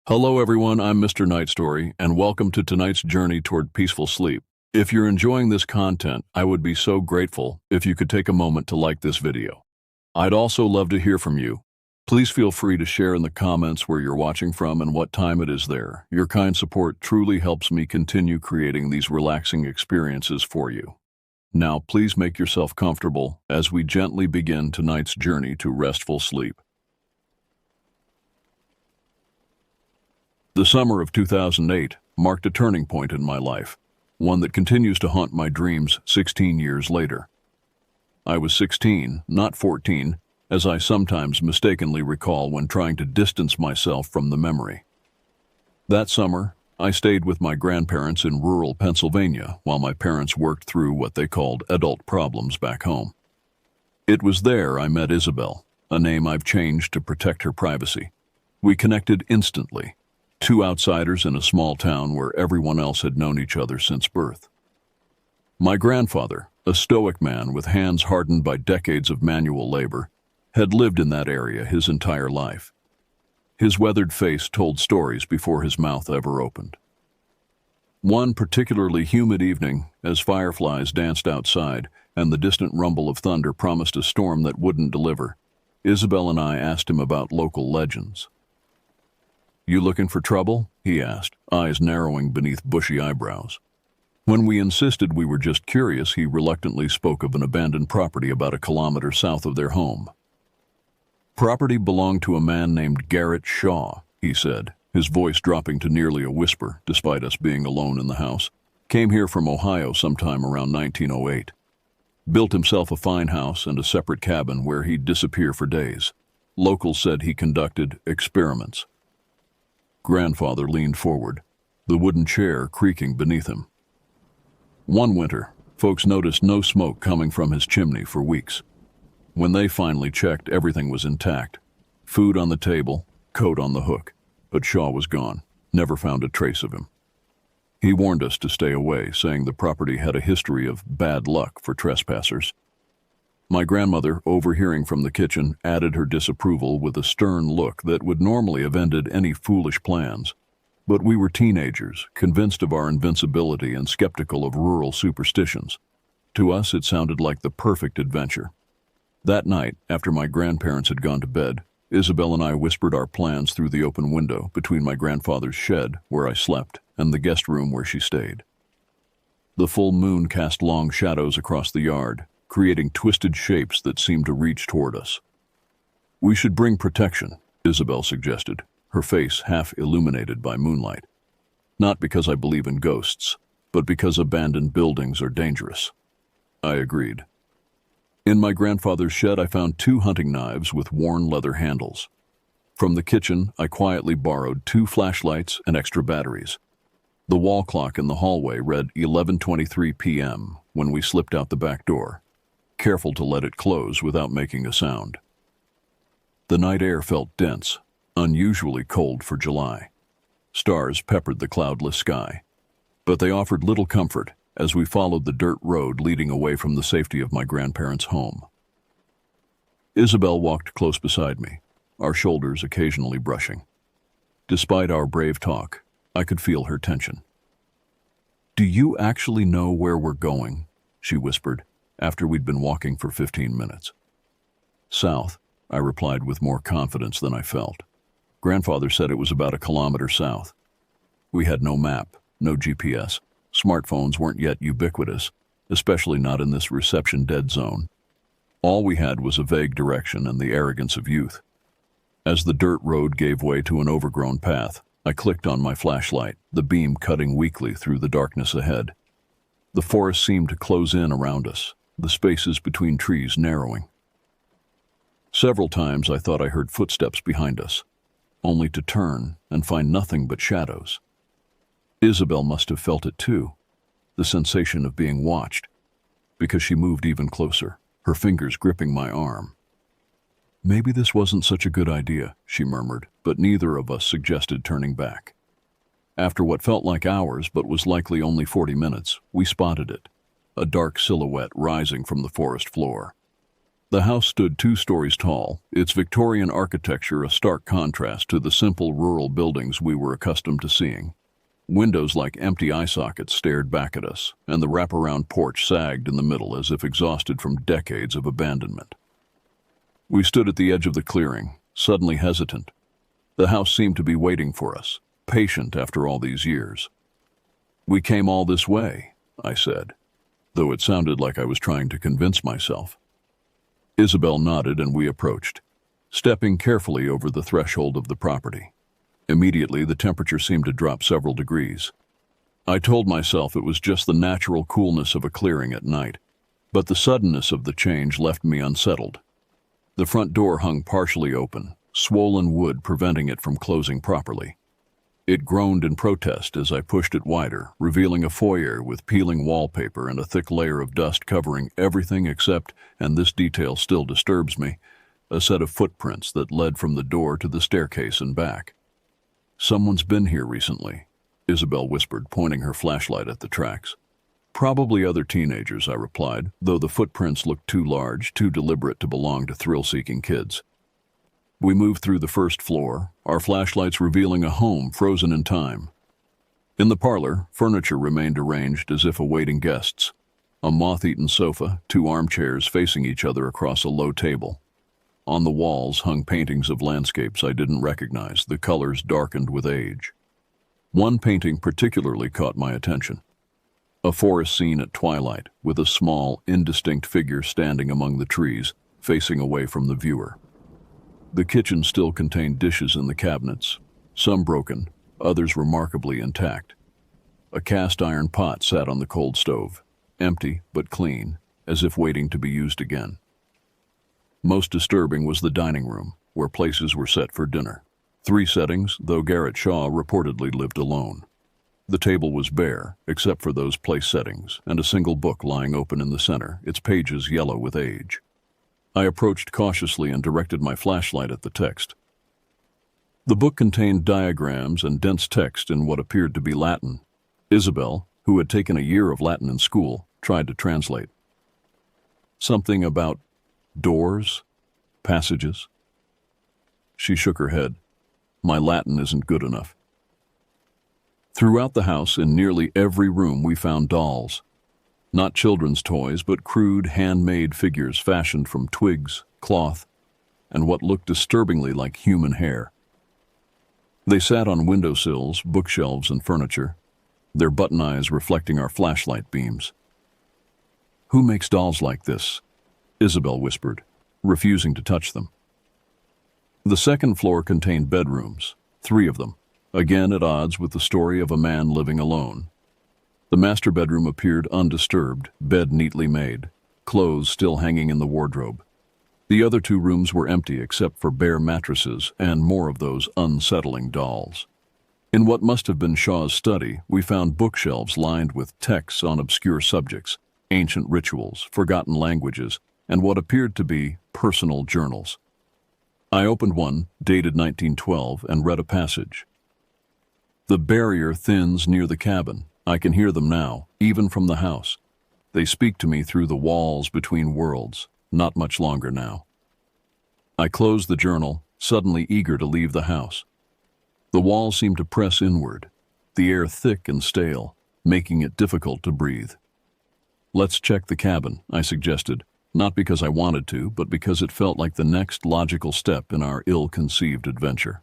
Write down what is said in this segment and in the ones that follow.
Hello everyone, I'm Mr. Night Story, and welcome to tonight's journey toward peaceful sleep. If you're enjoying this content, I would be so grateful if you could take a moment to like this video. I'd also love to hear from you. Please feel free to share in the comments where you're watching from and what time it is there. Your kind support truly helps me continue creating these relaxing experiences for you. Now please make yourself comfortable as we gently begin tonight's journey to restful sleep. The summer of 2008 marked a turning point in my life, one that continues to haunt my dreams 16 years later. I was 16, not 14, as I sometimes mistakenly recall when trying to distance myself from the memory. That summer, I stayed with my grandparents in rural Pennsylvania while my parents worked through what they called adult problems back home. It was there I met Isabel, a name I've changed to protect her privacy. We connected instantly. Two outsiders in a small town where everyone else had known each other since birth. My grandfather, a stoic man with hands hardened by decades of manual labor, had lived in that area his entire life. His weathered face told stories before his mouth ever opened. One particularly humid evening, as fireflies danced outside and the distant rumble of thunder promised a storm that wouldn't deliver, Isabel and I asked him about local legends. "You looking for trouble?" he asked, eyes narrowing beneath bushy eyebrows. When we insisted we were just curious, he reluctantly spoke of an abandoned property about a kilometer south of their home. "Property belonged to a man named Garrett Shaw," he said, his voice dropping to nearly a whisper despite us being alone in the house. "Came here from Ohio sometime around 1908. Built himself a fine house and a separate cabin where he'd disappear for days. Locals said he conducted experiments." Grandfather leaned forward, the wooden chair creaking beneath him. One winter, folks noticed no smoke coming from his chimney for weeks. When they finally checked, everything was intact. Food on the table, coat on the hook, but Shaw was gone, never found a trace of him. He warned us to stay away, saying the property had a history of bad luck for trespassers. My grandmother, overhearing from the kitchen, added her disapproval with a stern look that would normally have ended any foolish plans. But we were teenagers, convinced of our invincibility and skeptical of rural superstitions. To us, it sounded like the perfect adventure. That night, after my grandparents had gone to bed, Isabel and I whispered our plans through the open window between my grandfather's shed, where I slept, and the guest room where she stayed. The full moon cast long shadows across the yard, creating twisted shapes that seemed to reach toward us. "We should bring protection," Isabel suggested, her face half illuminated by moonlight. "Not because I believe in ghosts, but because abandoned buildings are dangerous." I agreed. In my grandfather's shed, I found 2 hunting knives with worn leather handles. From the kitchen, I quietly borrowed 2 flashlights and extra batteries. The wall clock in the hallway read 11:23 p.m. when we slipped out the back door, careful to let it close without making a sound. The night air felt dense, unusually cold for July. Stars peppered the cloudless sky, but they offered little comfort as we followed the dirt road leading away from the safety of my grandparents' home. Isabel walked close beside me, our shoulders occasionally brushing. Despite our brave talk, I could feel her tension. "Do you actually know where we're going?" she whispered, after we'd been walking for 15 minutes. "South," I replied with more confidence than I felt. Grandfather said it was about a kilometer south. We had no map, no GPS. Smartphones weren't yet ubiquitous, especially not in this reception-dead zone. All we had was a vague direction and the arrogance of youth. As the dirt road gave way to an overgrown path, I clicked on my flashlight, the beam cutting weakly through the darkness ahead. The forest seemed to close in around us, the spaces between trees narrowing. Several times I thought I heard footsteps behind us, only to turn and find nothing but shadows. Isabel must have felt it too, the sensation of being watched, because she moved even closer, her fingers gripping my arm. "Maybe this wasn't such a good idea," she murmured, but neither of us suggested turning back. After what felt like hours but was likely only 40 minutes, we spotted it, a dark silhouette rising from the forest floor. The house stood 2 stories tall, its Victorian architecture a stark contrast to the simple rural buildings we were accustomed to seeing. Windows like empty eye sockets stared back at us, and the wraparound porch sagged in the middle as if exhausted from decades of abandonment. We stood at the edge of the clearing, suddenly hesitant. The house seemed to be waiting for us, patient after all these years. "We came all this way," I said, though it sounded like I was trying to convince myself. Isabel nodded and we approached, stepping carefully over the threshold of the property. Immediately, the temperature seemed to drop several degrees. I told myself it was just the natural coolness of a clearing at night, but the suddenness of the change left me unsettled. The front door hung partially open, swollen wood preventing it from closing properly. It groaned in protest as I pushed it wider, revealing a foyer with peeling wallpaper and a thick layer of dust covering everything except, and this detail still disturbs me, a set of footprints that led from the door to the staircase and back. "Someone's been here recently," Isabel whispered, pointing her flashlight at the tracks. "Probably other teenagers," I replied, though the footprints looked too large, too deliberate to belong to thrill-seeking kids. We moved through the first floor, our flashlights revealing a home frozen in time. In the parlor, furniture remained arranged as if awaiting guests. A moth-eaten sofa, 2 armchairs facing each other across a low table. On the walls hung paintings of landscapes I didn't recognize, the colors darkened with age. One painting particularly caught my attention. A forest scene at twilight, with a small, indistinct figure standing among the trees, facing away from the viewer. The kitchen still contained dishes in the cabinets, some broken, others remarkably intact. A cast-iron pot sat on the cold stove, empty but clean, as if waiting to be used again. Most disturbing was the dining room, where places were set for dinner. 3 settings, though Garrett Shaw reportedly lived alone. The table was bare, except for those place settings, and a single book lying open in the center, its pages yellow with age. I approached cautiously and directed my flashlight at the text. The book contained diagrams and dense text in what appeared to be Latin. Isabel, who had taken a year of Latin in school, tried to translate. Something about doors, passages. She shook her head. "My Latin isn't good enough." Throughout the house, in nearly every room, we found dolls. Not children's toys, but crude, handmade figures fashioned from twigs, cloth, and what looked disturbingly like human hair. They sat on windowsills, bookshelves, and furniture, their button eyes reflecting our flashlight beams. "Who makes dolls like this?" Isabel whispered, refusing to touch them. The second floor contained bedrooms, 3 of them, again at odds with the story of a man living alone. The master bedroom appeared undisturbed, bed neatly made, clothes still hanging in the wardrobe. The other 2 rooms were empty except for bare mattresses and more of those unsettling dolls. In what must have been Shaw's study, we found bookshelves lined with texts on obscure subjects, ancient rituals, forgotten languages, and what appeared to be personal journals. I opened one, dated 1912, and read a passage. "The barrier thins near the cabin. I can hear them now, even from the house. They speak to me through the walls between worlds, not much longer now." I closed the journal, suddenly eager to leave the house. The walls seemed to press inward, the air thick and stale, making it difficult to breathe. "Let's check the cabin," I suggested, not because I wanted to, but because it felt like the next logical step in our ill-conceived adventure.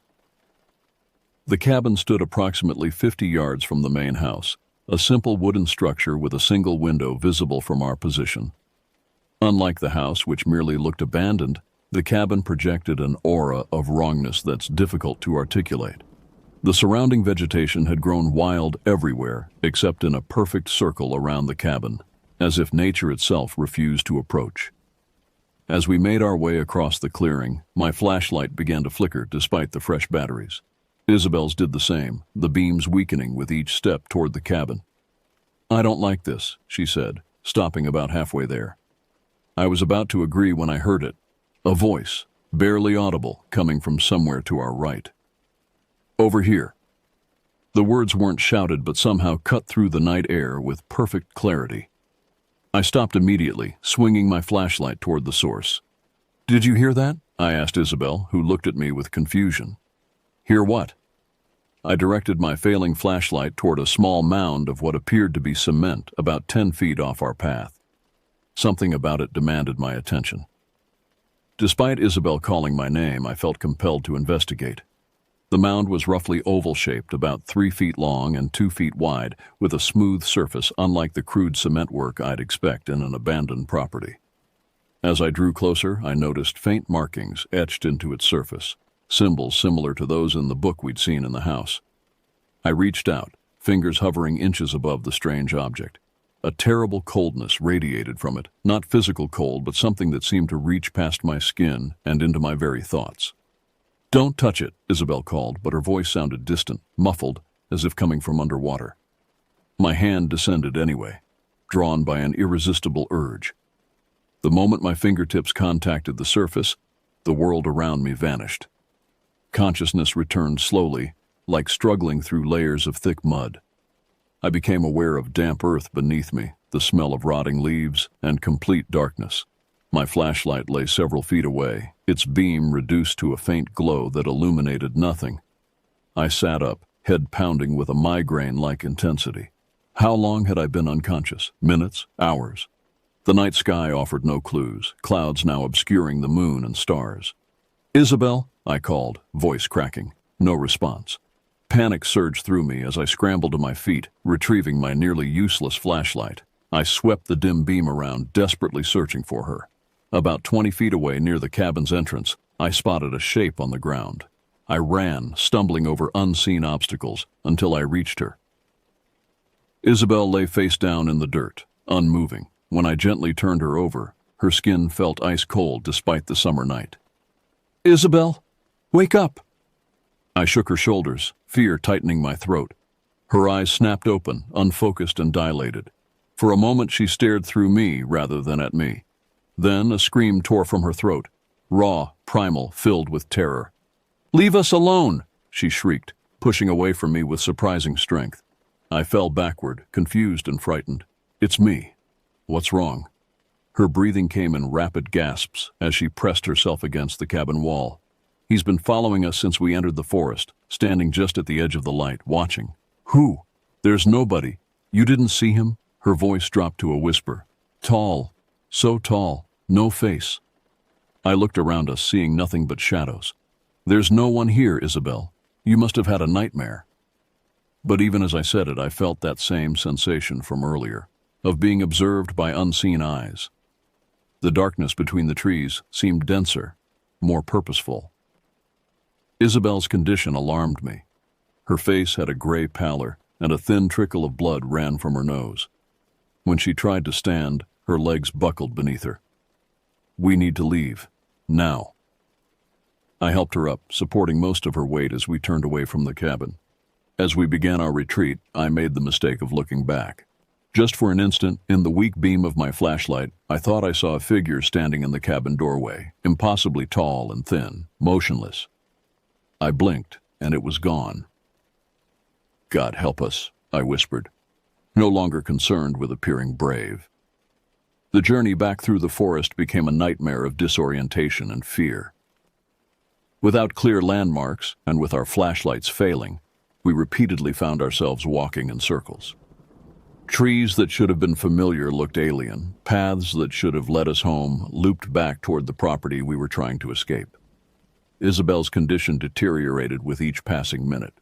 The cabin stood approximately 50 yards from the main house, a simple wooden structure with a single window visible from our position. Unlike the house, which merely looked abandoned, the cabin projected an aura of wrongness that's difficult to articulate. The surrounding vegetation had grown wild everywhere, except in a perfect circle around the cabin, as if nature itself refused to approach. As we made our way across the clearing, my flashlight began to flicker despite the fresh batteries. Isabel's did the same, the beams weakening with each step toward the cabin. "I don't like this," she said, stopping about halfway there. I was about to agree when I heard it, a voice, barely audible, coming from somewhere to our right. "Over here." The words weren't shouted but somehow cut through the night air with perfect clarity. I stopped immediately, swinging my flashlight toward the source. Did you hear that? I asked Isabel, who looked at me with confusion. Hear what? I directed my failing flashlight toward a small mound of what appeared to be cement about 10 feet off our path. Something about it demanded my attention. Despite Isabel calling my name, I felt compelled to investigate. The mound was roughly oval-shaped, about 3 feet long and 2 feet wide, with a smooth surface unlike the crude cement work I'd expect in an abandoned property. As I drew closer, I noticed faint markings etched into its surface, symbols similar to those in the book we'd seen in the house. I reached out, fingers hovering inches above the strange object. A terrible coldness radiated from it, not physical cold, but something that seemed to reach past my skin and into my very thoughts. Don't touch it, Isabel called, but her voice sounded distant, muffled, as if coming from underwater. My hand descended anyway, drawn by an irresistible urge. The moment my fingertips contacted the surface, the world around me vanished. Consciousness returned slowly, like struggling through layers of thick mud. I became aware of damp earth beneath me, the smell of rotting leaves, and complete darkness. My flashlight lay several feet away, its beam reduced to a faint glow that illuminated nothing. I sat up, head pounding with a migraine-like intensity. How long had I been unconscious? Minutes? Hours? The night sky offered no clues, clouds now obscuring the moon and stars. Isabel, I called, voice cracking. No response. Panic surged through me as I scrambled to my feet, retrieving my nearly useless flashlight. I swept the dim beam around, desperately searching for her. About 20 feet away near the cabin's entrance, I spotted a shape on the ground. I ran, stumbling over unseen obstacles, until I reached her. Isabel lay face down in the dirt, unmoving. When I gently turned her over, her skin felt ice cold despite the summer night. Isabel, wake up! I shook her shoulders, fear tightening my throat. Her eyes snapped open, unfocused and dilated. For a moment she stared through me rather than at me. Then a scream tore from her throat, raw, primal, filled with terror. Leave us alone, she shrieked, pushing away from me with surprising strength. I fell backward, confused and frightened. It's me. What's wrong? Her breathing came in rapid gasps as she pressed herself against the cabin wall. He's been following us since we entered the forest, standing just at the edge of the light, watching. Who? There's nobody. You didn't see him? Her voice dropped to a whisper. Tall. So tall. No face. I looked around us, seeing nothing but shadows. There's no one here, Isabel. You must have had a nightmare. But even as I said it, I felt that same sensation from earlier, of being observed by unseen eyes. The darkness between the trees seemed denser, more purposeful. Isabel's condition alarmed me. Her face had a gray pallor, and a thin trickle of blood ran from her nose. When she tried to stand, her legs buckled beneath her. We need to leave. Now. I helped her up, supporting most of her weight as we turned away from the cabin. As we began our retreat, I made the mistake of looking back. Just for an instant, in the weak beam of my flashlight, I thought I saw a figure standing in the cabin doorway, impossibly tall and thin, motionless. I blinked, and it was gone. God help us, I whispered, no longer concerned with appearing brave. The journey back through the forest became a nightmare of disorientation and fear. Without clear landmarks, and with our flashlights failing, we repeatedly found ourselves walking in circles. Trees that should have been familiar looked alien. Paths that should have led us home looped back toward the property we were trying to escape. Isabel's condition deteriorated with each passing minute.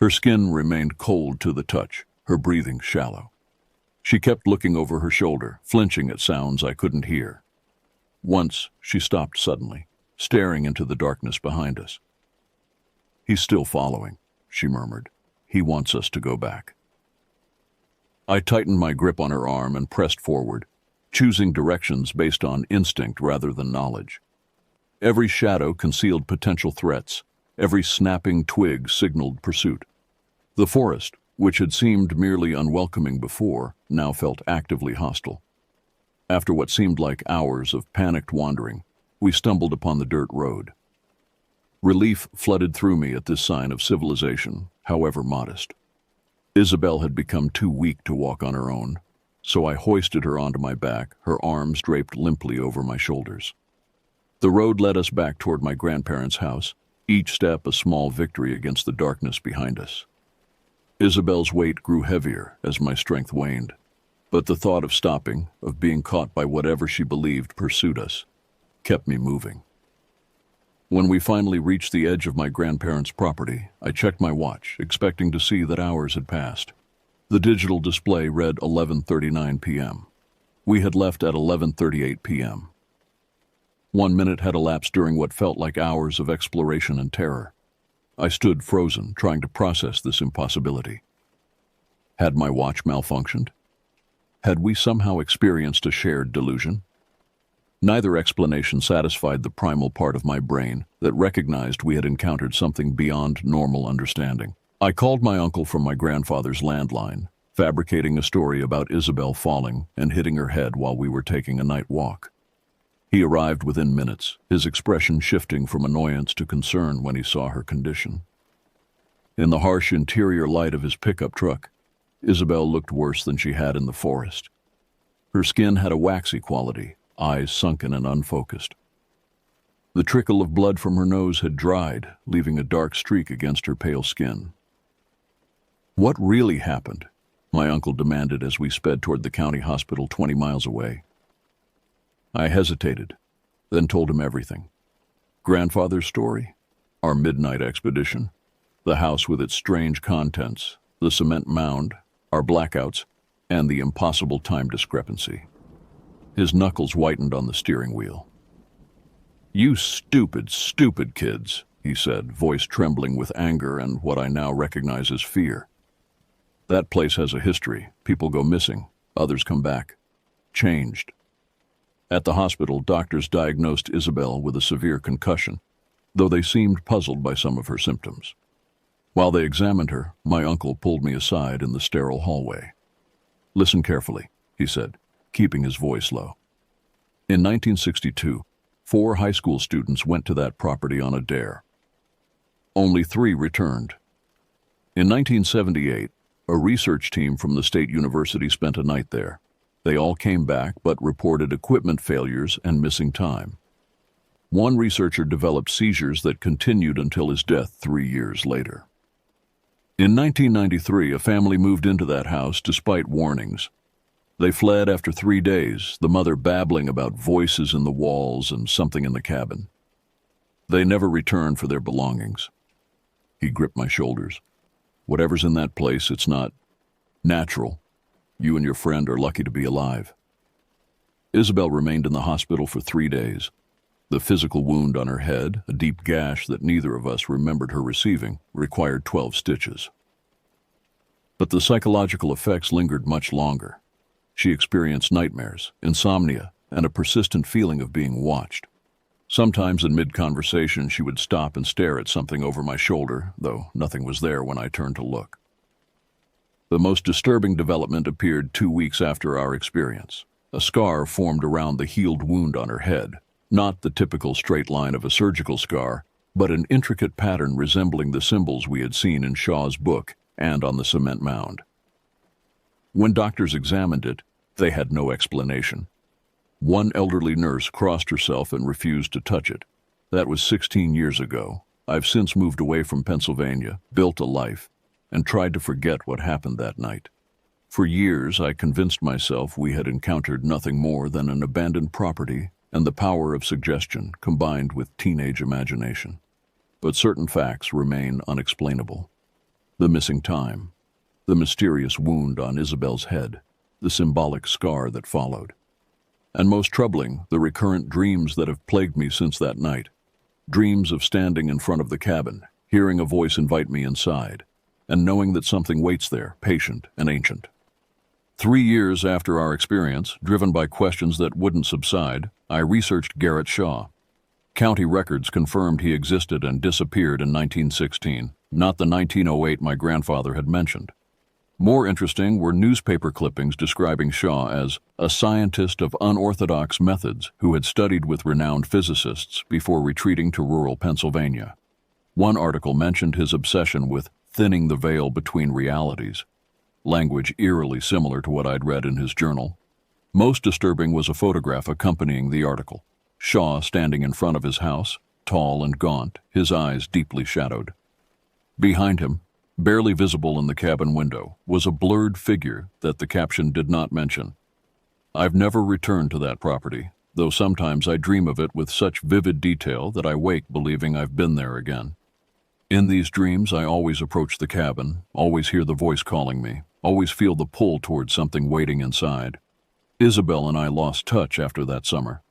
Her skin remained cold to the touch, her breathing shallow. She kept looking over her shoulder, flinching at sounds I couldn't hear. Once, she stopped suddenly, staring into the darkness behind us. He's still following, she murmured. He wants us to go back. I tightened my grip on her arm and pressed forward, choosing directions based on instinct rather than knowledge. Every shadow concealed potential threats. Every snapping twig signaled pursuit. The forest, which had seemed merely unwelcoming before, now felt actively hostile. After what seemed like hours of panicked wandering, we stumbled upon the dirt road. Relief flooded through me at this sign of civilization, however modest. Isabel had become too weak to walk on her own, so I hoisted her onto my back, her arms draped limply over my shoulders. The road led us back toward my grandparents' house, each step a small victory against the darkness behind us. Isabel's weight grew heavier as my strength waned, but the thought of stopping, of being caught by whatever she believed pursued us, kept me moving. When we finally reached the edge of my grandparents' property, I checked my watch, expecting to see that hours had passed. The digital display read 11:39 p.m. We had left at 11:38 p.m. 1 minute had elapsed during what felt like hours of exploration and terror. I stood frozen, trying to process this impossibility. Had my watch malfunctioned? Had we somehow experienced a shared delusion? Neither explanation satisfied the primal part of my brain that recognized we had encountered something beyond normal understanding. I called my uncle from my grandfather's landline, fabricating a story about Isabel falling and hitting her head while we were taking a night walk. He arrived within minutes, his expression shifting from annoyance to concern when he saw her condition. In the harsh interior light of his pickup truck, Isabel looked worse than she had in the forest. Her skin had a waxy quality, eyes sunken and unfocused. The trickle of blood from her nose had dried, leaving a dark streak against her pale skin. "What really happened?" my uncle demanded as we sped toward the county hospital 20 miles away. I hesitated, then told him everything. Grandfather's story, our midnight expedition, the house with its strange contents, the cement mound, our blackouts, and the impossible time discrepancy. His knuckles whitened on the steering wheel. "You stupid, stupid kids," he said, voice trembling with anger and what I now recognize as fear. "That place has a history. People go missing, others come back. Changed." At the hospital, doctors diagnosed Isabel with a severe concussion, though they seemed puzzled by some of her symptoms. While they examined her, my uncle pulled me aside in the sterile hallway. "Listen carefully," he said, keeping his voice low. In 1962, 4 high school students went to that property on a dare. Only 3 returned. In 1978, a research team from the state university spent a night there. They all came back but reported equipment failures and missing time. One researcher developed seizures that continued until his death 3 years later. In 1993, a family moved into that house despite warnings. They fled after 3 days, the mother babbling about voices in the walls and something in the cabin. They never returned for their belongings. He gripped my shoulders. "Whatever's in that place, it's not natural. You and your friend are lucky to be alive." Isabel remained in the hospital for 3 days. The physical wound on her head, a deep gash that neither of us remembered her receiving, required 12 stitches. But the psychological effects lingered much longer. She experienced nightmares, insomnia, and a persistent feeling of being watched. Sometimes in mid-conversation, she would stop and stare at something over my shoulder, though nothing was there when I turned to look. The most disturbing development appeared 2 weeks after our experience. A scar formed around the healed wound on her head, not the typical straight line of a surgical scar, but an intricate pattern resembling the symbols we had seen in Shaw's book and on the cement mound. When doctors examined it, they had no explanation. One elderly nurse crossed herself and refused to touch it. That was 16 years ago. I've since moved away from Pennsylvania, built a life, and tried to forget what happened that night. For years, I convinced myself we had encountered nothing more than an abandoned property and the power of suggestion combined with teenage imagination. But certain facts remain unexplainable. The missing time, the mysterious wound on Isabel's head, the symbolic scar that followed. And most troubling, the recurrent dreams that have plagued me since that night. Dreams of standing in front of the cabin, hearing a voice invite me inside, and knowing that something waits there, patient and ancient. 3 years after our experience, driven by questions that wouldn't subside, I researched Garrett Shaw. County records confirmed he existed and disappeared in 1916, not the 1908 my grandfather had mentioned. More interesting were newspaper clippings describing Shaw as a scientist of unorthodox methods who had studied with renowned physicists before retreating to rural Pennsylvania. One article mentioned his obsession with thinning the veil between realities, language eerily similar to what I'd read in his journal. Most disturbing was a photograph accompanying the article. Shaw standing in front of his house, tall and gaunt, his eyes deeply shadowed. Behind him, barely visible in the cabin window, was a blurred figure that the caption did not mention. I've never returned to that property, though sometimes I dream of it with such vivid detail that I wake believing I've been there again. In these dreams, I always approach the cabin, always hear the voice calling me, always feel the pull towards something waiting inside. Isabel and I lost touch after that summer.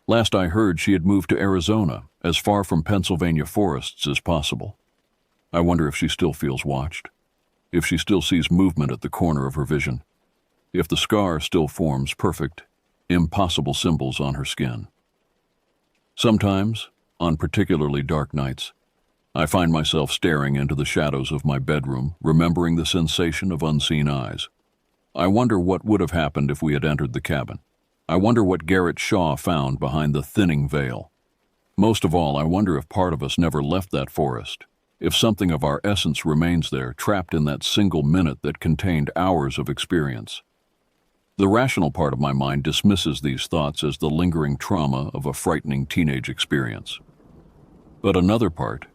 Last I heard, she had moved to Arizona, as far from Pennsylvania forests as possible. I wonder if she still feels watched, if she still sees movement at the corner of her vision, if the scar still forms perfect, impossible symbols on her skin. Sometimes, on particularly dark nights, I find myself staring into the shadows of my bedroom, remembering the sensation of unseen eyes. I wonder what would have happened if we had entered the cabin. I wonder what Garrett Shaw found behind the thinning veil. Most of all, I wonder if part of us never left that forest, if something of our essence remains there, trapped in that single minute that contained hours of experience. The rational part of my mind dismisses these thoughts as the lingering trauma of a frightening teenage experience. But another part,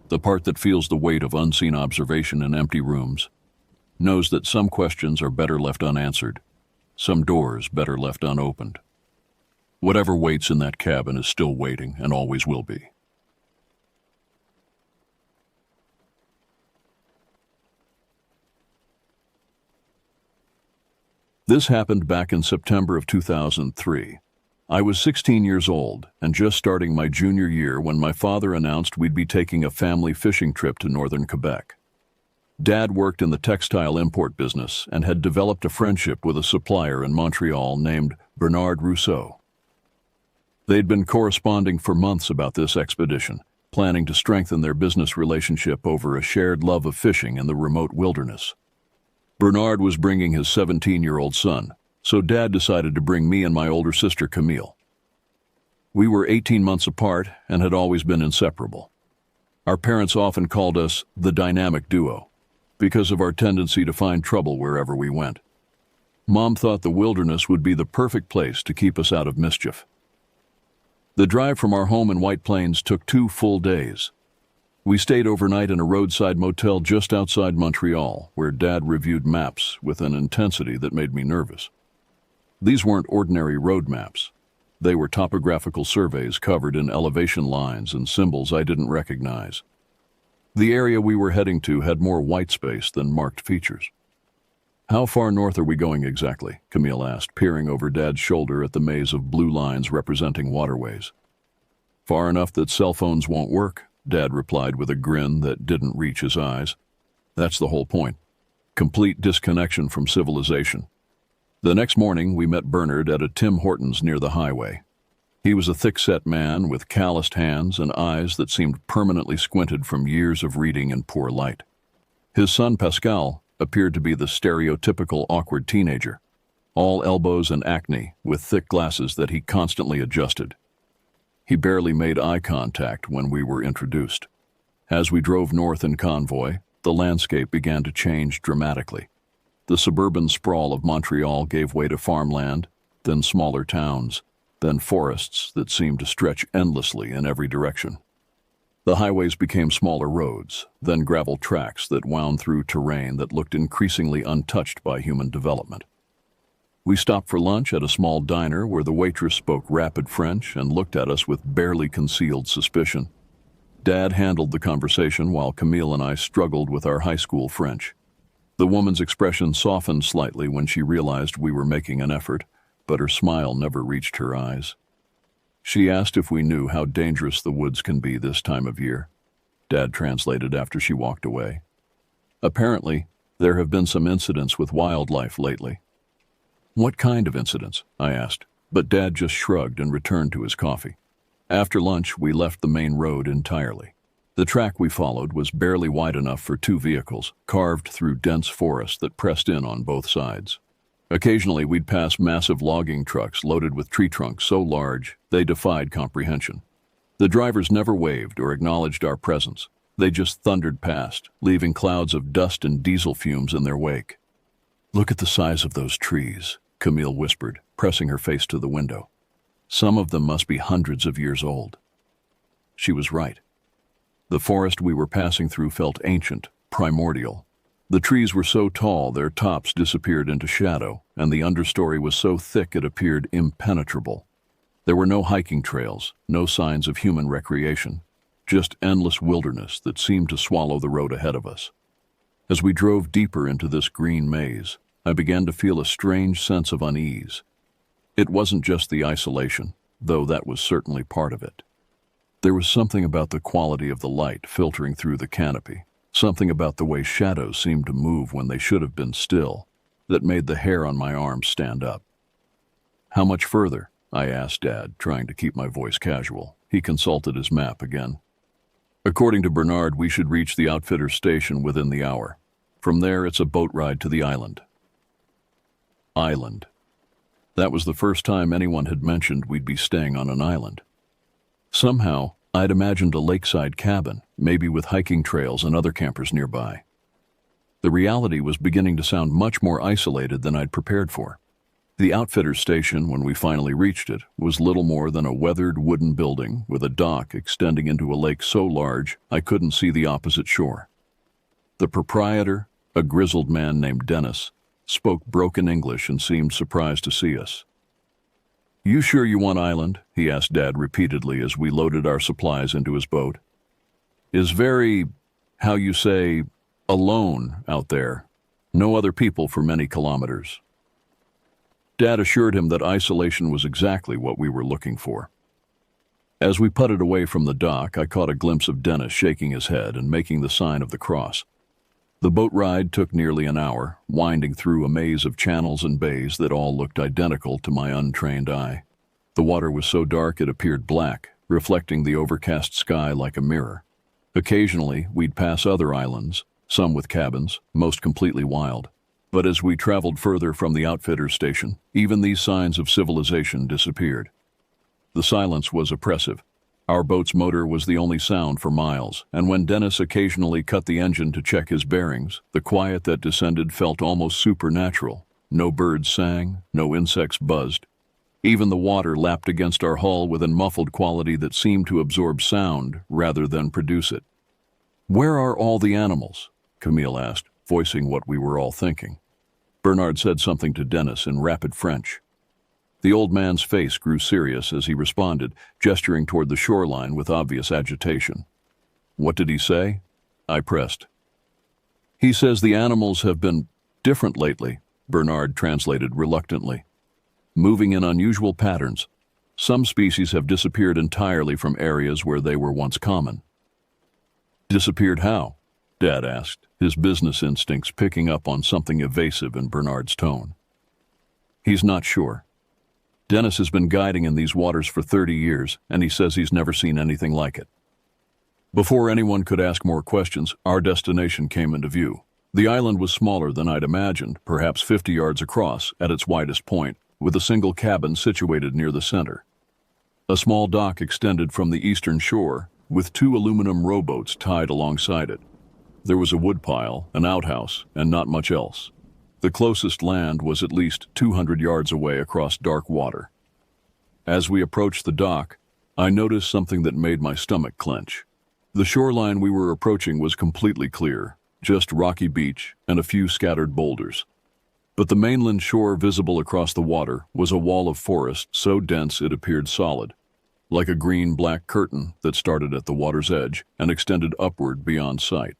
the part that feels the weight of unseen observation in empty rooms, knows that some questions are better left unanswered, some doors better left unopened. Whatever waits in that cabin is still waiting and always will be. This happened back in September of 2003. I was 16 years old and just starting my junior year when my father announced we'd be taking a family fishing trip to northern Quebec. Dad worked in the textile import business and had developed a friendship with a supplier in Montreal named Bernard Rousseau. They'd been corresponding for months about this expedition, planning to strengthen their business relationship over a shared love of fishing in the remote wilderness. Bernard was bringing his 17-year-old son, so Dad decided to bring me and my older sister Camille. We were 18 months apart and had always been inseparable. Our parents often called us the dynamic duo, because of our tendency to find trouble wherever we went. Mom thought the wilderness would be the perfect place to keep us out of mischief. The drive from our home in White Plains took 2 full days. We stayed overnight in a roadside motel just outside Montreal, where Dad reviewed maps with an intensity that made me nervous. These weren't ordinary road maps. They were topographical surveys covered in elevation lines and symbols I didn't recognize. The area we were heading to had more white space than marked features. "How far north are we going exactly?" Camille asked, peering over Dad's shoulder at the maze of blue lines representing waterways. "Far enough that cell phones won't work," Dad replied with a grin that didn't reach his eyes. "That's the whole point. Complete disconnection from civilization." The next morning, we met Bernard at a Tim Hortons near the highway. He was a thick-set man with calloused hands and eyes that seemed permanently squinted from years of reading in poor light. His son, Pascal, appeared to be the stereotypical awkward teenager, all elbows and acne, with thick glasses that he constantly adjusted. He barely made eye contact when we were introduced. As we drove north in convoy, the landscape began to change dramatically. The suburban sprawl of Montreal gave way to farmland, then smaller towns, then forests that seemed to stretch endlessly in every direction. The highways became smaller roads, then gravel tracks that wound through terrain that looked increasingly untouched by human development. We stopped for lunch at a small diner where the waitress spoke rapid French and looked at us with barely concealed suspicion. Dad handled the conversation while Camille and I struggled with our high school French. The woman's expression softened slightly when she realized we were making an effort, but her smile never reached her eyes. She asked if we knew how dangerous the woods can be this time of year. Dad translated after she walked away. "Apparently, there have been some incidents with wildlife lately." "What kind of incidents?" I asked, but Dad just shrugged and returned to his coffee. After lunch, we left the main road entirely. The track we followed was barely wide enough for 2 vehicles, carved through dense forest that pressed in on both sides. Occasionally, we'd pass massive logging trucks loaded with tree trunks so large they defied comprehension. The drivers never waved or acknowledged our presence. They just thundered past, leaving clouds of dust and diesel fumes in their wake. "Look at the size of those trees," Camille whispered, pressing her face to the window. Some of them must be hundreds of years old. She was right. The forest we were passing through felt ancient, primordial. The trees were so tall their tops disappeared into shadow, and the understory was so thick it appeared impenetrable. There were no hiking trails, no signs of human recreation, just endless wilderness that seemed to swallow the road ahead of us. As we drove deeper into this green maze, I began to feel a strange sense of unease. It wasn't just the isolation, though that was certainly part of it. There was something about the quality of the light filtering through the canopy, something about the way shadows seemed to move when they should have been still, that made the hair on my arms stand up. "How much further?" I asked Dad, trying to keep my voice casual. He consulted his map again. "According to Bernard, we should reach the outfitter's station within the hour. From there, it's a boat ride to the island." Island. That was the first time anyone had mentioned we'd be staying on an island. Somehow, I'd imagined a lakeside cabin, maybe with hiking trails and other campers nearby. The reality was beginning to sound much more isolated than I'd prepared for. The outfitter's station, when we finally reached it, was little more than a weathered wooden building with a dock extending into a lake so large I couldn't see the opposite shore. The proprietor, a grizzled man named Dennis, spoke broken English and seemed surprised to see us. "You sure you want island?" he asked Dad repeatedly as we loaded our supplies into his boat. "Is very, how you say, alone out there. No other people for many kilometers." Dad assured him that isolation was exactly what we were looking for. As we putted away from the dock, I caught a glimpse of Dennis shaking his head and making the sign of the cross. The boat ride took nearly an hour, winding through a maze of channels and bays that all looked identical to my untrained eye. The water was so dark it appeared black, reflecting the overcast sky like a mirror. Occasionally, we'd pass other islands, some with cabins, most completely wild. But as we traveled further from the outfitter's station, even these signs of civilization disappeared. The silence was oppressive. Our boat's motor was the only sound for miles, and when Dennis occasionally cut the engine to check his bearings, the quiet that descended felt almost supernatural. No birds sang, no insects buzzed. Even the water lapped against our hull with a muffled quality that seemed to absorb sound rather than produce it. "Where are all the animals?" Camille asked, voicing what we were all thinking. Bernard said something to Dennis in rapid French. The old man's face grew serious as he responded, gesturing toward the shoreline with obvious agitation. "What did he say?" I pressed. "He says the animals have been different lately," Bernard translated reluctantly. "Moving in unusual patterns. Some species have disappeared entirely from areas where they were once common." "Disappeared how?" Dad asked, his business instincts picking up on something evasive in Bernard's tone. "He's not sure. Dennis has been guiding in these waters for 30 years, and he says he's never seen anything like it." Before anyone could ask more questions, our destination came into view. The island was smaller than I'd imagined, perhaps 50 yards across at its widest point, with a single cabin situated near the center. A small dock extended from the eastern shore, with 2 aluminum rowboats tied alongside it. There was a woodpile, an outhouse, and not much else. The closest land was at least 200 yards away across dark water. As we approached the dock, I noticed something that made my stomach clench. The shoreline we were approaching was completely clear, just rocky beach and a few scattered boulders. But the mainland shore visible across the water was a wall of forest so dense it appeared solid, like a green-black curtain that started at the water's edge and extended upward beyond sight.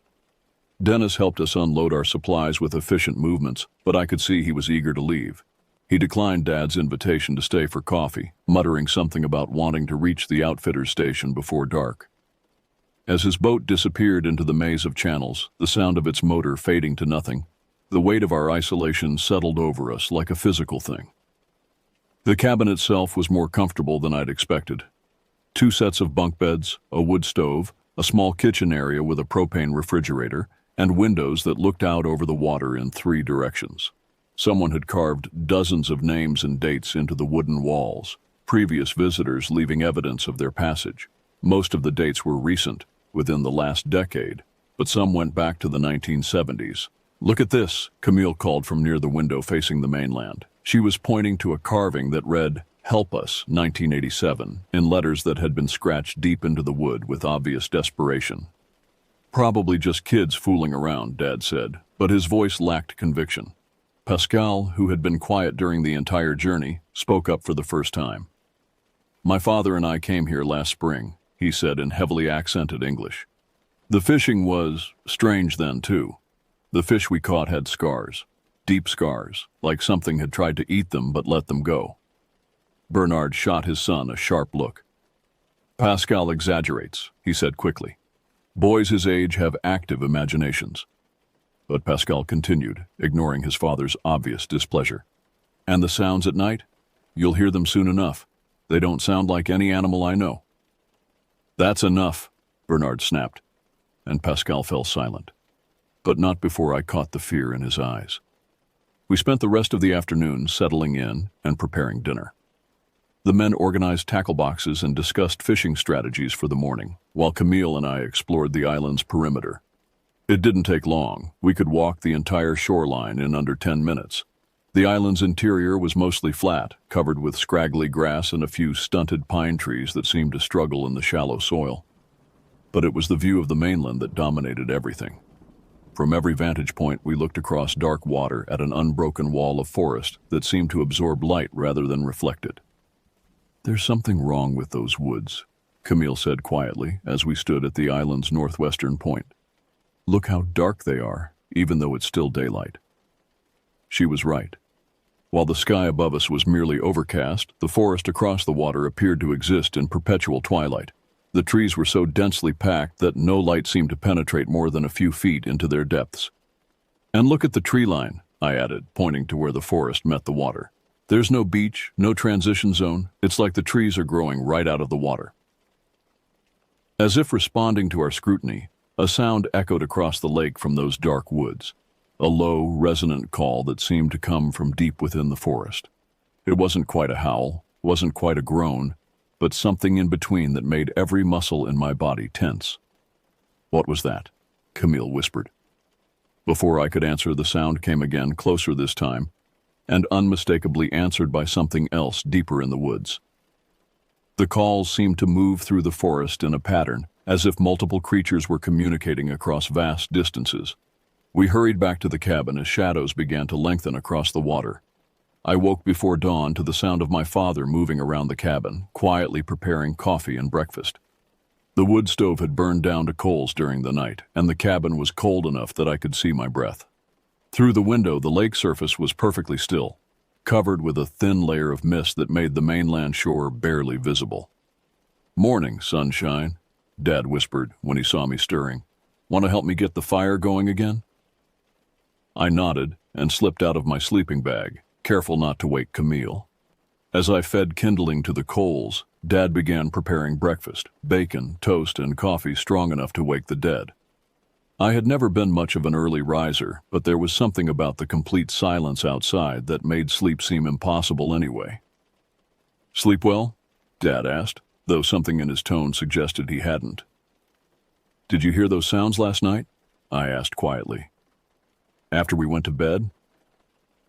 Dennis helped us unload our supplies with efficient movements, but I could see he was eager to leave. He declined Dad's invitation to stay for coffee, muttering something about wanting to reach the outfitter's station before dark. As his boat disappeared into the maze of channels, the sound of its motor fading to nothing, the weight of our isolation settled over us like a physical thing. The cabin itself was more comfortable than I'd expected. 2 sets of bunk beds, a wood stove, a small kitchen area with a propane refrigerator, and windows that looked out over the water in 3 directions. Someone had carved dozens of names and dates into the wooden walls, previous visitors leaving evidence of their passage. Most of the dates were recent, within the last decade, but some went back to the 1970s. "Look at this," Camille called from near the window facing the mainland. She was pointing to a carving that read, "Help us, 1987, in letters that had been scratched deep into the wood with obvious desperation. Probably just kids fooling around, Dad said, but his voice lacked conviction. Pascal, who had been quiet during the entire journey, spoke up for the first time. "My father and I came here last spring," he said in heavily accented English. "The fishing was strange then, too. The fish we caught had scars, deep scars, like something had tried to eat them but let them go." Bernard shot his son a sharp look. "Pascal exaggerates," he said quickly. "Boys his age have active imaginations." But Pascal continued, ignoring his father's obvious displeasure. "And the sounds at night? You'll hear them soon enough. They don't sound like any animal I know." "That's enough," Bernard snapped, and Pascal fell silent. But not before I caught the fear in his eyes. We spent the rest of the afternoon settling in and preparing dinner. The men organized tackle boxes and discussed fishing strategies for the morning, while Camille and I explored the island's perimeter. It didn't take long. We could walk the entire shoreline in under 10 minutes. The island's interior was mostly flat, covered with scraggly grass and a few stunted pine trees that seemed to struggle in the shallow soil. But it was the view of the mainland that dominated everything. From every vantage point, we looked across dark water at an unbroken wall of forest that seemed to absorb light rather than reflect it. "There's something wrong with those woods," Camille said quietly as we stood at the island's northwestern point. "Look how dark they are, even though it's still daylight." She was right. While the sky above us was merely overcast, the forest across the water appeared to exist in perpetual twilight. The trees were so densely packed that no light seemed to penetrate more than a few feet into their depths. "And look at the tree line," I added, pointing to where the forest met the water. "There's no beach, no transition zone. It's like the trees are growing right out of the water." As if responding to our scrutiny, a sound echoed across the lake from those dark woods, a low, resonant call that seemed to come from deep within the forest. It wasn't quite a howl, wasn't quite a groan, but something in between that made every muscle in my body tense. "What was that?" Camille whispered. Before I could answer, the sound came again, closer this time, and unmistakably answered by something else deeper in the woods. The calls seemed to move through the forest in a pattern, as if multiple creatures were communicating across vast distances. We hurried back to the cabin as shadows began to lengthen across the water. I woke before dawn to the sound of my father moving around the cabin, quietly preparing coffee and breakfast. The wood stove had burned down to coals during the night, and the cabin was cold enough that I could see my breath. Through the window, the lake surface was perfectly still, covered with a thin layer of mist that made the mainland shore barely visible. "Morning, sunshine," Dad whispered when he saw me stirring. "Want to help me get the fire going again?" I nodded and slipped out of my sleeping bag, careful not to wake Camille. As I fed kindling to the coals, Dad began preparing breakfast, bacon, toast, and coffee strong enough to wake the dead. I had never been much of an early riser, but there was something about the complete silence outside that made sleep seem impossible anyway. "Sleep well?" Dad asked, though something in his tone suggested he hadn't. "Did you hear those sounds last night?" I asked quietly. "After we went to bed?"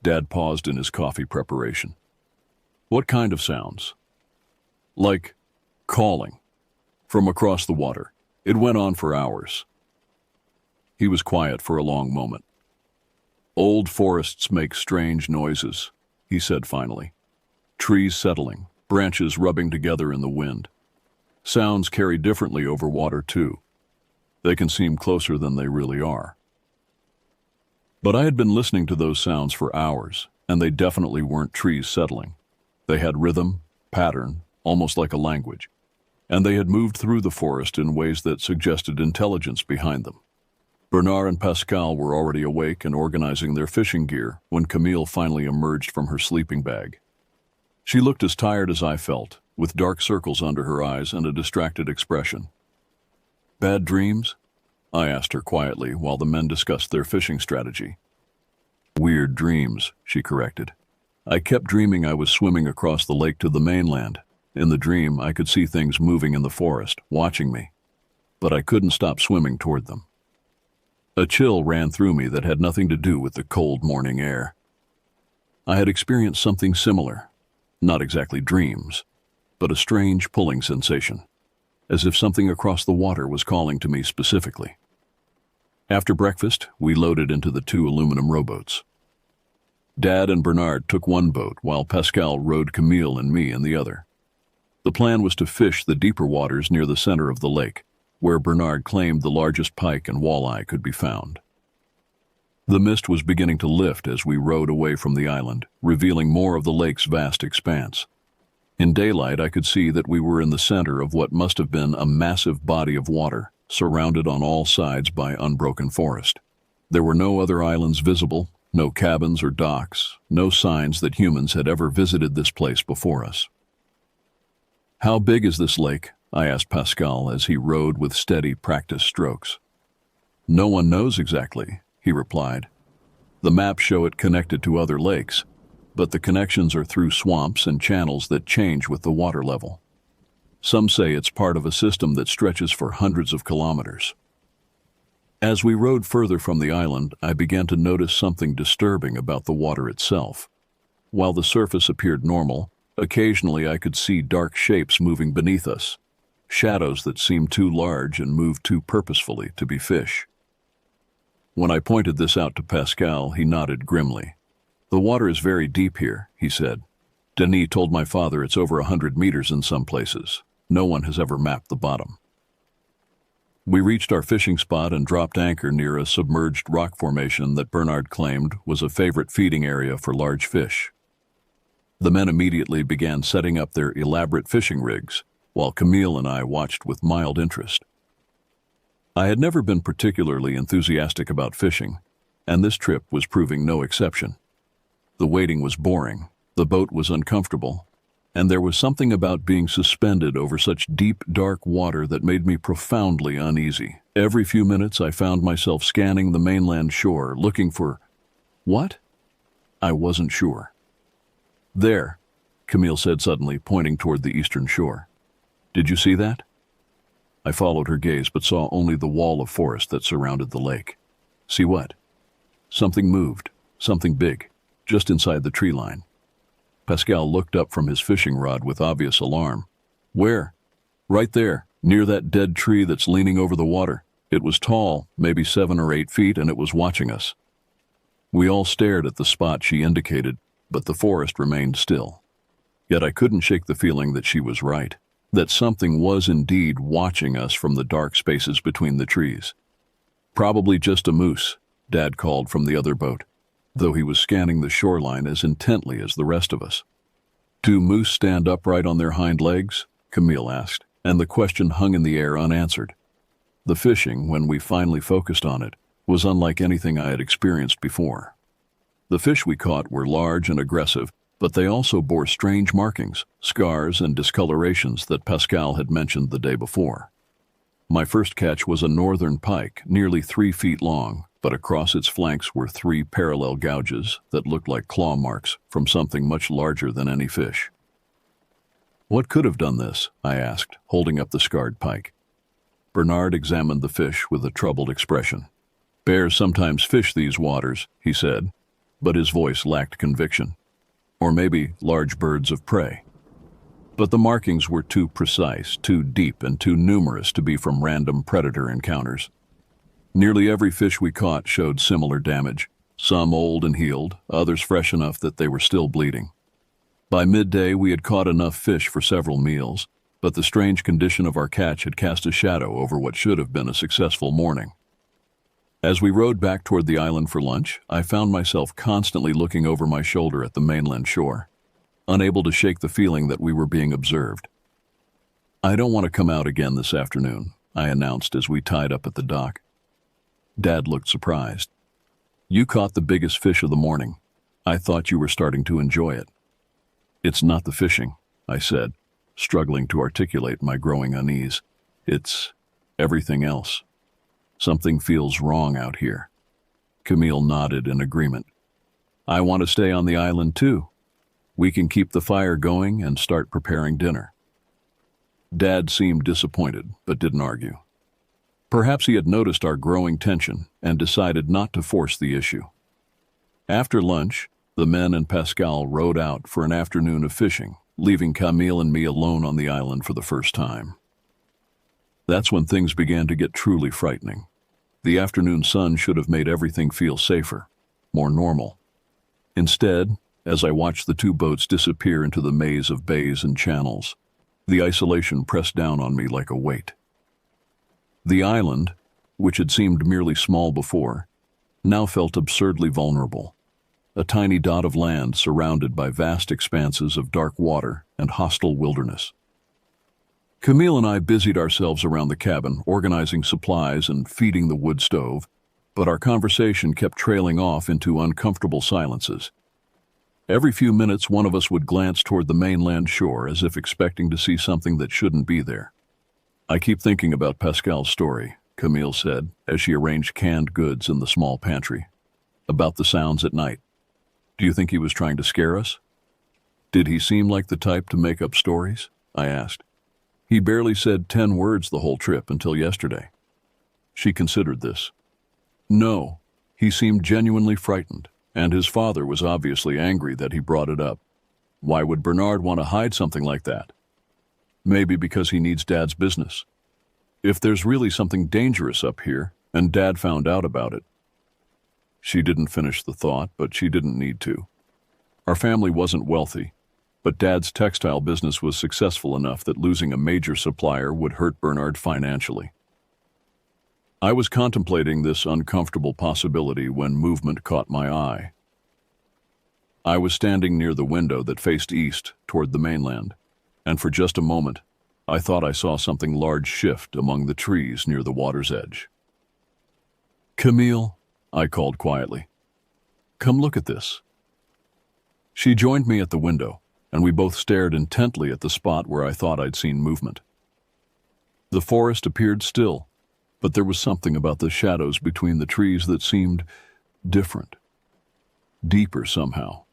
Dad paused in his coffee preparation. "What kind of sounds?" "Like calling. From across the water. It went on for hours." He was quiet for a long moment. "Old forests make strange noises," he said finally. "Trees settling, branches rubbing together in the wind. Sounds carry differently over water too. They can seem closer than they really are." But I had been listening to those sounds for hours, and they definitely weren't trees settling. They had rhythm, pattern, almost like a language, and they had moved through the forest in ways that suggested intelligence behind them. Bernard and Pascal were already awake and organizing their fishing gear when Camille finally emerged from her sleeping bag. She looked as tired as I felt, with dark circles under her eyes and a distracted expression. "Bad dreams?" I asked her quietly while the men discussed their fishing strategy. "Weird dreams," she corrected. "I kept dreaming I was swimming across the lake to the mainland. In the dream, I could see things moving in the forest, watching me. But I couldn't stop swimming toward them." A chill ran through me that had nothing to do with the cold morning air. I had experienced something similar. Not exactly dreams, but a strange pulling sensation, as if something across the water was calling to me specifically. After breakfast, we loaded into the 2 aluminum rowboats. Dad and Bernard took one boat while Pascal rowed Camille and me in the other. The plan was to fish the deeper waters near the center of the lake, where Bernard claimed the largest pike and walleye could be found. The mist was beginning to lift as we rowed away from the island, revealing more of the lake's vast expanse. In daylight, I could see that we were in the center of what must have been a massive body of water, surrounded on all sides by unbroken forest. There were no other islands visible, no cabins or docks, no signs that humans had ever visited this place before us. "How big is this lake?" I asked Pascal as he rowed with steady, practiced strokes. "No one knows exactly," he replied. "The maps show it connected to other lakes, but the connections are through swamps and channels that change with the water level. Some say it's part of a system that stretches for hundreds of kilometers." As we rowed further from the island, I began to notice something disturbing about the water itself. While the surface appeared normal, occasionally I could see dark shapes moving beneath us, shadows that seemed too large and moved too purposefully to be fish. When I pointed this out to Pascal, he nodded grimly. "The water is very deep here," he said. "Denis told my father it's over 100 meters in some places. No one has ever mapped the bottom." We reached our fishing spot and dropped anchor near a submerged rock formation that Bernard claimed was a favorite feeding area for large fish. The men immediately began setting up their elaborate fishing rigs, while Camille and I watched with mild interest. I had never been particularly enthusiastic about fishing, and this trip was proving no exception. The waiting was boring, the boat was uncomfortable, and there was something about being suspended over such deep, dark water that made me profoundly uneasy. Every few minutes I found myself scanning the mainland shore, looking for... what? I wasn't sure. "There," Camille said suddenly, pointing toward the eastern shore. "Did you see that?" I followed her gaze, but saw only the wall of forest that surrounded the lake. "See what?" "Something moved, something big, just inside the tree line." Pascal looked up from his fishing rod with obvious alarm. "Where?" "Right there, near that dead tree that's leaning over the water. It was tall, maybe 7 or 8 feet, and it was watching us." We all stared at the spot she indicated, but the forest remained still. Yet I couldn't shake the feeling that she was right, that something was indeed watching us from the dark spaces between the trees. "Probably just a moose," Dad called from the other boat, though he was scanning the shoreline as intently as the rest of us. "Do moose stand upright on their hind legs?" Camille asked, and the question hung in the air unanswered. The fishing, when we finally focused on it, was unlike anything I had experienced before. The fish we caught were large and aggressive, but they also bore strange markings, scars, and discolorations that Pascal had mentioned the day before. My first catch was a northern pike, nearly 3 feet long, but across its flanks were 3 parallel gouges that looked like claw marks from something much larger than any fish. "What could have done this?" I asked, holding up the scarred pike. Bernard examined the fish with a troubled expression. "Bears sometimes fish these waters," he said, but his voice lacked conviction. "Or maybe large birds of prey. But the markings were too precise, too deep, and too numerous to be from random predator encounters. Nearly every fish we caught showed similar damage, some old and healed, others fresh enough that they were still bleeding. By midday, we had caught enough fish for several meals, but the strange condition of our catch had cast a shadow over what should have been a successful morning. As we rowed back toward the island for lunch, I found myself constantly looking over my shoulder at the mainland shore, unable to shake the feeling that we were being observed. "I don't want to come out again this afternoon," I announced as we tied up at the dock. Dad looked surprised. "You caught the biggest fish of the morning. I thought you were starting to enjoy it." "It's not the fishing," I said, struggling to articulate my growing unease. "It's everything else. Something feels wrong out here." Camille nodded in agreement. "I want to stay on the island too. We can keep the fire going and start preparing dinner." Dad seemed disappointed, but didn't argue. Perhaps he had noticed our growing tension and decided not to force the issue. After lunch, The men and Pascal rowed out for an afternoon of fishing, leaving Camille and me alone on the island for the first time. That's when things began to get truly frightening. The afternoon sun should have made everything feel safer, more normal. Instead, as I watched the two boats disappear into the maze of bays and channels, the isolation pressed down on me like a weight. The island, which had seemed merely small before, now felt absurdly vulnerable. A tiny dot of land surrounded by vast expanses of dark water and hostile wilderness. Camille and I busied ourselves around the cabin, organizing supplies and feeding the wood stove, but our conversation kept trailing off into uncomfortable silences. Every few minutes, one of us would glance toward the mainland shore as if expecting to see something that shouldn't be there. "I keep thinking about Pascal's story," Camille said, as she arranged canned goods in the small pantry. "About the sounds at night. Do you think he was trying to scare us?" "Did he seem like the type to make up stories?" I asked. "He barely said 10 words the whole trip until yesterday." She considered this. "No, he seemed genuinely frightened, and his father was obviously angry that he brought it up. Why would Bernard want to hide something like that? Maybe because he needs Dad's business. If there's really something dangerous up here, and Dad found out about it." She didn't finish the thought, but she didn't need to. Our family wasn't wealthy, but Dad's textile business was successful enough that losing a major supplier would hurt Bernard financially. I was contemplating this uncomfortable possibility when movement caught my eye. I was standing near the window that faced east toward the mainland, and for just a moment, I thought I saw something large shift among the trees near the water's edge. "Camille," I called quietly, "come look at this." She joined me at the window, and we both stared intently at the spot where I thought I'd seen movement. The forest appeared still, but there was something about the shadows between the trees that seemed different, deeper somehow,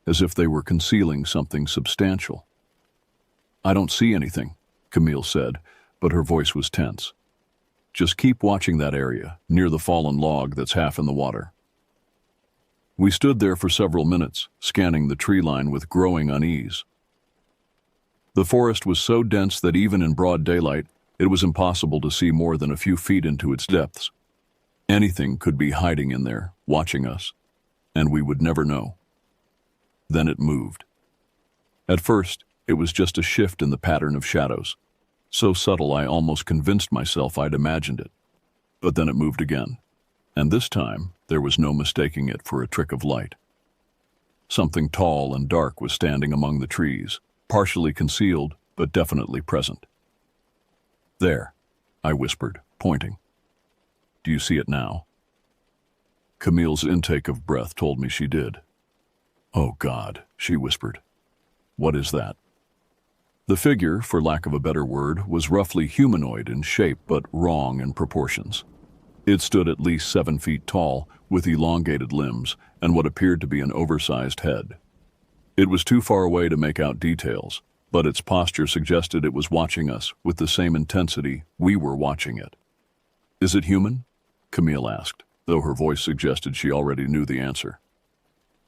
as if they were concealing something substantial. "I don't see anything," Camille said, but her voice was tense. "Just keep watching that area, near the fallen log that's half in the water." We stood there for several minutes, scanning the tree line with growing unease. The forest was so dense that even in broad daylight, it was impossible to see more than a few feet into its depths. Anything could be hiding in there, watching us, and we would never know. Then it moved. At first, it was just a shift in the pattern of shadows, so subtle I almost convinced myself I'd imagined it. But then it moved again, and this time there was no mistaking it for a trick of light. Something tall and dark was standing among the trees, partially concealed but definitely present. "There," I whispered, pointing. "Do you see it now?" Camille's intake of breath told me she did. "Oh God," she whispered. "What is that?" The figure, for lack of a better word, was roughly humanoid in shape but wrong in proportions. It stood at least 7 feet tall, with elongated limbs and what appeared to be an oversized head. It was too far away to make out details, but its posture suggested it was watching us with the same intensity we were watching it. "Is it human?" Camille asked, though her voice suggested she already knew the answer.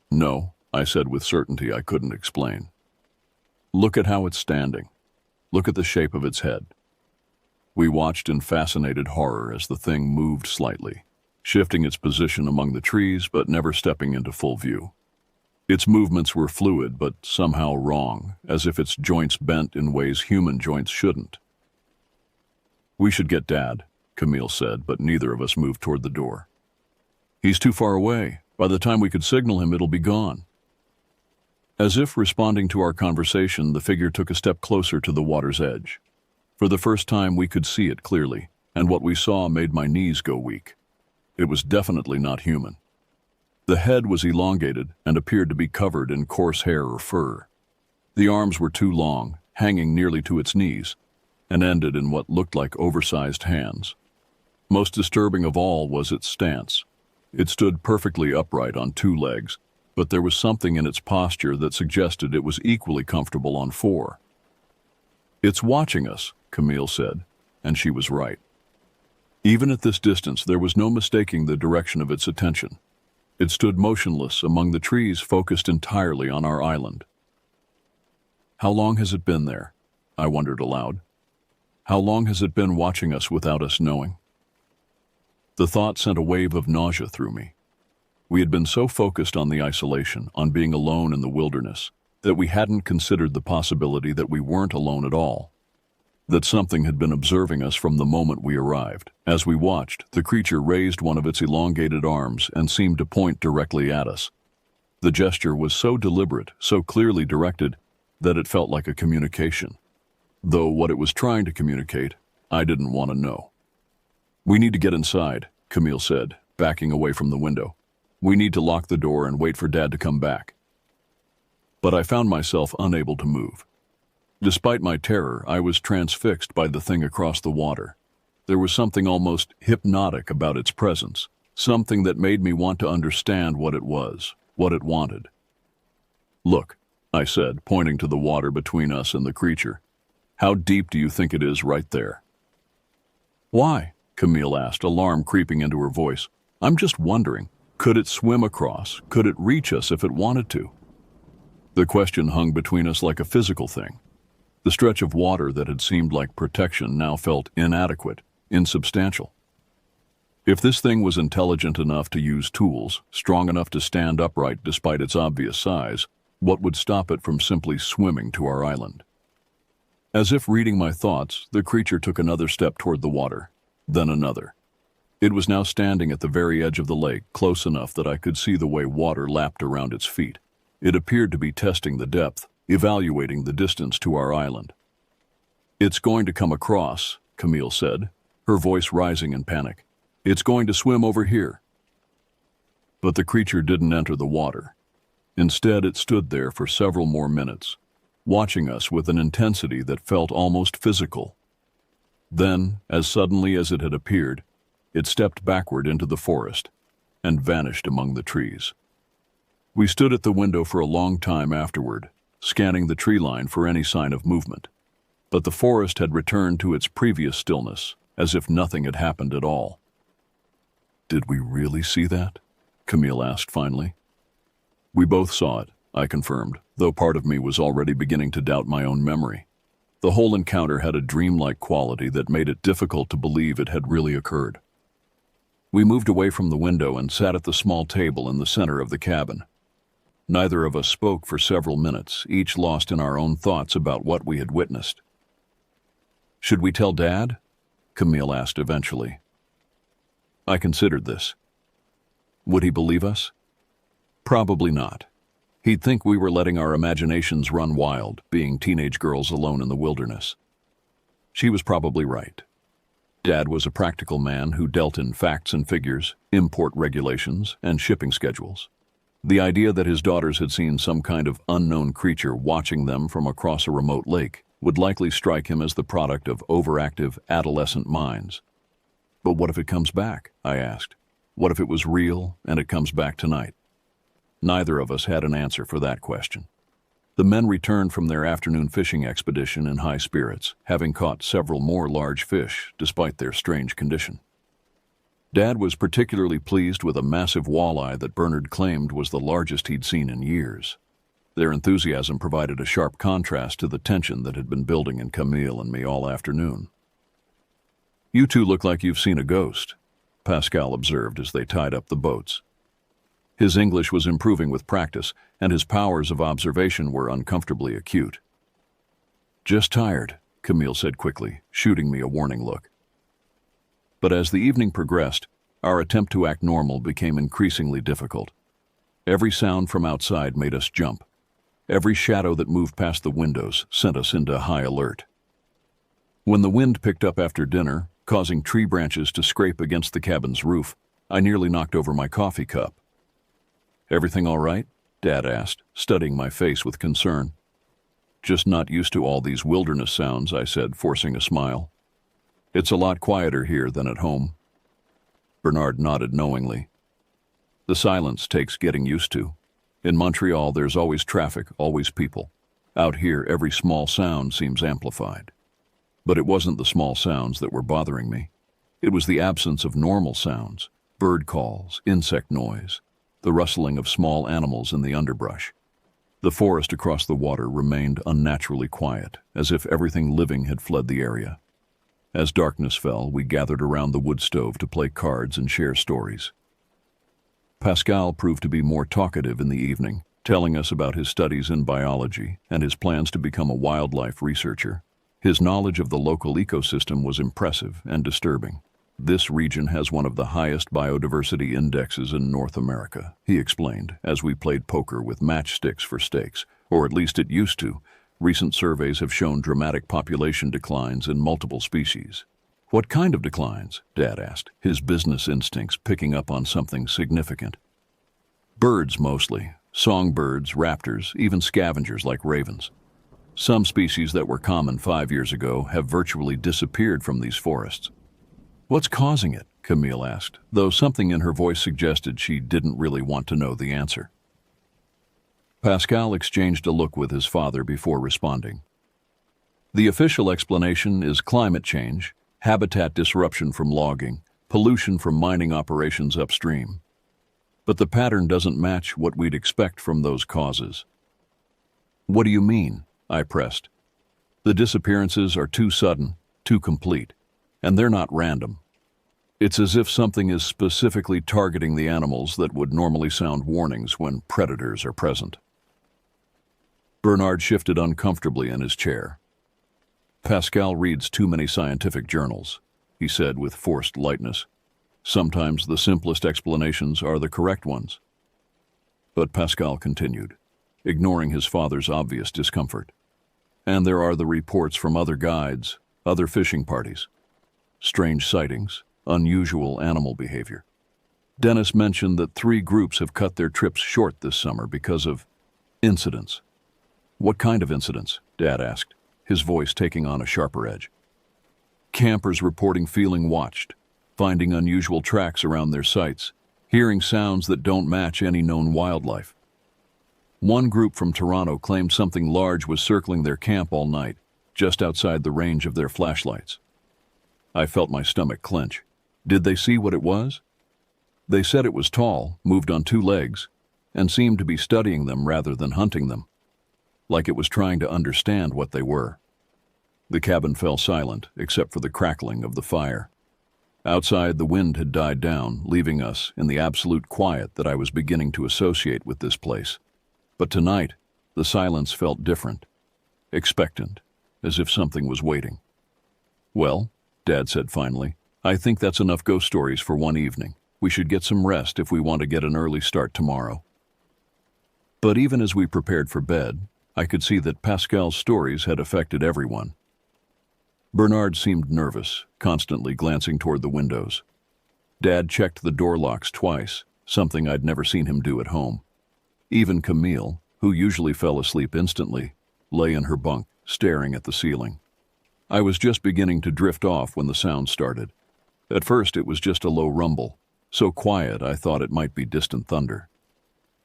"No," I said with certainty I couldn't explain. "Look at how it's standing. Look at the shape of its head." We watched in fascinated horror as the thing moved slightly, shifting its position among the trees but never stepping into full view. Its movements were fluid but somehow wrong, as if its joints bent in ways human joints shouldn't. "We should get Dad," Camille said, but neither of us moved toward the door. "He's too far away. By the time we could signal him, it'll be gone." As if responding to our conversation, the figure took a step closer to the water's edge. For the first time, we could see it clearly, and what we saw made my knees go weak. It was definitely not human. The head was elongated and appeared to be covered in coarse hair or fur. The arms were too long, hanging nearly to its knees, and ended in what looked like oversized hands. Most disturbing of all was its stance. It stood perfectly upright on 2 legs, but there was something in its posture that suggested it was equally comfortable on 4. "It's watching us," Camille said, and she was right. Even at this distance, there was no mistaking the direction of its attention. It stood motionless among the trees, focused entirely on our island. How long has it been there? I wondered aloud. How long has it been watching us without us knowing? The thought sent a wave of nausea through me. We had been so focused on the isolation, on being alone in the wilderness, that we hadn't considered the possibility that we weren't alone at all, that something had been observing us from the moment we arrived. As we watched, the creature raised one of its elongated arms and seemed to point directly at us. The gesture was so deliberate, so clearly directed, that it felt like a communication. Though what it was trying to communicate, I didn't want to know. "We need to get inside," Camille said, backing away from the window. "We need to lock the door and wait for Dad to come back." But I found myself unable to move. Despite my terror, I was transfixed by the thing across the water. There was something almost hypnotic about its presence, something that made me want to understand what it was, what it wanted. "Look," I said, pointing to the water between us and the creature. "How deep do you think it is right there?" "Why?" Camille asked, alarm creeping into her voice. "I'm just wondering, could it swim across? Could it reach us if it wanted to?" The question hung between us like a physical thing. The stretch of water that had seemed like protection now felt inadequate, insubstantial. If this thing was intelligent enough to use tools, strong enough to stand upright despite its obvious size, what would stop it from simply swimming to our island? As if reading my thoughts, the creature took another step toward the water, then another. It was now standing at the very edge of the lake, close enough that I could see the way water lapped around its feet. It appeared to be testing the depth, evaluating the distance to our island. "It's going to come across," Camille said, her voice rising in panic. "It's going to swim over here." But the creature didn't enter the water. Instead, it stood there for several more minutes, watching us with an intensity that felt almost physical. Then, as suddenly as it had appeared, it stepped backward into the forest and vanished among the trees. We stood at the window for a long time afterward, scanning the tree line for any sign of movement. But the forest had returned to its previous stillness, as if nothing had happened at all. "Did we really see that?" Camille asked finally. "We both saw it," I confirmed, though part of me was already beginning to doubt my own memory. The whole encounter had a dreamlike quality that made it difficult to believe it had really occurred. We moved away from the window and sat at the small table in the center of the cabin. Neither of us spoke for several minutes, each lost in our own thoughts about what we had witnessed. "Should we tell Dad?" Camille asked eventually. I considered this. Would he believe us? Probably not. He'd think we were letting our imaginations run wild, being teenage girls alone in the wilderness. She was probably right. Dad was a practical man who dealt in facts and figures, import regulations, and shipping schedules. The idea that his daughters had seen some kind of unknown creature watching them from across a remote lake would likely strike him as the product of overactive adolescent minds. "But what if it comes back?" I asked. "What if it was real and it comes back tonight?" Neither of us had an answer for that question. The men returned from their afternoon fishing expedition in high spirits, having caught several more large fish despite their strange condition. Dad was particularly pleased with a massive walleye that Bernard claimed was the largest he'd seen in years. Their enthusiasm provided a sharp contrast to the tension that had been building in Camille and me all afternoon. "You two look like you've seen a ghost," Pascal observed as they tied up the boats. His English was improving with practice, and his powers of observation were uncomfortably acute. "Just tired," Camille said quickly, shooting me a warning look. But as the evening progressed, our attempt to act normal became increasingly difficult. Every sound from outside made us jump. Every shadow that moved past the windows sent us into high alert. When the wind picked up after dinner, causing tree branches to scrape against the cabin's roof, I nearly knocked over my coffee cup. "Everything all right?" Dad asked, studying my face with concern. "Just not used to all these wilderness sounds," I said, forcing a smile. "It's a lot quieter here than at home." Bernard nodded knowingly. "The silence takes getting used to. In Montreal, there's always traffic, always people. Out here, every small sound seems amplified." But it wasn't the small sounds that were bothering me. It was the absence of normal sounds, bird calls, insect noise. the rustling of small animals in the underbrush. The forest across the water remained unnaturally quiet, as if everything living had fled the area. As darkness fell, we gathered around the wood stove to play cards and share stories. Pascal proved to be more talkative in the evening, telling us about his studies in biology and his plans to become a wildlife researcher. His knowledge of the local ecosystem was impressive and disturbing. This region has one of the highest biodiversity indexes in North America, he explained, as we played poker with matchsticks for stakes, or at least it used to. Recent surveys have shown dramatic population declines in multiple species. What kind of declines? Dad asked, his business instincts picking up on something significant. Birds mostly. Songbirds, raptors, even scavengers like ravens. Some species that were common 5 years ago have virtually disappeared from these forests. What's causing it? Camille asked, though something in her voice suggested she didn't really want to know the answer. Pascal exchanged a look with his father before responding. The official explanation is climate change, habitat disruption from logging, pollution from mining operations upstream. But the pattern doesn't match what we'd expect from those causes. What do you mean? I pressed. The disappearances are too sudden, too complete, and they're not random. It's as if something is specifically targeting the animals that would normally sound warnings when predators are present. Bernard shifted uncomfortably in his chair. Pascal reads too many scientific journals, he said with forced lightness. Sometimes the simplest explanations are the correct ones. But Pascal continued, ignoring his father's obvious discomfort. And there are the reports from other guides, other fishing parties. Strange sightings, unusual animal behavior. Dennis mentioned that 3 groups have cut their trips short this summer because of incidents. What kind of incidents? Dad asked, his voice taking on a sharper edge. Campers reporting feeling watched, finding unusual tracks around their sites, hearing sounds that don't match any known wildlife. One group from Toronto claimed something large was circling their camp all night, just outside the range of their flashlights. I felt my stomach clench. Did they see what it was? They said it was tall, moved on 2 legs, and seemed to be studying them rather than hunting them, like it was trying to understand what they were. The cabin fell silent, except for the crackling of the fire. Outside, the wind had died down, leaving us in the absolute quiet that I was beginning to associate with this place. But tonight, the silence felt different, expectant, as if something was waiting. Well, Dad said finally, I think that's enough ghost stories for one evening. We should get some rest if we want to get an early start tomorrow. But even as we prepared for bed, I could see that Pascal's stories had affected everyone. Bernard seemed nervous, constantly glancing toward the windows. Dad checked the door locks twice, something I'd never seen him do at home. Even Camille, who usually fell asleep instantly, lay in her bunk, staring at the ceiling. I was just beginning to drift off when the sound started. At first it was just a low rumble, so quiet I thought it might be distant thunder.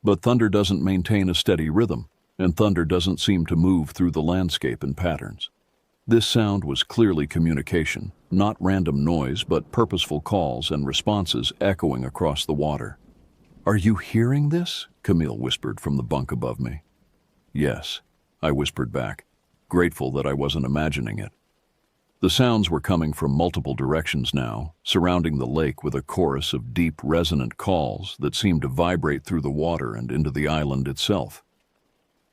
But thunder doesn't maintain a steady rhythm, and thunder doesn't seem to move through the landscape in patterns. This sound was clearly communication, not random noise, but purposeful calls and responses echoing across the water. Are you hearing this? Camille whispered from the bunk above me. Yes, I whispered back, grateful that I wasn't imagining it. The sounds were coming from multiple directions now, surrounding the lake with a chorus of deep, resonant calls that seemed to vibrate through the water and into the island itself.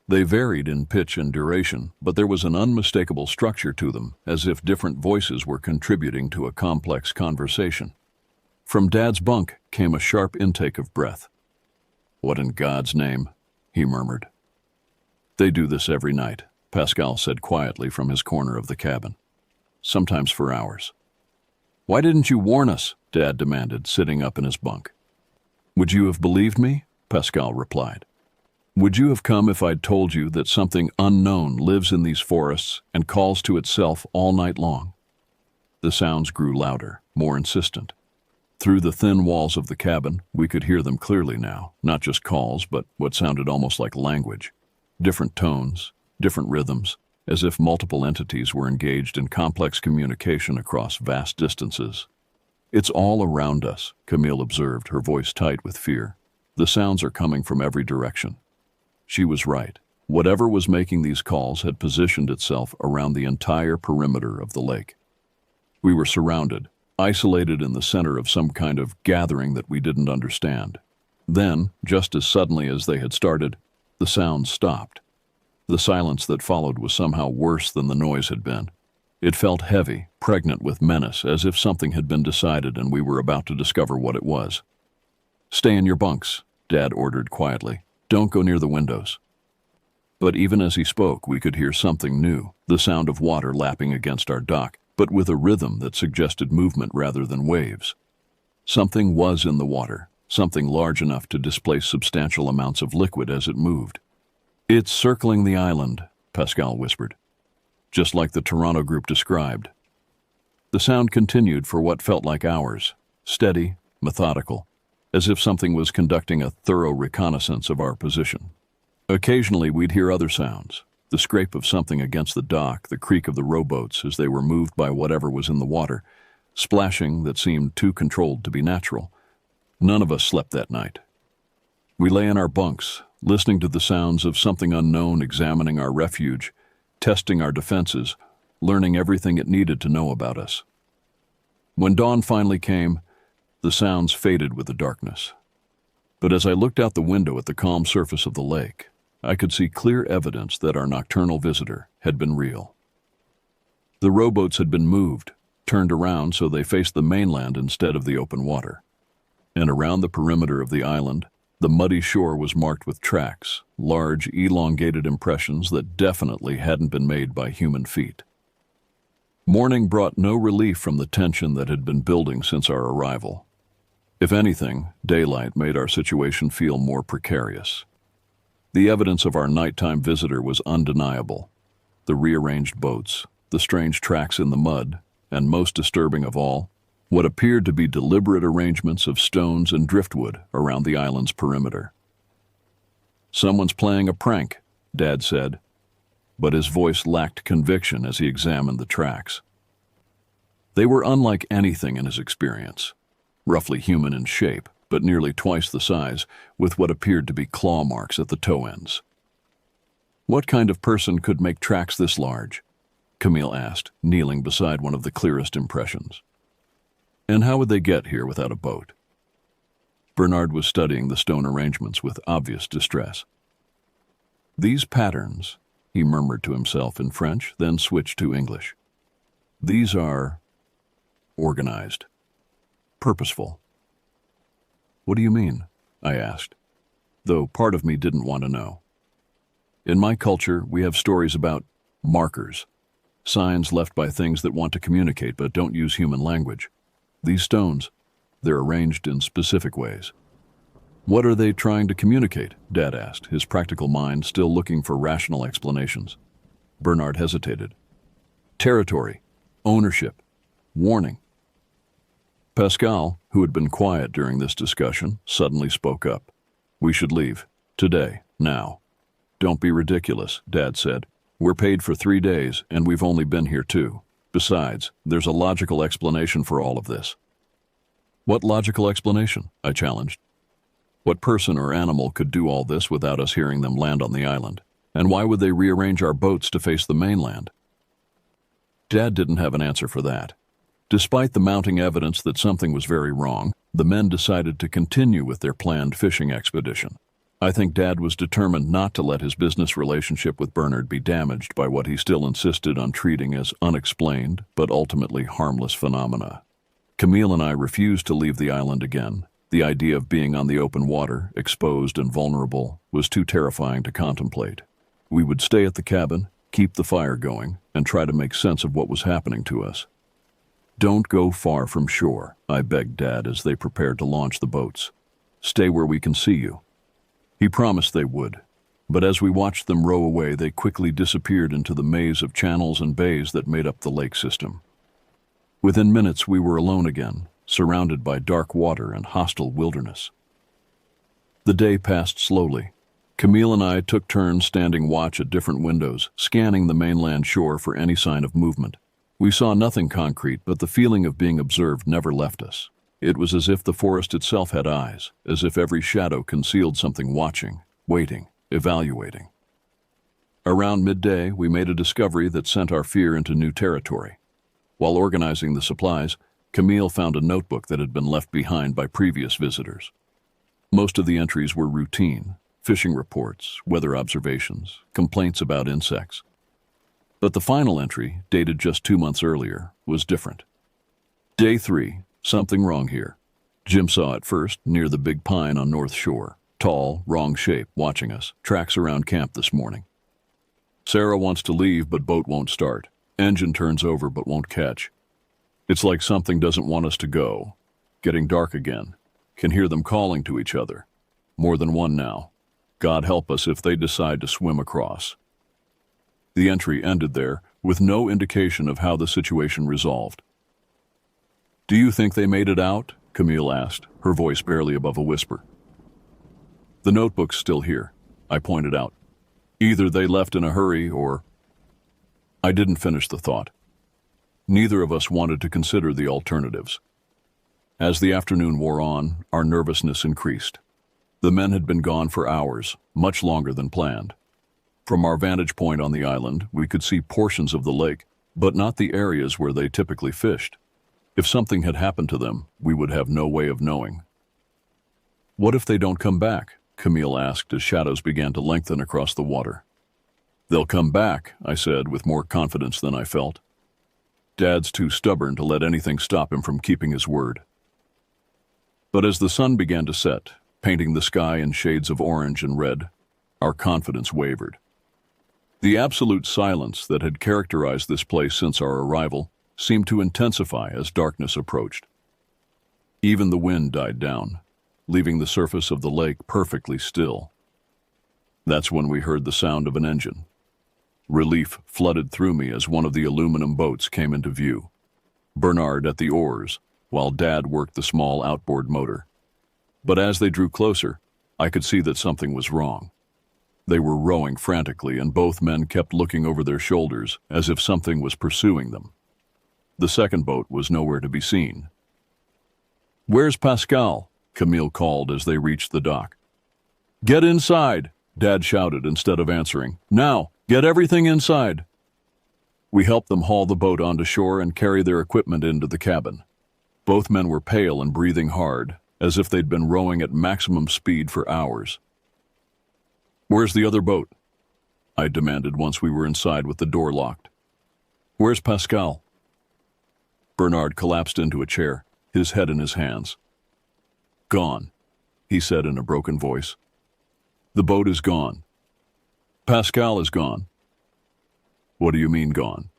They varied in pitch and duration, but there was an unmistakable structure to them, as if different voices were contributing to a complex conversation. From Dad's bunk came a sharp intake of breath. What in God's name? He murmured. They do this every night, Pascal said quietly from his corner of the cabin. Sometimes for hours. Why didn't you warn us? Dad demanded, sitting up in his bunk. Would you have believed me? Pascal replied. Would you have come if I'd told you that something unknown lives in these forests and calls to itself all night long? The sounds grew louder, more insistent. Through the thin walls of the cabin, we could hear them clearly now, not just calls, but what sounded almost like language. Different tones, different rhythms, as if multiple entities were engaged in complex communication across vast distances. It's all around us, Camille observed, her voice tight with fear. The sounds are coming from every direction. She was right. Whatever was making these calls had positioned itself around the entire perimeter of the lake. We were surrounded, isolated in the center of some kind of gathering that we didn't understand. Then, just as suddenly as they had started, the sounds stopped. The silence that followed was somehow worse than the noise had been. It felt heavy, pregnant with menace, as if something had been decided and we were about to discover what it was. "Stay in your bunks," Dad ordered quietly. "Don't go near the windows." But even as he spoke, we could hear something new, the sound of water lapping against our dock, but with a rhythm that suggested movement rather than waves. Something was in the water, something large enough to displace substantial amounts of liquid as it moved. "It's circling the island," Pascal whispered, just like the Toronto group described. The sound continued for what felt like hours, steady, methodical, as if something was conducting a thorough reconnaissance of our position. Occasionally we'd hear other sounds, the scrape of something against the dock, the creak of the rowboats as they were moved by whatever was in the water, splashing that seemed too controlled to be natural. None of us slept that night. We lay in our bunks, listening to the sounds of something unknown examining our refuge, testing our defenses, learning everything it needed to know about us. When dawn finally came, the sounds faded with the darkness. But as I looked out the window at the calm surface of the lake, I could see clear evidence that our nocturnal visitor had been real. The rowboats had been moved, turned around so they faced the mainland instead of the open water. And around the perimeter of the island, the muddy shore was marked with tracks, large, elongated impressions that definitely hadn't been made by human feet. Morning brought no relief from the tension that had been building since our arrival. If anything, daylight made our situation feel more precarious. The evidence of our nighttime visitor was undeniable. The rearranged boats, the strange tracks in the mud, and most disturbing of all, what appeared to be deliberate arrangements of stones and driftwood around the island's perimeter. "Someone's playing a prank," Dad said, but his voice lacked conviction as he examined the tracks. They were unlike anything in his experience, roughly human in shape, but nearly twice the size, with what appeared to be claw marks at the toe ends. "What kind of person could make tracks this large?" Camille asked, kneeling beside one of the clearest impressions. "And how would they get here without a boat?" Bernard was studying the stone arrangements with obvious distress. "These patterns," he murmured to himself in French, then switched to English. "These are organized, purposeful." "What do you mean?" I asked, though part of me didn't want to know. "In my culture, we have stories about markers, signs left by things that want to communicate but don't use human language. These stones, they're arranged in specific ways." "What are they trying to communicate?" Dad asked, his practical mind still looking for rational explanations. Bernard hesitated. "Territory, ownership, warning." Pascal, who had been quiet during this discussion, suddenly spoke up. "We should leave. Today. Now." "Don't be ridiculous," Dad said. "We're paid for 3 days, and we've only been here 2. Besides, there's a logical explanation for all of this." "What logical explanation?" I challenged. "What person or animal could do all this without us hearing them land on the island? And why would they rearrange our boats to face the mainland?" Dad didn't have an answer for that. Despite the mounting evidence that something was very wrong, the men decided to continue with their planned fishing expedition. I think Dad was determined not to let his business relationship with Bernard be damaged by what he still insisted on treating as unexplained but ultimately harmless phenomena. Camille and I refused to leave the island again. The idea of being on the open water, exposed and vulnerable, was too terrifying to contemplate. We would stay at the cabin, keep the fire going, and try to make sense of what was happening to us. "Don't go far from shore," I begged Dad as they prepared to launch the boats. "Stay where we can see you." He promised they would, but as we watched them row away, they quickly disappeared into the maze of channels and bays that made up the lake system. Within minutes, we were alone again, surrounded by dark water and hostile wilderness. The day passed slowly. Camille and I took turns standing watch at different windows, scanning the mainland shore for any sign of movement. We saw nothing concrete, but the feeling of being observed never left us. It was as if the forest itself had eyes, as if every shadow concealed something watching, waiting, evaluating. Around midday, we made a discovery that sent our fear into new territory. While organizing the supplies, Camille found a notebook that had been left behind by previous visitors. Most of the entries were routine, fishing reports, weather observations, complaints about insects. But the final entry, dated just 2 months earlier, was different. Day 3, something wrong here. Jim saw it first, near the big pine on North Shore. Tall, wrong shape, watching us. Tracks around camp this morning. Sarah wants to leave, but boat won't start. Engine turns over, but won't catch. It's like something doesn't want us to go. Getting dark again. Can hear them calling to each other. More than one now. God help us if they decide to swim across. The entry ended there, with no indication of how the situation resolved. Do you think they made it out? Camille asked, her voice barely above a whisper. The notebook's still here, I pointed out. Either they left in a hurry or... I didn't finish the thought. Neither of us wanted to consider the alternatives. As the afternoon wore on, our nervousness increased. The men had been gone for hours, much longer than planned. From our vantage point on the island, we could see portions of the lake, but not the areas where they typically fished. If something had happened to them, we would have no way of knowing. What if they don't come back? Camille asked as shadows began to lengthen across the water. They'll come back, I said with more confidence than I felt. Dad's too stubborn to let anything stop him from keeping his word. But as the sun began to set, painting the sky in shades of orange and red, our confidence wavered. The absolute silence that had characterized this place since our arrival seemed to intensify as darkness approached. Even the wind died down, leaving the surface of the lake perfectly still. That's when we heard the sound of an engine. Relief flooded through me as one of the aluminum boats came into view. Bernard at the oars, while Dad worked the small outboard motor. But as they drew closer, I could see that something was wrong. They were rowing frantically, and both men kept looking over their shoulders as if something was pursuing them. The second boat was nowhere to be seen. "Where's Pascal?" Camille called as they reached the dock. "Get inside," Dad shouted instead of answering. "Now, get everything inside." We helped them haul the boat onto shore and carry their equipment into the cabin. Both men were pale and breathing hard, as if they'd been rowing at maximum speed for hours. "Where's the other boat?" I demanded once we were inside with the door locked. "Where's Pascal?" Bernard collapsed into a chair, his head in his hands. "Gone," he said in a broken voice. "The boat is gone. Pascal is gone." "What do you mean gone?"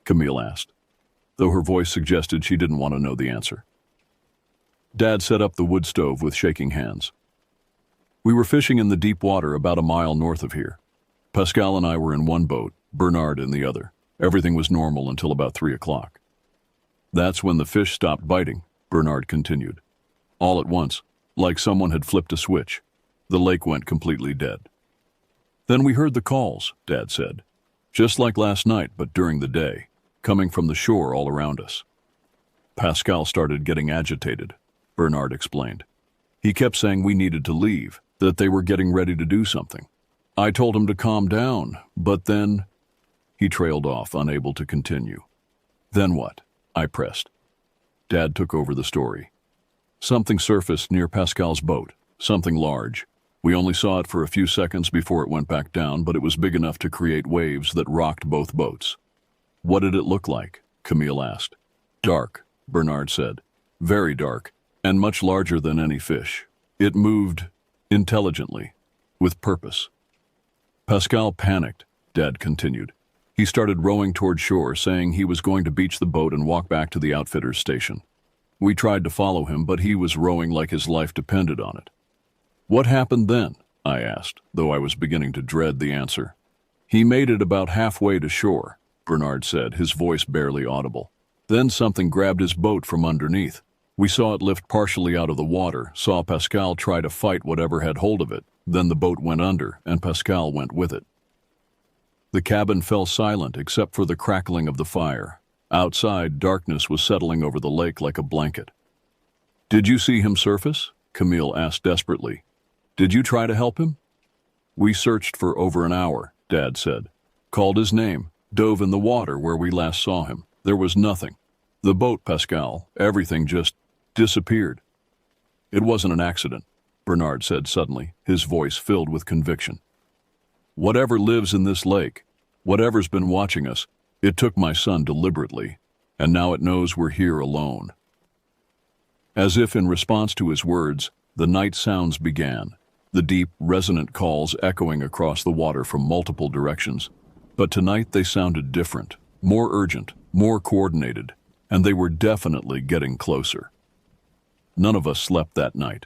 Camille asked, though her voice suggested she didn't want to know the answer. Dad set up the wood stove with shaking hands. "We were fishing in the deep water about a mile north of here. Pascal and I were in one boat, Bernard in the other. Everything was normal until about 3 o'clock. That's when the fish stopped biting," Bernard continued. "All at once, like someone had flipped a switch. The lake went completely dead. Then we heard the calls," Dad said. "Just like last night, but during the day, coming from the shore all around us." "Pascal started getting agitated," Bernard explained. "He kept saying we needed to leave, that they were getting ready to do something. I told him to calm down, but then..." He trailed off, unable to continue. "Then what?" I pressed. Dad took over the story. "Something surfaced near Pascal's boat, something large. We only saw it for a few seconds before it went back down, but it was big enough to create waves that rocked both boats." "What did it look like?" Camille asked. "Dark," Bernard said. "Very dark, and much larger than any fish. It moved intelligently, with purpose." Pascal panicked, Dad continued. He started rowing toward shore, saying he was going to beach the boat and walk back to the outfitter's station. We tried to follow him, but he was rowing like his life depended on it. "What happened then?" I asked, though I was beginning to dread the answer. "He made it about halfway to shore," Bernard said, his voice barely audible. "Then something grabbed his boat from underneath. We saw it lift partially out of the water, saw Pascal try to fight whatever had hold of it. Then the boat went under, and Pascal went with it." The cabin fell silent except for the crackling of the fire. Outside, darkness was settling over the lake like a blanket. Did you see him surface? Camille asked desperately. Did you try to help him? We searched for over an hour, Dad said. Called his name, dove in the water where we last saw him. There was nothing. The boat, Pascal, everything just disappeared. It wasn't an accident, Bernard said suddenly, his voice filled with conviction. Whatever lives in this lake, whatever's been watching us, it took my son deliberately, and now it knows we're here alone. As if in response to his words, the night sounds began, the deep, resonant calls echoing across the water from multiple directions. But tonight they sounded different, more urgent, more coordinated, and they were definitely getting closer. None of us slept that night.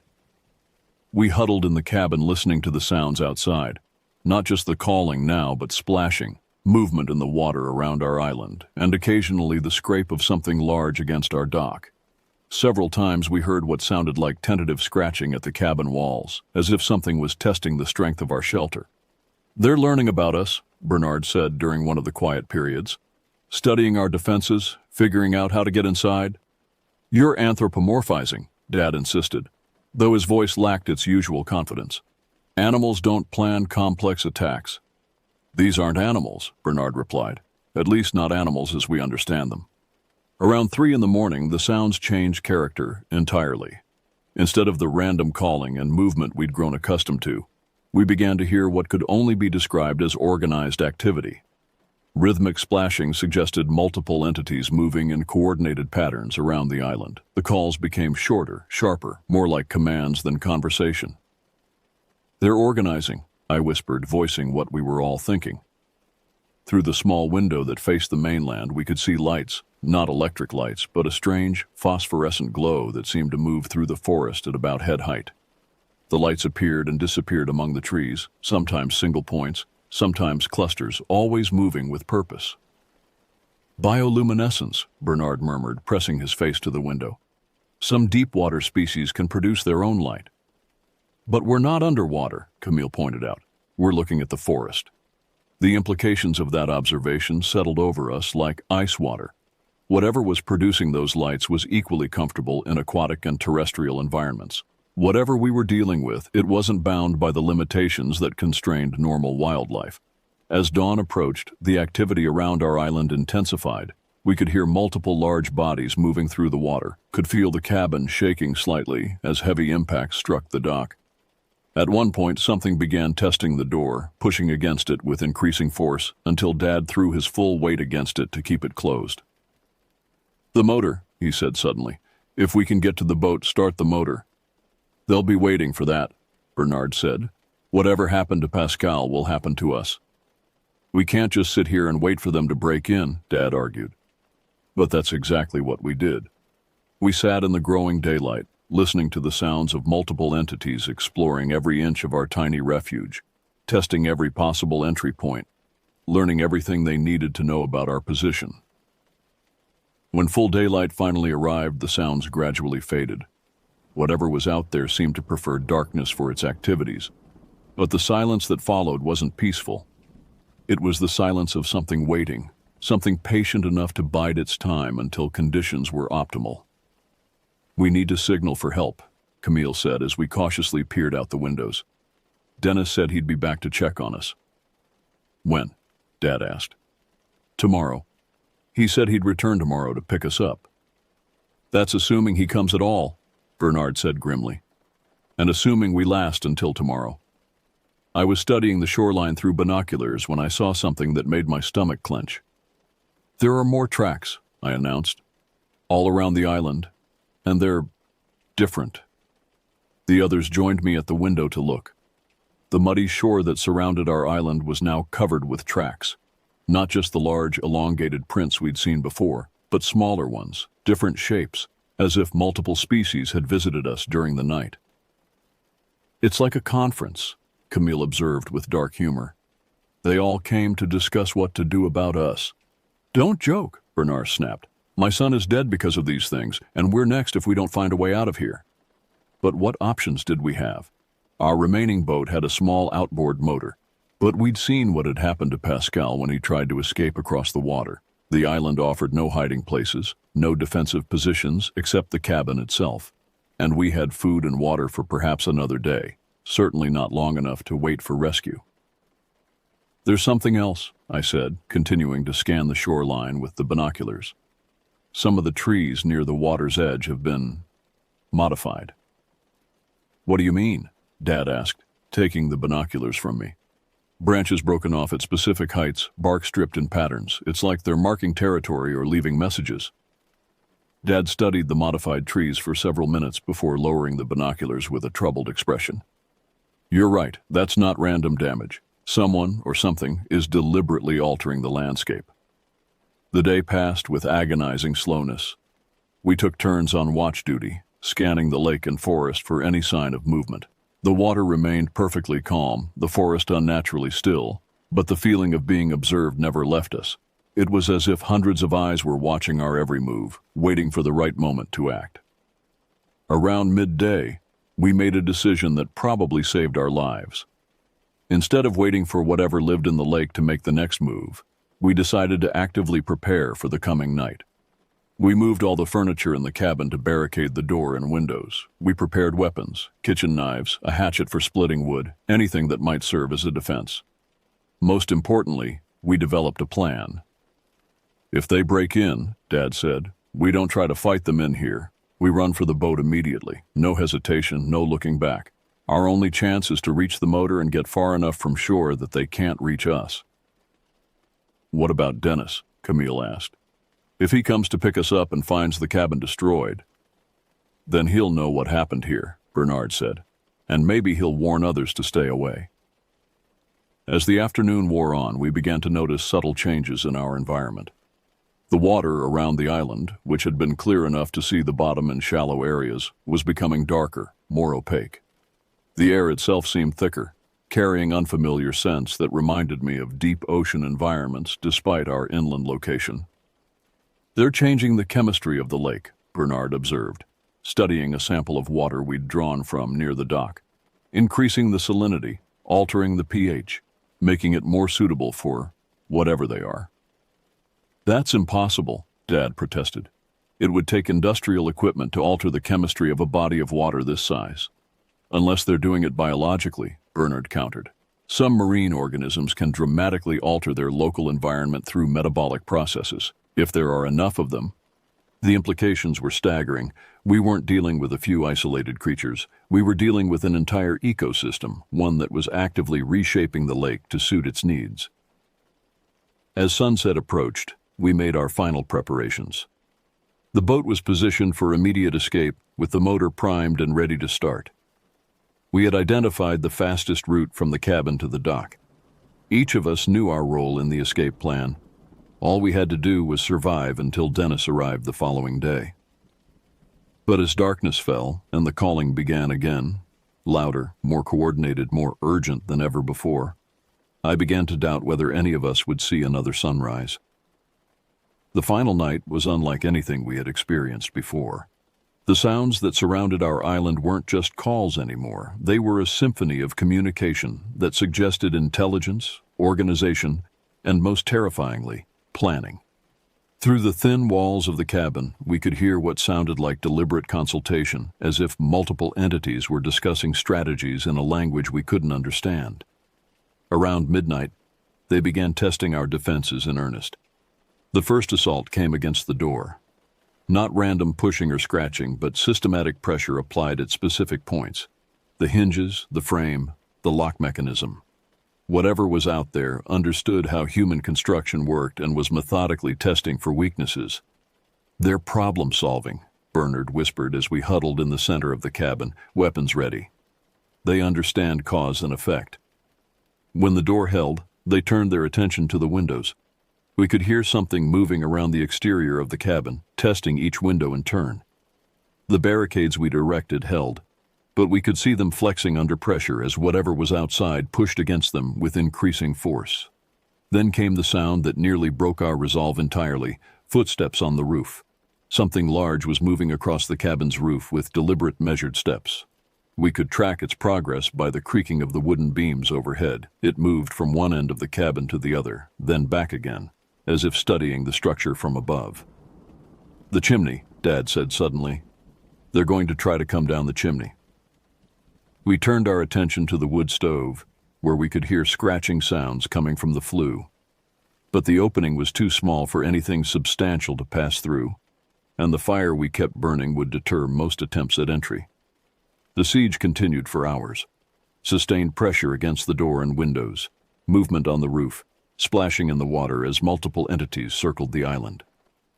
We huddled in the cabin listening to the sounds outside, not just the calling now, but splashing, movement in the water around our island, and occasionally the scrape of something large against our dock. Several times we heard what sounded like tentative scratching at the cabin walls, as if something was testing the strength of our shelter. They're learning about us, Bernard said during one of the quiet periods. Studying our defenses, figuring out how to get inside. You're anthropomorphizing, Dad insisted, though his voice lacked its usual confidence. Animals don't plan complex attacks. These aren't animals, Bernard replied, at least not animals as we understand them. Around 3 a.m, the sounds changed character entirely. Instead of the random calling and movement we'd grown accustomed to, we began to hear what could only be described as organized activity. Rhythmic splashing suggested multiple entities moving in coordinated patterns around the island. The calls became shorter, sharper, more like commands than conversation. They're organizing, I whispered, voicing what we were all thinking. Through the small window that faced the mainland, we could see lights, not electric lights, but a strange, phosphorescent glow that seemed to move through the forest at about head height. The lights appeared and disappeared among the trees, sometimes single points, sometimes clusters, always moving with purpose. Bioluminescence, Bernard murmured, pressing his face to the window. Some deep-water species can produce their own light. But we're not underwater, Camille pointed out. We're looking at the forest. The implications of that observation settled over us like ice water. Whatever was producing those lights was equally comfortable in aquatic and terrestrial environments. Whatever we were dealing with, it wasn't bound by the limitations that constrained normal wildlife. As dawn approached, the activity around our island intensified. We could hear multiple large bodies moving through the water, could feel the cabin shaking slightly as heavy impacts struck the dock. At one point, something began testing the door, pushing against it with increasing force until Dad threw his full weight against it to keep it closed. The motor, he said suddenly. If we can get to the boat, start the motor. They'll be waiting for that, Bernard said. Whatever happened to Pascal will happen to us. We can't just sit here and wait for them to break in, Dad argued. But that's exactly what we did. We sat in the growing daylight, listening to the sounds of multiple entities exploring every inch of our tiny refuge, testing every possible entry point, learning everything they needed to know about our position. When full daylight finally arrived, the sounds gradually faded. Whatever was out there seemed to prefer darkness for its activities. But the silence that followed wasn't peaceful. It was the silence of something waiting, something patient enough to bide its time until conditions were optimal. We need to signal for help, Camille said as we cautiously peered out the windows. Dennis said he'd be back to check on us. When? Dad asked. Tomorrow. He said he'd return tomorrow to pick us up. That's assuming he comes at all, Bernard said grimly. And assuming we last until tomorrow. I was studying the shoreline through binoculars when I saw something that made my stomach clench. There are more tracks, I announced, all around the island, and they're different. The others joined me at the window to look. The muddy shore that surrounded our island was now covered with tracks. Not just the large, elongated prints we'd seen before, but smaller ones, different shapes, as if multiple species had visited us during the night. It's like a conference, Camille observed with dark humor. They all came to discuss what to do about us. Don't joke, Bernard snapped. My son is dead because of these things, and we're next if we don't find a way out of here. But what options did we have? Our remaining boat had a small outboard motor, but we'd seen what had happened to Pascal when he tried to escape across the water. The island offered no hiding places, no defensive positions except the cabin itself. and we had food and water for perhaps another day, certainly not long enough to wait for rescue. "There's something else," I said, continuing to scan the shoreline with the binoculars. "Some of the trees near the water's edge have been modified." "What do you mean?" Dad asked, taking the binoculars from me. "Branches broken off at specific heights, bark stripped in patterns. It's like they're marking territory or leaving messages." Dad studied the modified trees for several minutes before lowering the binoculars with a troubled expression. "You're right, that's not random damage. Someone or something is deliberately altering the landscape." The day passed with agonizing slowness. We took turns on watch duty, scanning the lake and forest for any sign of movement. The water remained perfectly calm, the forest unnaturally still, but the feeling of being observed never left us. It was as if hundreds of eyes were watching our every move, waiting for the right moment to act. Around midday, we made a decision that probably saved our lives. Instead of waiting for whatever lived in the lake to make the next move, we decided to actively prepare for the coming night. We moved all the furniture in the cabin to barricade the door and windows. We prepared weapons, kitchen knives, a hatchet for splitting wood, anything that might serve as a defense. Most importantly, we developed a plan. "If they break in," Dad said, "we don't try to fight them in here. We run for the boat immediately. No hesitation, no looking back. Our only chance is to reach the motor and get far enough from shore that they can't reach us." "What about Dennis?" Camille asked. "If he comes to pick us up and finds the cabin destroyed, then he'll know what happened here," Bernard said, "and maybe he'll warn others to stay away." As the afternoon wore on, we began to notice subtle changes in our environment. The water around the island, which had been clear enough to see the bottom in shallow areas, was becoming darker, more opaque. The air itself seemed thicker, carrying unfamiliar scents that reminded me of deep ocean environments despite our inland location. "They're changing the chemistry of the lake," Bernard observed, studying a sample of water we'd drawn from near the dock. "Increasing the salinity, altering the pH, making it more suitable for whatever they are." "That's impossible," Dad protested. "It would take industrial equipment to alter the chemistry of a body of water this size." "Unless they're doing it biologically," Bernard countered. "Some marine organisms can dramatically alter their local environment through metabolic processes, if there are enough of them." The implications were staggering. We weren't dealing with a few isolated creatures. We were dealing with an entire ecosystem, one that was actively reshaping the lake to suit its needs. As sunset approached, we made our final preparations. The boat was positioned for immediate escape, with the motor primed and ready to start. We had identified the fastest route from the cabin to the dock. Each of us knew our role in the escape plan. All we had to do was survive until Dennis arrived the following day. But as darkness fell and the calling began again, louder, more coordinated, more urgent than ever before, I began to doubt whether any of us would see another sunrise. The final night was unlike anything we had experienced before. The sounds that surrounded our island weren't just calls anymore. They were a symphony of communication that suggested intelligence, organization, and most terrifyingly, planning. Through the thin walls of the cabin, we could hear what sounded like deliberate consultation, as if multiple entities were discussing strategies in a language we couldn't understand. Around midnight, they began testing our defenses in earnest. The first assault came against the door. Not random pushing or scratching, but systematic pressure applied at specific points. The hinges, the frame, the lock mechanism. Whatever was out there understood how human construction worked and was methodically testing for weaknesses. "They're problem-solving," Bernard whispered as we huddled in the center of the cabin, weapons ready. "They understand cause and effect." When the door held, they turned their attention to the windows. We could hear something moving around the exterior of the cabin, testing each window in turn. The barricades we'd erected held, but we could see them flexing under pressure as whatever was outside pushed against them with increasing force. Then came the sound that nearly broke our resolve entirely, footsteps on the roof. Something large was moving across the cabin's roof with deliberate measured steps. We could track its progress by the creaking of the wooden beams overhead. It moved from one end of the cabin to the other, then back again, as if studying the structure from above. "The chimney," Dad said suddenly. They're going to try to come down the chimney. We turned our attention to the wood stove, where we could hear scratching sounds coming from the flue. But the opening was too small for anything substantial to pass through, and the fire we kept burning would deter most attempts at entry. The siege continued for hours. Sustained pressure against the door and windows, movement on the roof, splashing in the water as multiple entities circled the island.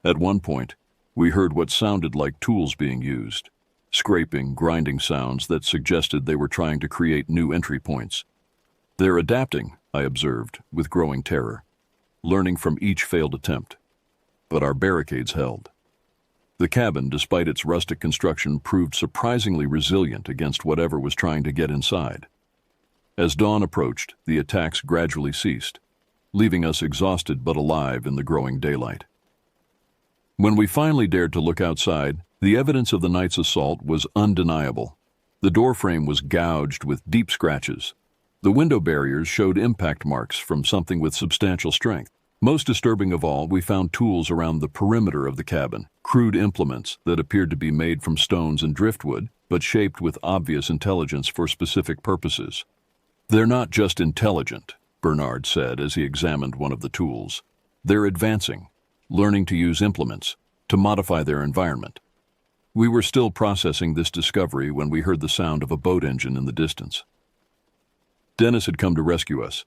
At one point, we heard what sounded like tools being used, scraping, grinding sounds that suggested they were trying to create new entry points. They're adapting, I observed, with growing terror, learning from each failed attempt. But our barricades held. The cabin, despite its rustic construction, proved surprisingly resilient against whatever was trying to get inside. As dawn approached, the attacks gradually ceased, leaving us exhausted but alive in the growing daylight. When we finally dared to look outside, the evidence of the night's assault was undeniable. The doorframe was gouged with deep scratches. The window barriers showed impact marks from something with substantial strength. Most disturbing of all, we found tools around the perimeter of the cabin, crude implements that appeared to be made from stones and driftwood, but shaped with obvious intelligence for specific purposes. They're not just intelligent, Bernard said as he examined one of the tools. They're advancing, learning to use implements, to modify their environment. We were still processing this discovery when we heard the sound of a boat engine in the distance. Dennis had come to rescue us,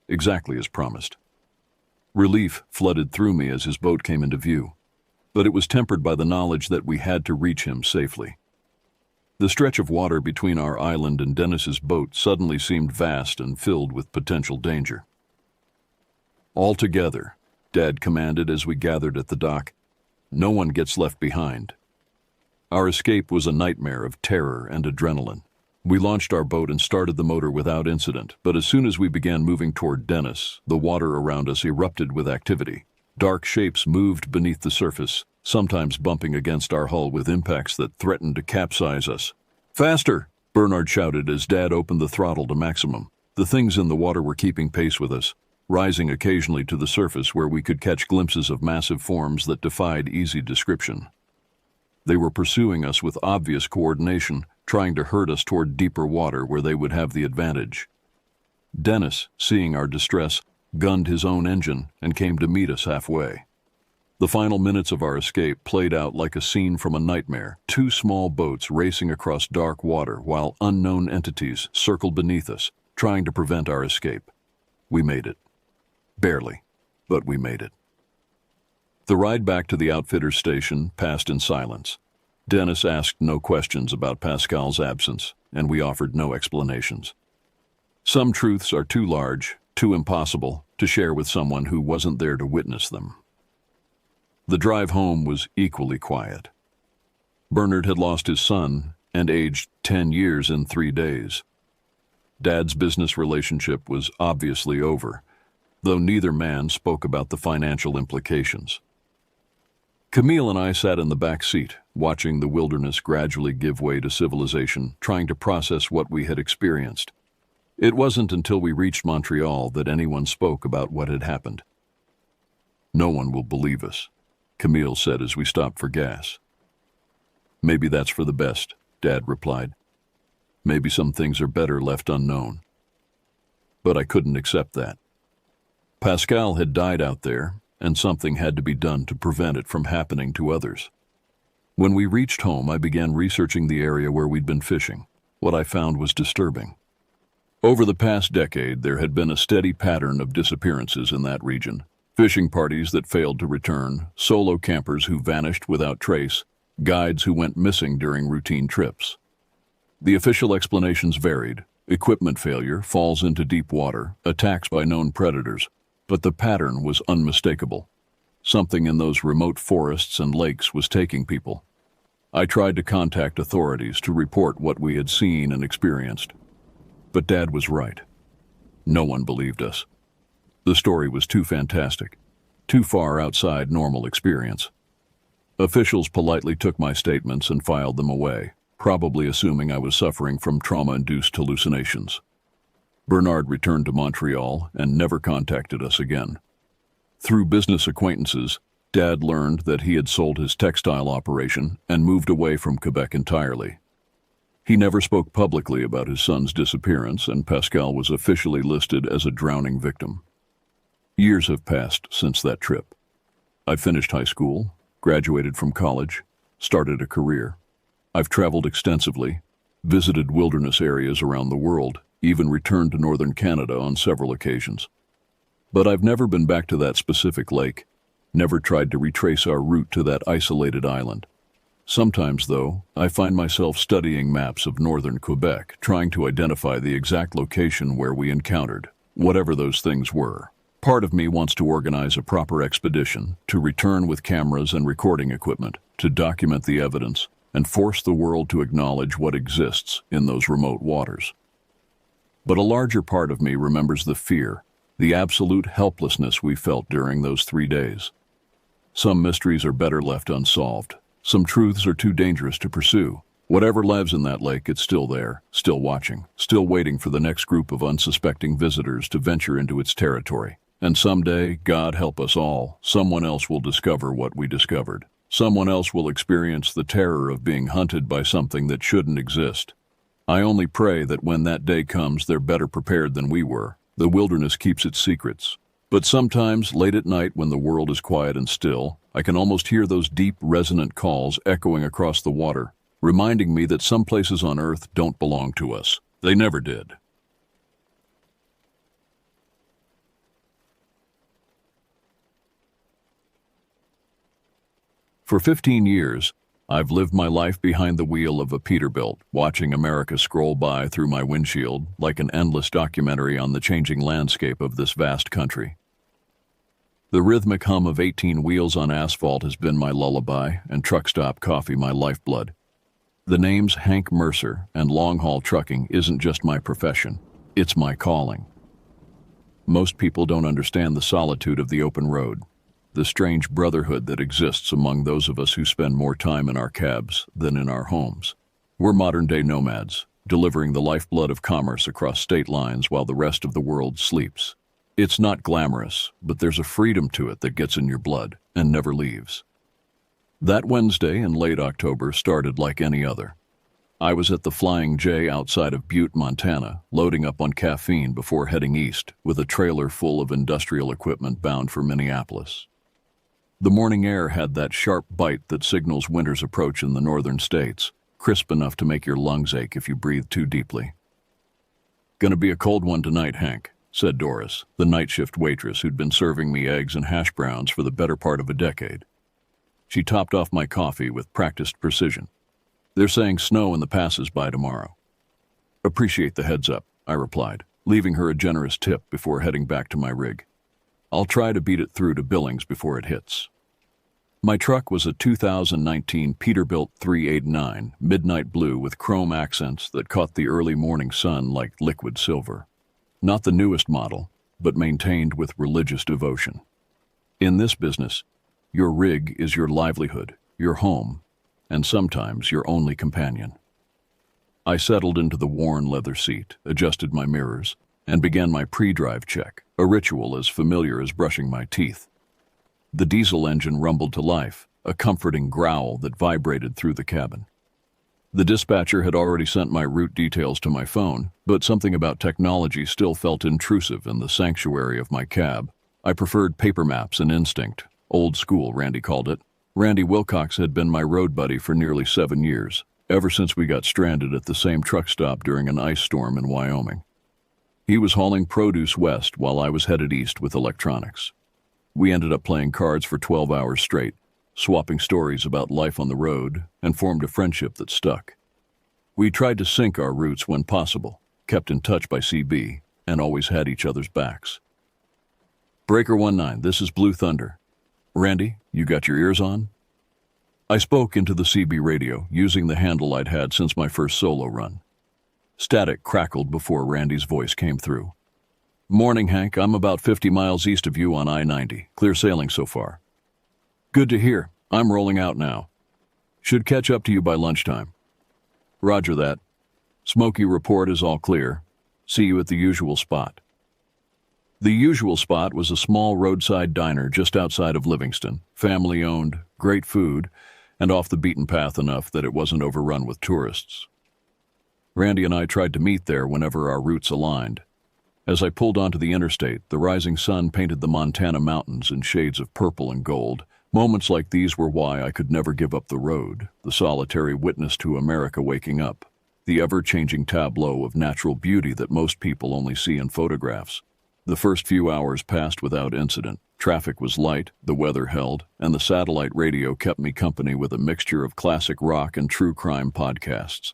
exactly as promised. Relief flooded through me as his boat came into view, but it was tempered by the knowledge that we had to reach him safely. The stretch of water between our island and Dennis's boat suddenly seemed vast and filled with potential danger. All together, Dad commanded as we gathered at the dock, no one gets left behind. Our escape was a nightmare of terror and adrenaline. We launched our boat and started the motor without incident, but as soon as we began moving toward Dennis, the water around us erupted with activity. Dark shapes moved beneath the surface, sometimes bumping against our hull with impacts that threatened to capsize us. "Faster!" Bernard shouted as Dad opened the throttle to maximum. The things in the water were keeping pace with us, rising occasionally to the surface where we could catch glimpses of massive forms that defied easy description. They were pursuing us with obvious coordination, trying to herd us toward deeper water where they would have the advantage. Dennis, seeing our distress, gunned his own engine and came to meet us halfway. The final minutes of our escape played out like a scene from a nightmare, two small boats racing across dark water while unknown entities circled beneath us, trying to prevent our escape. We made it. Barely, but we made it. The ride back to the outfitter's station passed in silence. Dennis asked no questions about Pascal's absence, and we offered no explanations. Some truths are too large, too impossible, to share with someone who wasn't there to witness them. The drive home was equally quiet. Bernard had lost his son and aged 10 years in 3 days. Dad's business relationship was obviously over, though neither man spoke about the financial implications. Camille and I sat in the back seat, watching the wilderness gradually give way to civilization, trying to process what we had experienced. It wasn't until we reached Montreal that anyone spoke about what had happened. "No one will believe us," Camille said as we stopped for gas. "Maybe that's for the best," Dad replied. "Maybe some things are better left unknown." But I couldn't accept that. Pascal had died out there, and something had to be done to prevent it from happening to others. When we reached home, I began researching the area where we'd been fishing. What I found was disturbing. Over the past decade, there had been a steady pattern of disappearances in that region. Fishing parties that failed to return, solo campers who vanished without trace, guides who went missing during routine trips. The official explanations varied: equipment failure, falls into deep water, attacks by known predators. But the pattern was unmistakable. Something in those remote forests and lakes was taking people. I tried to contact authorities to report what we had seen and experienced. But Dad was right. No one believed us. The story was too fantastic, too far outside normal experience. Officials politely took my statements and filed them away, probably assuming I was suffering from trauma-induced hallucinations. Bernard returned to Montreal and never contacted us again. Through business acquaintances, Dad learned that he had sold his textile operation and moved away from Quebec entirely. He never spoke publicly about his son's disappearance, and Pascal was officially listed as a drowning victim. Years have passed since that trip. I finished high school, graduated from college, started a career. I've traveled extensively, visited wilderness areas around the world, even returned to northern Canada on several occasions. But I've never been back to that specific lake, never tried to retrace our route to that isolated island. Sometimes, though, I find myself studying maps of northern Quebec, trying to identify the exact location where we encountered, whatever those things were. Part of me wants to organize a proper expedition, to return with cameras and recording equipment, to document the evidence, and force the world to acknowledge what exists in those remote waters. But a larger part of me remembers the fear, the absolute helplessness we felt during those 3 days. Some mysteries are better left unsolved. Some truths are too dangerous to pursue. Whatever lives in that lake, it's still there, still watching, still waiting for the next group of unsuspecting visitors to venture into its territory. And someday, God help us all, someone else will discover what we discovered. Someone else will experience the terror of being hunted by something that shouldn't exist. I only pray that when that day comes, they're better prepared than we were. The wilderness keeps its secrets. But sometimes, late at night when the world is quiet and still, I can almost hear those deep, resonant calls echoing across the water, reminding me that some places on Earth don't belong to us. They never did. For 15 years, I've lived my life behind the wheel of a Peterbilt, watching America scroll by through my windshield like an endless documentary on the changing landscape of this vast country. The rhythmic hum of 18 wheels on asphalt has been my lullaby, and truck stop coffee my lifeblood. The names Hank Mercer and long-haul trucking isn't just my profession, it's my calling. Most people don't understand the solitude of the open road, the strange brotherhood that exists among those of us who spend more time in our cabs than in our homes. We're modern-day nomads, delivering the lifeblood of commerce across state lines while the rest of the world sleeps. It's not glamorous, but there's a freedom to it that gets in your blood and never leaves. That Wednesday in late October started like any other. I was at the Flying J outside of Butte, Montana, loading up on caffeine before heading east with a trailer full of industrial equipment bound for Minneapolis. The morning air had that sharp bite that signals winter's approach in the northern states, crisp enough to make your lungs ache if you breathe too deeply. "Gonna be a cold one tonight, Hank," said Doris, the night shift waitress who'd been serving me eggs and hash browns for the better part of a decade. She topped off my coffee with practiced precision. "They're saying snow in the passes by tomorrow." "Appreciate the heads up," I replied, leaving her a generous tip before heading back to my rig. I'll try to beat it through to Billings before it hits. My truck was a 2019 Peterbilt 389 midnight blue with chrome accents that caught the early morning sun like liquid silver. Not the newest model, but maintained with religious devotion. In this business, your rig is your livelihood, your home, and sometimes your only companion. I settled into the worn leather seat, adjusted my mirrors, and began my pre-drive check, a ritual as familiar as brushing my teeth. The diesel engine rumbled to life, a comforting growl that vibrated through the cabin. The dispatcher had already sent my route details to my phone, but something about technology still felt intrusive in the sanctuary of my cab. I preferred paper maps and instinct, old school, Randy called it. Randy Wilcox had been my road buddy for nearly 7 years, ever since we got stranded at the same truck stop during an ice storm in Wyoming. He was hauling produce west while I was headed east with electronics. We ended up playing cards for 12 hours straight, swapping stories about life on the road, and formed a friendship that stuck. We tried to sync our routes when possible, kept in touch by CB, and always had each other's backs. "Breaker 19, this is Blue Thunder. Randy, you got your ears on?" I spoke into the CB radio, using the handle I'd had since my first solo run. Static crackled before Randy's voice came through. "Morning, Hank. I'm about 50 miles east of you on I-90. Clear sailing so far." "Good to hear. I'm rolling out now. Should catch up to you by lunchtime." "Roger that. Smokey report is all clear. See you at the usual spot." The usual spot was a small roadside diner just outside of Livingston, family-owned, great food, and off the beaten path enough that it wasn't overrun with tourists. Randy and I tried to meet there whenever our routes aligned. As I pulled onto the interstate, the rising sun painted the Montana mountains in shades of purple and gold. Moments like these were why I could never give up the road, the solitary witness to America waking up, the ever-changing tableau of natural beauty that most people only see in photographs. The first few hours passed without incident. Traffic was light, the weather held, and the satellite radio kept me company with a mixture of classic rock and true crime podcasts.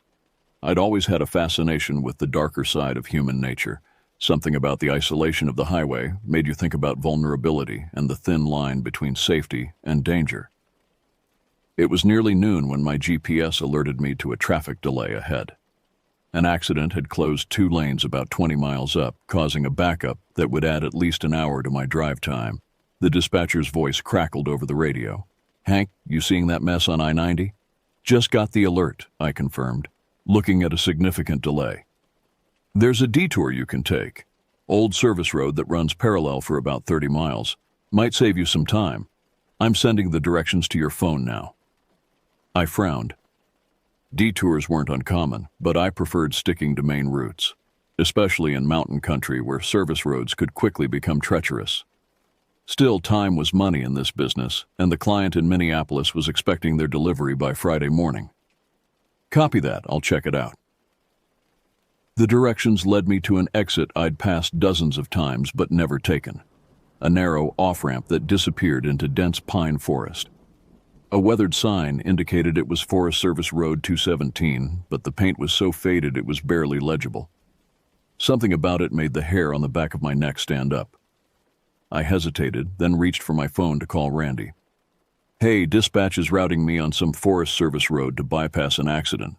I'd always had a fascination with the darker side of human nature. Something about the isolation of the highway made you think about vulnerability and the thin line between safety and danger. It was nearly noon when my GPS alerted me to a traffic delay ahead. An accident had closed 2 lanes about 20 miles up, causing a backup that would add at least an hour to my drive time. The dispatcher's voice crackled over the radio. "Hank, you seeing that mess on I-90? "Just got the alert," I confirmed, looking at a significant delay. "There's a detour you can take. Old service road that runs parallel for about 30 miles. Might save you some time. I'm sending the directions to your phone now." I frowned. Detours weren't uncommon, but I preferred sticking to main routes, especially in mountain country where service roads could quickly become treacherous. Still, time was money in this business, and the client in Minneapolis was expecting their delivery by Friday morning. "Copy that, I'll check it out." The directions led me to an exit I'd passed dozens of times but never taken, a narrow off-ramp that disappeared into dense pine forest. A weathered sign indicated it was Forest Service Road 217, but the paint was so faded it was barely legible. Something about it made the hair on the back of my neck stand up. I hesitated, then reached for my phone to call Randy. "Hey, dispatch is routing me on some Forest Service road to bypass an accident.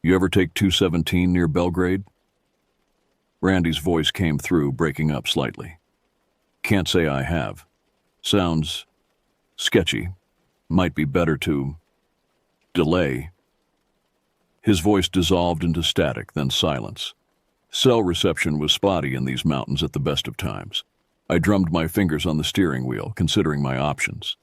You ever take 217 near Belgrade?" Randy's voice came through, breaking up slightly. "Can't say I have. Sounds sketchy. Might be better to delay." His voice dissolved into static, then silence. Cell reception was spotty in these mountains at the best of times. I drummed my fingers on the steering wheel, considering my options.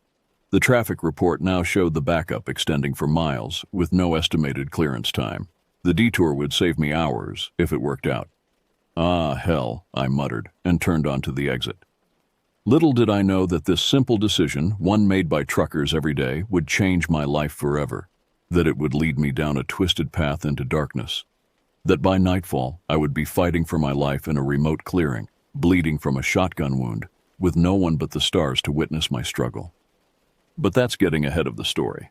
The traffic report now showed the backup extending for miles, with no estimated clearance time. The detour would save me hours, if it worked out. "Ah, hell," I muttered, and turned onto the exit. Little did I know that this simple decision, one made by truckers every day, would change my life forever, that it would lead me down a twisted path into darkness, that by nightfall I would be fighting for my life in a remote clearing, bleeding from a shotgun wound, with no one but the stars to witness my struggle. But that's getting ahead of the story.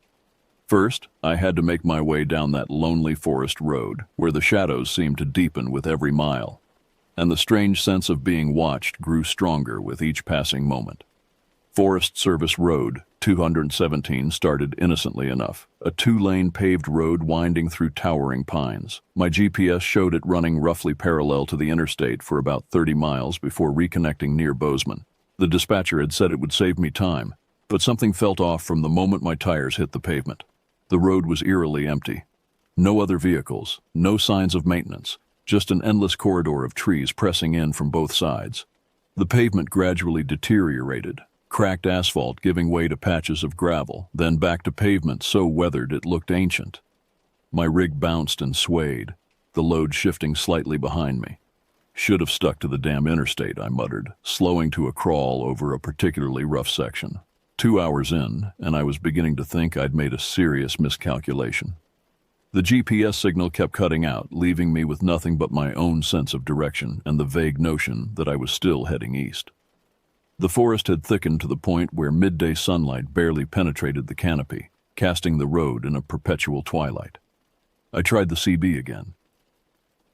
First, I had to make my way down that lonely forest road, where the shadows seemed to deepen with every mile, and the strange sense of being watched grew stronger with each passing moment. Forest Service Road 217 started innocently enough, a 2-lane paved road winding through towering pines. My GPS showed it running roughly parallel to the interstate for about 30 miles before reconnecting near Bozeman. The dispatcher had said it would save me time, but something felt off from the moment my tires hit the pavement. The road was eerily empty. No other vehicles, no signs of maintenance. Just an endless corridor of trees pressing in from both sides. The pavement gradually deteriorated, cracked asphalt giving way to patches of gravel, then back to pavement so weathered it looked ancient. My rig bounced and swayed, the load shifting slightly behind me. "Should have stuck to the damn interstate," I muttered, slowing to a crawl over a particularly rough section. 2 hours in, and I was beginning to think I'd made a serious miscalculation. The GPS signal kept cutting out, leaving me with nothing but my own sense of direction and the vague notion that I was still heading east. The forest had thickened to the point where midday sunlight barely penetrated the canopy, casting the road in a perpetual twilight. I tried the CB again.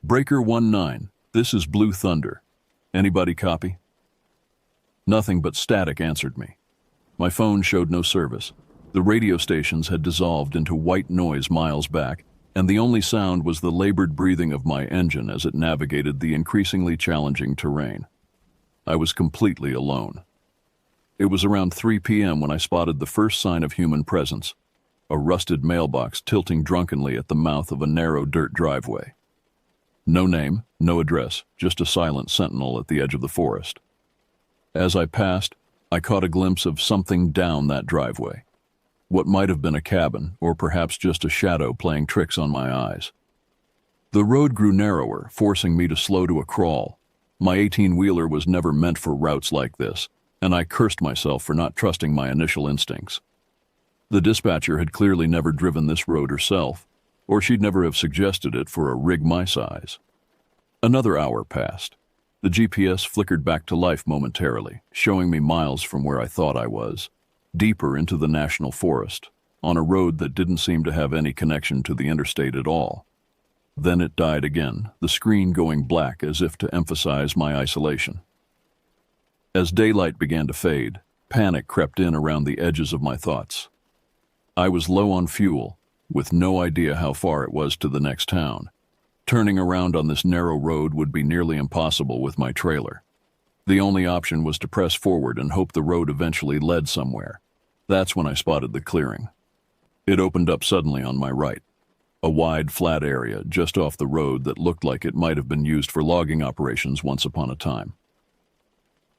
"Breaker 19, this is Blue Thunder. Anybody copy?" Nothing but static answered me. My phone showed no service. The radio stations had dissolved into white noise miles back, and the only sound was the labored breathing of my engine as it navigated the increasingly challenging terrain. I was completely alone. It was around 3 p.m. when I spotted the first sign of human presence, a rusted mailbox tilting drunkenly at the mouth of a narrow dirt driveway. No name, no address, just a silent sentinel at the edge of the forest. As I passed, I caught a glimpse of something down that driveway. What might have been a cabin, or perhaps just a shadow playing tricks on my eyes. The road grew narrower, forcing me to slow to a crawl. My 18-wheeler was never meant for routes like this, and I cursed myself for not trusting my initial instincts. The dispatcher had clearly never driven this road herself, or she'd never have suggested it for a rig my size. Another hour passed. The GPS flickered back to life momentarily, showing me miles from where I thought I was, deeper into the national forest, on a road that didn't seem to have any connection to the interstate at all. Then it died again, the screen going black as if to emphasize my isolation. As daylight began to fade, panic crept in around the edges of my thoughts. I was low on fuel, with no idea how far it was to the next town. Turning around on this narrow road would be nearly impossible with my trailer. The only option was to press forward and hope the road eventually led somewhere. That's when I spotted the clearing. It opened up suddenly on my right. A wide, flat area just off the road that looked like it might have been used for logging operations once upon a time.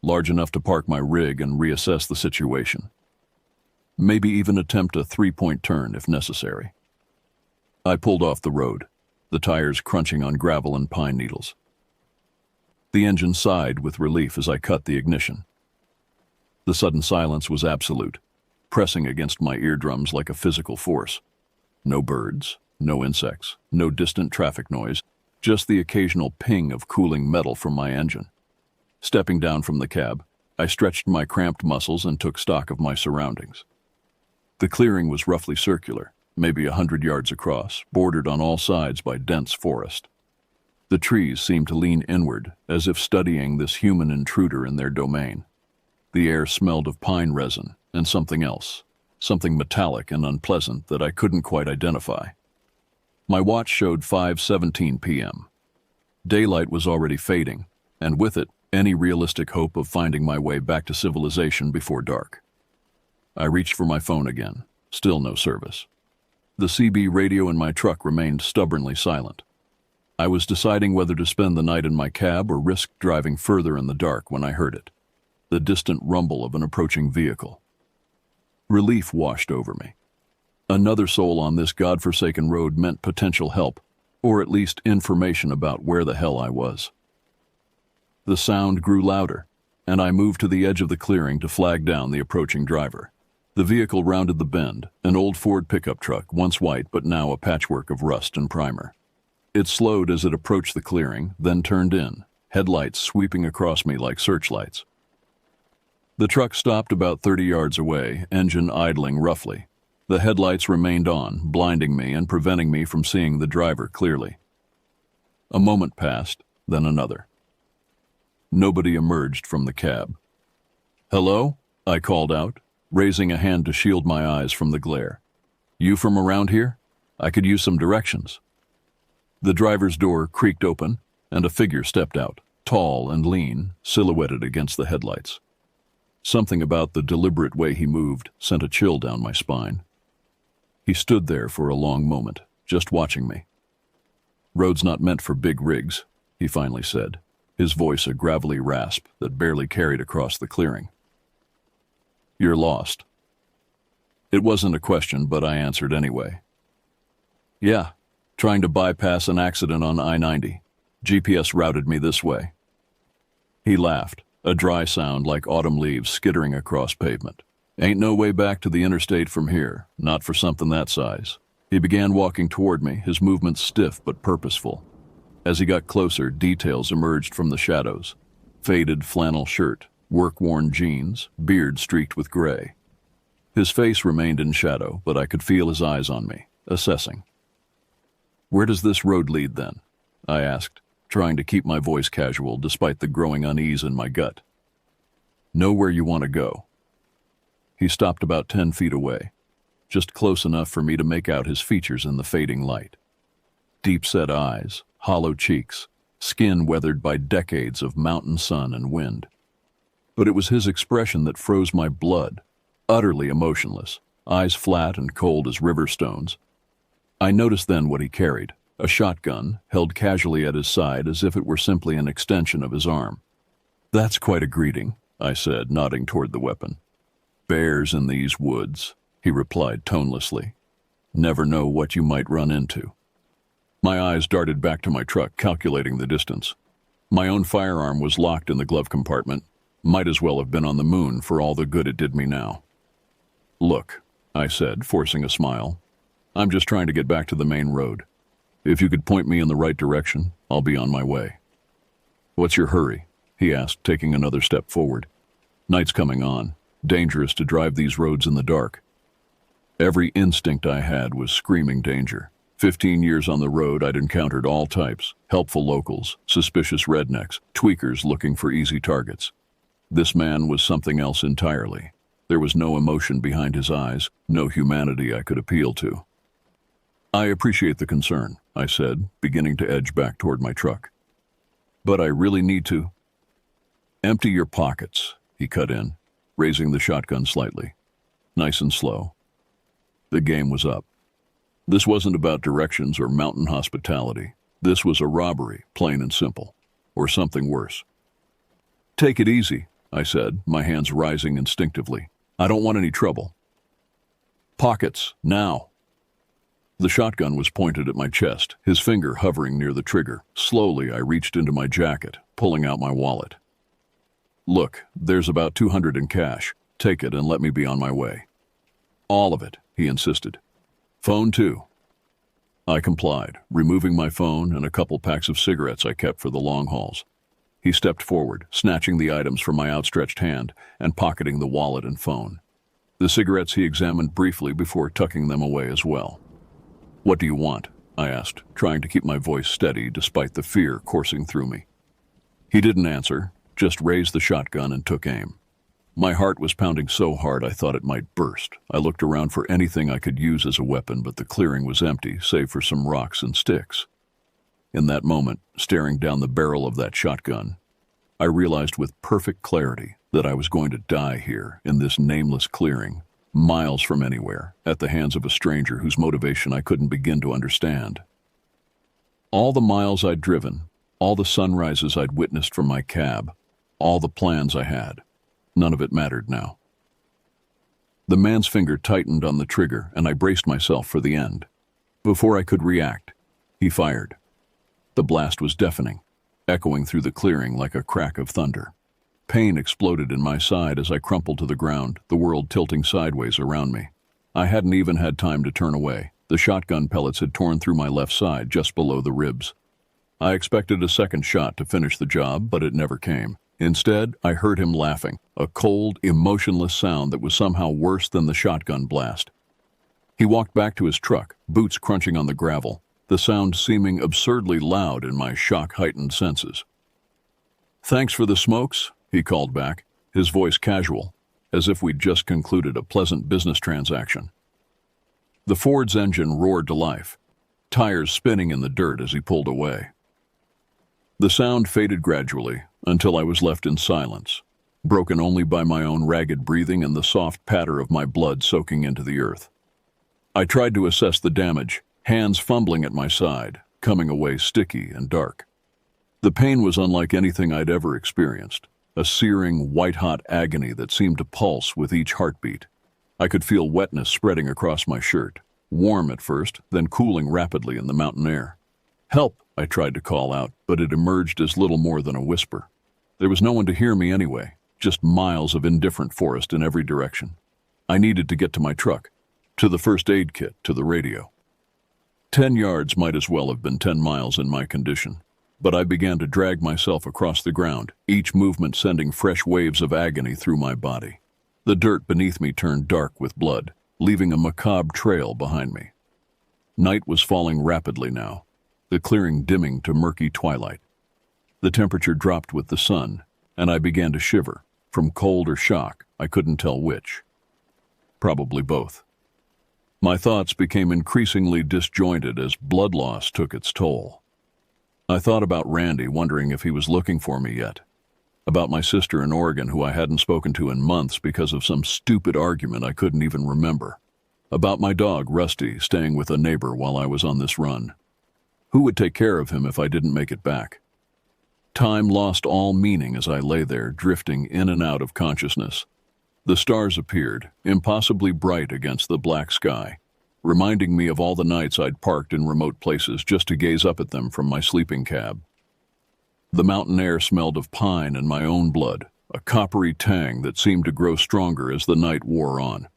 Large enough to park my rig and reassess the situation. Maybe even attempt a three-point turn if necessary. I pulled off the road, the tires crunching on gravel and pine needles. The engine sighed with relief as I cut the ignition. The sudden silence was absolute, pressing against my eardrums like a physical force. No birds, no insects, no distant traffic noise, just the occasional ping of cooling metal from my engine. Stepping down from the cab, I stretched my cramped muscles and took stock of my surroundings. The clearing was roughly circular, maybe 100 yards across, bordered on all sides by dense forest. The trees seemed to lean inward, as if studying this human intruder in their domain. The air smelled of pine resin and something else, something metallic and unpleasant that I couldn't quite identify. My watch showed 5:17 p.m. Daylight was already fading, and with it, any realistic hope of finding my way back to civilization before dark. I reached for my phone again, still no service. The CB radio in my truck remained stubbornly silent. I was deciding whether to spend the night in my cab or risk driving further in the dark when I heard it, the distant rumble of an approaching vehicle. Relief washed over me. Another soul on this godforsaken road meant potential help, or at least information about where the hell I was. The sound grew louder, and I moved to the edge of the clearing to flag down the approaching driver. The vehicle rounded the bend, an old Ford pickup truck, once white but now a patchwork of rust and primer. It slowed as it approached the clearing, then turned in, headlights sweeping across me like searchlights. The truck stopped about 30 yards away, engine idling roughly. The headlights remained on, blinding me and preventing me from seeing the driver clearly. A moment passed, then another. Nobody emerged from the cab. "Hello?" I called out, raising a hand to shield my eyes from the glare. "You from around here? I could use some directions." The driver's door creaked open, and a figure stepped out, tall and lean, silhouetted against the headlights. Something about the deliberate way he moved sent a chill down my spine. He stood there for a long moment, just watching me. "Road's not meant for big rigs," he finally said, his voice a gravelly rasp that barely carried across the clearing. "You're lost." It wasn't a question, but I answered anyway. "Yeah, trying to bypass an accident on I-90. GPS routed me this way." He laughed, a dry sound like autumn leaves skittering across pavement. "Ain't no way back to the interstate from here, not for something that size." He began walking toward me, his movements stiff but purposeful. As he got closer, details emerged from the shadows. Faded flannel shirt, work-worn jeans, beard streaked with gray. His face remained in shadow, but I could feel his eyes on me, assessing. "Where does this road lead then?" I asked, trying to keep my voice casual despite the growing unease in my gut. "Know where you want to go." He stopped about 10 feet away, just close enough for me to make out his features in the fading light. Deep-set eyes, hollow cheeks, skin weathered by decades of mountain sun and wind. But it was his expression that froze my blood, utterly emotionless, eyes flat and cold as river stones. I noticed then what he carried, a shotgun held casually at his side as if it were simply an extension of his arm. "That's quite a greeting," I said, nodding toward the weapon. Bears in these woods, he replied tonelessly. Never know what you might run into. My eyes darted back to my truck, calculating the distance. My own firearm was locked in the glove compartment. Might as well have been on the moon for all the good it did me now. Look, I said, forcing a smile. I'm just trying to get back to the main road. If you could point me in the right direction, I'll be on my way. What's your hurry? He asked, taking another step forward. Night's coming on. Dangerous to drive these roads in the dark. Every instinct I had was screaming danger. 15 years on the road, I'd encountered all types, helpful locals, suspicious rednecks, tweakers looking for easy targets. This man was something else entirely. There was no emotion behind his eyes, no humanity I could appeal to. I appreciate the concern, I said, beginning to edge back toward my truck. But I really need to. Empty your pockets, he cut in, raising the shotgun slightly. Nice and slow. The game was up. This wasn't about directions or mountain hospitality. This was a robbery, plain and simple. Or something worse. Take it easy, I said, my hands rising instinctively. I don't want any trouble. Pockets, now. The shotgun was pointed at my chest, his finger hovering near the trigger. Slowly, I reached into my jacket, pulling out my wallet. Look, there's about $200 in cash. Take it and let me be on my way. All of it, he insisted. Phone too. I complied, removing my phone and a couple packs of cigarettes I kept for the long hauls. He stepped forward, snatching the items from my outstretched hand and pocketing the wallet and phone. The cigarettes he examined briefly before tucking them away as well. What do you want? I asked, trying to keep my voice steady despite the fear coursing through me. He didn't answer, just raised the shotgun and took aim. My heart was pounding so hard I thought it might burst. I looked around for anything I could use as a weapon, but the clearing was empty, save for some rocks and sticks. In that moment, staring down the barrel of that shotgun, I realized with perfect clarity that I was going to die here in this nameless clearing, miles from anywhere, at the hands of a stranger whose motivation I couldn't begin to understand. All the miles I'd driven, all the sunrises I'd witnessed from my cab, all the plans I had, none of it mattered now. The man's finger tightened on the trigger, and I braced myself for the end. Before I could react, he fired. The blast was deafening, echoing through the clearing like a crack of thunder. Pain exploded in my side as I crumpled to the ground, the world tilting sideways around me. I hadn't even had time to turn away. The shotgun pellets had torn through my left side, just below the ribs. I expected a second shot to finish the job, but it never came. Instead, I heard him laughing, a cold, emotionless sound that was somehow worse than the shotgun blast. He walked back to his truck, boots crunching on the gravel, the sound seeming absurdly loud in my shock-heightened senses. Thanks for the smokes, he called back, his voice casual, as if we'd just concluded a pleasant business transaction. The Ford's engine roared to life, tires spinning in the dirt as he pulled away. The sound faded gradually until I was left in silence, broken only by my own ragged breathing and the soft patter of my blood soaking into the earth. I tried to assess the damage, hands fumbling at my side, coming away sticky and dark. The pain was unlike anything I'd ever experienced, a searing, white-hot agony that seemed to pulse with each heartbeat. I could feel wetness spreading across my shirt, warm at first, then cooling rapidly in the mountain air. Help, I tried to call out, but it emerged as little more than a whisper. There was no one to hear me anyway, just miles of indifferent forest in every direction. I needed to get to my truck, to the first aid kit, to the radio. 10 yards might as well have been 10 miles in my condition, but I began to drag myself across the ground, each movement sending fresh waves of agony through my body. The dirt beneath me turned dark with blood, leaving a macabre trail behind me. Night was falling rapidly now, the clearing dimming to murky twilight. The temperature dropped with the sun, and I began to shiver, from cold or shock, I couldn't tell which. Probably both. My thoughts became increasingly disjointed as blood loss took its toll. I thought about Randy, wondering if he was looking for me yet. About my sister in Oregon, who I hadn't spoken to in months because of some stupid argument I couldn't even remember. About my dog, Rusty, staying with a neighbor while I was on this run. Who would take care of him if I didn't make it back? Time lost all meaning as I lay there, drifting in and out of consciousness. The stars appeared, impossibly bright against the black sky, reminding me of all the nights I'd parked in remote places just to gaze up at them from my sleeping cab. The mountain air smelled of pine and my own blood, a coppery tang that seemed to grow stronger as the night wore on.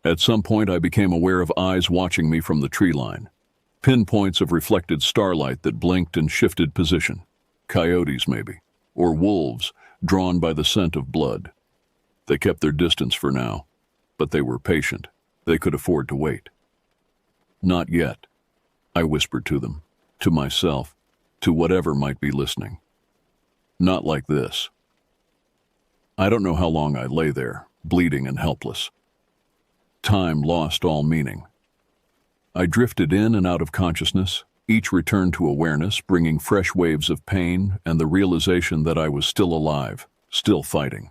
At some point, I became aware of eyes watching me from the tree line, pinpoints of reflected starlight that blinked and shifted position. Coyotes, maybe, or wolves, drawn by the scent of blood. They kept their distance for now, but they were patient. They could afford to wait. Not yet, I whispered to them, to myself, to whatever might be listening. Not like this. I don't know how long I lay there, bleeding and helpless. Time lost all meaning. I drifted in and out of consciousness, each return to awareness, bringing fresh waves of pain and the realization that I was still alive, still fighting.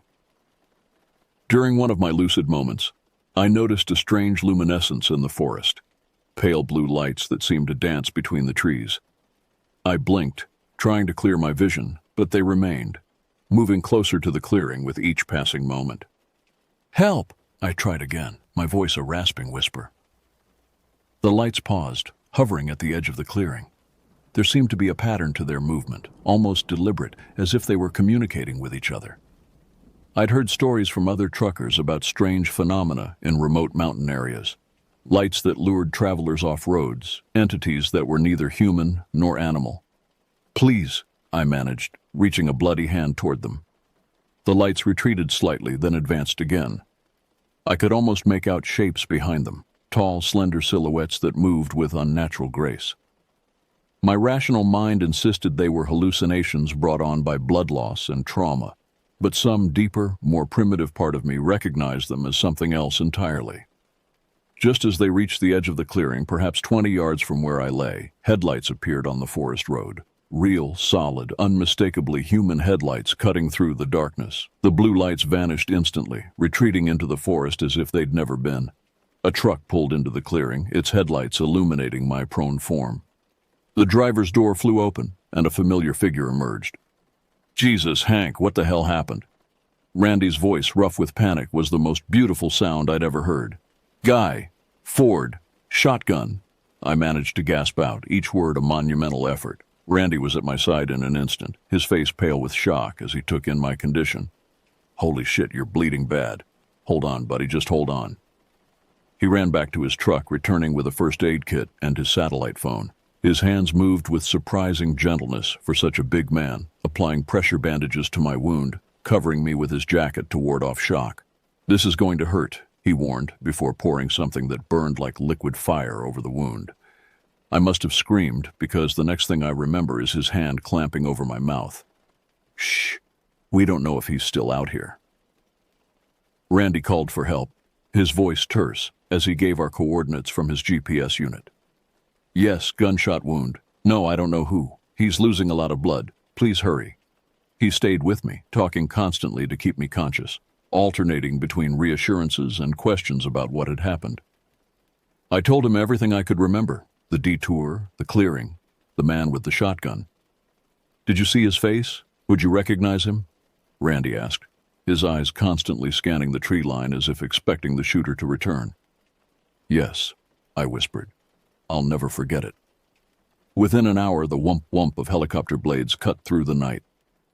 During one of my lucid moments, I noticed a strange luminescence in the forest, pale blue lights that seemed to dance between the trees. I blinked, trying to clear my vision, but they remained, moving closer to the clearing with each passing moment. "Help!" I tried again, my voice a rasping whisper. The lights paused, hovering at the edge of the clearing. There seemed to be a pattern to their movement, almost deliberate, as if they were communicating with each other. I'd heard stories from other truckers about strange phenomena in remote mountain areas. Lights that lured travelers off roads, entities that were neither human nor animal. "Please," I managed, reaching a bloody hand toward them. The lights retreated slightly, then advanced again. I could almost make out shapes behind them, tall, slender silhouettes that moved with unnatural grace. My rational mind insisted they were hallucinations brought on by blood loss and trauma, but some deeper, more primitive part of me recognized them as something else entirely. Just as they reached the edge of the clearing, perhaps 20 yards from where I lay, headlights appeared on the forest road. Real, solid, unmistakably human headlights cutting through the darkness. The blue lights vanished instantly, retreating into the forest as if they'd never been. A truck pulled into the clearing, its headlights illuminating my prone form. The driver's door flew open, and a familiar figure emerged. "Jesus, Hank, what the hell happened?" Randy's voice, rough with panic, was the most beautiful sound I'd ever heard. "Guy, Ford, shotgun," I managed to gasp out, each word a monumental effort. Randy was at my side in an instant, his face pale with shock as he took in my condition. "Holy shit, you're bleeding bad. Hold on, buddy, just hold on." He ran back to his truck, returning with a first aid kit and his satellite phone. His hands moved with surprising gentleness for such a big man, applying pressure bandages to my wound, covering me with his jacket to ward off shock. "This is going to hurt," he warned, before pouring something that burned like liquid fire over the wound. I must have screamed, because the next thing I remember is his hand clamping over my mouth. "Shh, we don't know if he's still out here." Randy called for help, his voice terse, as he gave our coordinates from his GPS unit. "Yes, gunshot wound. No, I don't know who. He's losing a lot of blood. Please hurry." He stayed with me, talking constantly to keep me conscious, alternating between reassurances and questions about what had happened. I told him everything I could remember. The detour, the clearing, the man with the shotgun. "Did you see his face? Would you recognize him?" Randy asked, his eyes constantly scanning the tree line as if expecting the shooter to return. "Yes," I whispered. "I'll never forget it." Within an hour, the whump-whump of helicopter blades cut through the night.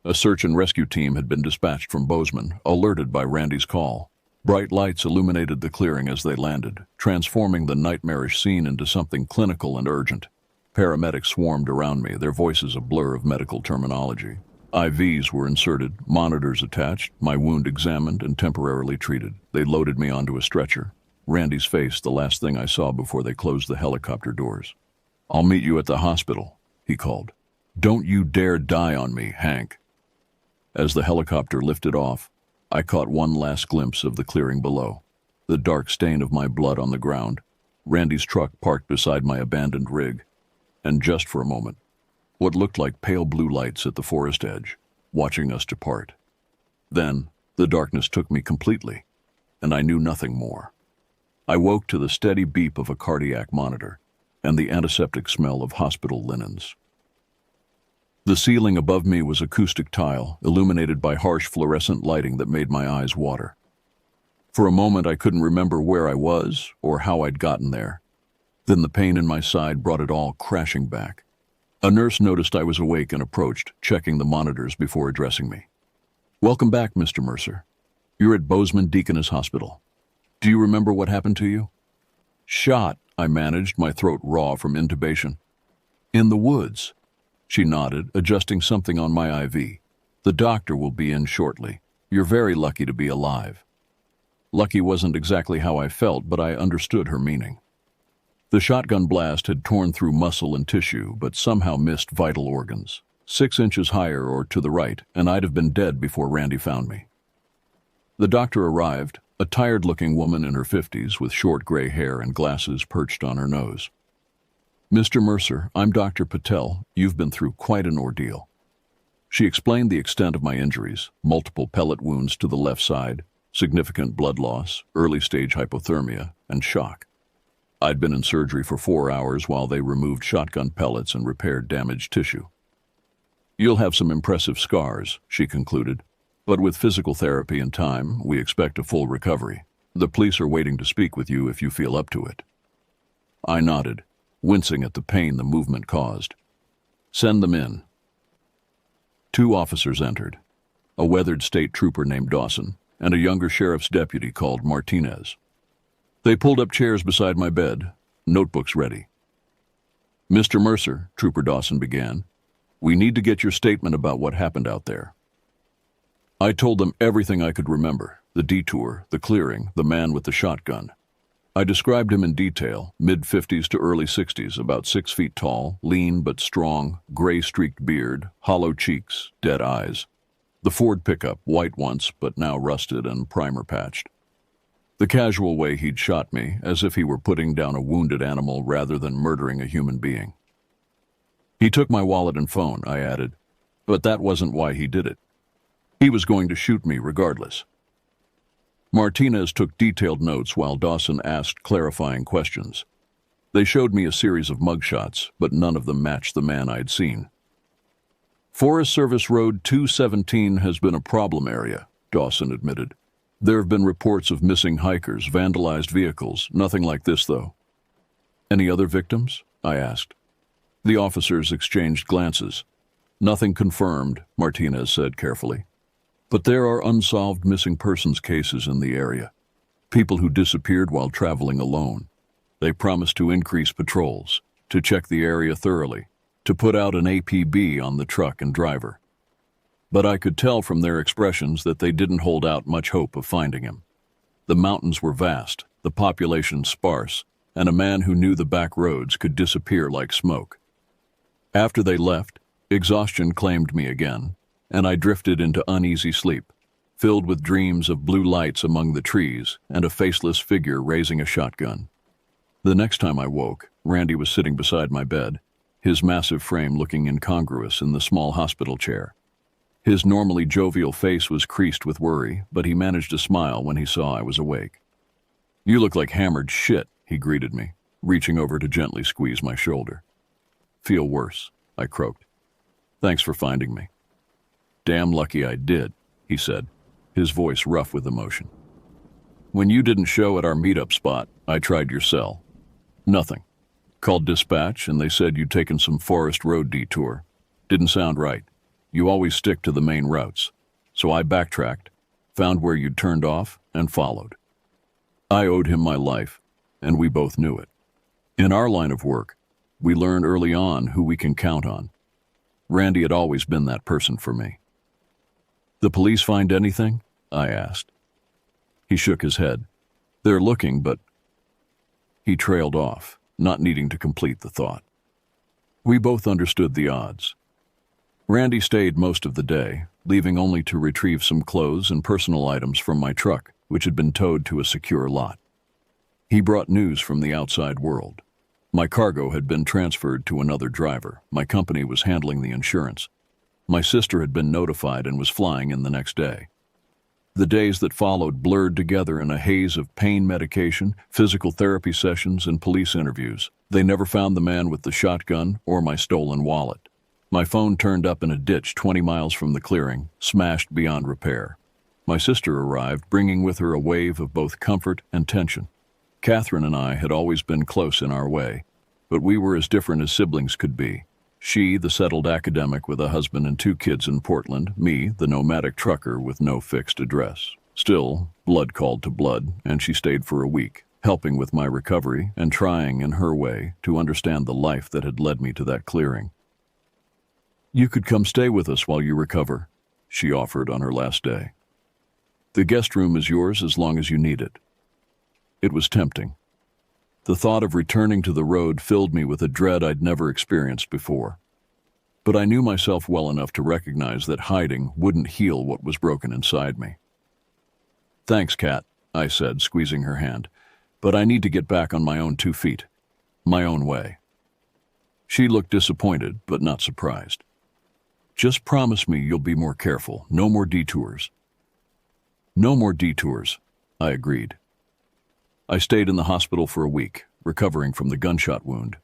A search and rescue team had been dispatched from Bozeman, alerted by Randy's call. Bright lights illuminated the clearing as they landed, transforming the nightmarish scene into something clinical and urgent. Paramedics swarmed around me, their voices a blur of medical terminology. IVs were inserted, monitors attached, my wound examined and temporarily treated. They loaded me onto a stretcher. Randy's face, the last thing I saw before they closed the helicopter doors. "I'll meet you at the hospital," he called. "Don't you dare die on me, Hank." As the helicopter lifted off, I caught one last glimpse of the clearing below, the dark stain of my blood on the ground, Randy's truck parked beside my abandoned rig, and just for a moment, what looked like pale blue lights at the forest edge, watching us depart. Then, the darkness took me completely, and I knew nothing more. I woke to the steady beep of a cardiac monitor and the antiseptic smell of hospital linens. The ceiling above me was acoustic tile, illuminated by harsh fluorescent lighting that made my eyes water. For a moment I couldn't remember where I was or how I'd gotten there. Then the pain in my side brought it all crashing back. A nurse noticed I was awake and approached, checking the monitors before addressing me. "Welcome back, Mr. Mercer. You're at Bozeman Deaconess Hospital. Do you remember what happened to you?" "Shot," I managed, my throat raw from intubation. "In the woods." She nodded, adjusting something on my IV. "The doctor will be in shortly. You're very lucky to be alive." Lucky wasn't exactly how I felt, but I understood her meaning. The shotgun blast had torn through muscle and tissue, but somehow missed vital organs. 6 inches higher or to the right, and I'd have been dead before Randy found me. The doctor arrived, a tired-looking woman in her 50s with short gray hair and glasses perched on her nose. "Mr. Mercer, I'm Dr. Patel. You've been through quite an ordeal." She explained the extent of my injuries: multiple pellet wounds to the left side, significant blood loss, early-stage hypothermia, and shock. I'd been in surgery for 4 hours while they removed shotgun pellets and repaired damaged tissue. "You'll have some impressive scars," she concluded, "but with physical therapy and time, we expect a full recovery. The police are waiting to speak with you if you feel up to it." I nodded, wincing at the pain the movement caused. "Send them in." 2 officers entered, a weathered state trooper named Dawson and a younger sheriff's deputy called Martinez. They pulled up chairs beside my bed, notebooks ready. "Mr. Mercer," Trooper Dawson began, "we need to get your statement about what happened out there." I told them everything I could remember: the detour, the clearing, the man with the shotgun. I described him in detail: mid-50s to early 60s, about 6 feet tall, lean but strong, gray-streaked beard, hollow cheeks, dead eyes. The Ford pickup, white once but now rusted and primer-patched. The casual way he'd shot me, as if he were putting down a wounded animal rather than murdering a human being. "He took my wallet and phone," I added, "but that wasn't why he did it. He was going to shoot me regardless." Martinez took detailed notes while Dawson asked clarifying questions. They showed me a series of mugshots, but none of them matched the man I'd seen. "Forest Service Road 217 has been a problem area," Dawson admitted. "There have been reports of missing hikers, vandalized vehicles, nothing like this though." "Any other victims?" I asked. The officers exchanged glances. "Nothing confirmed," Martinez said carefully. "But there are unsolved missing persons cases in the area. People who disappeared while traveling alone. They promised to increase patrols, to check the area thoroughly, to put out an APB on the truck and driver. But I could tell from their expressions that they didn't hold out much hope of finding him. The mountains were vast, the population sparse, and a man who knew the back roads could disappear like smoke." After they left, exhaustion claimed me again, and I drifted into uneasy sleep, filled with dreams of blue lights among the trees and a faceless figure raising a shotgun. The next time I woke, Randy was sitting beside my bed, his massive frame looking incongruous in the small hospital chair. His normally jovial face was creased with worry, but he managed to smile when he saw I was awake. "You look like hammered shit," he greeted me, reaching over to gently squeeze my shoulder. "Feel worse," I croaked. "Thanks for finding me." "Damn lucky I did," he said, his voice rough with emotion. "When you didn't show at our meetup spot, I tried your cell. Nothing. Called dispatch and they said you'd taken some forest road detour. Didn't sound right. You always stick to the main routes. So I backtracked, found where you'd turned off, and followed. I owed him my life, and we both knew it. In our line of work, we learn early on who we can count on. Randy had always been that person for me." "The police find anything?" I asked. He shook his head. "They're looking, but—" He trailed off, not needing to complete the thought. We both understood the odds. Randy stayed most of the day, leaving only to retrieve some clothes and personal items from my truck, which had been towed to a secure lot. He brought news from the outside world. My cargo had been transferred to another driver. My company was handling the insurance. My sister had been notified and was flying in the next day. The days that followed blurred together in a haze of pain medication, physical therapy sessions, and police interviews. They never found the man with the shotgun or my stolen wallet. My phone turned up in a ditch 20 miles from the clearing, smashed beyond repair. My sister arrived, bringing with her a wave of both comfort and tension. Catherine and I had always been close in our way, but we were as different as siblings could be. She, the settled academic with a husband and 2 kids in Portland, me, the nomadic trucker with no fixed address. Still, blood called to blood, and she stayed for a week, helping with my recovery and trying in her way to understand the life that had led me to that clearing. "You could come stay with us while you recover," she offered on her last day. "The guest room is yours as long as you need it." It was tempting. The thought of returning to the road filled me with a dread I'd never experienced before. But I knew myself well enough to recognize that hiding wouldn't heal what was broken inside me. "Thanks, Kat," I said, squeezing her hand, "but I need to get back on my own 2 feet. My own way." She looked disappointed, but not surprised. "Just promise me you'll be more careful. No more detours." "No more detours," I agreed. I stayed in the hospital for a week, recovering from the gunshot wound.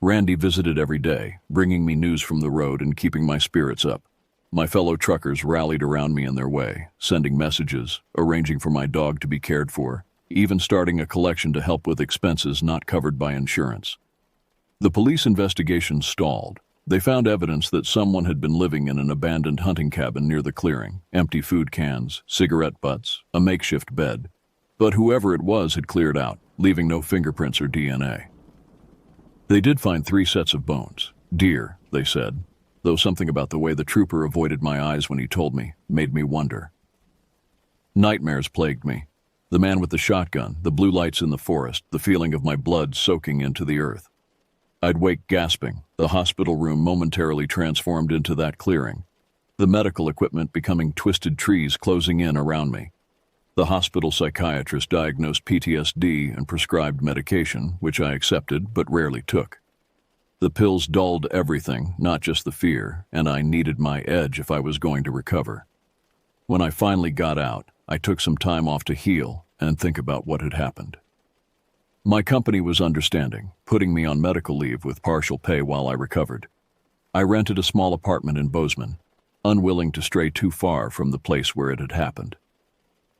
Randy visited every day, bringing me news from the road and keeping my spirits up. My fellow truckers rallied around me in their way, sending messages, arranging for my dog to be cared for, even starting a collection to help with expenses not covered by insurance. The police investigation stalled. They found evidence that someone had been living in an abandoned hunting cabin near the clearing, empty food cans, cigarette butts, a makeshift bed. But whoever it was had cleared out, leaving no fingerprints or DNA. They did find 3 sets of bones. Deer, they said, though something about the way the trooper avoided my eyes when he told me made me wonder. Nightmares plagued me. The man with the shotgun, the blue lights in the forest, the feeling of my blood soaking into the earth. I'd wake gasping, the hospital room momentarily transformed into that clearing, the medical equipment becoming twisted trees closing in around me. The hospital psychiatrist diagnosed PTSD and prescribed medication, which I accepted but rarely took. The pills dulled everything, not just the fear, and I needed my edge if I was going to recover. When I finally got out, I took some time off to heal and think about what had happened. My company was understanding, putting me on medical leave with partial pay while I recovered. I rented a small apartment in Bozeman, unwilling to stray too far from the place where it had happened.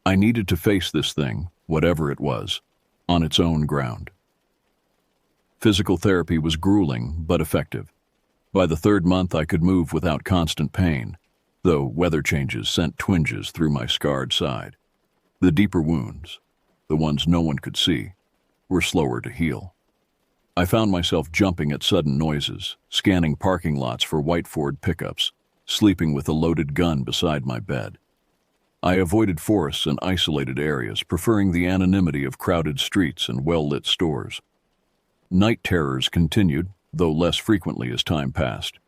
I needed to face this thing, whatever it was, on its own ground. Physical therapy was grueling but effective. By the 3rd month, I could move without constant pain, though weather changes sent twinges through my scarred side. The deeper wounds, the ones no one could see, were slower to heal. I found myself jumping at sudden noises, scanning parking lots for white Ford pickups, sleeping with a loaded gun beside my bed. I avoided forests and isolated areas, preferring the anonymity of crowded streets and well-lit stores. Night terrors continued, though less frequently as time passed.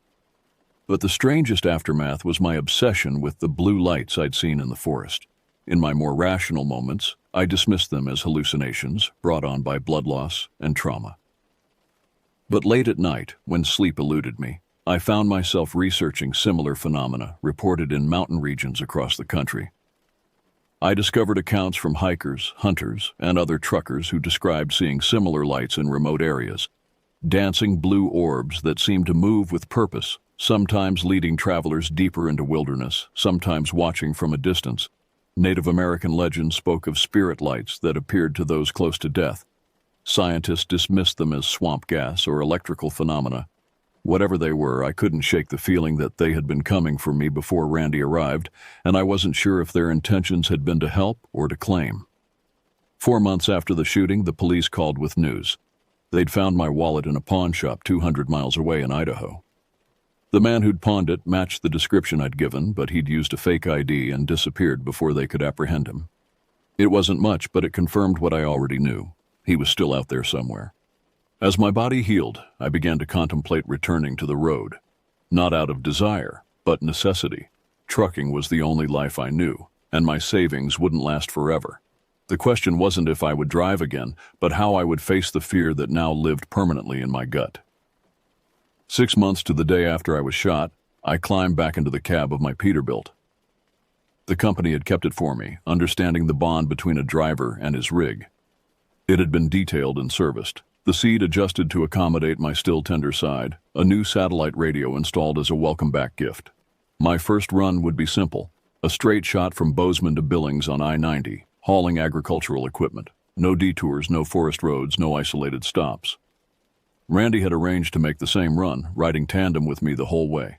But the strangest aftermath was my obsession with the blue lights I'd seen in the forest. In my more rational moments, I dismissed them as hallucinations brought on by blood loss and trauma. But late at night, when sleep eluded me, I found myself researching similar phenomena reported in mountain regions across the country. I discovered accounts from hikers, hunters, and other truckers who described seeing similar lights in remote areas, dancing blue orbs that seemed to move with purpose, sometimes leading travelers deeper into wilderness, sometimes watching from a distance. Native American legend spoke of spirit lights that appeared to those close to death. Scientists dismissed them as swamp gas or electrical phenomena. Whatever they were, I couldn't shake the feeling that they had been coming for me before Randy arrived, and I wasn't sure if their intentions had been to help or to claim. 4 months after the shooting, the police called with news. They'd found my wallet in a pawn shop 200 miles away in Idaho. The man who'd pawned it matched the description I'd given, but he'd used a fake ID and disappeared before they could apprehend him. It wasn't much, but it confirmed what I already knew. He was still out there somewhere. As my body healed, I began to contemplate returning to the road. Not out of desire, but necessity. Trucking was the only life I knew, and my savings wouldn't last forever. The question wasn't if I would drive again, but how I would face the fear that now lived permanently in my gut. 6 months to the day after I was shot, I climbed back into the cab of my Peterbilt. The company had kept it for me, understanding the bond between a driver and his rig. It had been detailed and serviced, The seat adjusted to accommodate my still tender side, a new satellite radio installed as a welcome-back gift. My first run would be simple, a straight shot from Bozeman to Billings on I-90, hauling agricultural equipment. No detours, no forest roads, no isolated stops. Randy had arranged to make the same run, riding tandem with me the whole way.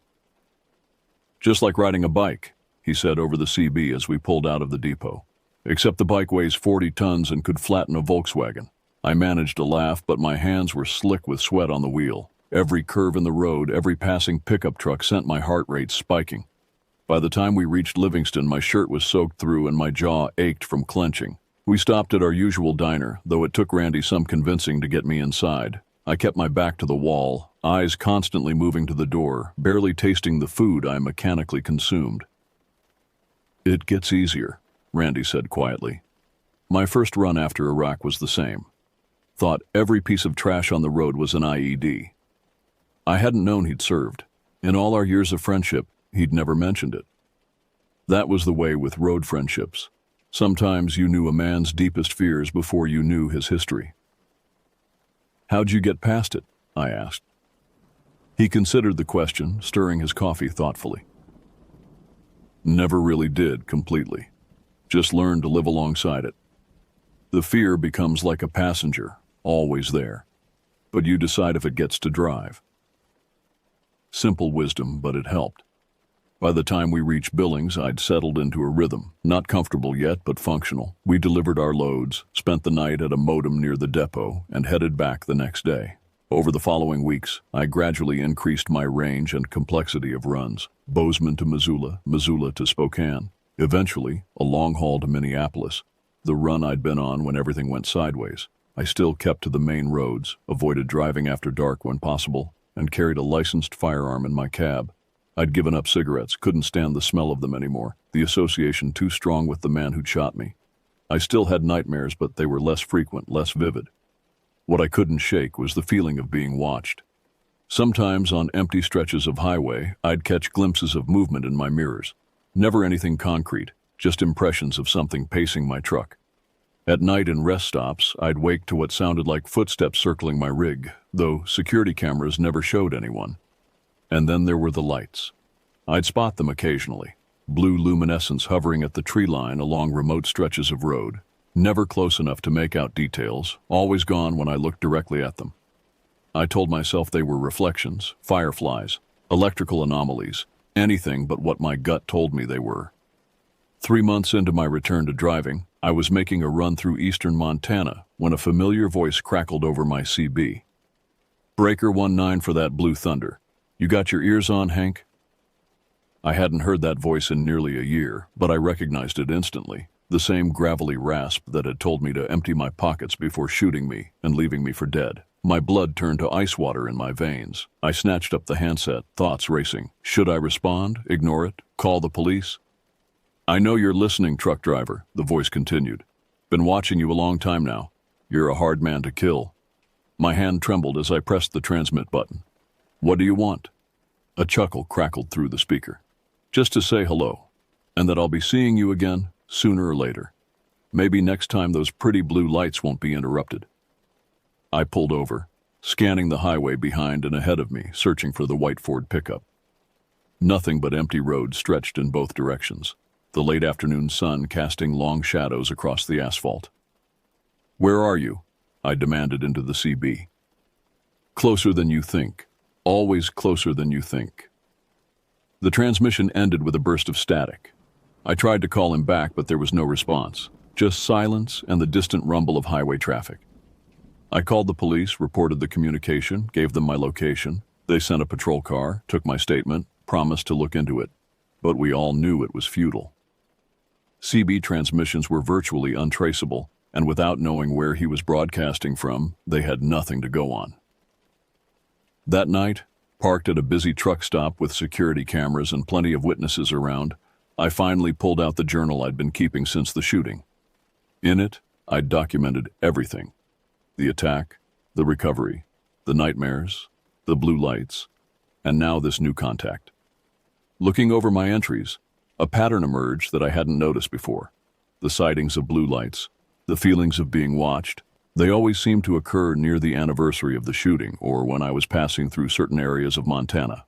"Just like riding a bike," he said over the CB as we pulled out of the depot. "Except the bike weighs 40 tons and could flatten a Volkswagen." I managed to laugh, but my hands were slick with sweat on the wheel. Every curve in the road, every passing pickup truck sent my heart rate spiking. By the time we reached Livingston, my shirt was soaked through and my jaw ached from clenching. We stopped at our usual diner, though it took Randy some convincing to get me inside. I kept my back to the wall, eyes constantly moving to the door, barely tasting the food I mechanically consumed. "It gets easier," Randy said quietly. My first run after Iraq was the same. Thought every piece of trash on the road was an IED. I hadn't known he'd served. In all our years of friendship, he'd never mentioned it. That was the way with road friendships. Sometimes you knew a man's deepest fears before you knew his history. "How'd you get past it?" I asked. He considered the question, stirring his coffee thoughtfully. "Never really did completely. Just learned to live alongside it. The fear becomes like a passenger, always there. But you decide if it gets to drive." Simple wisdom, but it helped. By the time we reached Billings, I'd settled into a rhythm. Not comfortable yet, but functional. We delivered our loads, spent the night at a modem near the depot, and headed back the next day. Over the following weeks, I gradually increased my range and complexity of runs. Bozeman to Missoula, Missoula to Spokane. Eventually, a long haul to Minneapolis, the run I'd been on when everything went sideways. I still kept to the main roads, avoided driving after dark when possible, and carried a licensed firearm in my cab. I'd given up cigarettes, couldn't stand the smell of them anymore, the association too strong with the man who'd shot me. I still had nightmares, but they were less frequent, less vivid. What I couldn't shake was the feeling of being watched. Sometimes on empty stretches of highway, I'd catch glimpses of movement in my mirrors. Never anything concrete, just impressions of something pacing my truck. At night in rest stops, I'd wake to what sounded like footsteps circling my rig, though security cameras never showed anyone. And then there were the lights. I'd spot them occasionally, blue luminescence hovering at the tree line along remote stretches of road, never close enough to make out details, always gone when I looked directly at them. I told myself they were reflections, fireflies, electrical anomalies, anything but what my gut told me they were. 3 months into my return to driving, I was making a run through eastern Montana when a familiar voice crackled over my CB. "Breaker 19 for that Blue Thunder. You got your ears on, Hank?" I hadn't heard that voice in nearly a year, but I recognized it instantly, the same gravelly rasp that had told me to empty my pockets before shooting me and leaving me for dead. My blood turned to ice water in my veins. I snatched up the handset, thoughts racing. Should I respond, ignore it, call the police? "I know you're listening, truck driver," the voice continued. "Been watching you a long time now. You're a hard man to kill." My hand trembled as I pressed the transmit button. "What do you want?" A chuckle crackled through the speaker. "Just to say hello, and that I'll be seeing you again, sooner or later. Maybe next time those pretty blue lights won't be interrupted." I pulled over, scanning the highway behind and ahead of me, searching for the white Ford pickup. Nothing but empty roads stretched in both directions, the late afternoon sun casting long shadows across the asphalt. "Where are you?" I demanded into the CB. "Closer than you think. Always closer than you think." The transmission ended with a burst of static. I tried to call him back, but there was no response, just silence and the distant rumble of highway traffic. I called the police, reported the communication, gave them my location. They sent a patrol car, took my statement, promised to look into it. But we all knew it was futile. CB transmissions were virtually untraceable, and without knowing where he was broadcasting from, they had nothing to go on. That night, parked at a busy truck stop with security cameras and plenty of witnesses around, I finally pulled out the journal I'd been keeping since the shooting. In it, I'd documented everything. The attack, the recovery, the nightmares, the blue lights, and now this new contact. Looking over my entries, a pattern emerged that I hadn't noticed before. The sightings of blue lights, the feelings of being watched, They always seemed to occur near the anniversary of the shooting or when I was passing through certain areas of Montana.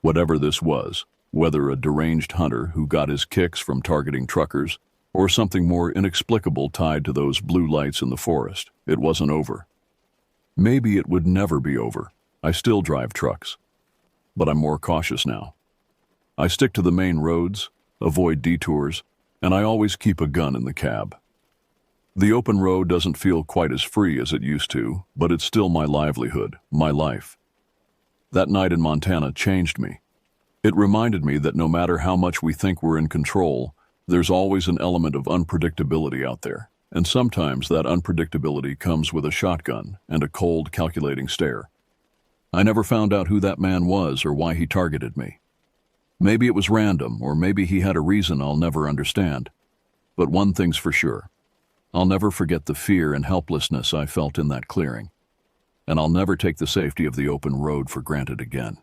Whatever this was, whether a deranged hunter who got his kicks from targeting truckers or something more inexplicable tied to those blue lights in the forest, it wasn't over. Maybe it would never be over. I still drive trucks, but I'm more cautious now. I stick to the main roads, avoid detours, and I always keep a gun in the cab. The open road doesn't feel quite as free as it used to, but it's still my livelihood, my life. That night in Montana changed me. It reminded me that no matter how much we think we're in control, there's always an element of unpredictability out there, and sometimes that unpredictability comes with a shotgun and a cold, calculating stare. I never found out who that man was or why he targeted me. Maybe it was random, or maybe he had a reason I'll never understand. But one thing's for sure. I'll never forget the fear and helplessness I felt in that clearing. And I'll never take the safety of the open road for granted again.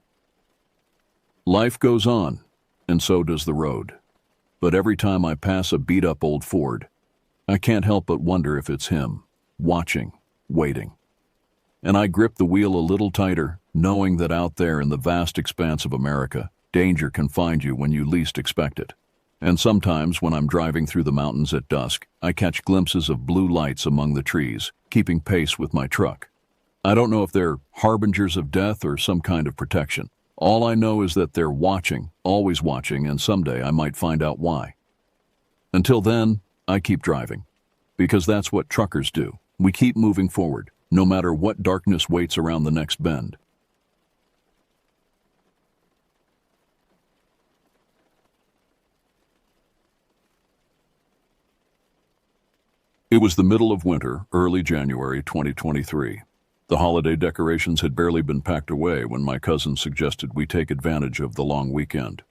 Life goes on, and so does the road. But every time I pass a beat-up old Ford, I can't help but wonder if it's him, watching, waiting. And I grip the wheel a little tighter, knowing that out there in the vast expanse of America, danger can find you when you least expect it. And sometimes when I'm driving through the mountains at dusk, I catch glimpses of blue lights among the trees, keeping pace with my truck. I don't know if they're harbingers of death or some kind of protection. All I know is that they're watching, always watching, and someday I might find out why. Until then, I keep driving. Because that's what truckers do. We keep moving forward, no matter what darkness waits around the next bend. It was the middle of winter, early January 2023. The holiday decorations had barely been packed away when my cousin suggested we take advantage of the long weekend.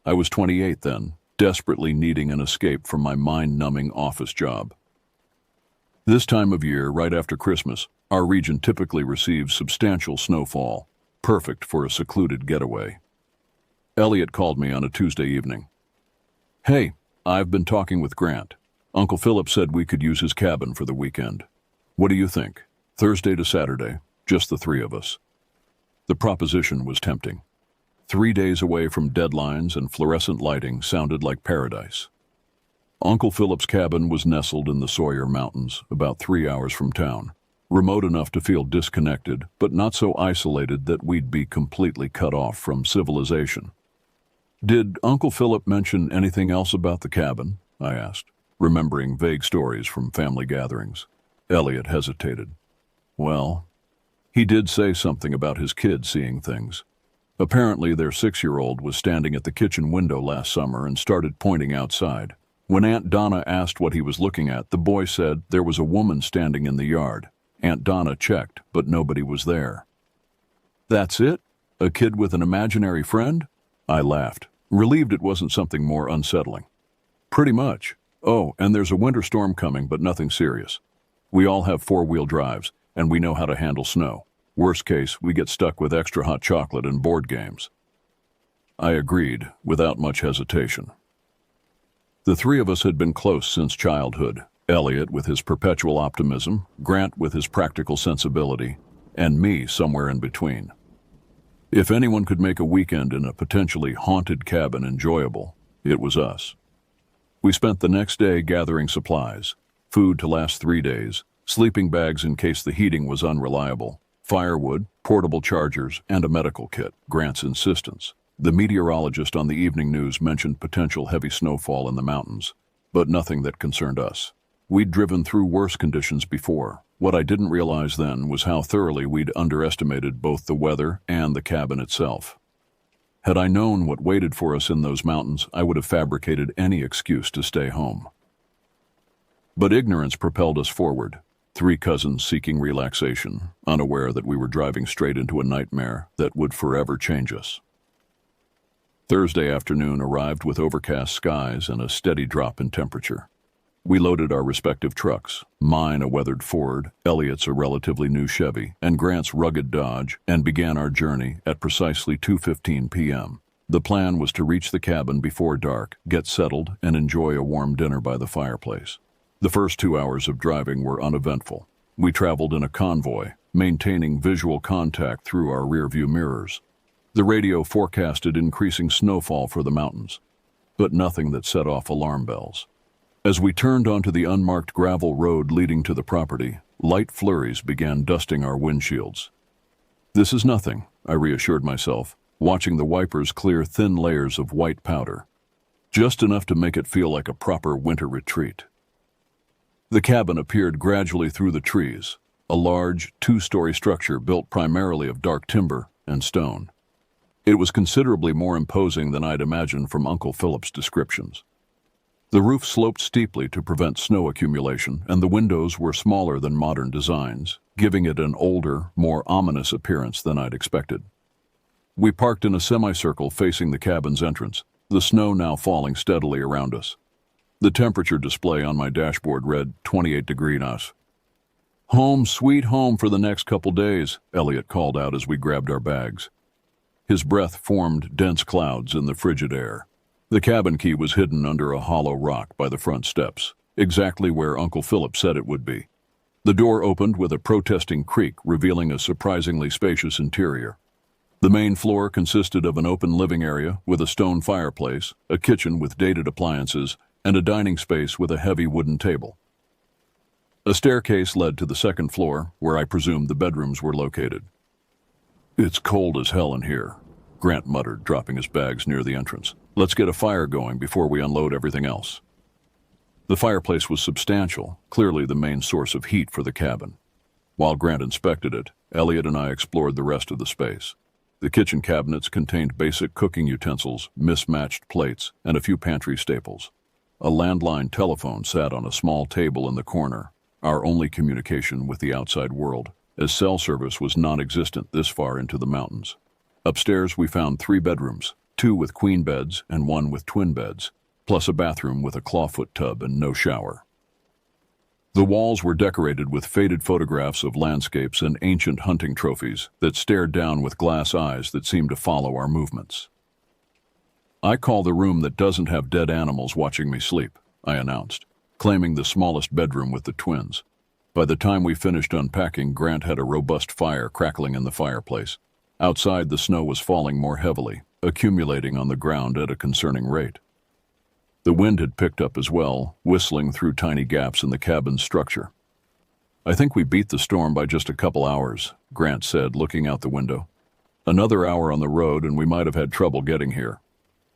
I was 28 then, desperately needing an escape from my mind-numbing office job. This time of year, right after Christmas, our region typically receives substantial snowfall, perfect for a secluded getaway. Elliot called me on a Tuesday evening. "Hey, I've been talking with Grant. Uncle Philip said we could use his cabin for the weekend. What do you think? Thursday to Saturday, just the three of us." The proposition was tempting. 3 days away from deadlines and fluorescent lighting sounded like paradise. Uncle Philip's cabin was nestled in the Sawyer Mountains, about 3 hours from town, remote enough to feel disconnected, but not so isolated that we'd be completely cut off from civilization. "Did Uncle Philip mention anything else about the cabin?" I asked, remembering vague stories from family gatherings. Elliot hesitated. "Well, he did say something about his kid seeing things. Apparently their 6-year-old was standing at the kitchen window last summer and started pointing outside. When Aunt Donna asked what he was looking at, the boy said there was a woman standing in the yard. Aunt Donna checked, but nobody was there." "That's it? A kid with an imaginary friend?" I laughed, relieved it wasn't something more unsettling. "Pretty much. Oh, and there's a winter storm coming, but nothing serious. We all have 4-wheel drives, and we know how to handle snow. Worst case, we get stuck with extra hot chocolate and board games." I agreed, without much hesitation. The three of us had been close since childhood, Elliot with his perpetual optimism, Grant with his practical sensibility, and me somewhere in between. If anyone could make a weekend in a potentially haunted cabin enjoyable, it was us. We spent the next day gathering supplies, food to last 3 days, sleeping bags in case the heating was unreliable, firewood, portable chargers, and a medical kit, Grant's insistence. The meteorologist on the evening news mentioned potential heavy snowfall in the mountains, but nothing that concerned us. We'd driven through worse conditions before. What I didn't realize then was how thoroughly we'd underestimated both the weather and the cabin itself. Had I known what waited for us in those mountains, I would have fabricated any excuse to stay home. But ignorance propelled us forward, 3 cousins seeking relaxation, unaware that we were driving straight into a nightmare that would forever change us. Thursday afternoon arrived with overcast skies and a steady drop in temperature. We loaded our respective trucks, mine a weathered Ford, Elliot's a relatively new Chevy, and Grant's rugged Dodge, and began our journey at precisely 2:15 p.m. The plan was to reach the cabin before dark, get settled, and enjoy a warm dinner by the fireplace. The first 2 hours of driving were uneventful. We traveled in a convoy, maintaining visual contact through our rearview mirrors. The radio forecasted increasing snowfall for the mountains, but nothing that set off alarm bells. As we turned onto the unmarked gravel road leading to the property, light flurries began dusting our windshields. "This is nothing," I reassured myself, watching the wipers clear thin layers of white powder. Just enough to make it feel like a proper winter retreat. The cabin appeared gradually through the trees, a large, two-story structure built primarily of dark timber and stone. It was considerably more imposing than I'd imagined from Uncle Philip's descriptions. The roof sloped steeply to prevent snow accumulation, and the windows were smaller than modern designs, giving it an older, more ominous appearance than I'd expected. We parked in a semicircle facing the cabin's entrance, the snow now falling steadily around us. The temperature display on my dashboard read 28 degrees. "Home, sweet home for the next couple days," Elliot called out as we grabbed our bags. His breath formed dense clouds in the frigid air. The cabin key was hidden under a hollow rock by the front steps, exactly where Uncle Philip said it would be. The door opened with a protesting creak, revealing a surprisingly spacious interior. The main floor consisted of an open living area with a stone fireplace, a kitchen with dated appliances, and a dining space with a heavy wooden table. A staircase led to the second floor, where I presumed the bedrooms were located. "It's cold as hell in here," Grant muttered, dropping his bags near the entrance. "Let's get a fire going before we unload everything else." The fireplace was substantial, clearly the main source of heat for the cabin. While Grant inspected it, Elliot and I explored the rest of the space. The kitchen cabinets contained basic cooking utensils, mismatched plates, and a few pantry staples. A landline telephone sat on a small table in the corner, our only communication with the outside world, as cell service was non-existent this far into the mountains. Upstairs we found 3 bedrooms, 2 with queen beds and 1 with twin beds, plus a bathroom with a clawfoot tub and no shower. The walls were decorated with faded photographs of landscapes and ancient hunting trophies that stared down with glass eyes that seemed to follow our movements. "I call the room that doesn't have dead animals watching me sleep," I announced, claiming the smallest bedroom with the twins. By the time we finished unpacking, Grant had a robust fire crackling in the fireplace. Outside, the snow was falling more heavily, accumulating on the ground at a concerning rate. The wind had picked up as well, whistling through tiny gaps in the cabin's structure. "I think we beat the storm by just a couple hours," Grant said, looking out the window. "Another hour on the road and we might have had trouble getting here."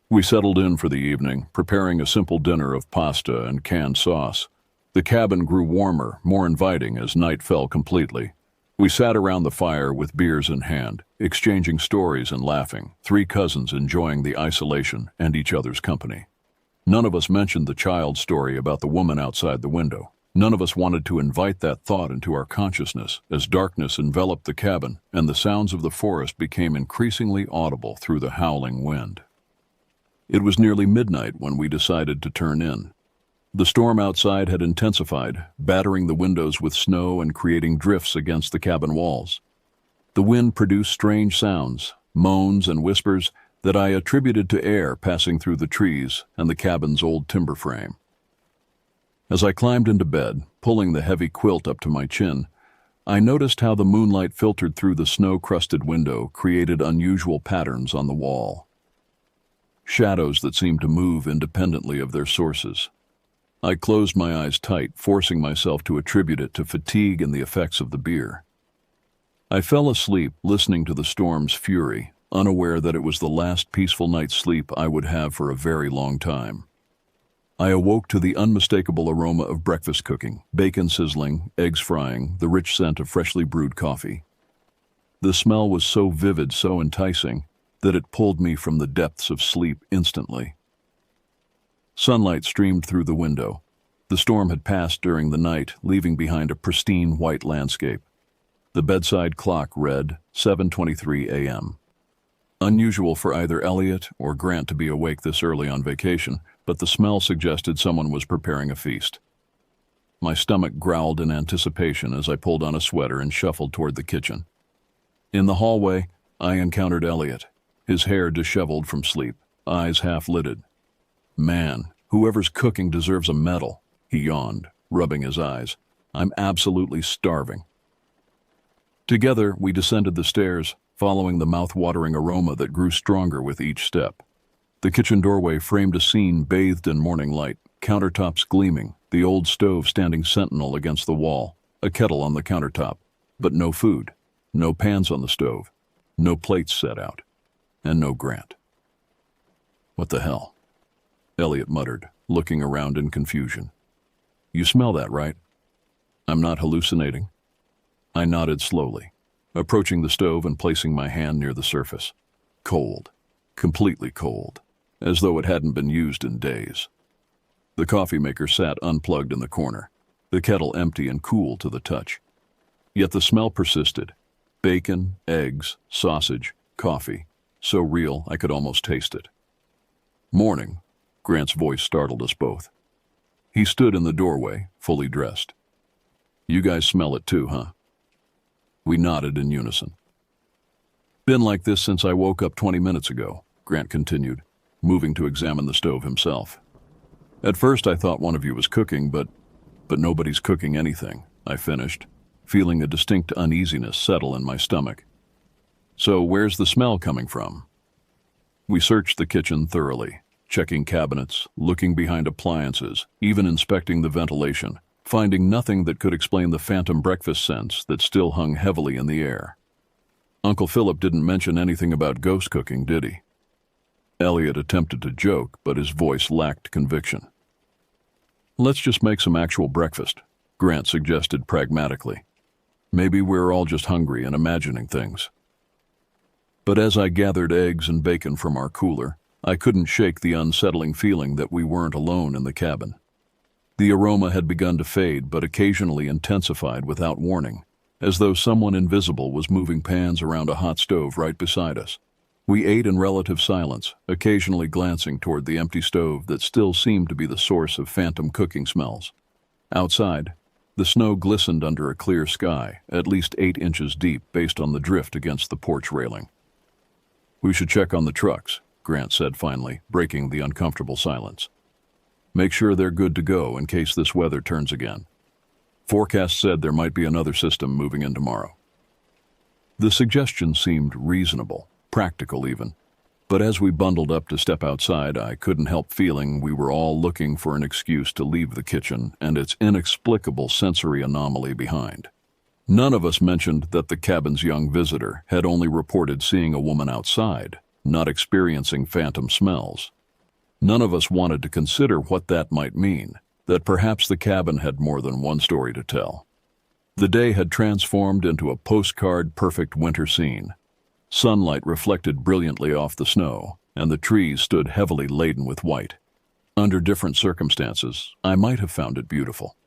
We settled in for the evening, preparing a simple dinner of pasta and canned sauce. The cabin grew warmer, more inviting as night fell completely. We sat around the fire with beers in hand, exchanging stories and laughing, 3 cousins enjoying the isolation and each other's company. None of us mentioned the child story about the woman outside the window. None of us wanted to invite that thought into our consciousness as darkness enveloped the cabin and the sounds of the forest became increasingly audible through the howling wind. It was nearly midnight when we decided to turn in. The storm outside had intensified, battering the windows with snow and creating drifts against the cabin walls. The wind produced strange sounds, moans and whispers that I attributed to air passing through the trees and the cabin's old timber frame. As I climbed into bed, pulling the heavy quilt up to my chin, I noticed how the moonlight filtered through the snow-crusted window created unusual patterns on the wall. Shadows that seemed to move independently of their sources. I closed my eyes tight, forcing myself to attribute it to fatigue and the effects of the beer. I fell asleep listening to the storm's fury, unaware that it was the last peaceful night's sleep I would have for a very long time. I awoke to the unmistakable aroma of breakfast cooking, bacon sizzling, eggs frying, the rich scent of freshly brewed coffee. The smell was so vivid, so enticing, that it pulled me from the depths of sleep instantly. Sunlight streamed through the window. The storm had passed during the night, leaving behind a pristine white landscape. The bedside clock read 7:23 a.m. Unusual for either Elliot or Grant to be awake this early on vacation, but the smell suggested someone was preparing a feast. My stomach growled in anticipation as I pulled on a sweater and shuffled toward the kitchen. In the hallway, I encountered Elliot, his hair disheveled from sleep, eyes half-lidded. "Man, whoever's cooking deserves a medal," he yawned, rubbing his eyes. I'm absolutely starving. Together, we descended the stairs, following the mouth-watering aroma that grew stronger with each step. The kitchen doorway framed a scene bathed in morning light, countertops gleaming, the old stove standing sentinel against the wall, a kettle on the countertop, but no food, no pans on the stove, no plates set out, and no Grant. "What the hell?" Elliot muttered, looking around in confusion. "You smell that, right?" "I'm not hallucinating." I nodded slowly, approaching the stove and placing my hand near the surface. Cold, completely cold, as though it hadn't been used in days. The coffee maker sat unplugged in the corner, the kettle empty and cool to the touch. Yet the smell persisted. Bacon, eggs, sausage, coffee, so real I could almost taste it. "Morning," Grant's voice startled us both. He stood in the doorway, fully dressed. "You guys smell it too, huh?" We nodded in unison. "Been like this since I woke up 20 minutes ago," Grant continued, moving to examine the stove himself. "At first I thought one of you was cooking, but nobody's cooking anything," I finished, feeling a distinct uneasiness settle in my stomach. "So where's the smell coming from?" We searched the kitchen thoroughly, checking cabinets, looking behind appliances, even inspecting the ventilation, finding nothing that could explain the phantom breakfast scents that still hung heavily in the air. Uncle Philip didn't mention anything about ghost cooking, did he? Elliot attempted to joke, but his voice lacked conviction. "Let's just make some actual breakfast," Grant suggested pragmatically. "Maybe we're all just hungry and imagining things." But as I gathered eggs and bacon from our cooler, I couldn't shake the unsettling feeling that we weren't alone in the cabin. The aroma had begun to fade, but occasionally intensified without warning, as though someone invisible was moving pans around a hot stove right beside us. We ate in relative silence, occasionally glancing toward the empty stove that still seemed to be the source of phantom cooking smells. Outside, the snow glistened under a clear sky, at least 8 inches deep based on the drift against the porch railing. "We should check on the trucks," Grant said finally, breaking the uncomfortable silence. "Make sure they're good to go in case this weather turns again. Forecast said there might be another system moving in tomorrow." The suggestion seemed reasonable, practical even, but as we bundled up to step outside, I couldn't help feeling we were all looking for an excuse to leave the kitchen and its inexplicable sensory anomaly behind. None of us mentioned that the cabin's young visitor had only reported seeing a woman outside, not experiencing phantom smells. None of us wanted to consider what that might mean, that perhaps the cabin had more than one story to tell. The day had transformed into a postcard-perfect winter scene. Sunlight reflected brilliantly off the snow, and the trees stood heavily laden with white. Under different circumstances, I might have found it beautiful.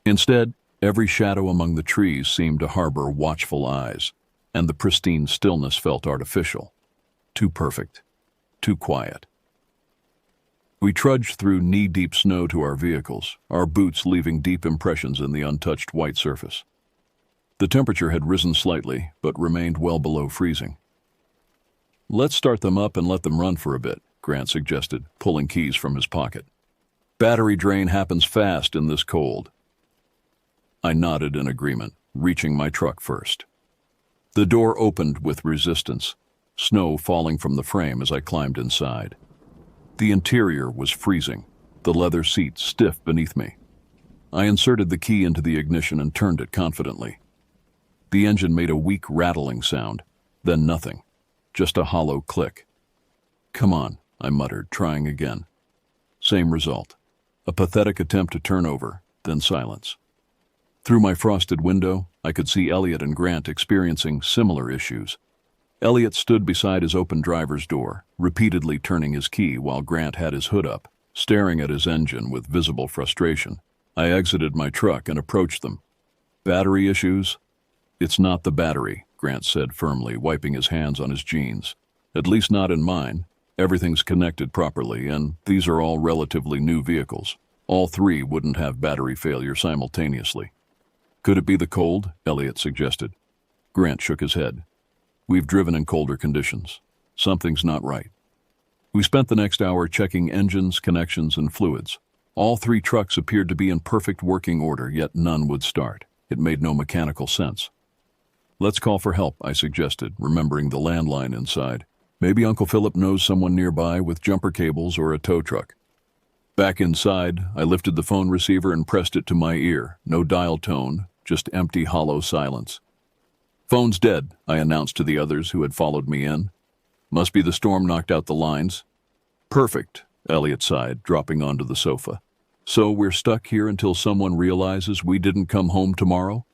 Instead, every shadow among the trees seemed to harbor watchful eyes, and the pristine stillness felt artificial. Too perfect, too quiet. We trudged through knee-deep snow to our vehicles, our boots leaving deep impressions in the untouched white surface. The temperature had risen slightly, but remained well below freezing. "Let's start them up and let them run for a bit," Grant suggested, pulling keys from his pocket. "Battery drain happens fast in this cold." I nodded in agreement, reaching my truck first. The door opened with resistance, snow falling from the frame as I climbed inside. The interior was freezing, the leather seat stiff beneath me. I inserted the key into the ignition and turned it confidently. The engine made a weak rattling sound, then nothing, just a hollow click. "Come on," I muttered, trying again. Same result, a pathetic attempt to turn over, then silence. Through my frosted window, I could see Elliot and Grant experiencing similar issues. Elliot stood beside his open driver's door, repeatedly turning his key while Grant had his hood up, staring at his engine with visible frustration. I exited my truck and approached them. "Battery issues?" "It's not the battery," Grant said firmly, wiping his hands on his jeans. "At least not in mine. Everything's connected properly, and these are all relatively new vehicles. All three wouldn't have battery failure simultaneously." "Could it be the cold?" Elliot suggested. Grant shook his head. "We've driven in colder conditions. Something's not right." We spent the next hour checking engines, connections, and fluids. All 3 trucks appeared to be in perfect working order, yet none would start. It made no mechanical sense. "Let's call for help," I suggested, remembering the landline inside. "Maybe Uncle Philip knows someone nearby with jumper cables or a tow truck." Back inside, I lifted the phone receiver and pressed it to my ear. No dial tone, just empty, hollow silence. "Phone's dead," I announced to the others who had followed me in. "Must be the storm knocked out the lines." "Perfect," Elliot sighed, dropping onto the sofa. "So we're stuck here until someone realizes we didn't come home tomorrow?"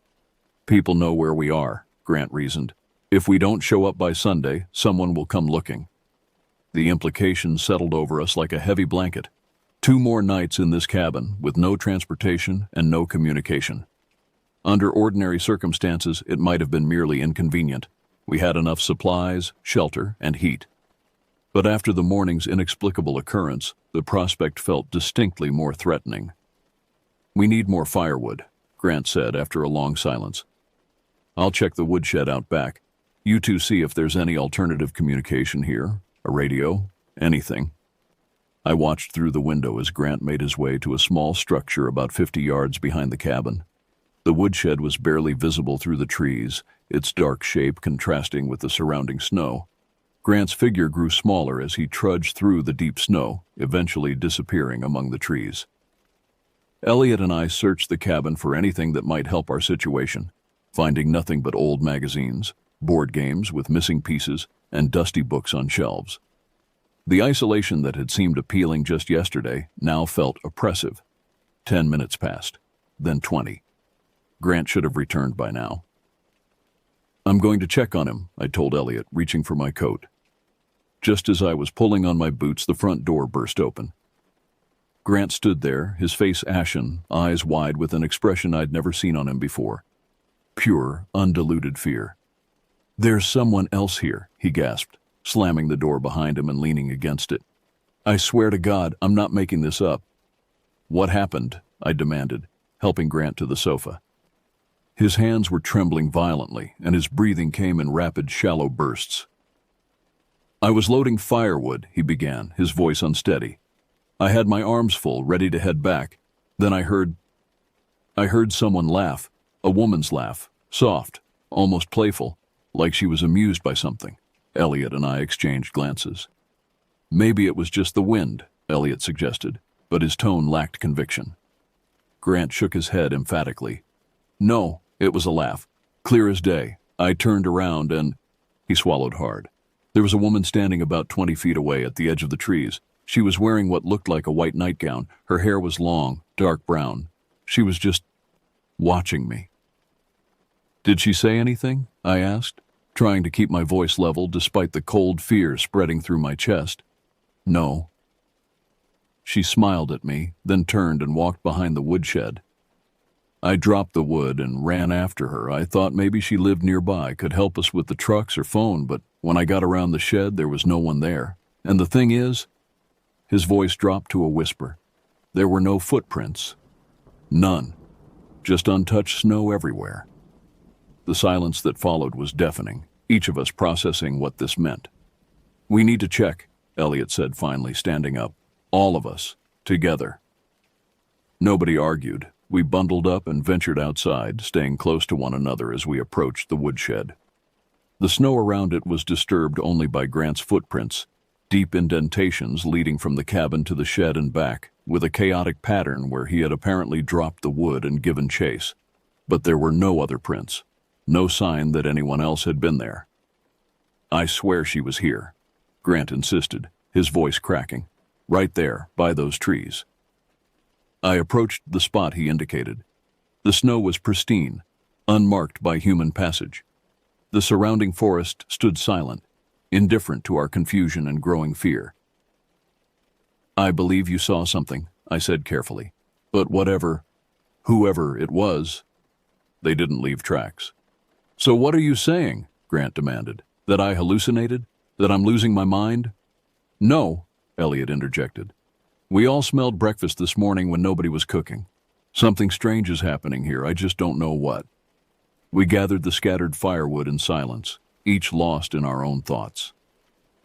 "People know where we are," Grant reasoned. "If we don't show up by Sunday, someone will come looking." The implication settled over us like a heavy blanket. 2 more nights in this cabin, with no transportation and no communication. Under ordinary circumstances, it might have been merely inconvenient. We had enough supplies, shelter, and heat. But after the morning's inexplicable occurrence, the prospect felt distinctly more threatening. "We need more firewood," Grant said after a long silence. "I'll check the woodshed out back. You 2 see if there's any alternative communication here, a radio, anything." I watched through the window as Grant made his way to a small structure about 50 yards behind the cabin. The woodshed was barely visible through the trees, its dark shape contrasting with the surrounding snow. Grant's figure grew smaller as he trudged through the deep snow, eventually disappearing among the trees. Elliot and I searched the cabin for anything that might help our situation, finding nothing but old magazines, board games with missing pieces, and dusty books on shelves. The isolation that had seemed appealing just yesterday now felt oppressive. 10 minutes passed, then 20. Grant should have returned by now. "I'm going to check on him," I told Elliot, reaching for my coat. Just as I was pulling on my boots, the front door burst open. Grant stood there, his face ashen, eyes wide with an expression I'd never seen on him before. Pure, undiluted fear. "There's someone else here," he gasped, slamming the door behind him and leaning against it. "I swear to God, I'm not making this up." "What happened?" I demanded, helping Grant to the sofa. His hands were trembling violently, and his breathing came in rapid, shallow bursts. "I was loading firewood," he began, his voice unsteady. "I had my arms full, ready to head back. Then I heard someone laugh, a woman's laugh, soft, almost playful, like she was amused by something." Elliot and I exchanged glances. "Maybe it was just the wind," Elliot suggested, but his tone lacked conviction. Grant shook his head emphatically. "No, it was a laugh. Clear as day. I turned around and—" He swallowed hard. "There was a woman standing about 20 feet away at the edge of the trees. She was wearing what looked like a white nightgown. Her hair was long, dark brown. She was just watching me." "Did she say anything?" I asked, trying to keep my voice level despite the cold fear spreading through my chest. "No." She smiled at me, then turned and walked behind the woodshed. I dropped the wood and ran after her. I thought maybe she lived nearby, could help us with the trucks or phone, but when I got around the shed, there was no one there. And the thing is, his voice dropped to a whisper, there were no footprints. None. Just untouched snow everywhere. The silence that followed was deafening, each of us processing what this meant. "We need to check," Elliot said finally, standing up. "All of us, together." Nobody argued. We bundled up and ventured outside, staying close to one another as we approached the woodshed. The snow around it was disturbed only by Grant's footprints, deep indentations leading from the cabin to the shed and back, with a chaotic pattern where he had apparently dropped the wood and given chase. But there were no other prints, no sign that anyone else had been there. "I swear she was here," Grant insisted, his voice cracking. "Right there, by those trees." I approached the spot he indicated. The snow was pristine, unmarked by human passage. The surrounding forest stood silent, indifferent to our confusion and growing fear. "I believe you saw something," I said carefully. "But whoever it was, they didn't leave tracks." "So what are you saying?" Grant demanded. "That I hallucinated? That I'm losing my mind?" "No," Elliot interjected. "We all smelled breakfast this morning when nobody was cooking. Something strange is happening here, I just don't know what." We gathered the scattered firewood in silence, each lost in our own thoughts.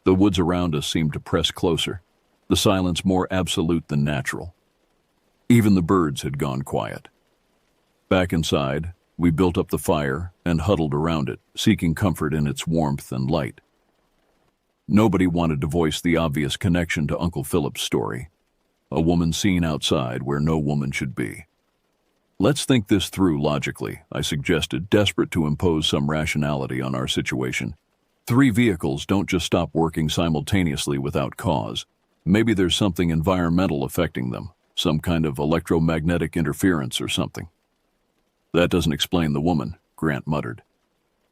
The woods around us seemed to press closer, the silence more absolute than natural. Even the birds had gone quiet. Back inside, we built up the fire and huddled around it, seeking comfort in its warmth and light. Nobody wanted to voice the obvious connection to Uncle Philip's story. A woman seen outside where no woman should be. Let's think this through logically, I suggested, desperate to impose some rationality on our situation. 3 vehicles don't just stop working simultaneously without cause. Maybe there's something environmental affecting them, some kind of electromagnetic interference or something. That doesn't explain the woman, Grant muttered.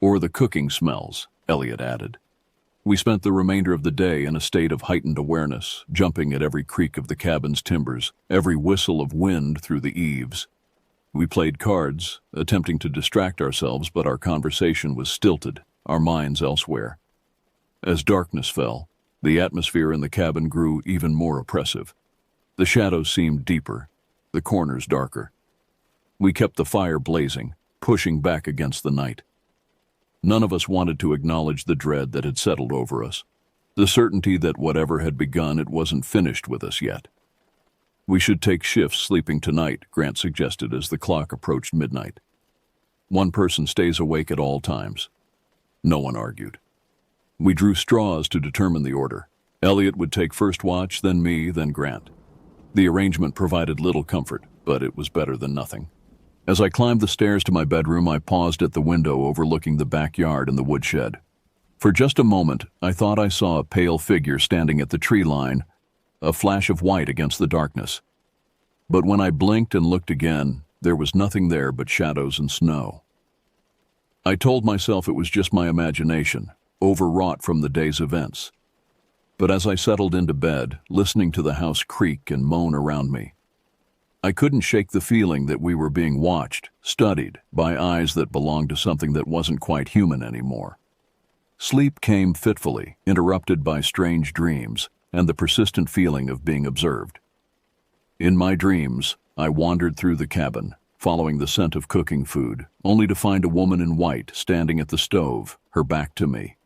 Or the cooking smells, Elliot added. We spent the remainder of the day in a state of heightened awareness, jumping at every creak of the cabin's timbers, every whistle of wind through the eaves. We played cards, attempting to distract ourselves, but our conversation was stilted, our minds elsewhere. As darkness fell, the atmosphere in the cabin grew even more oppressive. The shadows seemed deeper, the corners darker. We kept the fire blazing, pushing back against the night. None of us wanted to acknowledge the dread that had settled over us, the certainty that whatever had begun, it wasn't finished with us yet. We should take shifts sleeping tonight, Grant suggested as the clock approached midnight. One person stays awake at all times. No one argued. We drew straws to determine the order. Elliot would take first watch, then me, then Grant. The arrangement provided little comfort, but it was better than nothing. As I climbed the stairs to my bedroom, I paused at the window overlooking the backyard and the woodshed. For just a moment, I thought I saw a pale figure standing at the tree line, a flash of white against the darkness. But when I blinked and looked again, there was nothing there but shadows and snow. I told myself it was just my imagination, overwrought from the day's events. But as I settled into bed, listening to the house creak and moan around me, I couldn't shake the feeling that we were being watched, studied, by eyes that belonged to something that wasn't quite human anymore. Sleep came fitfully, interrupted by strange dreams and the persistent feeling of being observed. In my dreams, I wandered through the cabin, following the scent of cooking food, only to find a woman in white standing at the stove, her back to me.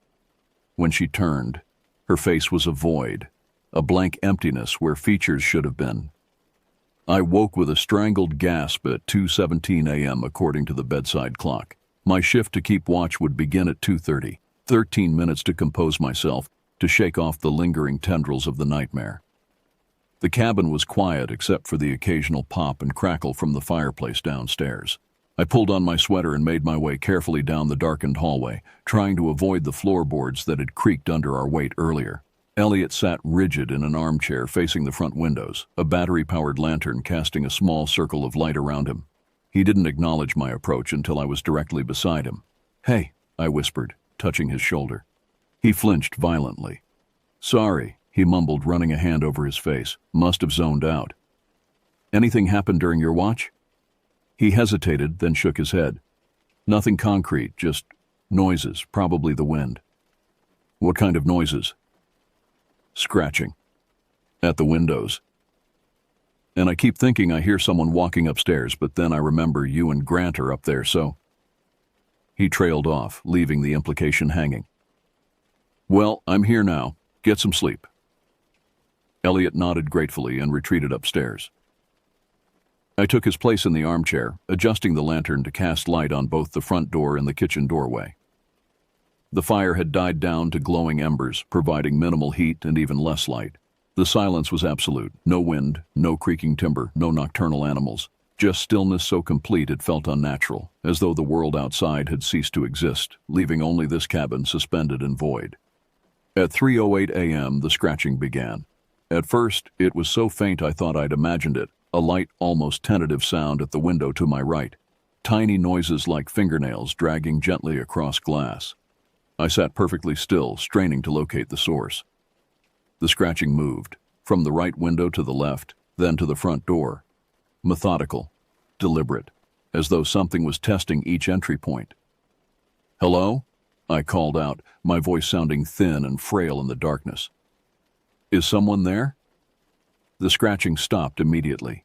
When she turned, her face was a void, a blank emptiness where features should have been. I woke with a strangled gasp at 2:17 a.m. according to the bedside clock. My shift to keep watch would begin at 2:30, 13 minutes to compose myself, to shake off the lingering tendrils of the nightmare. The cabin was quiet except for the occasional pop and crackle from the fireplace downstairs. I pulled on my sweater and made my way carefully down the darkened hallway, trying to avoid the floorboards that had creaked under our weight earlier. Elliot sat rigid in an armchair facing the front windows, a battery-powered lantern casting a small circle of light around him. He didn't acknowledge my approach until I was directly beside him. "Hey," I whispered, touching his shoulder. He flinched violently. "Sorry," he mumbled, running a hand over his face. "Must have zoned out." "Anything happened during your watch?" He hesitated, then shook his head. "Nothing concrete, just noises, probably the wind." "What kind of noises?" "Scratching. At the windows. And I keep thinking I hear someone walking upstairs, but then I remember you and Grant are up there, so..." He trailed off, leaving the implication hanging. "Well, I'm here now. Get some sleep." Elliot nodded gratefully and retreated upstairs. I took his place in the armchair, adjusting the lantern to cast light on both the front door and the kitchen doorway. The fire had died down to glowing embers, providing minimal heat and even less light. The silence was absolute. No wind, no creaking timber, no nocturnal animals. Just stillness so complete it felt unnatural, as though the world outside had ceased to exist, leaving only this cabin suspended and void. At 3:08 a.m., the scratching began. At first, it was so faint I thought I'd imagined it, a light, almost tentative sound at the window to my right. Tiny noises like fingernails dragging gently across glass. I sat perfectly still, straining to locate the source. The scratching moved, from the right window to the left, then to the front door. Methodical, deliberate, as though something was testing each entry point. "Hello?" I called out, my voice sounding thin and frail in the darkness. "Is someone there?" The scratching stopped immediately.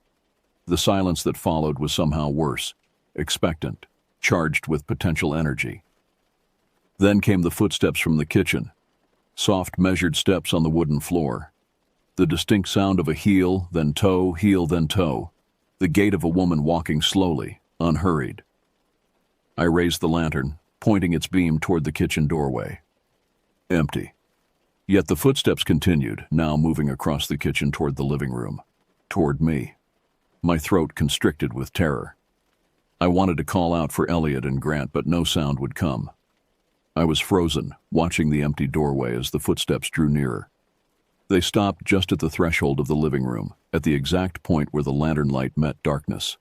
The silence that followed was somehow worse, expectant, charged with potential energy. Then came the footsteps from the kitchen, soft, measured steps on the wooden floor. The distinct sound of a heel, then toe, heel, then toe. the gait of a woman walking slowly, unhurried. I raised the lantern, pointing its beam toward the kitchen doorway. Empty. Yet the footsteps continued, now moving across the kitchen toward the living room, toward me. My throat constricted with terror. I wanted to call out for Elliot and Grant, but no sound would come. I was frozen, watching the empty doorway as the footsteps drew nearer. They stopped just at the threshold of the living room, at the exact point where the lantern light met darkness.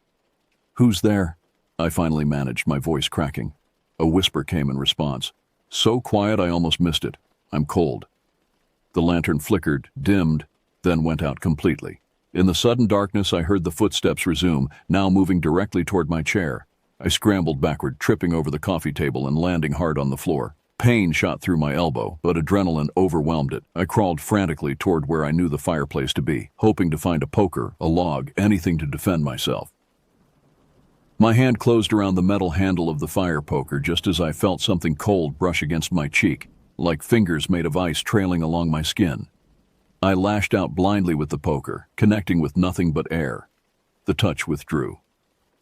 "Who's there?" I finally managed, my voice cracking. A whisper came in response. So quiet I almost missed it. "I'm cold." The lantern flickered, dimmed, then went out completely. In the sudden darkness, I heard the footsteps resume, now moving directly toward my chair. I scrambled backward, tripping over the coffee table and landing hard on the floor. Pain shot through my elbow, but adrenaline overwhelmed it. I crawled frantically toward where I knew the fireplace to be, hoping to find a poker, a log, anything to defend myself. My hand closed around the metal handle of the fire poker just as I felt something cold brush against my cheek, like fingers made of ice trailing along my skin. I lashed out blindly with the poker, connecting with nothing but air. The touch withdrew.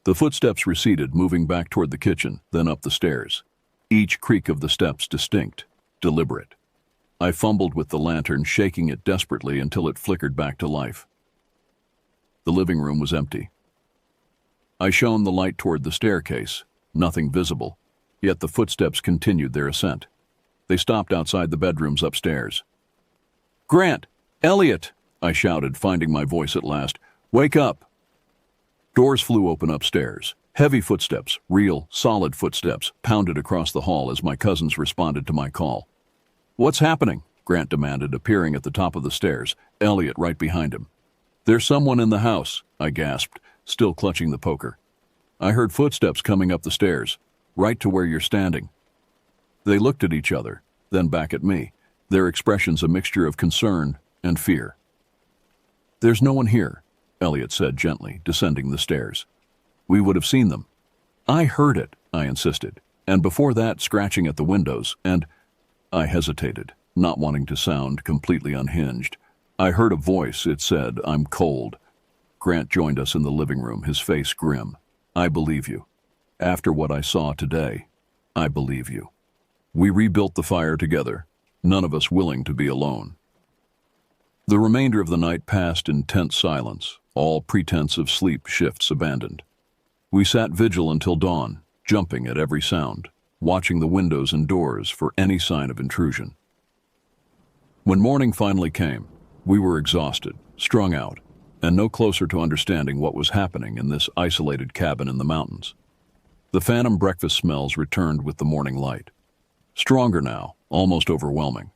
The footsteps receded, moving back toward the kitchen, then up the stairs. Each creak of the steps distinct, deliberate. I fumbled with the lantern, shaking it desperately until it flickered back to life. The living room was empty. I shone the light toward the staircase, nothing visible, yet the footsteps continued their ascent. They stopped outside the bedrooms upstairs. "Grant! Elliot!" I shouted, finding my voice at last. "Wake up!" Doors flew open upstairs. Heavy footsteps, real, solid footsteps, pounded across the hall as my cousins responded to my call. "What's happening?" Grant demanded, appearing at the top of the stairs, Elliot right behind him. "There's someone in the house," I gasped, still clutching the poker. "I heard footsteps coming up the stairs, right to where you're standing." They looked at each other, then back at me, their expressions a mixture of concern and fear. "There's no one here," Elliot said gently, descending the stairs. "We would have seen them." "I heard it," I insisted, "and before that, scratching at the windows, and—" I hesitated, not wanting to sound completely unhinged. "I heard a voice. It said, 'I'm cold.'" Grant joined us in the living room, his face grim. "I believe you. After what I saw today, I believe you." We rebuilt the fire together, none of us willing to be alone. The remainder of the night passed in tense silence, all pretense of sleep shifts abandoned. We sat vigil until dawn, jumping at every sound, watching the windows and doors for any sign of intrusion. When morning finally came, we were exhausted, strung out, and no closer to understanding what was happening in this isolated cabin in the mountains. The phantom breakfast smells returned with the morning light. Stronger now, almost overwhelming.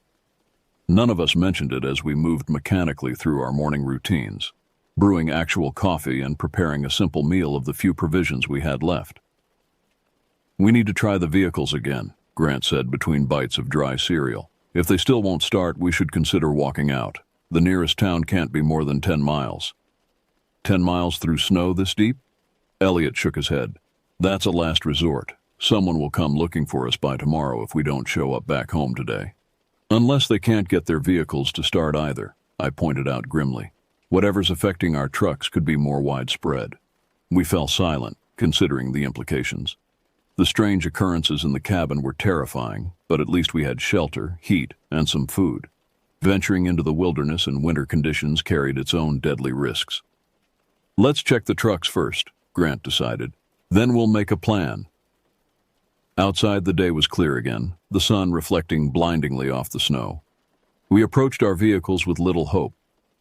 None of us mentioned it as we moved mechanically through our morning routines, brewing actual coffee and preparing a simple meal of the few provisions we had left. "We need to try the vehicles again," Grant said between bites of dry cereal. "If they still won't start, we should consider walking out. The nearest town can't be more than 10 miles. 10 miles through snow this deep?" Elliot shook his head. "That's a last resort. Someone will come looking for us by tomorrow if we don't show up back home today." "Unless they can't get their vehicles to start either," I pointed out grimly. "Whatever's affecting our trucks could be more widespread." We fell silent, considering the implications. The strange occurrences in the cabin were terrifying, but at least we had shelter, heat, and some food. Venturing into the wilderness in winter conditions carried its own deadly risks. "Let's check the trucks first," Grant decided. "Then we'll make a plan." Outside, the day was clear again, the sun reflecting blindingly off the snow. We approached our vehicles with little hope,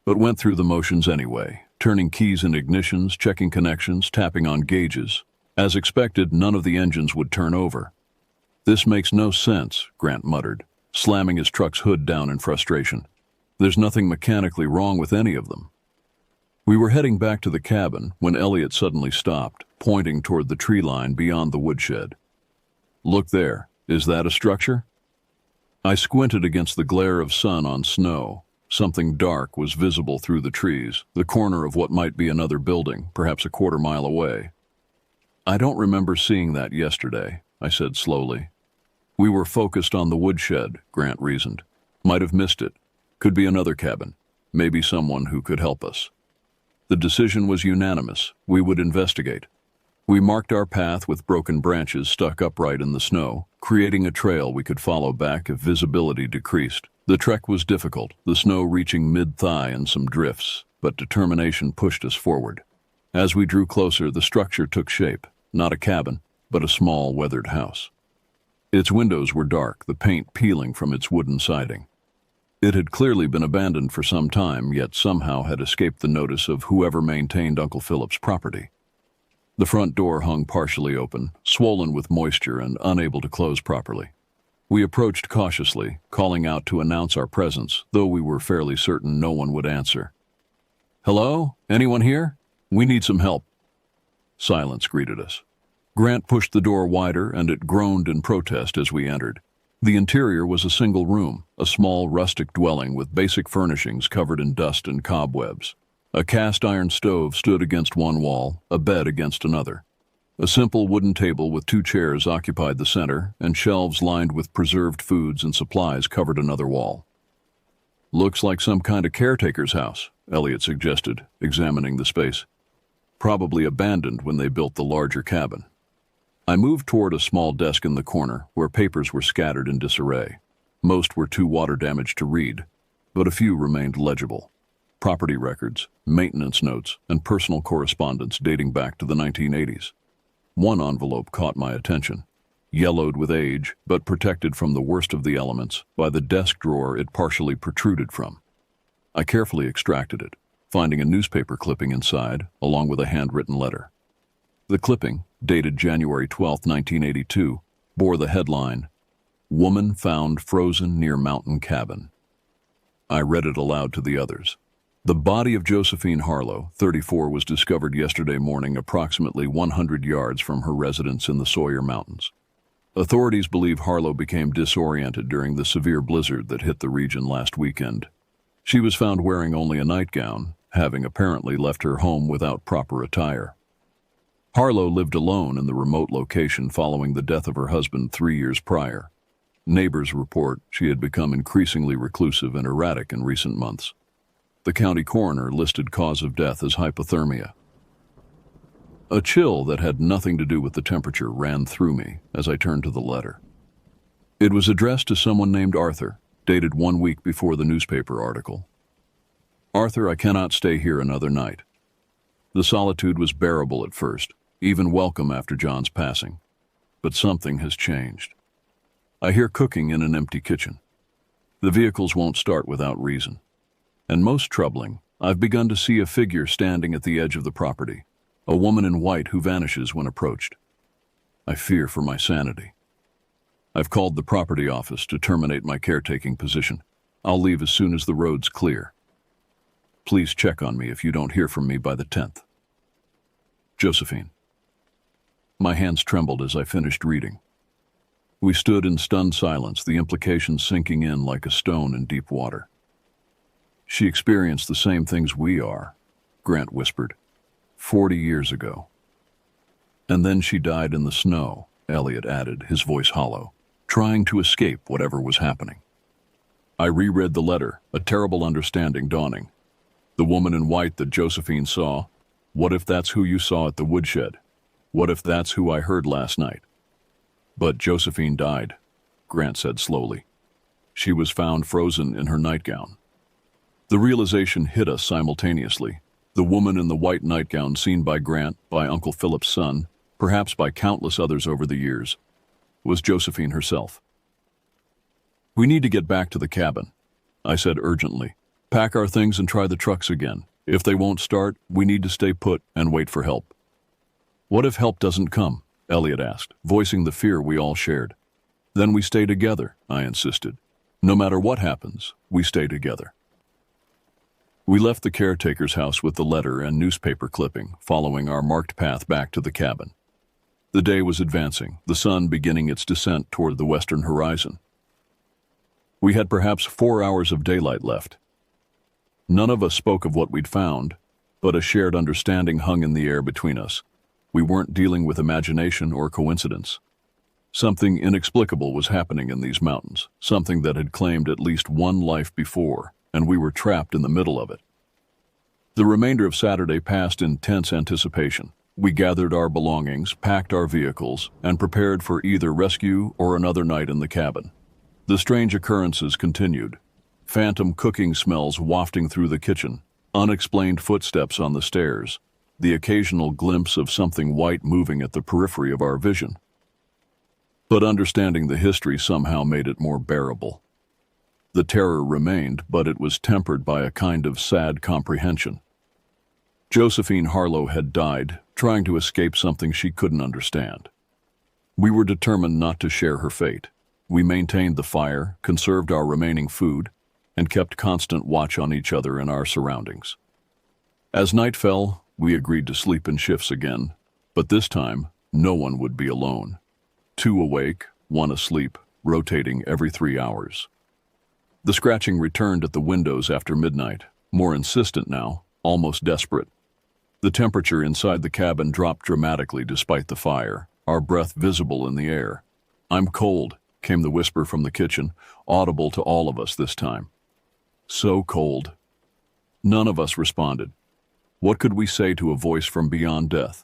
but went through the motions anyway, turning keys in ignitions, checking connections, tapping on gauges. As expected, none of the engines would turn over. "This makes no sense," Grant muttered, slamming his truck's hood down in frustration. "There's nothing mechanically wrong with any of them." We were heading back to the cabin when Elliot suddenly stopped, pointing toward the tree line beyond the woodshed. "Look there. Is that a structure?" I squinted against the glare of sun on snow. Something dark was visible through the trees, the corner of what might be another building, perhaps a quarter-mile away. "I don't remember seeing that yesterday," I said slowly. "We were focused on the woodshed," Grant reasoned. "Might have missed it. Could be another cabin. Maybe someone who could help us." The decision was unanimous. We would investigate. We marked our path with broken branches stuck upright in the snow, creating a trail we could follow back if visibility decreased. The trek was difficult, the snow reaching mid-thigh and some drifts, but determination pushed us forward. As we drew closer, the structure took shape, not a cabin, but a small, weathered house. Its windows were dark, the paint peeling from its wooden siding. It had clearly been abandoned for some time, yet somehow had escaped the notice of whoever maintained Uncle Philip's property. The front door hung partially open, swollen with moisture and unable to close properly. We approached cautiously, calling out to announce our presence, though we were fairly certain no one would answer. "Hello? Anyone here? We need some help." Silence greeted us. Grant pushed the door wider, and it groaned in protest as we entered. The interior was a single room, a small rustic dwelling with basic furnishings covered in dust and cobwebs. A cast-iron stove stood against one wall, a bed against another. A simple wooden table with 2 chairs occupied the center, and shelves lined with preserved foods and supplies covered another wall. "Looks like some kind of caretaker's house," Elliot suggested, examining the space. "Probably abandoned when they built the larger cabin." I moved toward a small desk in the corner, where papers were scattered in disarray. Most were too water-damaged to read, but a few remained legible. Property records, maintenance notes, and personal correspondence dating back to the 1980s. One envelope caught my attention. Yellowed with age, but protected from the worst of the elements by the desk drawer it partially protruded from. I carefully extracted it, finding a newspaper clipping inside, along with a handwritten letter. The clipping, dated January 12, 1982, bore the headline, "Woman Found Frozen Near Mountain Cabin." I read it aloud to the others. The body of Josephine Harlow, 34, was discovered yesterday morning approximately 100 yards from her residence in the Sawyer Mountains. Authorities believe Harlow became disoriented during the severe blizzard that hit the region last weekend. She was found wearing only a nightgown, having apparently left her home without proper attire. Harlow lived alone in the remote location following the death of her husband 3 years prior. Neighbors report she had become increasingly reclusive and erratic in recent months. The county coroner listed cause of death as hypothermia. A chill that had nothing to do with the temperature ran through me as I turned to the letter. It was addressed to someone named Arthur, dated 1 week before the newspaper article. "Arthur, I cannot stay here another night. The solitude was bearable at first, even welcome after John's passing. But something has changed. I hear cooking in an empty kitchen. The vehicles won't start without reason. And most troubling, I've begun to see a figure standing at the edge of the property, a woman in white who vanishes when approached. I fear for my sanity. I've called the property office to terminate my caretaking position. I'll leave as soon as the road's clear. Please check on me if you don't hear from me by the 10th. Josephine." My hands trembled as I finished reading. We stood in stunned silence, the implications sinking in like a stone in deep water. "She experienced the same things we are," Grant whispered, 40 years ago. "And then she died in the snow," Elliot added, his voice hollow, trying to escape whatever was happening. I reread the letter, a terrible understanding dawning. The woman in white that Josephine saw, what if that's who you saw at the woodshed? What if that's who I heard last night? "But Josephine died," Grant said slowly. "She was found frozen in her nightgown." The realization hit us simultaneously. The woman in the white nightgown seen by Grant, by Uncle Philip's son, perhaps by countless others over the years, was Josephine herself. "We need to get back to the cabin," I said urgently. "Pack our things and try the trucks again. If they won't start, we need to stay put and wait for help." "What if help doesn't come?" Elliot asked, voicing the fear we all shared. "Then we stay together," I insisted. "No matter what happens, we stay together." We left the caretaker's house with the letter and newspaper clipping, following our marked path back to the cabin. The day was advancing, the sun beginning its descent toward the western horizon. We had perhaps 4 hours of daylight left. None of us spoke of what we'd found, but a shared understanding hung in the air between us. We weren't dealing with imagination or coincidence. Something inexplicable was happening in these mountains, something that had claimed at least one life before, and we were trapped in the middle of it. The remainder of Saturday passed in tense anticipation. We gathered our belongings, packed our vehicles, and prepared for either rescue or another night in the cabin. The strange occurrences continued. Phantom cooking smells wafting through the kitchen, unexplained footsteps on the stairs, the occasional glimpse of something white moving at the periphery of our vision. But understanding the history somehow made it more bearable. The terror remained, but it was tempered by a kind of sad comprehension. Josephine Harlow had died, trying to escape something she couldn't understand. We were determined not to share her fate. We maintained the fire, conserved our remaining food, and kept constant watch on each other and our surroundings. As night fell, we agreed to sleep in shifts again, but this time, no one would be alone. 2 awake, 1 asleep, rotating every 3 hours. The scratching returned at the windows after midnight, more insistent now, almost desperate. The temperature inside the cabin dropped dramatically despite the fire, our breath visible in the air. "I'm cold," came the whisper from the kitchen, audible to all of us this time. So cold. None of us responded. What could we say to a voice from beyond death?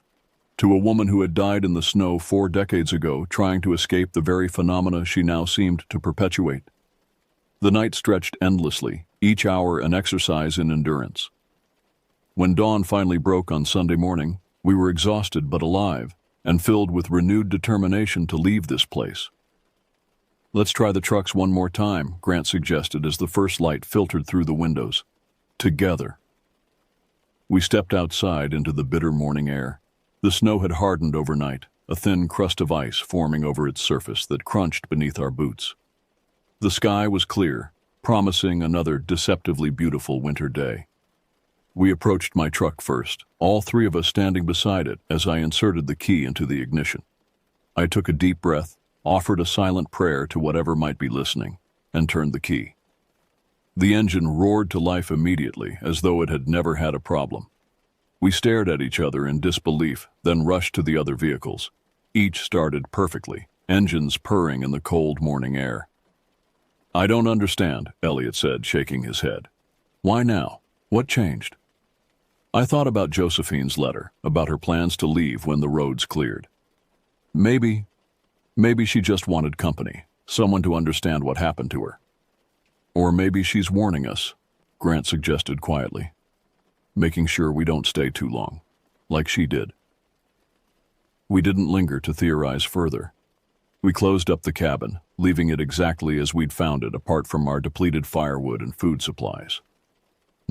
To a woman who had died in the snow 4 decades ago, trying to escape the very phenomena she now seemed to perpetuate? The night stretched endlessly, each hour an exercise in endurance. When dawn finally broke on Sunday morning, we were exhausted but alive, and filled with renewed determination to leave this place. "Let's try the trucks one more time," Grant suggested as the first light filtered through the windows. Together. We stepped outside into the bitter morning air. The snow had hardened overnight, a thin crust of ice forming over its surface that crunched beneath our boots. The sky was clear, promising another deceptively beautiful winter day. We approached my truck first, all 3 of us standing beside it as I inserted the key into the ignition. I took a deep breath, offered a silent prayer to whatever might be listening, and turned the key. The engine roared to life immediately, as though it had never had a problem. We stared at each other in disbelief, then rushed to the other vehicles. Each started perfectly, engines purring in the cold morning air. "I don't understand," Elliot said, shaking his head. "Why now? What changed?" I thought about Josephine's letter, about her plans to leave when the roads cleared. Maybe she just wanted company, someone to understand what happened to her. Or maybe she's warning us, Grant suggested quietly, making sure we don't stay too long, like she did. We didn't linger to theorize further. We closed up the cabin, leaving it exactly as we'd found it, apart from our depleted firewood and food supplies.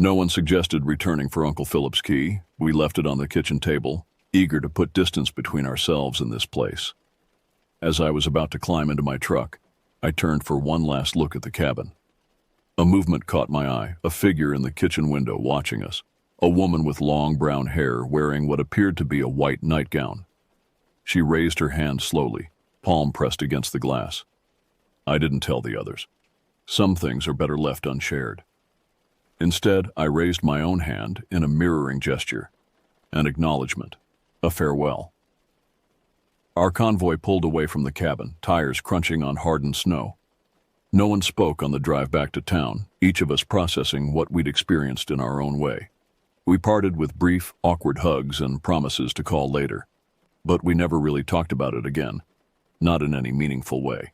No one suggested returning for Uncle Philip's key. We left it on the kitchen table, eager to put distance between ourselves and this place. As I was about to climb into my truck, I turned for one last look at the cabin. A movement caught my eye, a figure in the kitchen window watching us, a woman with long brown hair wearing what appeared to be a white nightgown. She raised her hand slowly, palm pressed against the glass. I didn't tell the others. Some things are better left unshared. Instead, I raised my own hand in a mirroring gesture, an acknowledgement, a farewell. Our convoy pulled away from the cabin, tires crunching on hardened snow. No one spoke on the drive back to town, each of us processing what we'd experienced in our own way. We parted with brief, awkward hugs and promises to call later, but we never really talked about it again, not in any meaningful way.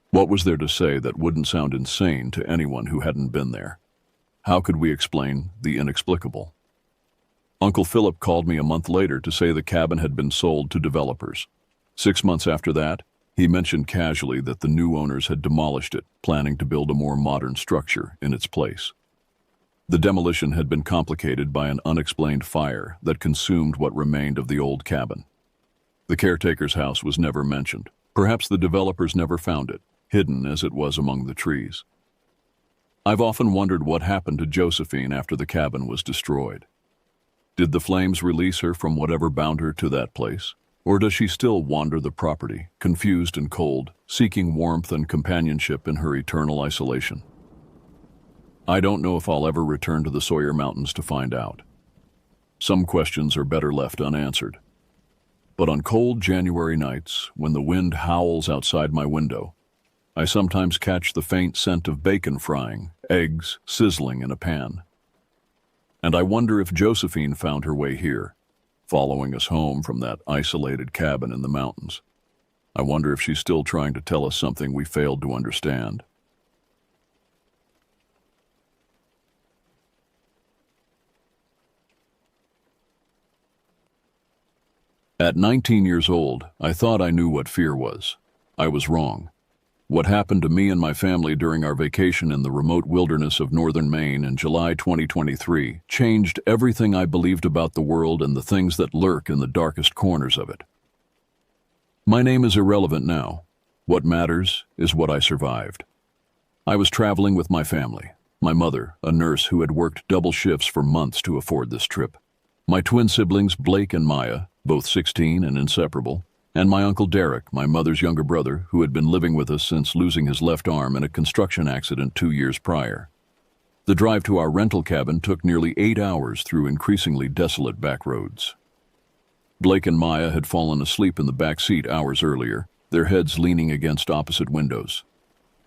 What was there to say that wouldn't sound insane to anyone who hadn't been there? How could we explain the inexplicable? Uncle Philip called me a month later to say the cabin had been sold to developers. 6 months after that, he mentioned casually that the new owners had demolished it, planning to build a more modern structure in its place. The demolition had been complicated by an unexplained fire that consumed what remained of the old cabin. The caretaker's house was never mentioned. Perhaps the developers never found it, hidden as it was among the trees. I've often wondered what happened to Josephine after the cabin was destroyed. Did the flames release her from whatever bound her to that place? Or does she still wander the property, confused and cold, seeking warmth and companionship in her eternal isolation? I don't know if I'll ever return to the Sawyer Mountains to find out. Some questions are better left unanswered. But on cold January nights, when the wind howls outside my window, I sometimes catch the faint scent of bacon frying, eggs sizzling in a pan. And I wonder if Josephine found her way here, following us home from that isolated cabin in the mountains. I wonder if she's still trying to tell us something we failed to understand. At 19 years old, I thought I knew what fear was. I was wrong. What happened to me and my family during our vacation in the remote wilderness of northern Maine in July 2023 changed everything I believed about the world and the things that lurk in the darkest corners of it. My name is irrelevant now. What matters is what I survived. I was traveling with my family, my mother, a nurse who had worked double shifts for months to afford this trip, my twin siblings Blake and Maya, both 16 and inseparable, and my uncle Derek, my mother's younger brother, who had been living with us since losing his left arm in a construction accident 2 years prior. The drive to our rental cabin took nearly 8 hours through increasingly desolate back roads. Blake and Maya had fallen asleep in the back seat hours earlier, their heads leaning against opposite windows.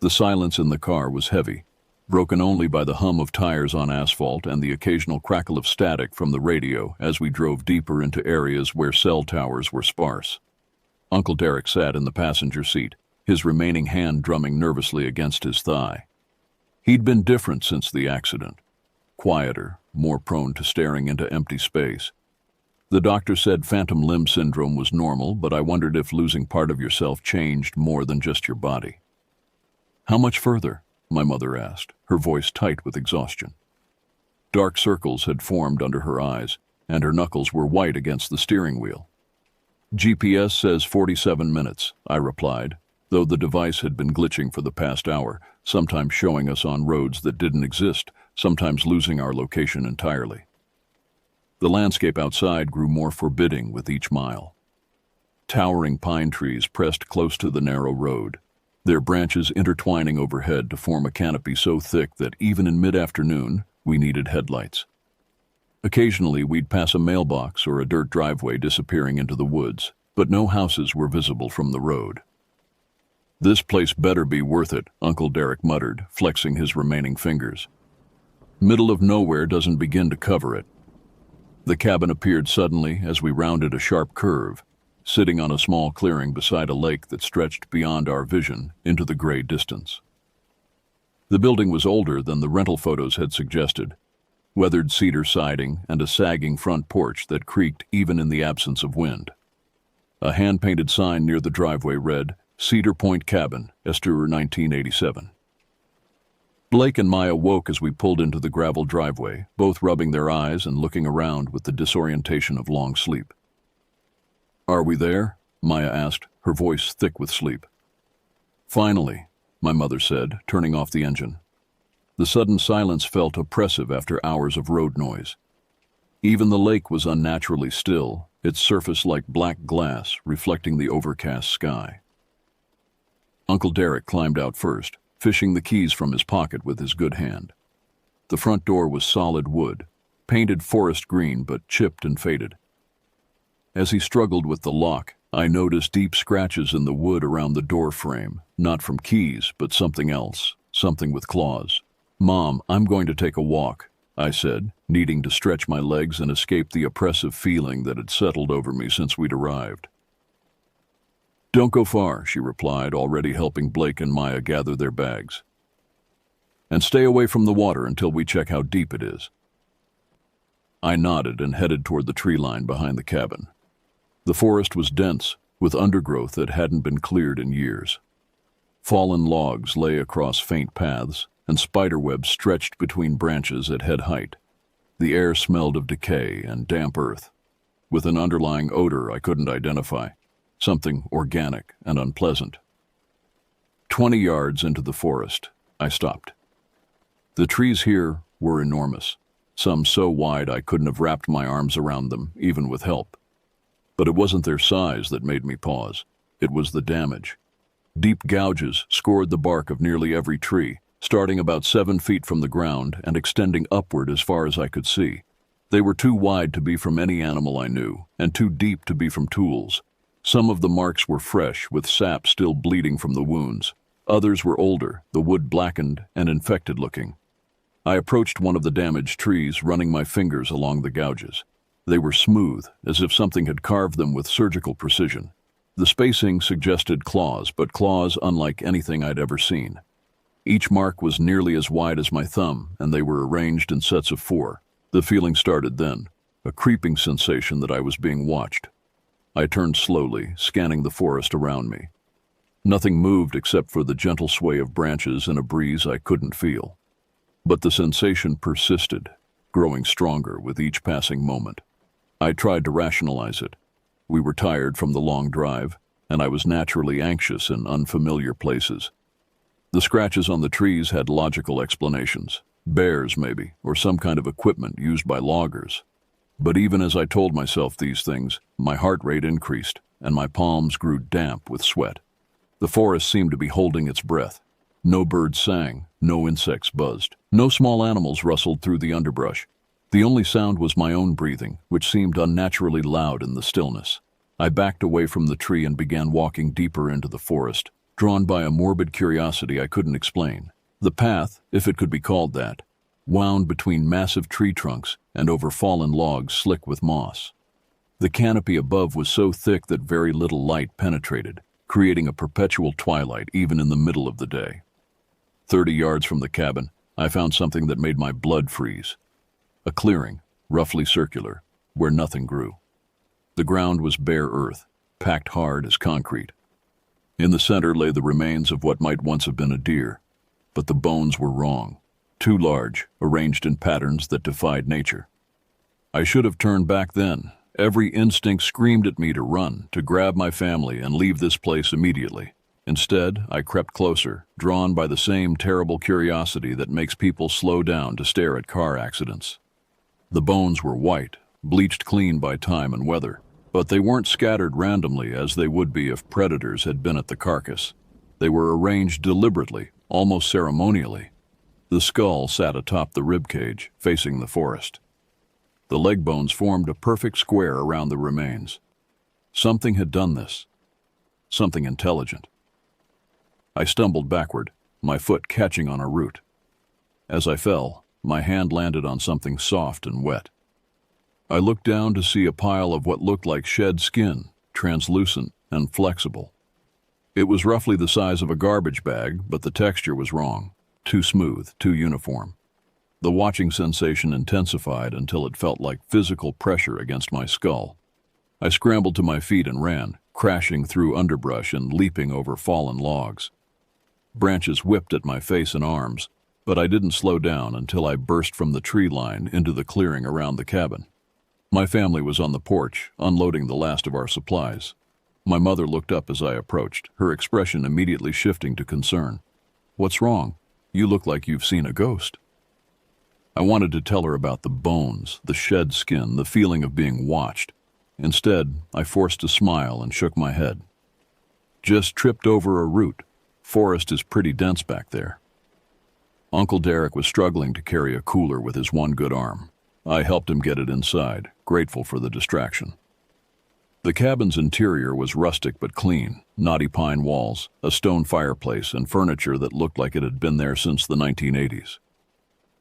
The silence in the car was heavy, broken only by the hum of tires on asphalt and the occasional crackle of static from the radio as we drove deeper into areas where cell towers were sparse. Uncle Derek sat in the passenger seat, his remaining hand drumming nervously against his thigh. He'd been different since the accident. Quieter, more prone to staring into empty space. The doctor said phantom limb syndrome was normal, but I wondered if losing part of yourself changed more than just your body. "How much further?" my mother asked, her voice tight with exhaustion. Dark circles had formed under her eyes, and her knuckles were white against the steering wheel. "GPS says 47 minutes, I replied, though the device had been glitching for the past hour, sometimes showing us on roads that didn't exist, sometimes losing our location entirely. The landscape outside grew more forbidding with each mile. Towering pine trees pressed close to the narrow road, their branches intertwining overhead to form a canopy so thick that even in mid-afternoon, we needed headlights. Occasionally, we'd pass a mailbox or a dirt driveway disappearing into the woods, but no houses were visible from the road. "This place better be worth it," Uncle Derek muttered, flexing his remaining fingers. "Middle of nowhere doesn't begin to cover it." The cabin appeared suddenly as we rounded a sharp curve, sitting on a small clearing beside a lake that stretched beyond our vision into the gray distance. The building was older than the rental photos had suggested, weathered cedar siding and a sagging front porch that creaked even in the absence of wind. A hand-painted sign near the driveway read, "Cedar Point Cabin, Estor 1987. Blake and Maya woke as we pulled into the gravel driveway, both rubbing their eyes and looking around with the disorientation of long sleep. "Are we there?" Maya asked, her voice thick with sleep. "Finally," my mother said, turning off the engine. The sudden silence felt oppressive after hours of road noise. Even the lake was unnaturally still, its surface like black glass reflecting the overcast sky. Uncle Derek climbed out first, fishing the keys from his pocket with his good hand. The front door was solid wood, painted forest green but chipped and faded. As he struggled with the lock, I noticed deep scratches in the wood around the door frame, not from keys, but something else, something with claws. "Mom, I'm going to take a walk," I said, needing to stretch my legs and escape the oppressive feeling that had settled over me since we'd arrived. "Don't go far," she replied, already helping Blake and Maya gather their bags. "And stay away from the water until we check how deep it is." I nodded and headed toward the tree line behind the cabin. The forest was dense, with undergrowth that hadn't been cleared in years. Fallen logs lay across faint paths, and spiderwebs stretched between branches at head height. The air smelled of decay and damp earth, with an underlying odor I couldn't identify, something organic and unpleasant. 20 yards into the forest, I stopped. The trees here were enormous, some so wide I couldn't have wrapped my arms around them, even with help. But it wasn't their size that made me pause. It was the damage. Deep gouges scored the bark of nearly every tree, starting about 7 feet from the ground and extending upward as far as I could see. They were too wide to be from any animal I knew, and too deep to be from tools. Some of the marks were fresh, with sap still bleeding from the wounds. Others were older, the wood blackened and infected looking. I approached one of the damaged trees, running my fingers along the gouges. They were smooth, as if something had carved them with surgical precision. The spacing suggested claws, but claws unlike anything I'd ever seen. Each mark was nearly as wide as my thumb, and they were arranged in sets of 4. The feeling started then, a creeping sensation that I was being watched. I turned slowly, scanning the forest around me. Nothing moved except for the gentle sway of branches in a breeze I couldn't feel. But the sensation persisted, growing stronger with each passing moment. I tried to rationalize it. We were tired from the long drive, and I was naturally anxious in unfamiliar places. The scratches on the trees had logical explanations. Bears, maybe, or some kind of equipment used by loggers. But even as I told myself these things, my heart rate increased, and my palms grew damp with sweat. The forest seemed to be holding its breath. No birds sang, no insects buzzed, no small animals rustled through the underbrush. The only sound was my own breathing, which seemed unnaturally loud in the stillness. I backed away from the tree and began walking deeper into the forest, drawn by a morbid curiosity I couldn't explain. The path, if it could be called that, wound between massive tree trunks and over fallen logs slick with moss. The canopy above was so thick that very little light penetrated, creating a perpetual twilight even in the middle of the day. 30 yards from the cabin, I found something that made my blood freeze. A clearing, roughly circular, where nothing grew. The ground was bare earth, packed hard as concrete. In the center lay the remains of what might once have been a deer, but the bones were wrong, too large, arranged in patterns that defied nature. I should have turned back then. Every instinct screamed at me to run, to grab my family and leave this place immediately. Instead, I crept closer, drawn by the same terrible curiosity that makes people slow down to stare at car accidents. The bones were white, bleached clean by time and weather, but they weren't scattered randomly as they would be if predators had been at the carcass. They were arranged deliberately, almost ceremonially. The skull sat atop the rib cage, facing the forest. The leg bones formed a perfect square around the remains. Something had done this. Something intelligent. I stumbled backward, my foot catching on a root. As I fell, my hand landed on something soft and wet. I looked down to see a pile of what looked like shed skin, translucent and flexible. It was roughly the size of a garbage bag, but the texture was wrong. Too smooth, too uniform. The watching sensation intensified until it felt like physical pressure against my skull. I scrambled to my feet and ran, crashing through underbrush and leaping over fallen logs. Branches whipped at my face and arms, but I didn't slow down until I burst from the tree line into the clearing around the cabin. My family was on the porch, unloading the last of our supplies. My mother looked up as I approached, her expression immediately shifting to concern. "What's wrong? You look like you've seen a ghost." I wanted to tell her about the bones, the shed skin, the feeling of being watched. Instead, I forced a smile and shook my head. "Just tripped over a root. Forest is pretty dense back there." Uncle Derek was struggling to carry a cooler with his one good arm. I helped him get it inside, grateful for the distraction. The cabin's interior was rustic but clean, knotty pine walls, a stone fireplace, and furniture that looked like it had been there since the 1980s.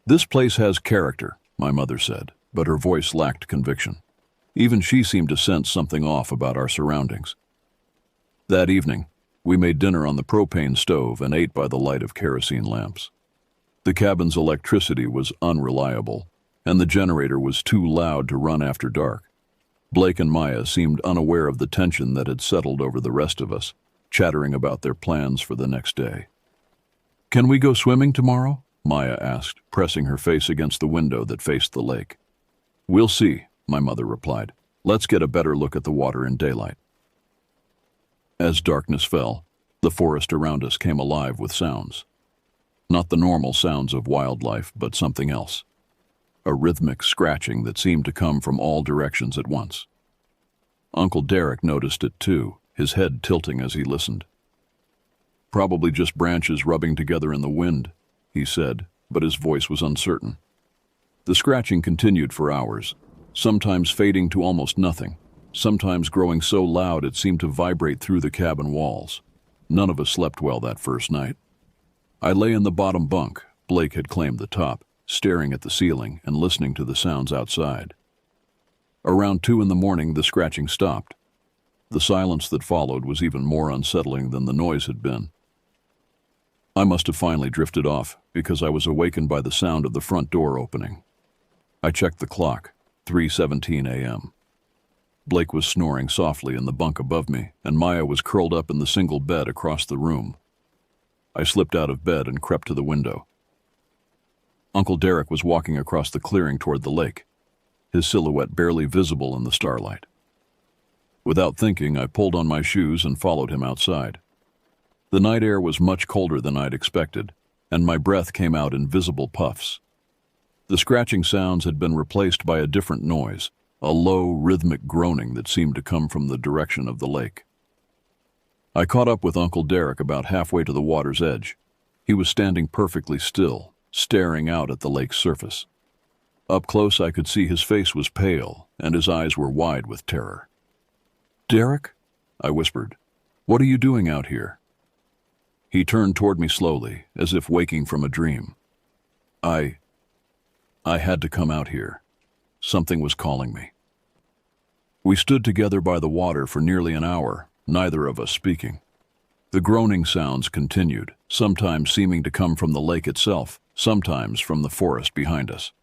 "This place has character," my mother said, but her voice lacked conviction. Even she seemed to sense something off about our surroundings. That evening, we made dinner on the propane stove and ate by the light of kerosene lamps. The cabin's electricity was unreliable, and the generator was too loud to run after dark. Blake and Maya seemed unaware of the tension that had settled over the rest of us, chattering about their plans for the next day. "Can we go swimming tomorrow?" Maya asked, pressing her face against the window that faced the lake. "We'll see," my mother replied. "Let's get a better look at the water in daylight." As darkness fell, the forest around us came alive with sounds. Not the normal sounds of wildlife, but something else. A rhythmic scratching that seemed to come from all directions at once. Uncle Derek noticed it too, his head tilting as he listened. "Probably just branches rubbing together in the wind," he said, but his voice was uncertain. The scratching continued for hours, sometimes fading to almost nothing, sometimes growing so loud it seemed to vibrate through the cabin walls. None of us slept well that first night. I lay in the bottom bunk. Blake had claimed the top, staring at the ceiling and listening to the sounds outside. Around 2 in the morning, the scratching stopped. The silence that followed was even more unsettling than the noise had been. I must have finally drifted off because I was awakened by the sound of the front door opening. I checked the clock, 3:17 a.m. Blake was snoring softly in the bunk above me, and Maya was curled up in the single bed across the room. I slipped out of bed and crept to the window. Uncle Derek was walking across the clearing toward the lake, his silhouette barely visible in the starlight. Without thinking, I pulled on my shoes and followed him outside. The night air was much colder than I'd expected, and my breath came out in visible puffs. The scratching sounds had been replaced by a different noise, a low, rhythmic groaning that seemed to come from the direction of the lake. I caught up with Uncle Derek about halfway to the water's edge. He was standing perfectly still, staring out at the lake's surface. Up close, I could see his face was pale, and his eyes were wide with terror. "Derek?" I whispered. "What are you doing out here?" He turned toward me slowly, as if waking from a dream. I had to come out here. Something was calling me. We stood together by the water for nearly an hour, neither of us speaking. The groaning sounds continued, sometimes seeming to come from the lake itself, sometimes from the forest behind us.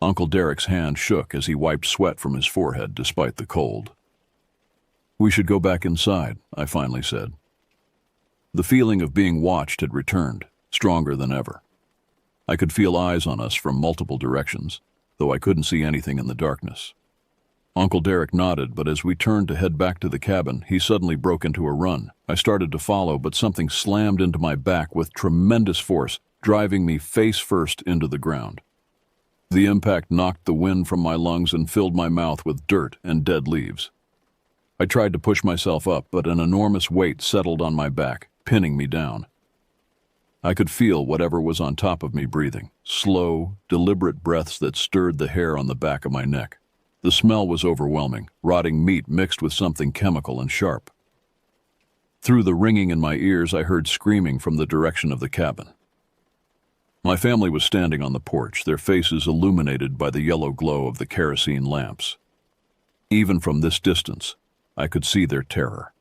Uncle Derek's hand shook as he wiped sweat from his forehead despite the cold. "We should go back inside," I finally said. The feeling of being watched had returned, stronger than ever. I could feel eyes on us from multiple directions, though I couldn't see anything in the darkness. Uncle Derek nodded, but as we turned to head back to the cabin, he suddenly broke into a run. I started to follow, but something slammed into my back with tremendous force, driving me face first into the ground. The impact knocked the wind from my lungs and filled my mouth with dirt and dead leaves. I tried to push myself up, but an enormous weight settled on my back, pinning me down. I could feel whatever was on top of me breathing, slow, deliberate breaths that stirred the hair on the back of my neck. The smell was overwhelming, rotting meat mixed with something chemical and sharp. Through the ringing in my ears, I heard screaming from the direction of the cabin. My family was standing on the porch, their faces illuminated by the yellow glow of the kerosene lamps. Even from this distance, I could see their terror.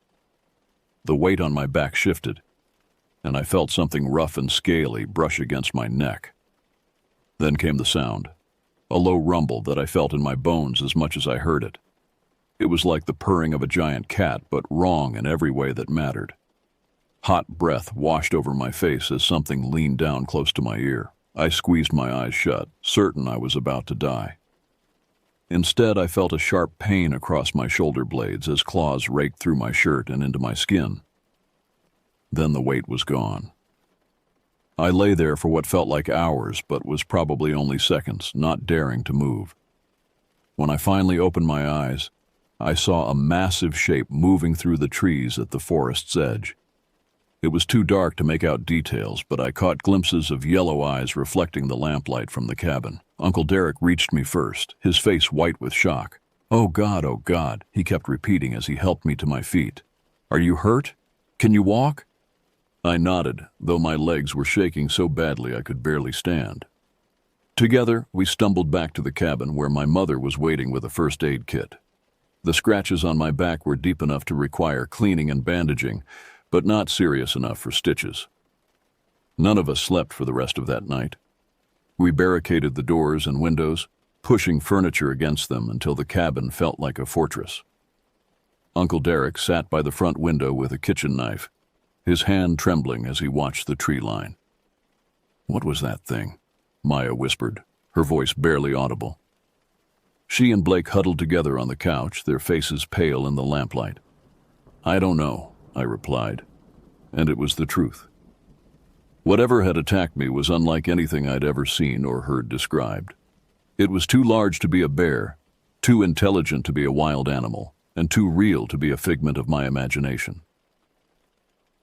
The weight on my back shifted, and I felt something rough and scaly brush against my neck. Then came the sound, a low rumble that I felt in my bones as much as I heard it. It was like the purring of a giant cat, but wrong in every way that mattered. Hot breath washed over my face as something leaned down close to my ear. I squeezed my eyes shut, certain I was about to die. Instead, I felt a sharp pain across my shoulder blades as claws raked through my shirt and into my skin. Then the weight was gone. I lay there for what felt like hours, but was probably only seconds, not daring to move. When I finally opened my eyes, I saw a massive shape moving through the trees at the forest's edge. It was too dark to make out details, but I caught glimpses of yellow eyes reflecting the lamplight from the cabin. Uncle Derek reached me first, his face white with shock. Oh God," he kept repeating as he helped me to my feet. "Are you hurt? Can you walk?" I nodded, though my legs were shaking so badly I could barely stand. Together, we stumbled back to the cabin where my mother was waiting with a first aid kit. The scratches on my back were deep enough to require cleaning and bandaging, but not serious enough for stitches. None of us slept for the rest of that night. We barricaded the doors and windows, pushing furniture against them until the cabin felt like a fortress. Uncle Derek sat by the front window with a kitchen knife, his hand trembling as he watched the tree line. "What was that thing?" Maya whispered, her voice barely audible. She and Blake huddled together on the couch, their faces pale in the lamplight. "I don't know," I replied, and it was the truth. Whatever had attacked me was unlike anything I'd ever seen or heard described. It was too large to be a bear, too intelligent to be a wild animal, and too real to be a figment of my imagination.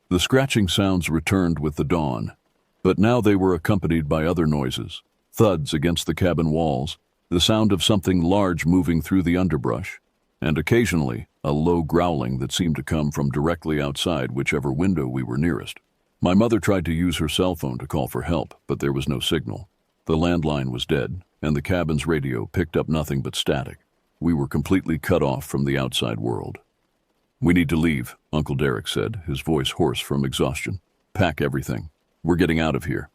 The scratching sounds returned with the dawn, but now they were accompanied by other noises, thuds against the cabin walls, the sound of something large moving through the underbrush, and occasionally a low growling that seemed to come from directly outside whichever window we were nearest. My mother tried to use her cell phone to call for help, but there was no signal. The landline was dead, and the cabin's radio picked up nothing but static. We were completely cut off from the outside world. "We need to leave," Uncle Derek said, his voice hoarse from exhaustion. "Pack everything. We're getting out of here."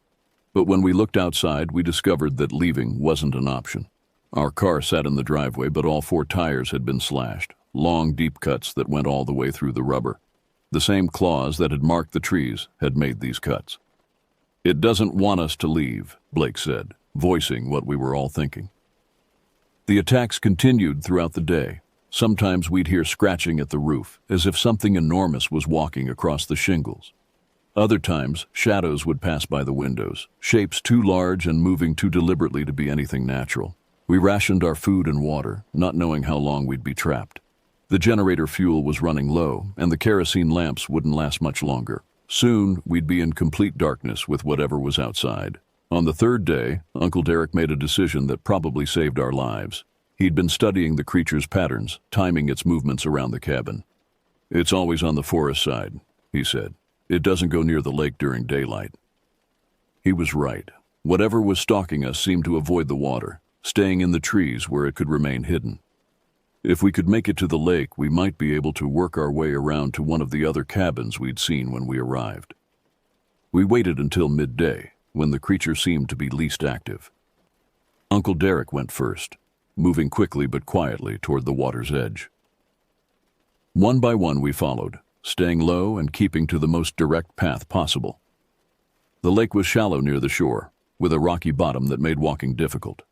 But when we looked outside, we discovered that leaving wasn't an option. Our car sat in the driveway, but all 4 tires had been slashed, long, deep cuts that went all the way through the rubber. The same claws that had marked the trees had made these cuts. "It doesn't want us to leave," Blake said, voicing what we were all thinking. The attacks continued throughout the day. Sometimes we'd hear scratching at the roof, as if something enormous was walking across the shingles. Other times, shadows would pass by the windows, shapes too large and moving too deliberately to be anything natural. We rationed our food and water, not knowing how long we'd be trapped. The generator fuel was running low, and the kerosene lamps wouldn't last much longer. Soon, we'd be in complete darkness with whatever was outside. On the 3rd day, Uncle Derek made a decision that probably saved our lives. He'd been studying the creature's patterns, timing its movements around the cabin. "It's always on the forest side," he said. "It doesn't go near the lake during daylight." He was right. Whatever was stalking us seemed to avoid the water, staying in the trees where it could remain hidden. If we could make it to the lake, we might be able to work our way around to one of the other cabins we'd seen when we arrived. We waited until midday, when the creature seemed to be least active. Uncle Derek went first, moving quickly but quietly toward the water's edge. One by one we followed, staying low and keeping to the most direct path possible. The lake was shallow near the shore, with a rocky bottom that made walking difficult.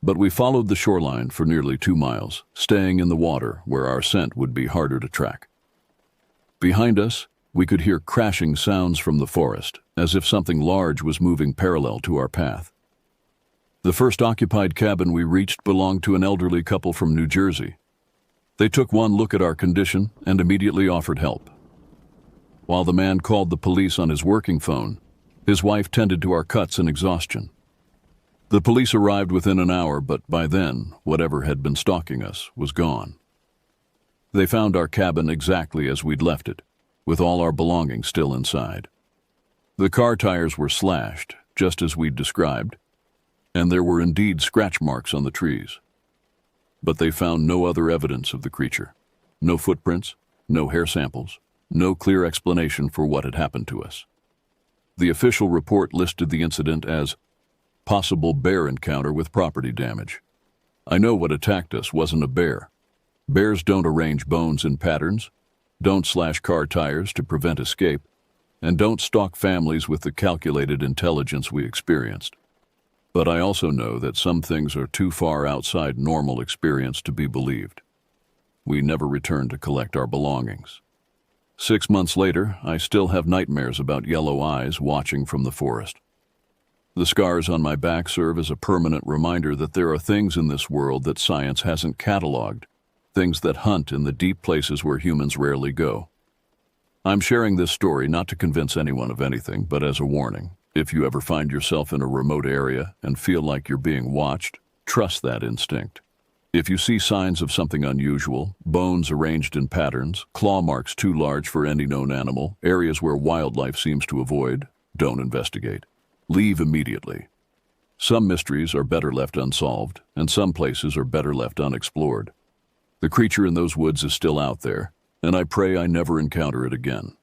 But we followed the shoreline for nearly 2 miles, staying in the water where our scent would be harder to track. Behind us, we could hear crashing sounds from the forest, as if something large was moving parallel to our path. The first occupied cabin we reached belonged to an elderly couple from New Jersey. They took one look at our condition and immediately offered help. While the man called the police on his working phone, his wife tended to our cuts and exhaustion. The police arrived within an hour, but by then, whatever had been stalking us was gone. They found our cabin exactly as we'd left it, with all our belongings still inside. The car tires were slashed, just as we'd described, and there were indeed scratch marks on the trees. But they found no other evidence of the creature. No footprints, no hair samples, no clear explanation for what had happened to us. The official report listed the incident as possible bear encounter with property damage. I know what attacked us wasn't a bear. Bears don't arrange bones in patterns, don't slash car tires to prevent escape, and don't stalk families with the calculated intelligence we experienced. But I also know that some things are too far outside normal experience to be believed. We never returned to collect our belongings. 6 months later, I still have nightmares about yellow eyes watching from the forest. The scars on my back serve as a permanent reminder that there are things in this world that science hasn't cataloged, things that hunt in the deep places where humans rarely go. I'm sharing this story not to convince anyone of anything, but as a warning. If you ever find yourself in a remote area and feel like you're being watched, trust that instinct. If you see signs of something unusual, bones arranged in patterns, claw marks too large for any known animal, areas where wildlife seems to avoid, don't investigate. Leave immediately. Some mysteries are better left unsolved, and some places are better left unexplored. The creature in those woods is still out there, and I pray I never encounter it again.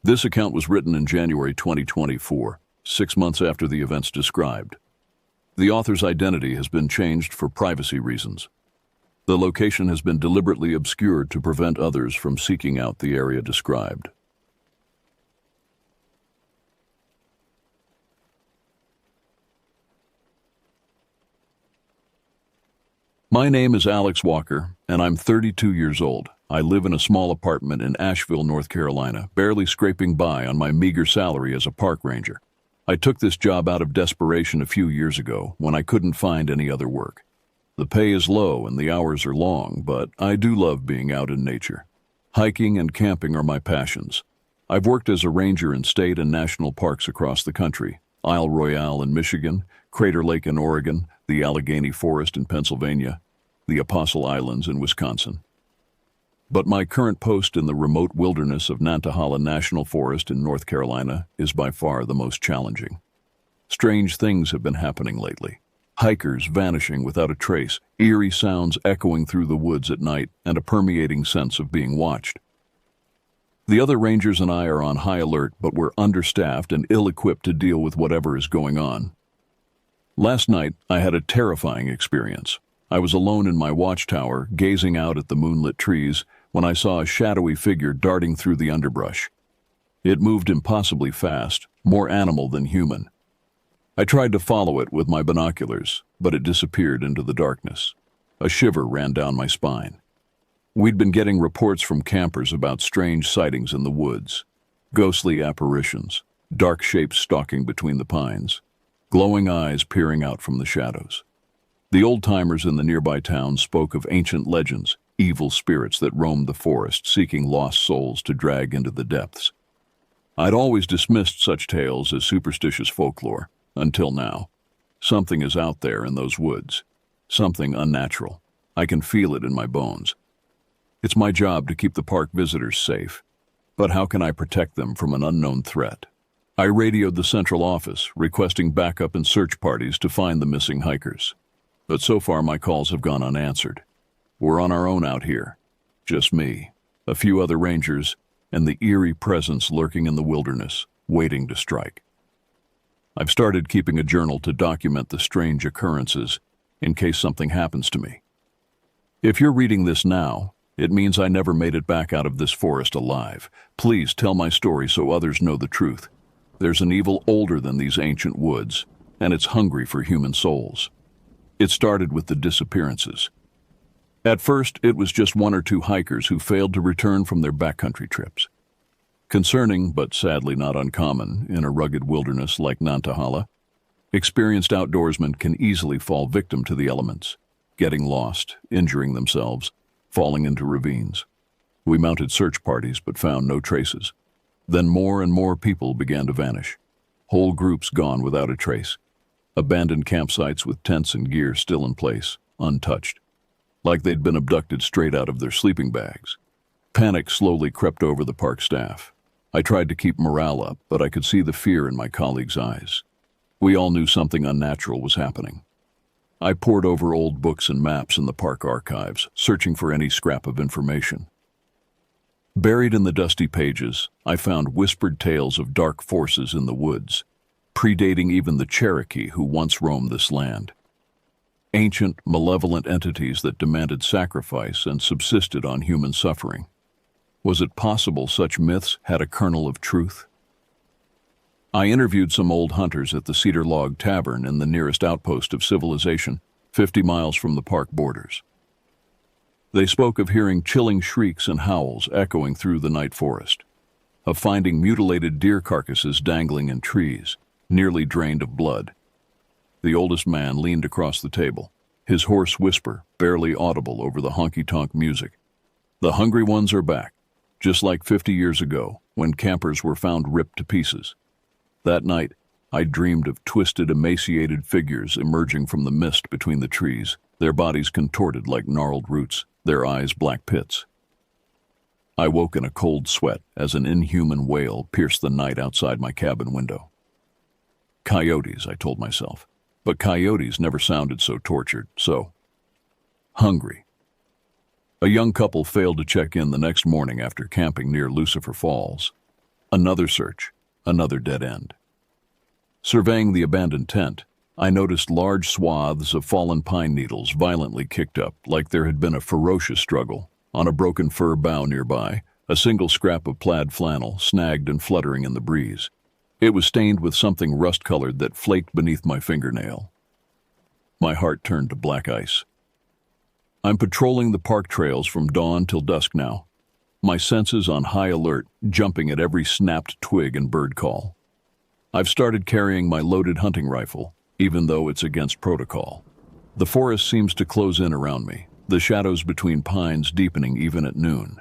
This account was written in January 2024, 6 months after the events described. The author's identity has been changed for privacy reasons. The location has been deliberately obscured to prevent others from seeking out the area described. My name is Alex Walker, and I'm 32 years old. I live in a small apartment in Asheville, North Carolina, barely scraping by on my meager salary as a park ranger. I took this job out of desperation a few years ago when I couldn't find any other work. The pay is low and the hours are long, but I do love being out in nature. Hiking and camping are my passions. I've worked as a ranger in state and national parks across the country, Isle Royale in Michigan, Crater Lake in Oregon, the Allegheny Forest in Pennsylvania, the Apostle Islands in Wisconsin. But my current post in the remote wilderness of Nantahala National Forest in North Carolina is by far the most challenging. Strange things have been happening lately. Hikers vanishing without a trace, eerie sounds echoing through the woods at night, and a permeating sense of being watched. The other rangers and I are on high alert, but we're understaffed and ill-equipped to deal with whatever is going on. Last night, I had a terrifying experience. I was alone in my watchtower, gazing out at the moonlit trees, when I saw a shadowy figure darting through the underbrush. It moved impossibly fast, more animal than human. I tried to follow it with my binoculars, but it disappeared into the darkness. A shiver ran down my spine. We'd been getting reports from campers about strange sightings in the woods, ghostly apparitions, dark shapes stalking between the pines, glowing eyes peering out from the shadows. The old-timers in the nearby town spoke of ancient legends, evil spirits that roamed the forest, seeking lost souls to drag into the depths. I'd always dismissed such tales as superstitious folklore, until now. Something is out there in those woods. Something unnatural. I can feel it in my bones. It's my job to keep the park visitors safe. But how can I protect them from an unknown threat? I radioed the central office, requesting backup and search parties to find the missing hikers. But so far my calls have gone unanswered. We're on our own out here. Just me, a few other rangers, and the eerie presence lurking in the wilderness, waiting to strike. I've started keeping a journal to document the strange occurrences in case something happens to me. If you're reading this now, it means I never made it back out of this forest alive. Please tell my story so others know the truth. There's an evil older than these ancient woods, and it's hungry for human souls. It started with the disappearances. At first, it was just one or two hikers who failed to return from their backcountry trips. Concerning, but sadly not uncommon, in a rugged wilderness like Nantahala, experienced outdoorsmen can easily fall victim to the elements, getting lost, injuring themselves, falling into ravines. We mounted search parties but found no traces. Then more and more people began to vanish. Whole groups gone without a trace. Abandoned campsites with tents and gear still in place, untouched, like they'd been abducted straight out of their sleeping bags. Panic slowly crept over the park staff. I tried to keep morale up, but I could see the fear in my colleagues' eyes. We all knew something unnatural was happening. I pored over old books and maps in the park archives, searching for any scrap of information. Buried in the dusty pages, I found whispered tales of dark forces in the woods, predating even the Cherokee who once roamed this land. Ancient, malevolent entities that demanded sacrifice and subsisted on human suffering. Was it possible such myths had a kernel of truth? I interviewed some old hunters at the Cedar Log Tavern in the nearest outpost of civilization, 50 miles from the park borders. They spoke of hearing chilling shrieks and howls echoing through the night forest, of finding mutilated deer carcasses dangling in trees, nearly drained of blood. The oldest man leaned across the table, his hoarse whisper barely audible over the honky-tonk music. The hungry ones are back, just like 50 years ago, when campers were found ripped to pieces. That night, I dreamed of twisted, emaciated figures emerging from the mist between the trees, their bodies contorted like gnarled roots, their eyes black pits. I woke in a cold sweat as an inhuman wail pierced the night outside my cabin window. Coyotes, I told myself, but coyotes never sounded so tortured, so hungry. A young couple failed to check in the next morning after camping near Lucifer Falls. Another search, another dead end. Surveying the abandoned tent, I noticed large swaths of fallen pine needles violently kicked up like there had been a ferocious struggle. On a broken fir bough nearby, a single scrap of plaid flannel snagged and fluttering in the breeze. It was stained with something rust-colored that flaked beneath my fingernail. My heart turned to black ice. I'm patrolling the park trails from dawn till dusk now, my senses on high alert, jumping at every snapped twig and bird call. I've started carrying my loaded hunting rifle, even though it's against protocol. The forest seems to close in around me, the shadows between pines deepening even at noon.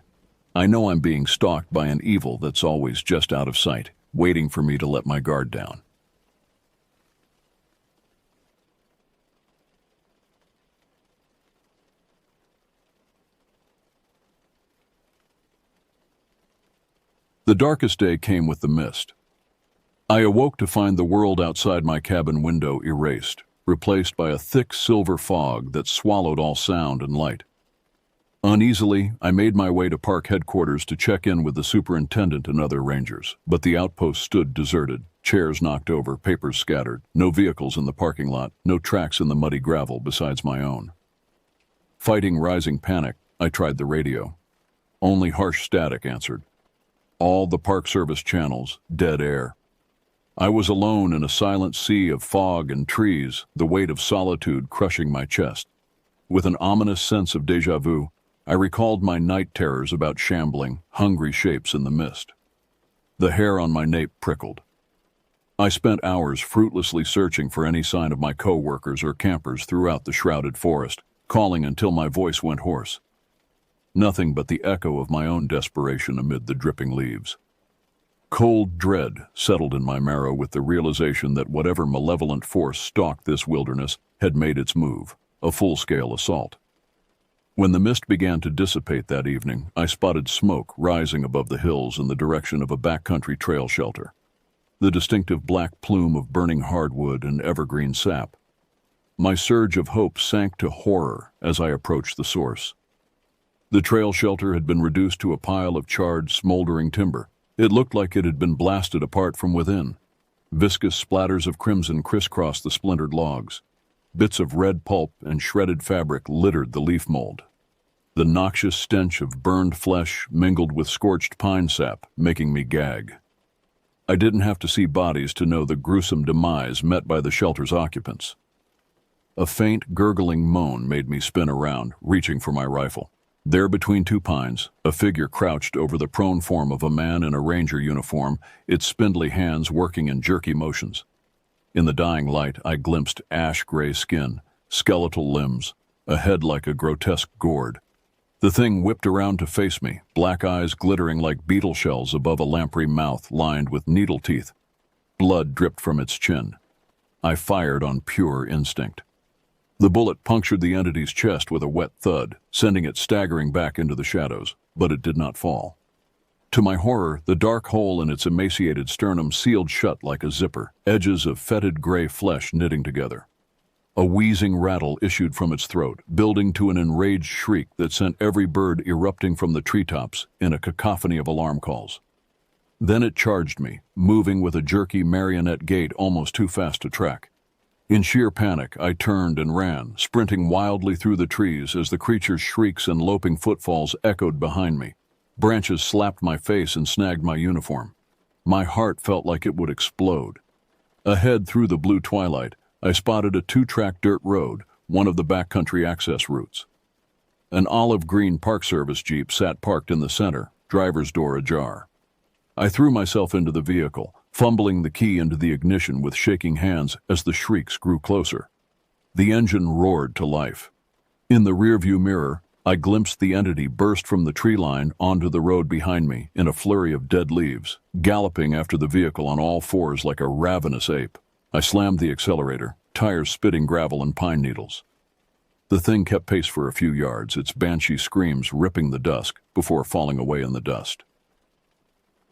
I know I'm being stalked by an evil that's always just out of sight, waiting for me to let my guard down. The darkest day came with the mist. I awoke to find the world outside my cabin window erased, replaced by a thick silver fog that swallowed all sound and light. Uneasily, I made my way to park headquarters to check in with the superintendent and other rangers, but the outpost stood deserted, chairs knocked over, papers scattered, no vehicles in the parking lot, no tracks in the muddy gravel besides my own. Fighting rising panic, I tried the radio. Only harsh static answered. All the Park Service channels, dead air. I was alone in a silent sea of fog and trees, the weight of solitude crushing my chest. With an ominous sense of déjà vu, I recalled my night terrors about shambling, hungry shapes in the mist. The hair on my nape prickled. I spent hours fruitlessly searching for any sign of my co-workers or campers throughout the shrouded forest, calling until my voice went hoarse. Nothing but the echo of my own desperation amid the dripping leaves. Cold dread settled in my marrow with the realization that whatever malevolent force stalked this wilderness had made its move, a full-scale assault. When the mist began to dissipate that evening, I spotted smoke rising above the hills in the direction of a backcountry trail shelter. The distinctive black plume of burning hardwood and evergreen sap. My surge of hope sank to horror as I approached the source. The trail shelter had been reduced to a pile of charred, smoldering timber. It looked like it had been blasted apart from within. Viscous splatters of crimson crisscrossed the splintered logs. Bits of red pulp and shredded fabric littered the leaf mold. The noxious stench of burned flesh mingled with scorched pine sap, making me gag. I didn't have to see bodies to know the gruesome demise met by the shelter's occupants. A faint, gurgling moan made me spin around, reaching for my rifle. There between two pines, a figure crouched over the prone form of a man in a ranger uniform, its spindly hands working in jerky motions. In the dying light, I glimpsed ash-gray skin, skeletal limbs, a head like a grotesque gourd. The thing whipped around to face me, black eyes glittering like beetle shells above a lamprey mouth lined with needle teeth. Blood dripped from its chin. I fired on pure instinct. The bullet punctured the entity's chest with a wet thud, sending it staggering back into the shadows, but it did not fall. To my horror, the dark hole in its emaciated sternum sealed shut like a zipper, edges of fetid gray flesh knitting together. A wheezing rattle issued from its throat, building to an enraged shriek that sent every bird erupting from the treetops in a cacophony of alarm calls. Then it charged me, moving with a jerky marionette gait almost too fast to track. In sheer panic, I turned and ran, sprinting wildly through the trees as the creature's shrieks and loping footfalls echoed behind me. Branches slapped my face and snagged my uniform. My heart felt like it would explode. Ahead through the blue twilight, I spotted a two-track dirt road, one of the backcountry access routes. An olive-green Park Service Jeep sat parked in the center, driver's door ajar. I threw myself into the vehicle, fumbling the key into the ignition with shaking hands as the shrieks grew closer. The engine roared to life. In the rearview mirror, I glimpsed the entity burst from the tree line onto the road behind me in a flurry of dead leaves, galloping after the vehicle on all fours like a ravenous ape. I slammed the accelerator, tires spitting gravel and pine needles. The thing kept pace for a few yards, its banshee screams ripping the dusk before falling away in the dust.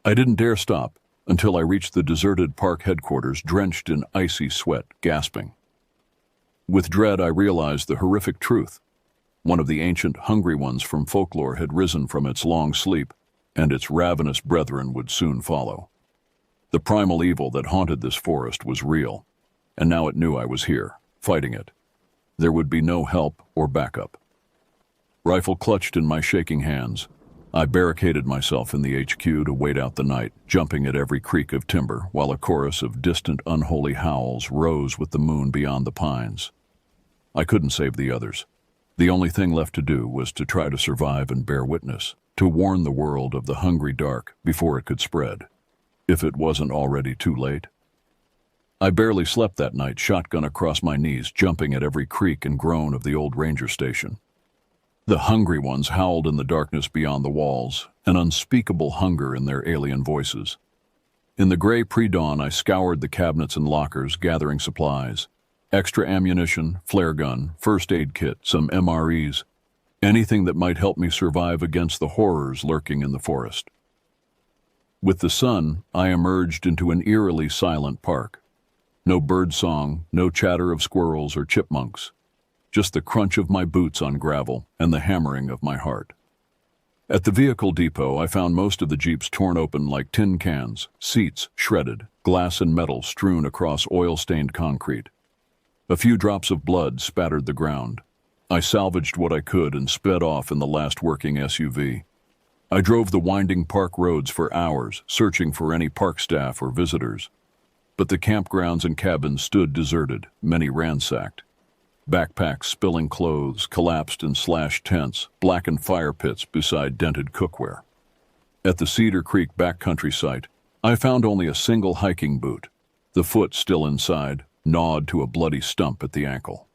I didn't dare stop until I reached the deserted park headquarters, drenched in icy sweat, gasping. With dread, I realized the horrific truth. One of the ancient hungry ones from folklore had risen from its long sleep, and its ravenous brethren would soon follow. The primal evil that haunted this forest was real, and now it knew I was here, fighting it. There would be no help or backup. Rifle clutched in my shaking hands, I barricaded myself in the HQ to wait out the night, jumping at every creak of timber, while a chorus of distant, unholy howls rose with the moon beyond the pines. I couldn't save the others. The only thing left to do was to try to survive and bear witness, to warn the world of the hungry dark before it could spread, if it wasn't already too late. I barely slept that night, shotgun across my knees, jumping at every creak and groan of the old ranger station. The hungry ones howled in the darkness beyond the walls, an unspeakable hunger in their alien voices. In the gray pre-dawn, I scoured the cabinets and lockers, gathering supplies. Extra ammunition, flare gun, first aid kit, some MREs, anything that might help me survive against the horrors lurking in the forest. With the sun, I emerged into an eerily silent park. No bird song, no chatter of squirrels or chipmunks. Just the crunch of my boots on gravel and the hammering of my heart. At the vehicle depot, I found most of the Jeeps torn open like tin cans, seats shredded, glass and metal strewn across oil-stained concrete. A few drops of blood spattered the ground. I salvaged what I could and sped off in the last working SUV. I drove the winding park roads for hours, searching for any park staff or visitors. But the campgrounds and cabins stood deserted, many ransacked. Backpacks spilling clothes, collapsed and slashed tents, blackened fire pits beside dented cookware. At the Cedar Creek backcountry site, I found only a single hiking boot, the foot still inside, gnawed to a bloody stump at the ankle.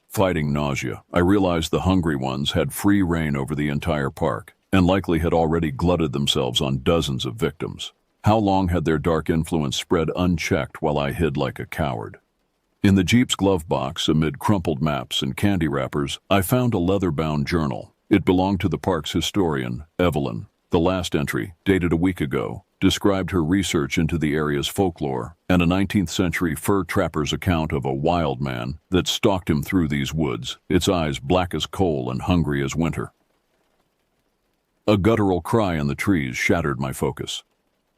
Fighting nausea, I realized the hungry ones had free rein over the entire park, and likely had already glutted themselves on dozens of victims. How long had their dark influence spread unchecked while I hid like a coward? In the Jeep's glove box, amid crumpled maps and candy wrappers, I found a leather-bound journal. It belonged to the park's historian, Evelyn. The last entry, dated a week ago, described her research into the area's folklore and a 19th-century fur trapper's account of a wild man that stalked him through these woods, its eyes black as coal and hungry as winter. A guttural cry in the trees shattered my focus.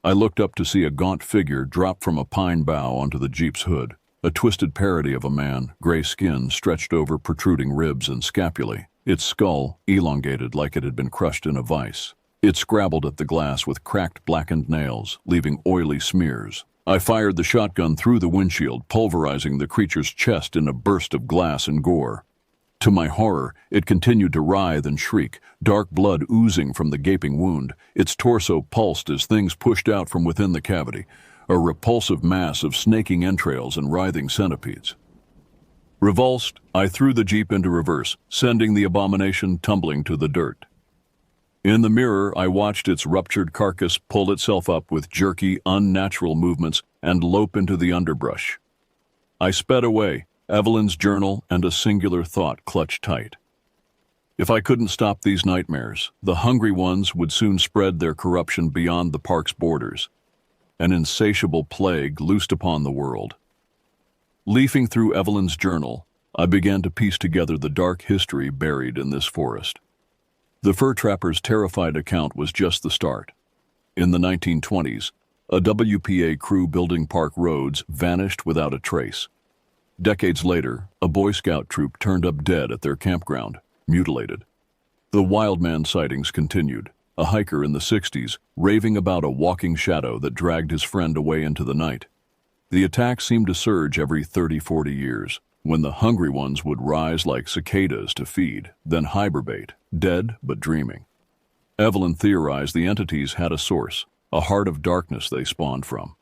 I looked up to see a gaunt figure drop from a pine bough onto the Jeep's hood. A twisted parody of a man, gray skin stretched over protruding ribs and scapulae, its skull elongated like it had been crushed in a vise. It scrabbled at the glass with cracked, blackened nails, leaving oily smears. I fired the shotgun through the windshield, pulverizing the creature's chest in a burst of glass and gore. To my horror, it continued to writhe and shriek, dark blood oozing from the gaping wound. Its torso pulsed as things pushed out from within the cavity, a repulsive mass of snaking entrails and writhing centipedes. Revulsed, I threw the Jeep into reverse, sending the abomination tumbling to the dirt. In the mirror, I watched its ruptured carcass pull itself up with jerky, unnatural movements and lope into the underbrush. I sped away, Evelyn's journal and a singular thought clutched tight. If I couldn't stop these nightmares, the hungry ones would soon spread their corruption beyond the park's borders. An insatiable plague loosed upon the world. Leafing through Evelyn's journal, I began to piece together the dark history buried in this forest. The fur trapper's terrified account was just the start. In the 1920s, a WPA crew building park roads vanished without a trace. Decades later, a Boy Scout troop turned up dead at their campground, mutilated. The wild man sightings continued. A hiker in the 60s, raving about a walking shadow that dragged his friend away into the night. The attacks seemed to surge every 30-40 years, when the hungry ones would rise like cicadas to feed, then hibernate, dead but dreaming. Evelyn theorized the entities had a source, a heart of darkness they spawned from.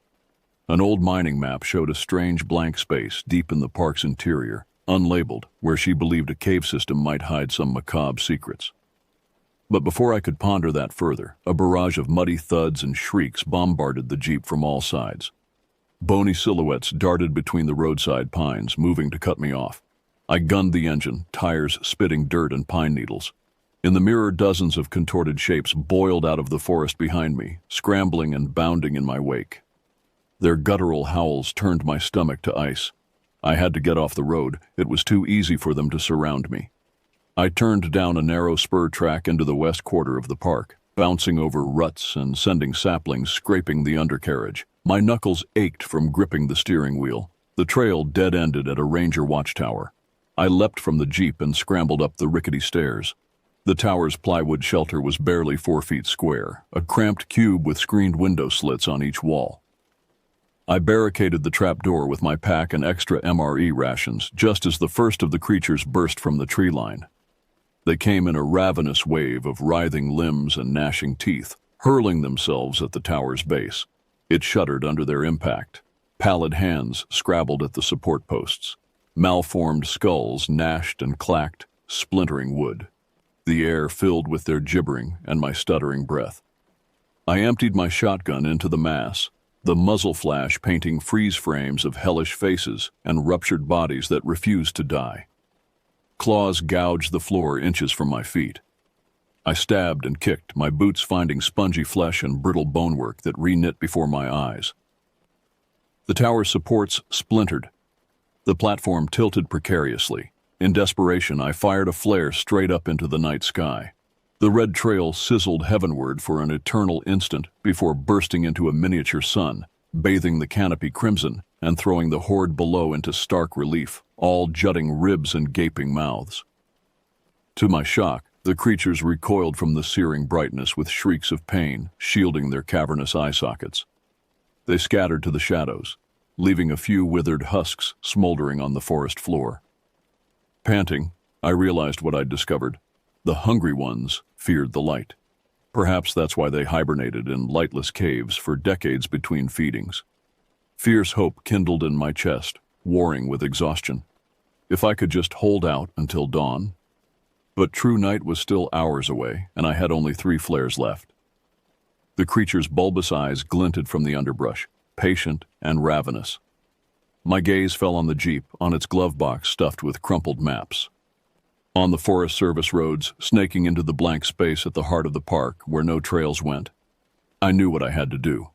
An old mining map showed a strange blank space deep in the park's interior, unlabeled, where she believed a cave system might hide some macabre secrets. But before I could ponder that further, a barrage of muddy thuds and shrieks bombarded the Jeep from all sides. Bony silhouettes darted between the roadside pines, moving to cut me off. I gunned the engine, tires spitting dirt and pine needles. In the mirror, dozens of contorted shapes boiled out of the forest behind me, scrambling and bounding in my wake. Their guttural howls turned my stomach to ice. I had to get off the road. It was too easy for them to surround me. I turned down a narrow spur track into the west quarter of the park, bouncing over ruts and sending saplings scraping the undercarriage. My knuckles ached from gripping the steering wheel. The trail dead-ended at a ranger watchtower. I leapt from the Jeep and scrambled up the rickety stairs. The tower's plywood shelter was barely 4 feet square, a cramped cube with screened window slits on each wall. I barricaded the trapdoor with my pack and extra MRE rations just as the first of the creatures burst from the tree line. They came in a ravenous wave of writhing limbs and gnashing teeth, hurling themselves at the tower's base. It shuddered under their impact. Pallid hands scrabbled at the support posts. Malformed skulls gnashed and clacked, splintering wood. The air filled with their gibbering and my stuttering breath. I emptied my shotgun into the mass, the muzzle flash painting freeze frames of hellish faces and ruptured bodies that refused to die. Claws gouged the floor inches from my feet. I stabbed and kicked, my boots finding spongy flesh and brittle bonework that re-knit before my eyes. The tower's supports splintered. The platform tilted precariously. In desperation, I fired a flare straight up into the night sky. The red trail sizzled heavenward for an eternal instant before bursting into a miniature sun, bathing the canopy crimson and throwing the horde below into stark relief, all jutting ribs and gaping mouths. To my shock, the creatures recoiled from the searing brightness with shrieks of pain, shielding their cavernous eye sockets. They scattered to the shadows, leaving a few withered husks smoldering on the forest floor. Panting, I realized what I'd discovered. The hungry ones feared the light. Perhaps that's why they hibernated in lightless caves for decades between feedings. Fierce hope kindled in my chest, warring with exhaustion. If I could just hold out until dawn. But true night was still hours away, and I had only 3 flares left. The creature's bulbous eyes glinted from the underbrush, patient and ravenous. My gaze fell on the Jeep, on its glove box stuffed with crumpled maps. On the Forest Service roads, snaking into the blank space at the heart of the park where no trails went, I knew what I had to do.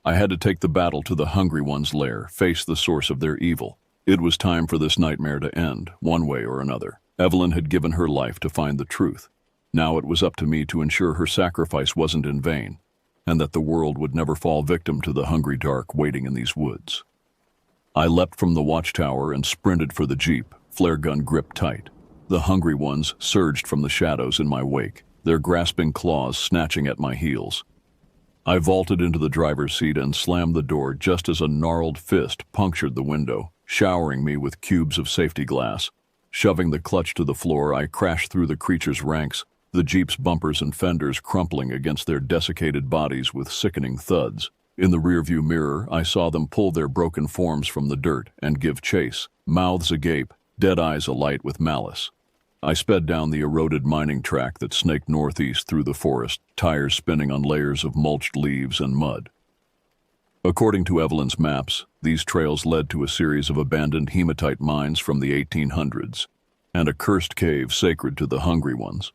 I had to take the battle to the hungry one's lair, face the source of their evil. It was time for this nightmare to end, one way or another. Evelyn had given her life to find the truth. Now it was up to me to ensure her sacrifice wasn't in vain, and that the world would never fall victim to the hungry dark waiting in these woods. I leapt from the watchtower and sprinted for the Jeep, flare gun gripped tight. The hungry ones surged from the shadows in my wake, their grasping claws snatching at my heels. I vaulted into the driver's seat and slammed the door just as a gnarled fist punctured the window, showering me with cubes of safety glass. Shoving the clutch to the floor, I crashed through the creature's ranks, the Jeep's bumpers and fenders crumpling against their desiccated bodies with sickening thuds. In the rearview mirror, I saw them pull their broken forms from the dirt and give chase, mouths agape, dead eyes alight with malice. I sped down the eroded mining track that snaked northeast through the forest, tires spinning on layers of mulched leaves and mud. According to Evelyn's maps, these trails led to a series of abandoned hematite mines from the 1800s, and a cursed cave sacred to the hungry ones.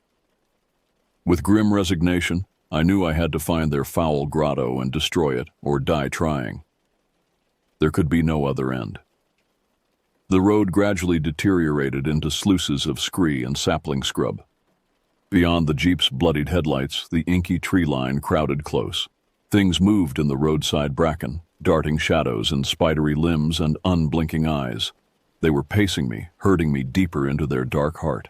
With grim resignation, I knew I had to find their foul grotto and destroy it, or die trying. There could be no other end. The road gradually deteriorated into sluices of scree and sapling scrub. Beyond the Jeep's bloodied headlights, the inky tree line crowded close. Things moved in the roadside bracken, darting shadows and spidery limbs and unblinking eyes. They were pacing me, herding me deeper into their dark heart.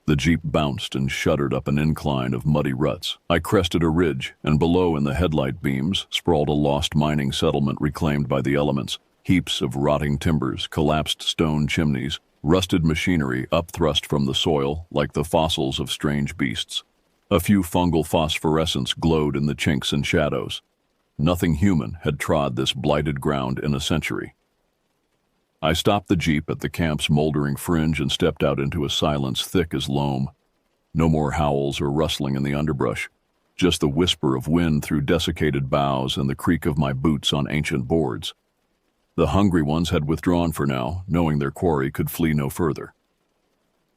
The Jeep bounced and shuddered up an incline of muddy ruts. I crested a ridge, and below in the headlight beams sprawled a lost mining settlement reclaimed by the elements. Heaps of rotting timbers, collapsed stone chimneys, rusted machinery upthrust from the soil like the fossils of strange beasts. A few fungal phosphorescents glowed in the chinks and shadows. Nothing human had trod this blighted ground in a century. I stopped the Jeep at the camp's moldering fringe and stepped out into a silence thick as loam. No more howls or rustling in the underbrush, just the whisper of wind through desiccated boughs and the creak of my boots on ancient boards. The hungry ones had withdrawn for now, knowing their quarry could flee no further.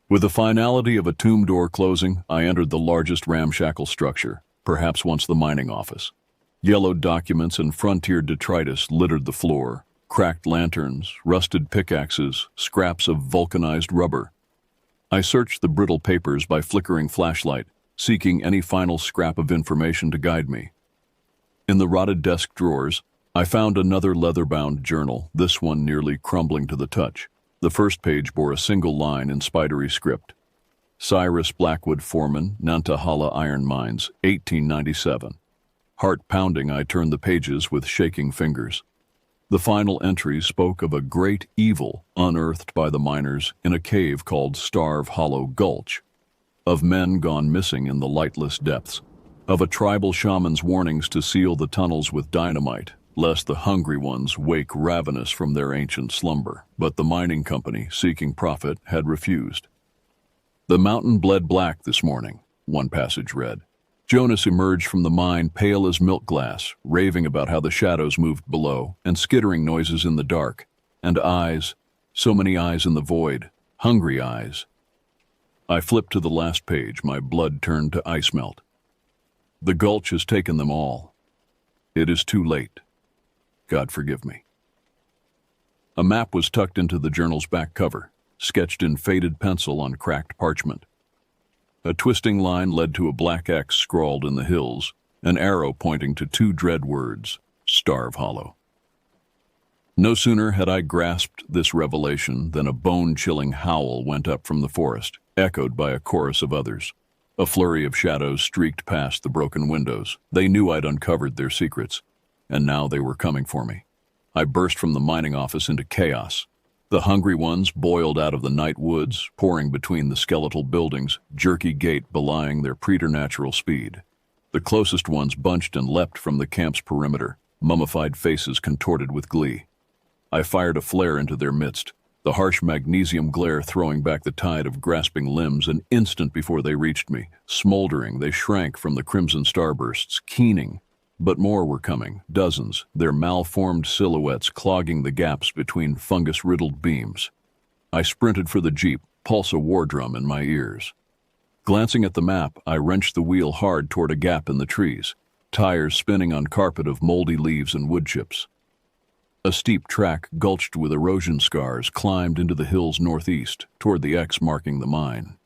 With the finality of a tomb door closing, I entered the largest ramshackle structure, perhaps once the mining office. Yellowed documents and frontier detritus littered the floor, cracked lanterns, rusted pickaxes, scraps of vulcanized rubber. I searched the brittle papers by flickering flashlight, seeking any final scrap of information to guide me. In the rotted desk drawers, I found another leather-bound journal, this one nearly crumbling to the touch. The first page bore a single line in spidery script. Cyrus Blackwood Foreman, Nantahala Iron Mines, 1897. Heart pounding, I turned the pages with shaking fingers. The final entry spoke of a great evil unearthed by the miners in a cave called Starve Hollow Gulch, of men gone missing in the lightless depths, of a tribal shaman's warnings to seal the tunnels with dynamite, lest the hungry ones wake ravenous from their ancient slumber. But the mining company, seeking profit, had refused. "The mountain bled black this morning," one passage read. Jonas emerged from the mine pale as milk glass, raving about how the shadows moved below, and skittering noises in the dark, and eyes, so many eyes in the void, hungry eyes. I flipped to the last page, my blood turned to ice melt. The gulch has taken them all. It is too late. God forgive me. A map was tucked into the journal's back cover, sketched in faded pencil on cracked parchment. A twisting line led to a black X scrawled in the hills, an arrow pointing to two dread words, Starve Hollow. No sooner had I grasped this revelation than a bone-chilling howl went up from the forest, echoed by a chorus of others. A flurry of shadows streaked past the broken windows. They knew I'd uncovered their secrets, and now they were coming for me. I burst from the mining office into chaos. The hungry ones boiled out of the night woods, pouring between the skeletal buildings, jerky gait belying their preternatural speed. The closest ones bunched and leapt from the camp's perimeter, mummified faces contorted with glee. I fired a flare into their midst, the harsh magnesium glare throwing back the tide of grasping limbs an instant before they reached me. Smoldering, they shrank from the crimson starbursts, keening. But more were coming, dozens, their malformed silhouettes clogging the gaps between fungus-riddled beams. I sprinted for the jeep, pulse a war drum in my ears. Glancing at the map, I wrenched the wheel hard toward a gap in the trees, tires spinning on carpet of moldy leaves and wood chips. A steep track, gulched with erosion scars, climbed into the hills northeast, toward the X marking the mine.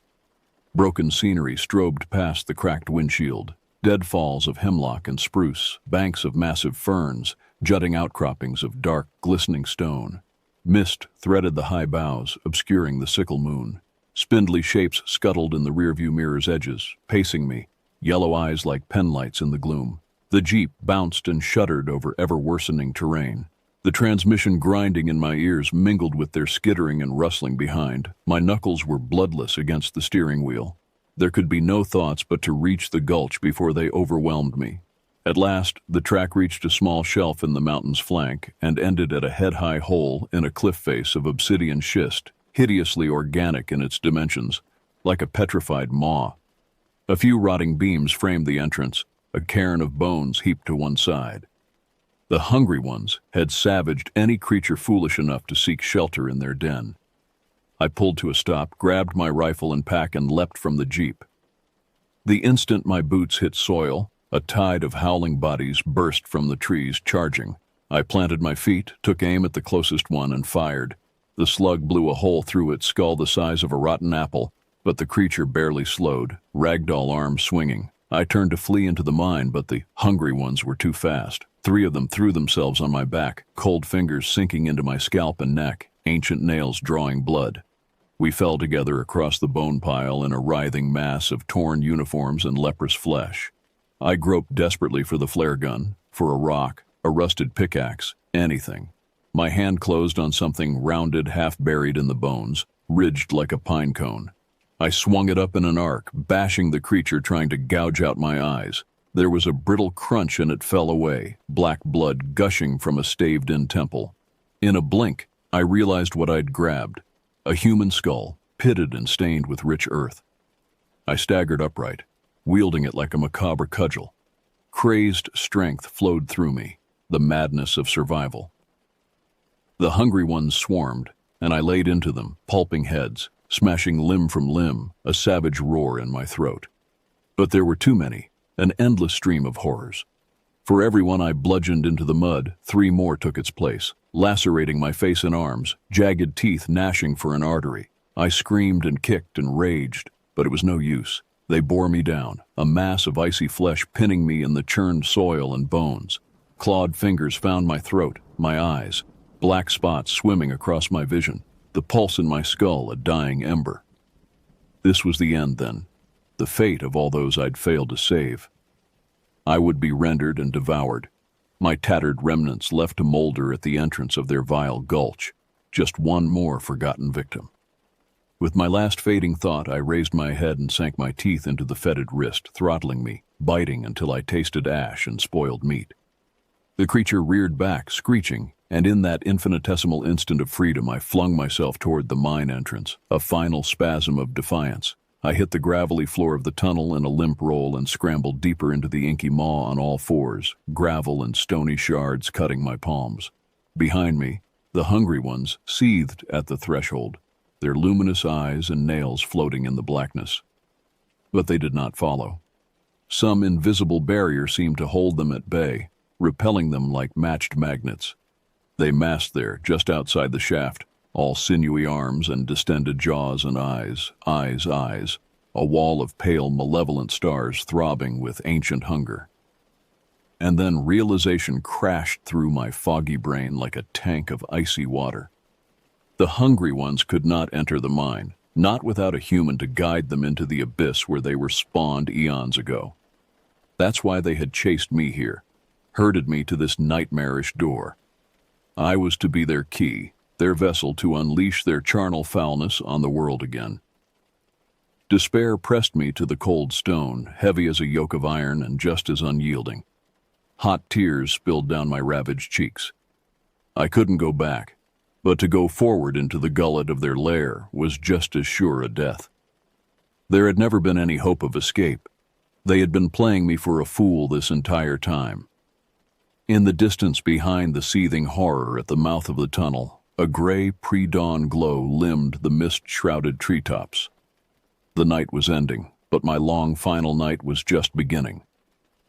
Broken scenery strobed past the cracked windshield, deadfalls of hemlock and spruce, banks of massive ferns, jutting outcroppings of dark, glistening stone. Mist threaded the high boughs, obscuring the sickle moon. Spindly shapes scuttled in the rearview mirror's edges, pacing me, yellow eyes like penlights in the gloom. The jeep bounced and shuddered over ever-worsening terrain. The transmission grinding in my ears mingled with their skittering and rustling behind. My knuckles were bloodless against the steering wheel. There could be no thoughts but to reach the gulch before they overwhelmed me. At last, the track reached a small shelf in the mountain's flank and ended at a head-high hole in a cliff face of obsidian schist, hideously organic in its dimensions, like a petrified maw. A few rotting beams framed the entrance, a cairn of bones heaped to one side. The hungry ones had savaged any creature foolish enough to seek shelter in their den. I pulled to a stop, grabbed my rifle and pack, and leapt from the jeep. The instant my boots hit soil, a tide of howling bodies burst from the trees, charging. I planted my feet, took aim at the closest one, and fired. The slug blew a hole through its skull the size of a rotten apple, but the creature barely slowed, ragdoll arms swinging. I turned to flee into the mine, but the hungry ones were too fast. 3 of them threw themselves on my back, cold fingers sinking into my scalp and neck, ancient nails drawing blood. We fell together across the bone pile in a writhing mass of torn uniforms and leprous flesh. I groped desperately for the flare gun, for a rock, a rusted pickaxe, anything. My hand closed on something rounded, half buried in the bones, ridged like a pine cone. I swung it up in an arc, bashing the creature, trying to gouge out my eyes. There was a brittle crunch and it fell away, black blood gushing from a staved-in temple. In a blink, I realized what I'd grabbed, a human skull, pitted and stained with rich earth. I staggered upright, wielding it like a macabre cudgel. Crazed strength flowed through me, the madness of survival. The hungry ones swarmed, and I laid into them, pulping heads, smashing limb from limb, a savage roar in my throat. But there were too many, an endless stream of horrors. For every one I bludgeoned into the mud, 3 more took its place, lacerating my face and arms, jagged teeth gnashing for an artery. I screamed and kicked and raged, but it was no use. They bore me down, a mass of icy flesh pinning me in the churned soil and bones. Clawed fingers found my throat, my eyes, black spots swimming across my vision, the pulse in my skull a dying ember. This was the end, then, the fate of all those I'd failed to save. I would be rendered and devoured, my tattered remnants left to molder at the entrance of their vile gulch, just one more forgotten victim. With my last fading thought, I raised my head and sank my teeth into the fetid wrist, throttling me, biting until I tasted ash and spoiled meat. The creature reared back, screeching, and in that infinitesimal instant of freedom I flung myself toward the mine entrance, a final spasm of defiance. I hit the gravelly floor of the tunnel in a limp roll and scrambled deeper into the inky maw on all fours, gravel and stony shards cutting my palms. Behind me, the hungry ones seethed at the threshold, their luminous eyes and nails floating in the blackness. But they did not follow. Some invisible barrier seemed to hold them at bay, repelling them like matched magnets. They massed there, just outside the shaft, all sinewy arms and distended jaws and eyes, a wall of pale, malevolent stars throbbing with ancient hunger. And then realization crashed through my foggy brain like a tank of icy water. The hungry ones could not enter the mine, not without a human to guide them into the abyss where they were spawned eons ago. That's why they had chased me here, herded me to this nightmarish door. I was to be their key, their vessel to unleash their charnel foulness on the world again. Despair pressed me to the cold stone, heavy as a yoke of iron and just as unyielding. Hot tears spilled down my ravaged cheeks. I couldn't go back, but to go forward into the gullet of their lair was just as sure a death. There had never been any hope of escape. They had been playing me for a fool this entire time. In the distance behind the seething horror at the mouth of the tunnel, a gray pre-dawn glow limned the mist-shrouded treetops. The night was ending, but my long final night was just beginning.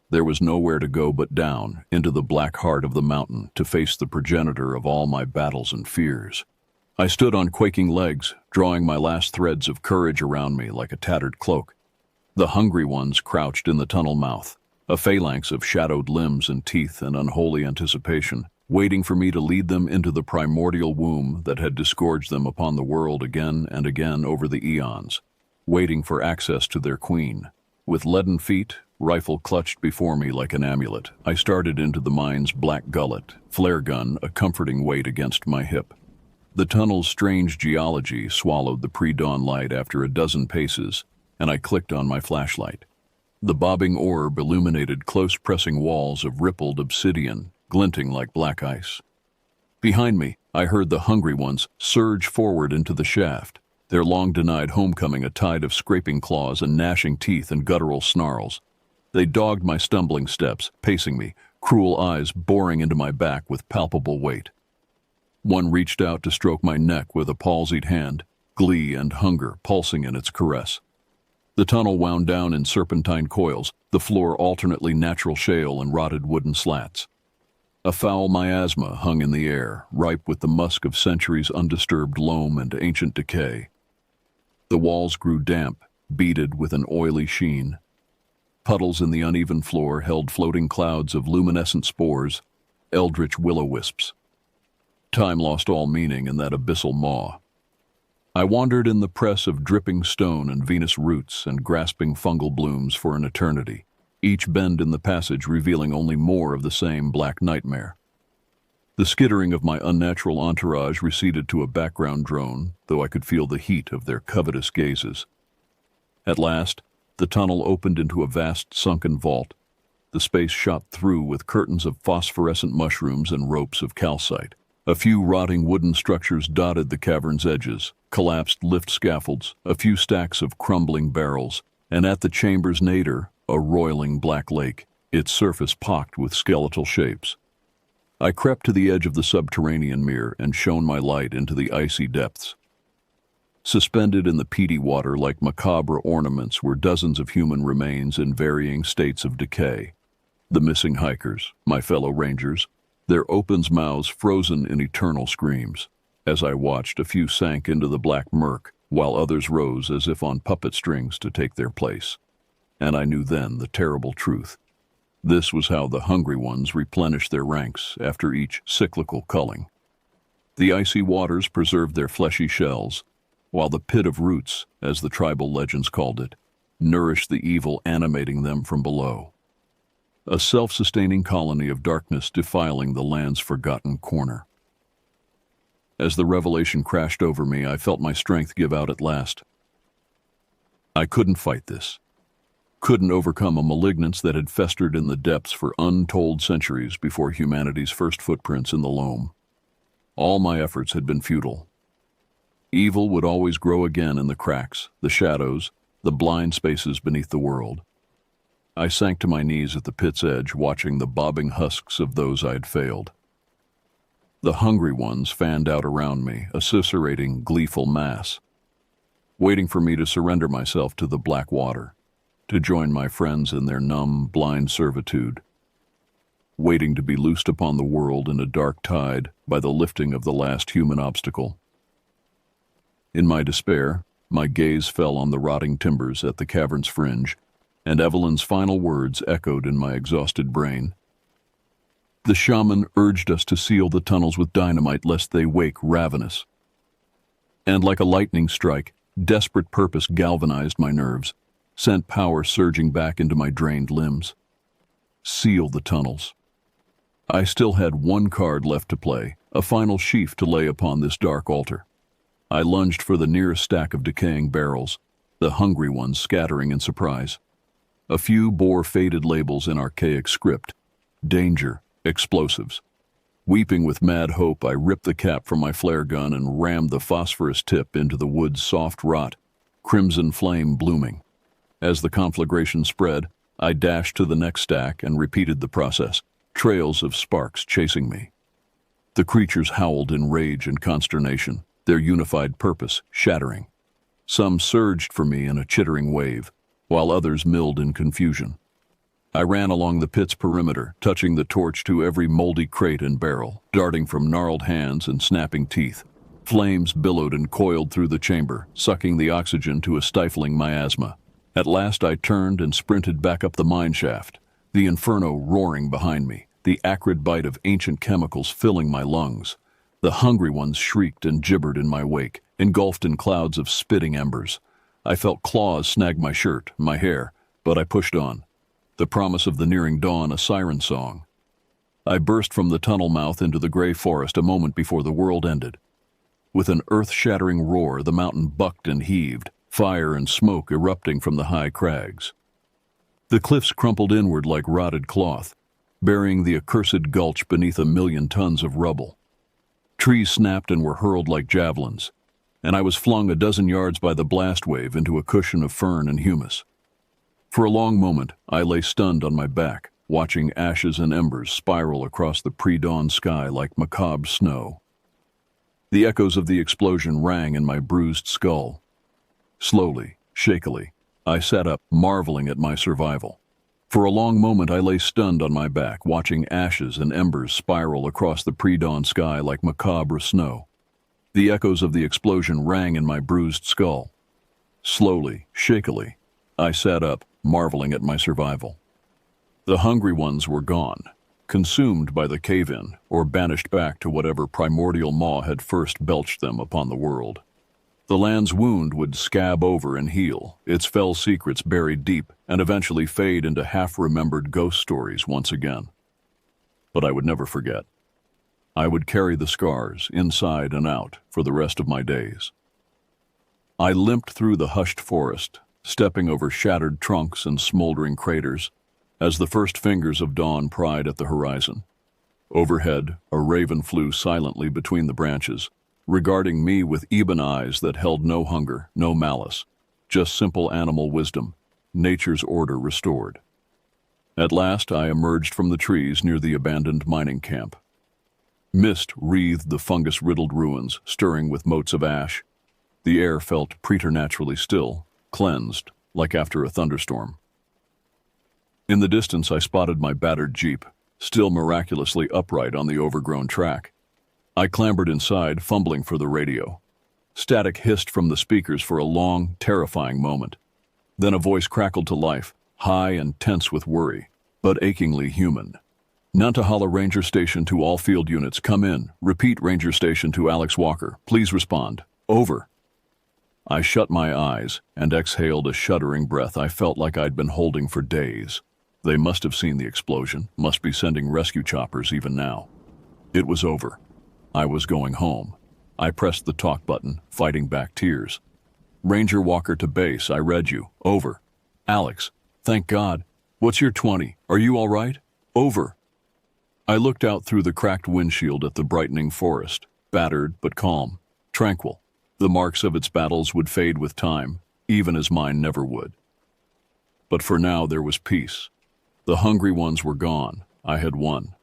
There was nowhere to go but down, into the black heart of the mountain, to face the progenitor of all my battles and fears. I stood on quaking legs, drawing my last threads of courage around me like a tattered cloak. The hungry ones crouched in the tunnel mouth, a phalanx of shadowed limbs and teeth and unholy anticipation, waiting for me to lead them into the primordial womb that had disgorged them upon the world again and again over the eons, waiting for access to their queen. With leaden feet, rifle clutched before me like an amulet, I started into the mine's black gullet, flare gun a comforting weight against my hip. The tunnel's strange geology swallowed the pre-dawn light after a dozen paces, and I clicked on my flashlight. The bobbing orb illuminated close-pressing walls of rippled obsidian, glinting like black ice. Behind me, I heard the hungry ones surge forward into the shaft, their long-denied homecoming a tide of scraping claws and gnashing teeth and guttural snarls. They dogged my stumbling steps, pacing me, cruel eyes boring into my back with palpable weight. One reached out to stroke my neck with a palsied hand, glee and hunger pulsing in its caress. The tunnel wound down in serpentine coils, the floor alternately natural shale and rotted wooden slats. A foul miasma hung in the air, ripe with the musk of centuries' undisturbed loam and ancient decay. The walls grew damp, beaded with an oily sheen. Puddles in the uneven floor held floating clouds of luminescent spores, eldritch will-o-wisps. Time lost all meaning in that abyssal maw. I wandered in the press of dripping stone and Venus roots and grasping fungal blooms for an eternity, each bend in the passage revealing only more of the same black nightmare. The skittering of my unnatural entourage receded to a background drone, though I could feel the heat of their covetous gazes. At last, the tunnel opened into a vast sunken vault, the space shot through with curtains of phosphorescent mushrooms and ropes of calcite. A few rotting wooden structures dotted the cavern's edges, collapsed lift scaffolds, a few stacks of crumbling barrels, and at the chamber's nadir, a roiling black lake, its surface pocked with skeletal shapes. I crept to the edge of the subterranean mirror and shone my light into the icy depths. Suspended in the peaty water like macabre ornaments were dozens of human remains in varying states of decay. The missing hikers, my fellow rangers, their open mouths frozen in eternal screams. As I watched, a few sank into the black murk, while others rose as if on puppet strings to take their place. And I knew then the terrible truth. This was how the hungry ones replenished their ranks after each cyclical culling. The icy waters preserved their fleshy shells, while the pit of roots, as the tribal legends called it, nourished the evil animating them from below. A self-sustaining colony of darkness defiling the land's forgotten corner. As the revelation crashed over me, I felt my strength give out at last. I couldn't fight this. Couldn't overcome a malignance that had festered in the depths for untold centuries before humanity's first footprints in the loam. All my efforts had been futile. Evil would always grow again in the cracks, the shadows, the blind spaces beneath the world. I sank to my knees at the pit's edge, watching the bobbing husks of those I had failed. The hungry ones fanned out around me, a susurrating, gleeful mass, waiting for me to surrender myself to the black water, to join my friends in their numb, blind servitude, waiting to be loosed upon the world in a dark tide by the lifting of the last human obstacle. In my despair, my gaze fell on the rotting timbers at the cavern's fringe, and Evelyn's final words echoed in my exhausted brain. The shaman urged us to seal the tunnels with dynamite lest they wake ravenous. And like a lightning strike, desperate purpose galvanized my nerves, sent power surging back into my drained limbs. Seal the tunnels. I still had one card left to play, a final sheaf to lay upon this dark altar. I lunged for the nearest stack of decaying barrels, the hungry ones scattering in surprise. A few bore faded labels in archaic script. Danger, explosives. Weeping with mad hope, I ripped the cap from my flare gun and rammed the phosphorus tip into the wood's soft rot, crimson flame blooming. As the conflagration spread, I dashed to the next stack and repeated the process, trails of sparks chasing me. The creatures howled in rage and consternation, their unified purpose shattering. Some surged for me in a chittering wave, while others milled in confusion. I ran along the pit's perimeter, touching the torch to every moldy crate and barrel, darting from gnarled hands and snapping teeth. Flames billowed and coiled through the chamber, sucking the oxygen to a stifling miasma. At last I turned and sprinted back up the mine shaft, the inferno roaring behind me, the acrid bite of ancient chemicals filling my lungs. The hungry ones shrieked and gibbered in my wake, engulfed in clouds of spitting embers. I felt claws snag my shirt, my hair, but I pushed on. The promise of the nearing dawn a siren song. I burst from the tunnel mouth into the gray forest a moment before the world ended. With an earth-shattering roar, the mountain bucked and heaved, fire and smoke erupting from the high crags. The cliffs crumpled inward like rotted cloth, burying the accursed gulch beneath 1,000,000 tons of rubble. Trees snapped and were hurled like javelins, and I was flung a dozen yards by the blast wave into a cushion of fern and humus. For a long moment, I lay stunned on my back, watching ashes and embers spiral across the pre-dawn sky like macabre snow. The echoes of the explosion rang in my bruised skull. Slowly, shakily, I sat up, marveling at my survival. For a long moment, I lay stunned on my back, watching ashes and embers spiral across the pre-dawn sky like macabre snow. The echoes of the explosion rang in my bruised skull. Slowly, shakily, I sat up, marveling at my survival. The hungry ones were gone, consumed by the cave-in or banished back to whatever primordial maw had first belched them upon the world. The land's wound would scab over and heal, its fell secrets buried deep, and eventually fade into half-remembered ghost stories once again. But I would never forget. I would carry the scars, inside and out, for the rest of my days. I limped through the hushed forest, stepping over shattered trunks and smoldering craters, as the first fingers of dawn pried at the horizon. Overhead, a raven flew silently between the branches, regarding me with ebon eyes that held no hunger, no malice, just simple animal wisdom, nature's order restored. At last I emerged from the trees near the abandoned mining camp. Mist wreathed the fungus-riddled ruins, stirring with motes of ash. The air felt preternaturally still, cleansed, like after a thunderstorm. In the distance, I spotted my battered jeep, still miraculously upright on the overgrown track. I clambered inside, fumbling for the radio. Static hissed from the speakers for a long, terrifying moment. Then a voice crackled to life, high and tense with worry, but achingly human. Nantahala Ranger Station to all field units, come in. Repeat, Ranger Station to Alex Walker. Please respond. Over. I shut my eyes and exhaled a shuddering breath I felt like I'd been holding for days. They must have seen the explosion, must be sending rescue choppers even now. It was over. I was going home. I pressed the talk button, fighting back tears. Ranger Walker to base, I read you. Over. Alex, thank God. What's your 20? Are you all right? Over. I looked out through the cracked windshield at the brightening forest, battered but calm, tranquil. The marks of its battles would fade with time, even as mine never would. But for now there was peace. The hungry ones were gone. I had won.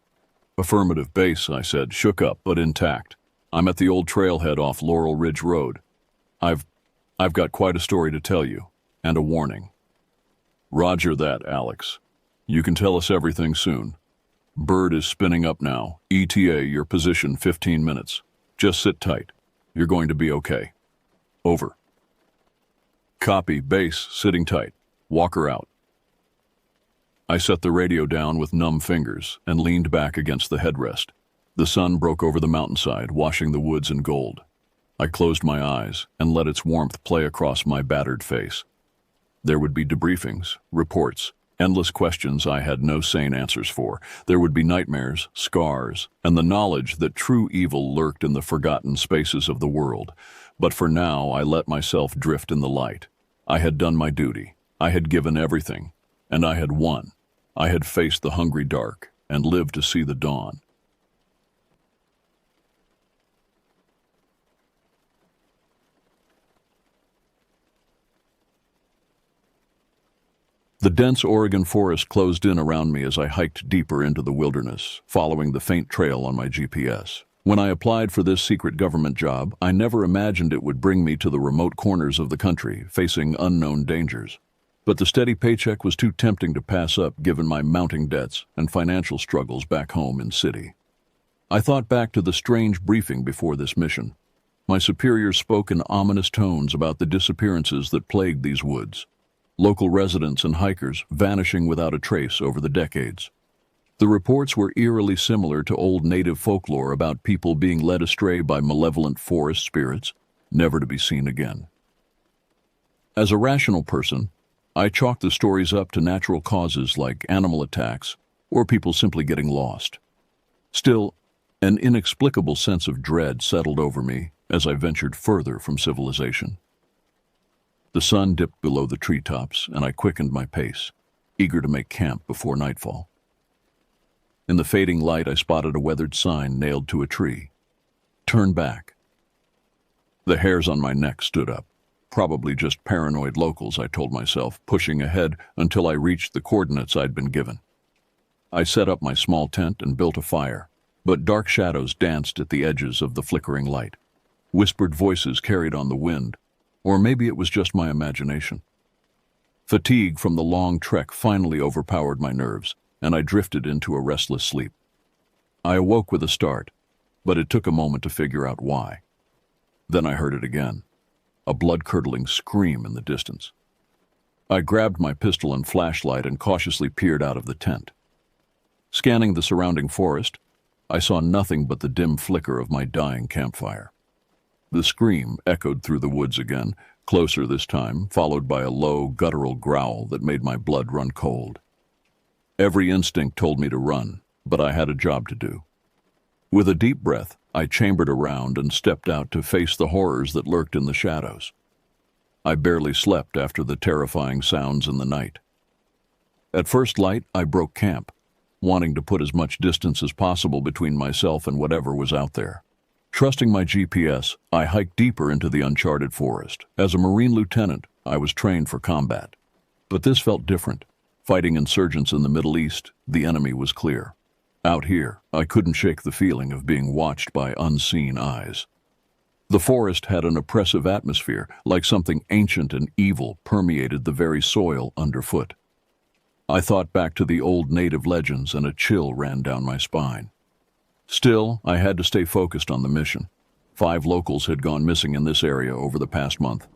Affirmative, base, I said, shook up but intact. I'm at the old trailhead off Laurel Ridge Road. I've got quite a story to tell you, and a warning. Roger that, Alex. You can tell us everything soon. Bird is spinning up now. ETA, your position 15 minutes. Just sit tight. You're going to be okay. Over. Copy, base, sitting tight. Walker out. I set the radio down with numb fingers and leaned back against the headrest. The sun broke over the mountainside, washing the woods in gold. I closed my eyes and let its warmth play across my battered face. There would be debriefings, reports, endless questions I had no sane answers for. There would be nightmares, scars, and the knowledge that true evil lurked in the forgotten spaces of the world. But for now, I let myself drift in the light. I had done my duty. I had given everything, and I had won. I had faced the hungry dark and lived to see the dawn. The dense Oregon forest closed in around me as I hiked deeper into the wilderness, following the faint trail on my GPS. When I applied for this secret government job, I never imagined it would bring me to the remote corners of the country, facing unknown dangers. But the steady paycheck was too tempting to pass up given my mounting debts and financial struggles back home in city. I thought back to the strange briefing before this mission. My superiors spoke in ominous tones about the disappearances that plagued these woods. Local residents and hikers vanishing without a trace over the decades. The reports were eerily similar to old native folklore about people being led astray by malevolent forest spirits, never to be seen again. As a rational person, I chalked the stories up to natural causes like animal attacks or people simply getting lost. Still, an inexplicable sense of dread settled over me as I ventured further from civilization. The sun dipped below the treetops, and I quickened my pace, eager to make camp before nightfall. In the fading light, I spotted a weathered sign nailed to a tree. Turn back. The hairs on my neck stood up. Probably just paranoid locals, I told myself, pushing ahead until I reached the coordinates I'd been given. I set up my small tent and built a fire, but dark shadows danced at the edges of the flickering light. Whispered voices carried on the wind, or maybe it was just my imagination. Fatigue from the long trek finally overpowered my nerves, and I drifted into a restless sleep. I awoke with a start, but it took a moment to figure out why. Then I heard it again, a blood-curdling scream in the distance. I grabbed my pistol and flashlight and cautiously peered out of the tent. Scanning the surrounding forest, I saw nothing but the dim flicker of my dying campfire. The scream echoed through the woods again, closer this time, followed by a low, guttural growl that made my blood run cold. Every instinct told me to run, but I had a job to do. With a deep breath, I chambered around and stepped out to face the horrors that lurked in the shadows. I barely slept after the terrifying sounds in the night. At first light, I broke camp, wanting to put as much distance as possible between myself and whatever was out there. Trusting my GPS, I hiked deeper into the uncharted forest. As a Marine lieutenant, I was trained for combat. But this felt different. Fighting insurgents in the Middle East, the enemy was clear. Out here, I couldn't shake the feeling of being watched by unseen eyes. The forest had an oppressive atmosphere, like something ancient and evil permeated the very soil underfoot. I thought back to the old native legends and a chill ran down my spine. Still, I had to stay focused on the mission. 5 locals had gone missing in this area over the past month.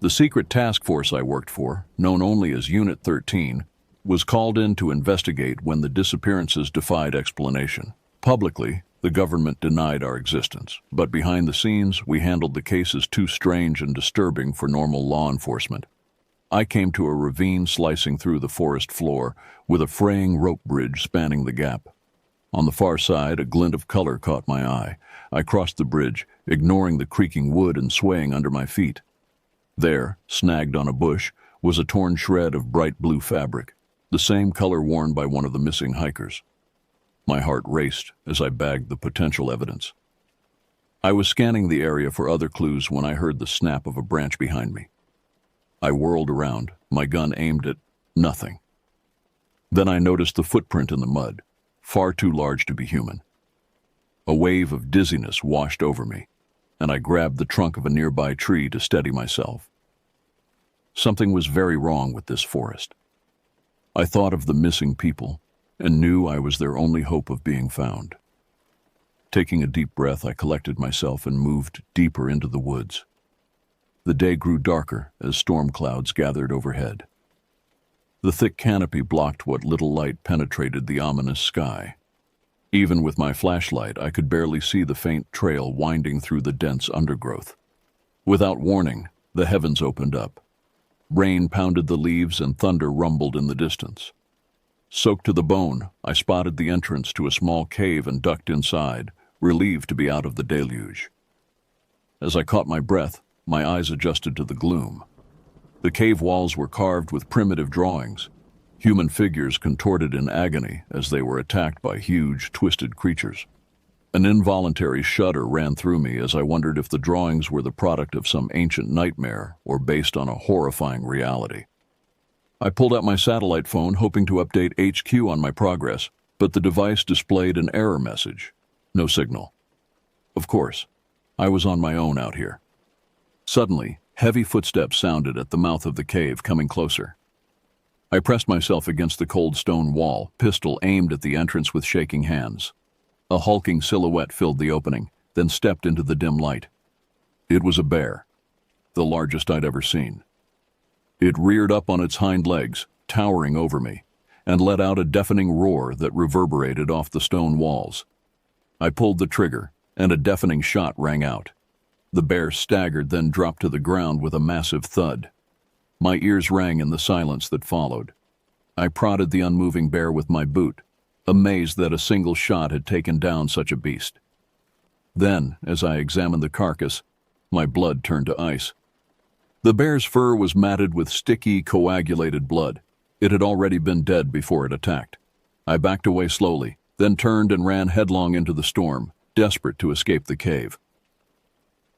The secret task force I worked for, known only as Unit 13, was called in to investigate when the disappearances defied explanation. Publicly, the government denied our existence, but behind the scenes, we handled the cases too strange and disturbing for normal law enforcement. I came to a ravine slicing through the forest floor, with a fraying rope bridge spanning the gap. On the far side, a glint of color caught my eye. I crossed the bridge, ignoring the creaking wood and swaying under my feet. There, snagged on a bush, was a torn shred of bright blue fabric, the same color worn by one of the missing hikers. My heart raced as I bagged the potential evidence. I was scanning the area for other clues when I heard the snap of a branch behind me. I whirled around, my gun aimed at nothing. Then I noticed the footprint in the mud, far too large to be human. A wave of dizziness washed over me, and I grabbed the trunk of a nearby tree to steady myself. Something was very wrong with this forest. I thought of the missing people and knew I was their only hope of being found. Taking a deep breath, I collected myself and moved deeper into the woods. The day grew darker as storm clouds gathered overhead. The thick canopy blocked what little light penetrated the ominous sky. Even with my flashlight, I could barely see the faint trail winding through the dense undergrowth. Without warning, the heavens opened up. Rain pounded the leaves and thunder rumbled in the distance. Soaked to the bone, I spotted the entrance to a small cave and ducked inside, relieved to be out of the deluge. As I caught my breath, my eyes adjusted to the gloom. The cave walls were carved with primitive drawings, human figures contorted in agony as they were attacked by huge, twisted creatures. An involuntary shudder ran through me as I wondered if the drawings were the product of some ancient nightmare or based on a horrifying reality. I pulled out my satellite phone, hoping to update HQ on my progress, but the device displayed an error message. No signal. Of course, I was on my own out here. Suddenly, heavy footsteps sounded at the mouth of the cave, coming closer. I pressed myself against the cold stone wall, pistol aimed at the entrance with shaking hands. A hulking silhouette filled the opening, then stepped into the dim light. It was a bear, the largest I'd ever seen. It reared up on its hind legs, towering over me, and let out a deafening roar that reverberated off the stone walls. I pulled the trigger, and a deafening shot rang out. The bear staggered, then dropped to the ground with a massive thud. My ears rang in the silence that followed. I prodded the unmoving bear with my boot, amazed that a single shot had taken down such a beast. Then, as I examined the carcass, my blood turned to ice. The bear's fur was matted with sticky, coagulated blood. It had already been dead before it attacked. I backed away slowly, then turned and ran headlong into the storm, desperate to escape the cave.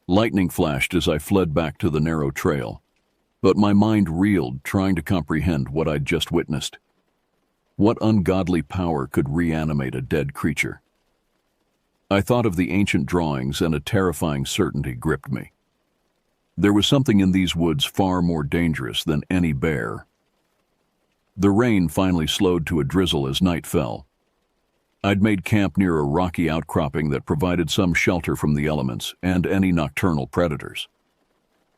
Lightning flashed as I fled back to the narrow trail, but my mind reeled, trying to comprehend what I'd just witnessed. What ungodly power could reanimate a dead creature? I thought of the ancient drawings, and a terrifying certainty gripped me. There was something in these woods far more dangerous than any bear. The rain finally slowed to a drizzle as night fell. I'd made camp near a rocky outcropping that provided some shelter from the elements and any nocturnal predators.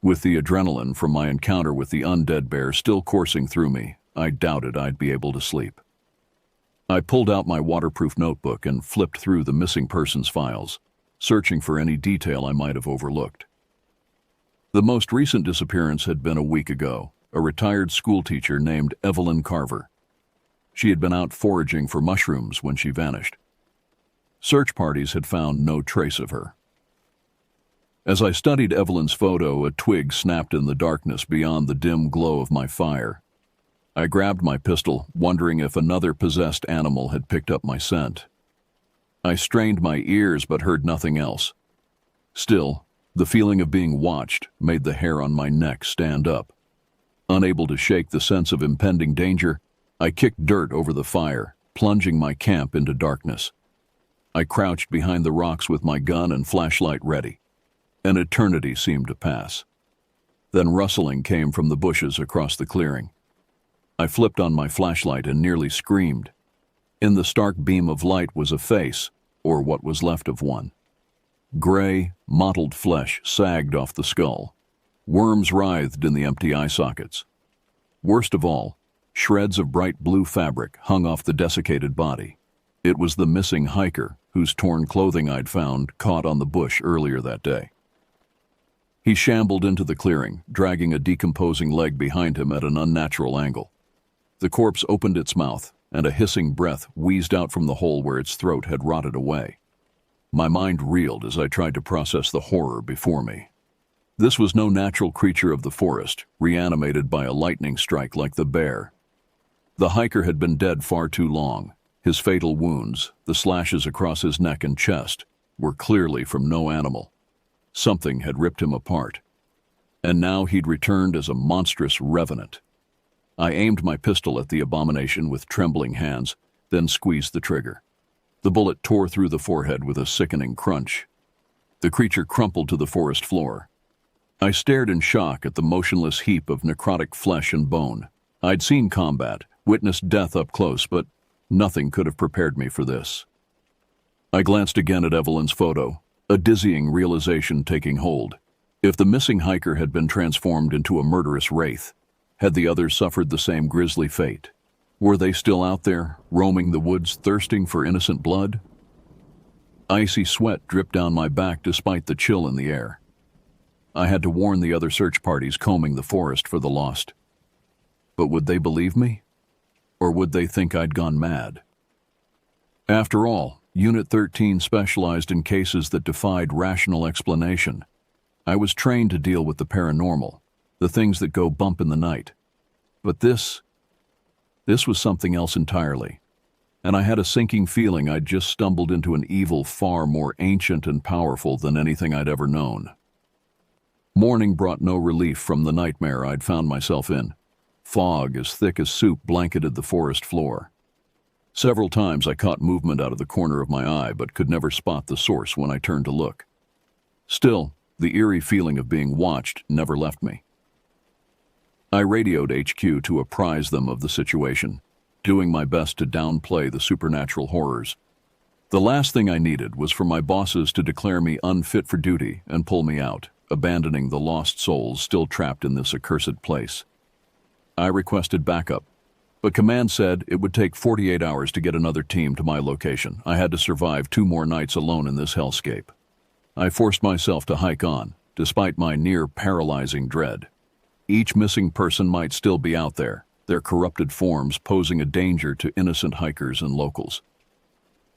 With the adrenaline from my encounter with the undead bear still coursing through me, I doubted I'd be able to sleep. I pulled out my waterproof notebook and flipped through the missing persons files, searching for any detail I might have overlooked. The most recent disappearance had been a week ago, a retired schoolteacher named Evelyn Carver. She had been out foraging for mushrooms when she vanished. Search parties had found no trace of her. As I studied Evelyn's photo, a twig snapped in the darkness beyond the dim glow of my fire. I grabbed my pistol, wondering if another possessed animal had picked up my scent. I strained my ears but heard nothing else. Still, the feeling of being watched made the hair on my neck stand up. Unable to shake the sense of impending danger, I kicked dirt over the fire, plunging my camp into darkness. I crouched behind the rocks with my gun and flashlight ready. An eternity seemed to pass. Then rustling came from the bushes across the clearing. I flipped on my flashlight and nearly screamed. In the stark beam of light was a face, or what was left of one. Gray, mottled flesh sagged off the skull. Worms writhed in the empty eye sockets. Worst of all, shreds of bright blue fabric hung off the desiccated body. It was the missing hiker whose torn clothing I'd found caught on the bush earlier that day. He shambled into the clearing, dragging a decomposing leg behind him at an unnatural angle. The corpse opened its mouth, and a hissing breath wheezed out from the hole where its throat had rotted away. My mind reeled as I tried to process the horror before me. This was no natural creature of the forest, reanimated by a lightning strike like the bear. The hiker had been dead far too long. His fatal wounds, the slashes across his neck and chest, were clearly from no animal. Something had ripped him apart. And now he'd returned as a monstrous revenant. I aimed my pistol at the abomination with trembling hands, then squeezed the trigger. The bullet tore through the forehead with a sickening crunch. The creature crumpled to the forest floor. I stared in shock at the motionless heap of necrotic flesh and bone. I'd seen combat, witnessed death up close, but nothing could have prepared me for this. I glanced again at Evelyn's photo, a dizzying realization taking hold. If the missing hiker had been transformed into a murderous wraith, had the others suffered the same grisly fate? Were they still out there, roaming the woods, thirsting for innocent blood? Icy sweat dripped down my back despite the chill in the air. I had to warn the other search parties combing the forest for the lost. But would they believe me? Or would they think I'd gone mad? After all, Unit 13 specialized in cases that defied rational explanation. I was trained to deal with the paranormal, the things that go bump in the night. But this was something else entirely. And I had a sinking feeling I'd just stumbled into an evil far more ancient and powerful than anything I'd ever known. Morning brought no relief from the nightmare I'd found myself in. Fog as thick as soup blanketed the forest floor. Several times I caught movement out of the corner of my eye, but could never spot the source when I turned to look. Still, the eerie feeling of being watched never left me. I radioed HQ to apprise them of the situation, doing my best to downplay the supernatural horrors. The last thing I needed was for my bosses to declare me unfit for duty and pull me out, abandoning the lost souls still trapped in this accursed place. I requested backup, but command said it would take 48 hours to get another team to my location. I had to survive 2 more nights alone in this hellscape. I forced myself to hike on, despite my near-paralyzing dread. Each missing person might still be out there, their corrupted forms posing a danger to innocent hikers and locals.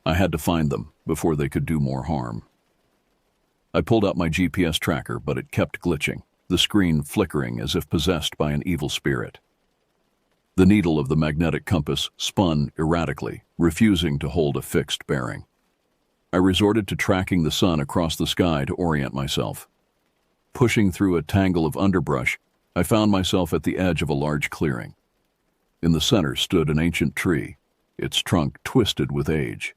I had to find them before they could do more harm. I pulled out my GPS tracker, but it kept glitching, the screen flickering as if possessed by an evil spirit. The needle of the magnetic compass spun erratically, refusing to hold a fixed bearing. I resorted to tracking the sun across the sky to orient myself. Pushing through a tangle of underbrush, I found myself at the edge of a large clearing. In the center stood an ancient tree, its trunk twisted with age.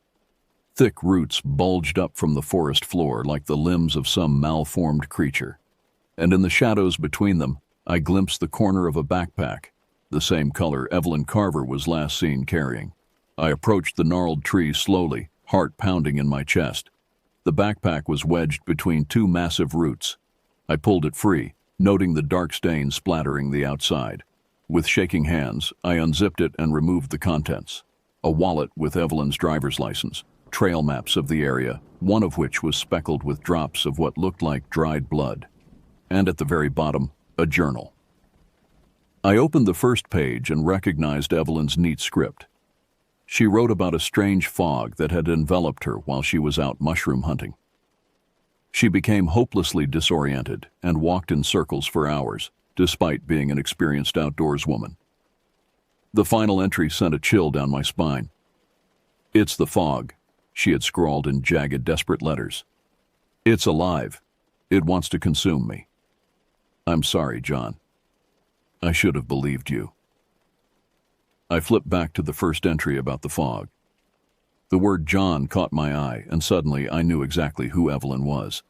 Thick roots bulged up from the forest floor like the limbs of some malformed creature. And in the shadows between them, I glimpsed the corner of a backpack, the same color Evelyn Carver was last seen carrying. I approached the gnarled tree slowly, heart pounding in my chest. The backpack was wedged between 2 massive roots. I pulled it free, noting the dark stain splattering the outside. With shaking hands, I unzipped it and removed the contents. A wallet with Evelyn's driver's license, trail maps of the area, one of which was speckled with drops of what looked like dried blood. And at the very bottom, a journal. I opened the first page and recognized Evelyn's neat script. She wrote about a strange fog that had enveloped her while she was out mushroom hunting. She became hopelessly disoriented and walked in circles for hours, despite being an experienced outdoors woman. The final entry sent a chill down my spine. "It's the fog," she had scrawled in jagged, desperate letters. "It's alive. It wants to consume me. I'm sorry, John. I should have believed you." I flipped back to the first entry about the fog. The word John caught my eye, and suddenly I knew exactly who Evelyn was.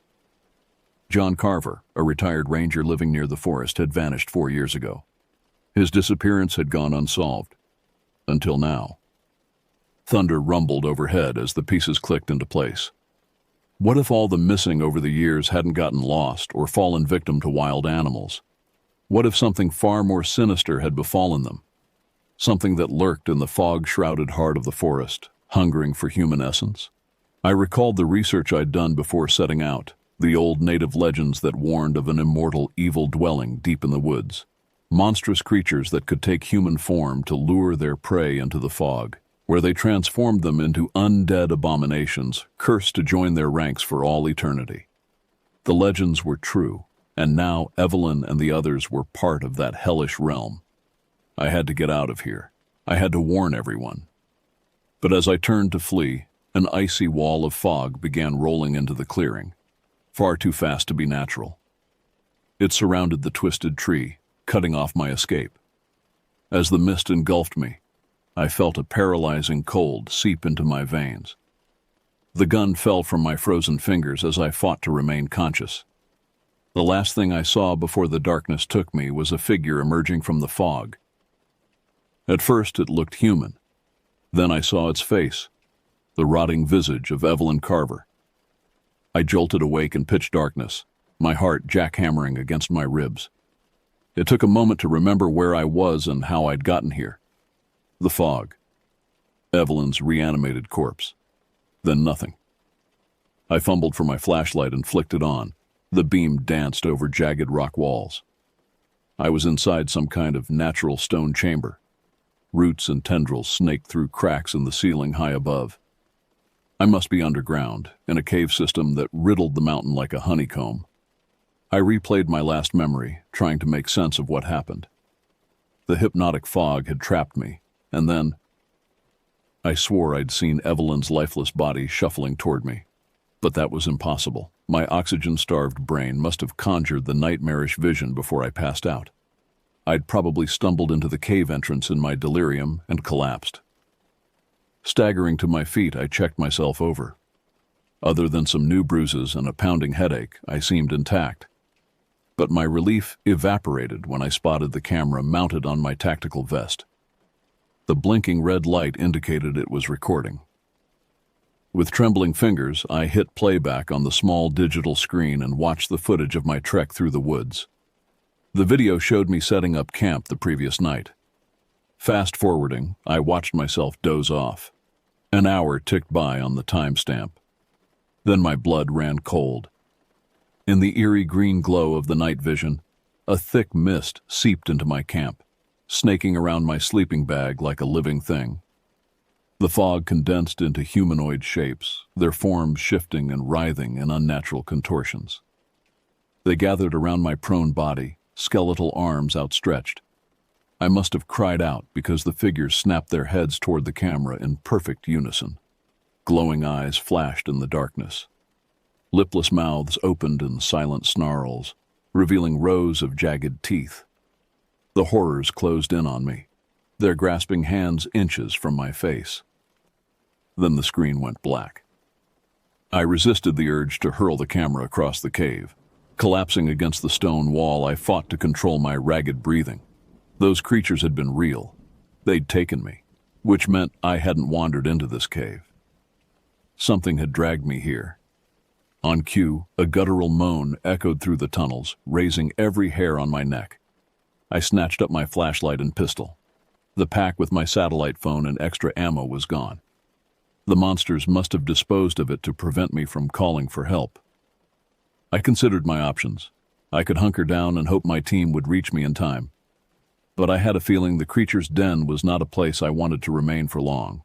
John Carver, a retired ranger living near the forest, had vanished 4 years ago. His disappearance had gone unsolved. Until now. Thunder rumbled overhead as the pieces clicked into place. What if all the missing over the years hadn't gotten lost or fallen victim to wild animals? What if something far more sinister had befallen them? Something that lurked in the fog-shrouded heart of the forest, hungering for human essence? I recalled the research I'd done before setting out, the old native legends that warned of an immortal evil dwelling deep in the woods. Monstrous creatures that could take human form to lure their prey into the fog, where they transformed them into undead abominations, cursed to join their ranks for all eternity. The legends were true, and now Evelyn and the others were part of that hellish realm. I had to get out of here. I had to warn everyone. But as I turned to flee, an icy wall of fog began rolling into the clearing, far too fast to be natural. It surrounded the twisted tree, cutting off my escape. As the mist engulfed me, I felt a paralyzing cold seep into my veins. The gun fell from my frozen fingers as I fought to remain conscious. The last thing I saw before the darkness took me was a figure emerging from the fog. At first it looked human. Then I saw its face, the rotting visage of Evelyn Carver. I jolted awake in pitch darkness, my heart jackhammering against my ribs. It took a moment to remember where I was and how I'd gotten here. The fog. Evelyn's reanimated corpse. Then nothing. I fumbled for my flashlight and flicked it on. The beam danced over jagged rock walls. I was inside some kind of natural stone chamber. Roots and tendrils snaked through cracks in the ceiling high above. I must be underground, in a cave system that riddled the mountain like a honeycomb. I replayed my last memory, trying to make sense of what happened. The hypnotic fog had trapped me, and then I swore I'd seen Evelyn's lifeless body shuffling toward me. But that was impossible. My oxygen-starved brain must have conjured the nightmarish vision before I passed out. I'd probably stumbled into the cave entrance in my delirium and collapsed. Staggering to my feet, I checked myself over. Other than some new bruises and a pounding headache, I seemed intact. But my relief evaporated when I spotted the camera mounted on my tactical vest. The blinking red light indicated it was recording. With trembling fingers, I hit playback on the small digital screen and watched the footage of my trek through the woods. The video showed me setting up camp the previous night. Fast forwarding, I watched myself doze off. An hour ticked by on the timestamp. Then my blood ran cold. In the eerie green glow of the night vision, a thick mist seeped into my camp, snaking around my sleeping bag like a living thing. The fog condensed into humanoid shapes, their forms shifting and writhing in unnatural contortions. They gathered around my prone body, skeletal arms outstretched. I must have cried out because the figures snapped their heads toward the camera in perfect unison. Glowing eyes flashed in the darkness. Lipless mouths opened in silent snarls, revealing rows of jagged teeth. The horrors closed in on me, their grasping hands inches from my face. Then the screen went black. I resisted the urge to hurl the camera across the cave. Collapsing against the stone wall, I fought to control my ragged breathing. Those creatures had been real. They'd taken me, which meant I hadn't wandered into this cave. Something had dragged me here. On cue, a guttural moan echoed through the tunnels, raising every hair on my neck. I snatched up my flashlight and pistol. The pack with my satellite phone and extra ammo was gone. The monsters must have disposed of it to prevent me from calling for help. I considered my options. I could hunker down and hope my team would reach me in time. But I had a feeling the creature's den was not a place I wanted to remain for long.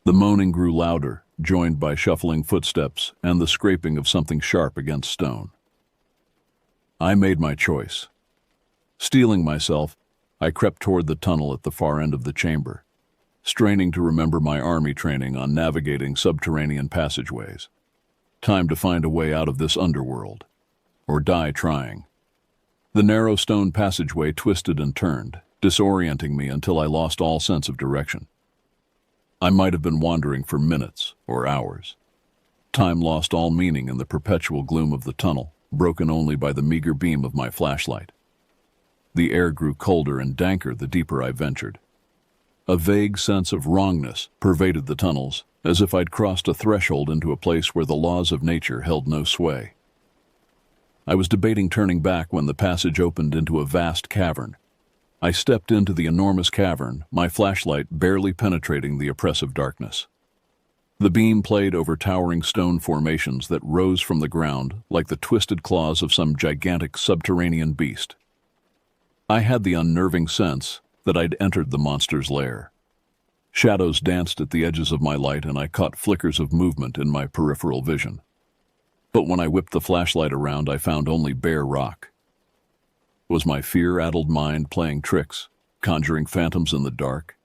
The moaning grew louder, joined by shuffling footsteps and the scraping of something sharp against stone. I made my choice. Steeling myself, I crept toward the tunnel at the far end of the chamber, straining to remember my army training on navigating subterranean passageways. Time to find a way out of this underworld, or die trying. The narrow stone passageway twisted and turned, disorienting me until I lost all sense of direction. I might have been wandering for minutes or hours. Time lost all meaning in the perpetual gloom of the tunnel, broken only by the meager beam of my flashlight. The air grew colder and danker the deeper I ventured. A vague sense of wrongness pervaded the tunnels, as if I'd crossed a threshold into a place where the laws of nature held no sway. I was debating turning back when the passage opened into a vast cavern. I stepped into the enormous cavern, my flashlight barely penetrating the oppressive darkness. The beam played over towering stone formations that rose from the ground like the twisted claws of some gigantic subterranean beast. I had the unnerving sense that I'd entered the monster's lair. Shadows danced at the edges of my light, and I caught flickers of movement in my peripheral vision. But when I whipped the flashlight around, I found only bare rock. Was my fear-addled mind playing tricks, conjuring phantoms in the dark?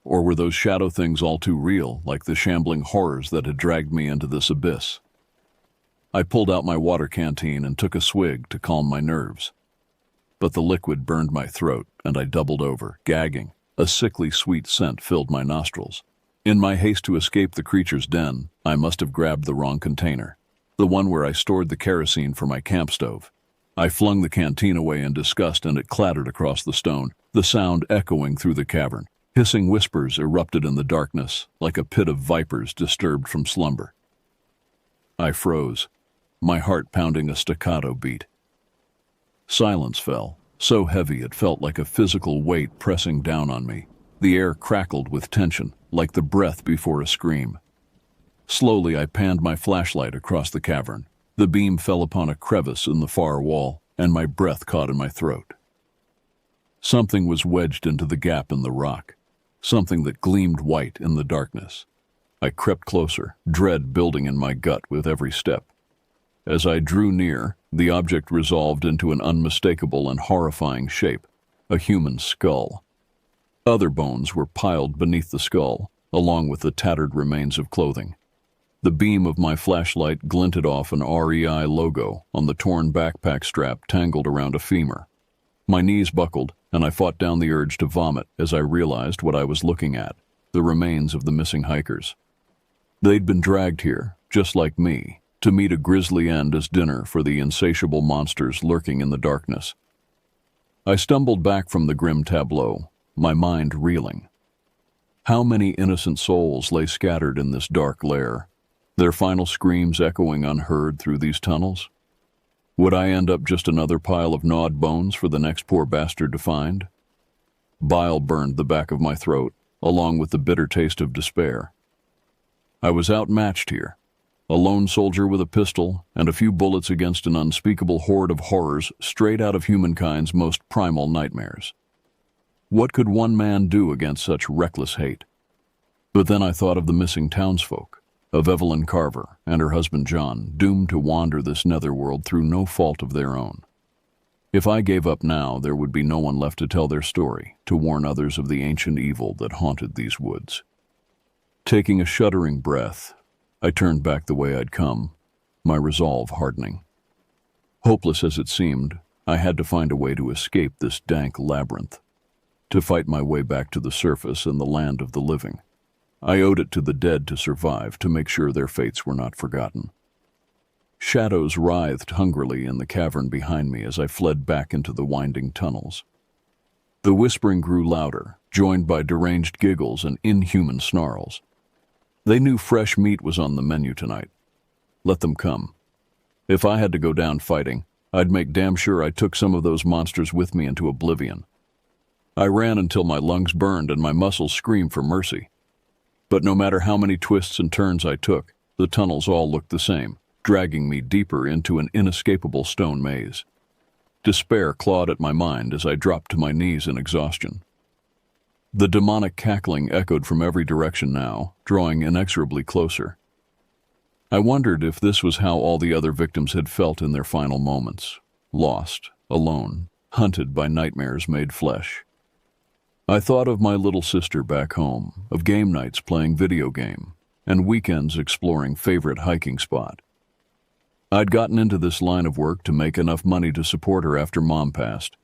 Or were those shadow things all too real, like the shambling horrors that had dragged me into this abyss? I pulled out my water canteen and took a swig to calm my nerves. But the liquid burned my throat, and I doubled over, gagging. A sickly sweet scent filled my nostrils. In my haste to escape the creature's den, I must have grabbed the wrong container, the one where I stored the kerosene for my camp stove. I flung the canteen away in disgust and it clattered across the stone, the sound echoing through the cavern. Hissing whispers erupted in the darkness, like a pit of vipers disturbed from slumber. I froze, my heart pounding a staccato beat. Silence fell, so heavy it felt like a physical weight pressing down on me. The air crackled with tension, like the breath before a scream. Slowly I panned my flashlight across the cavern. The beam fell upon a crevice in the far wall, and my breath caught in my throat. Something was wedged into the gap in the rock, something that gleamed white in the darkness. I crept closer, dread building in my gut with every step. As I drew near, the object resolved into an unmistakable and horrifying shape, a human skull. Other bones were piled beneath the skull, along with the tattered remains of clothing. The beam of my flashlight glinted off an REI logo on the torn backpack strap tangled around a femur. My knees buckled, and I fought down the urge to vomit as I realized what I was looking at, the remains of the missing hikers. They'd been dragged here, just like me, to meet a grisly end as dinner for the insatiable monsters lurking in the darkness. I stumbled back from the grim tableau, my mind reeling. How many innocent souls lay scattered in this dark lair, their final screams echoing unheard through these tunnels? Would I end up just another pile of gnawed bones for the next poor bastard to find? Bile burned the back of my throat, along with the bitter taste of despair. I was outmatched here, a lone soldier with a pistol and a few bullets against an unspeakable horde of horrors straight out of humankind's most primal nightmares. What could one man do against such reckless hate? But then I thought of the missing townsfolk, of Evelyn Carver and her husband John, doomed to wander this netherworld through no fault of their own. If I gave up now, there would be no one left to tell their story, to warn others of the ancient evil that haunted these woods. Taking a shuddering breath, I turned back the way I'd come, my resolve hardening. Hopeless as it seemed, I had to find a way to escape this dank labyrinth, to fight my way back to the surface and the land of the living. I owed it to the dead to survive, to make sure their fates were not forgotten. Shadows writhed hungrily in the cavern behind me as I fled back into the winding tunnels. The whispering grew louder, joined by deranged giggles and inhuman snarls. They knew fresh meat was on the menu tonight. Let them come. If I had to go down fighting, I'd make damn sure I took some of those monsters with me into oblivion. I ran until my lungs burned and my muscles screamed for mercy. But no matter how many twists and turns I took, the tunnels all looked the same, dragging me deeper into an inescapable stone maze. Despair clawed at my mind as I dropped to my knees in exhaustion. The demonic cackling echoed from every direction now, drawing inexorably closer. I wondered if this was how all the other victims had felt in their final moments, lost, alone, hunted by nightmares made flesh. I thought of my little sister back home, of game nights playing video game, and weekends exploring favorite hiking spot. I'd gotten into this line of work to make enough money to support her after Mom passed.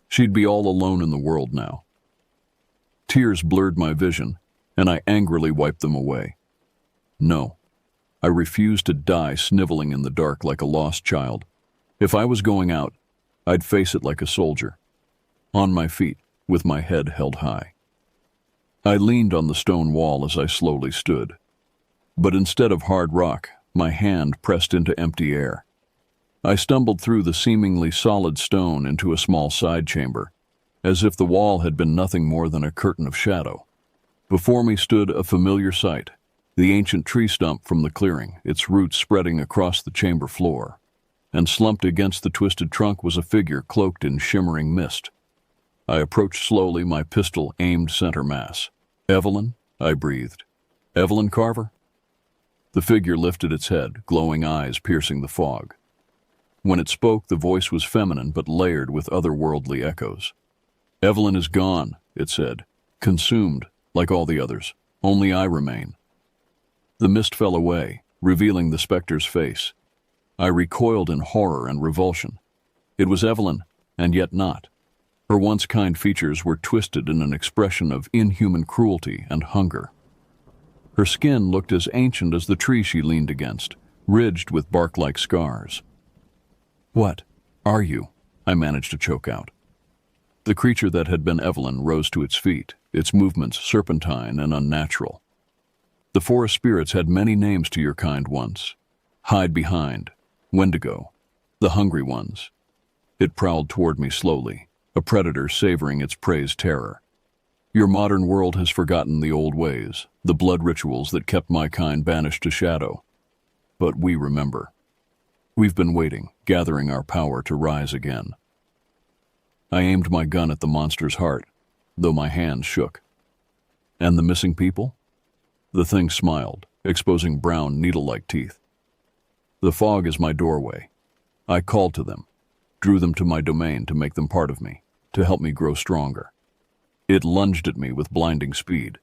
She'd be all alone in the world now. Tears blurred my vision, and I angrily wiped them away. No, I refused to die sniveling in the dark like a lost child. If I was going out, I'd face it like a soldier, on my feet, with my head held high. I leaned on the stone wall as I slowly stood. But instead of hard rock, my hand pressed into empty air. I stumbled through the seemingly solid stone into a small side chamber, as if the wall had been nothing more than a curtain of shadow. Before me stood a familiar sight, the ancient tree stump from the clearing, its roots spreading across the chamber floor. And slumped against the twisted trunk was a figure cloaked in shimmering mist. I approached slowly, my pistol aimed center mass. "Evelyn?" I breathed. "Evelyn Carver?" The figure lifted its head, glowing eyes piercing the fog. When it spoke, the voice was feminine but layered with otherworldly echoes. "Evelyn is gone," it said, "consumed, like all the others. Only I remain." The mist fell away, revealing the specter's face. I recoiled in horror and revulsion. It was Evelyn, and yet not. Her once kind features were twisted in an expression of inhuman cruelty and hunger. Her skin looked as ancient as the tree she leaned against, ridged with bark-like scars. "What are you?" I managed to choke out. The creature that had been Evelyn rose to its feet, its movements serpentine and unnatural. "The forest spirits had many names to your kind once. Hide behind, Wendigo, the hungry ones." It prowled toward me slowly, a predator savoring its prey's terror. "Your modern world has forgotten the old ways, the blood rituals that kept my kind banished to shadow. But we remember. We've been waiting, gathering our power to rise again." I aimed my gun at the monster's heart, though my hands shook. "And the missing people?" The thing smiled, exposing brown, needle-like teeth. "The fog is my doorway. I called to them, drew them to my domain to make them part of me, to help me grow stronger." It lunged at me with blinding speed.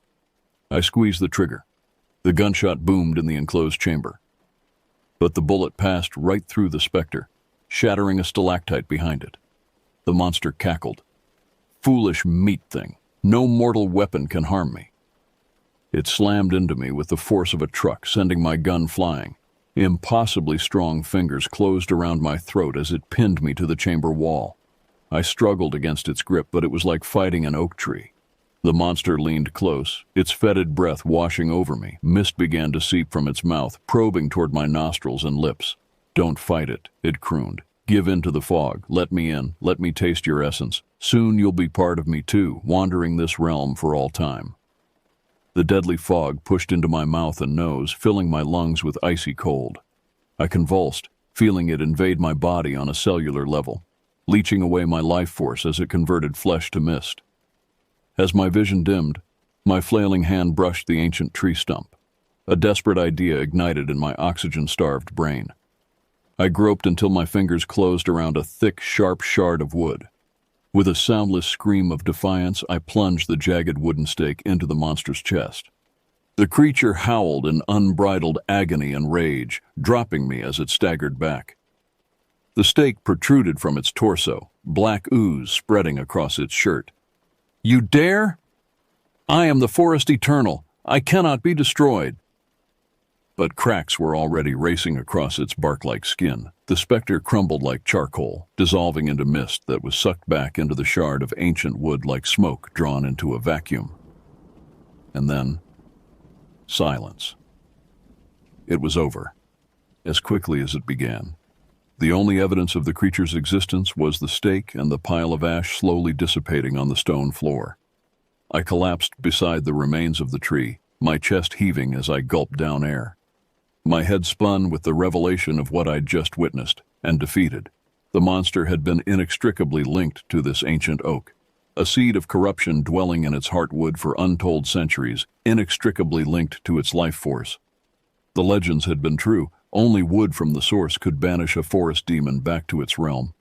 I squeezed the trigger. The gunshot boomed in the enclosed chamber. But the bullet passed right through the specter, shattering a stalactite behind it. The monster cackled. "Foolish meat thing. No mortal weapon can harm me." It slammed into me with the force of a truck, sending my gun flying. Impossibly strong fingers closed around my throat as it pinned me to the chamber wall. I struggled against its grip, but it was like fighting an oak tree. The monster leaned close, its fetid breath washing over me. Mist began to seep from its mouth, probing toward my nostrils and lips. "Don't fight it," it crooned. "Give in to the fog. Let me in. Let me taste your essence. Soon you'll be part of me too, wandering this realm for all time." The deadly fog pushed into my mouth and nose, filling my lungs with icy cold. I convulsed, feeling it invade my body on a cellular level, leeching away my life force as it converted flesh to mist. As my vision dimmed, my flailing hand brushed the ancient tree stump. A desperate idea ignited in my oxygen-starved brain. I groped until my fingers closed around a thick, sharp shard of wood. With a soundless scream of defiance, I plunged the jagged wooden stake into the monster's chest. The creature howled in unbridled agony and rage, dropping me as it staggered back. The stake protruded from its torso, black ooze spreading across its shirt. "You dare? I am the Forest Eternal. I cannot be destroyed." But cracks were already racing across its bark-like skin. The specter crumbled like charcoal, dissolving into mist that was sucked back into the shard of ancient wood like smoke drawn into a vacuum. And then, silence. It was over, as quickly as it began. The only evidence of the creature's existence was the stake and the pile of ash slowly dissipating on the stone floor. I collapsed beside the remains of the tree, my chest heaving as I gulped down air. My head spun with the revelation of what I'd just witnessed and defeated. The monster had been inextricably linked to this ancient oak, a seed of corruption dwelling in its heartwood for untold centuries, inextricably linked to its life force. The legends had been true. Only wood from the source could banish a forest demon back to its realm.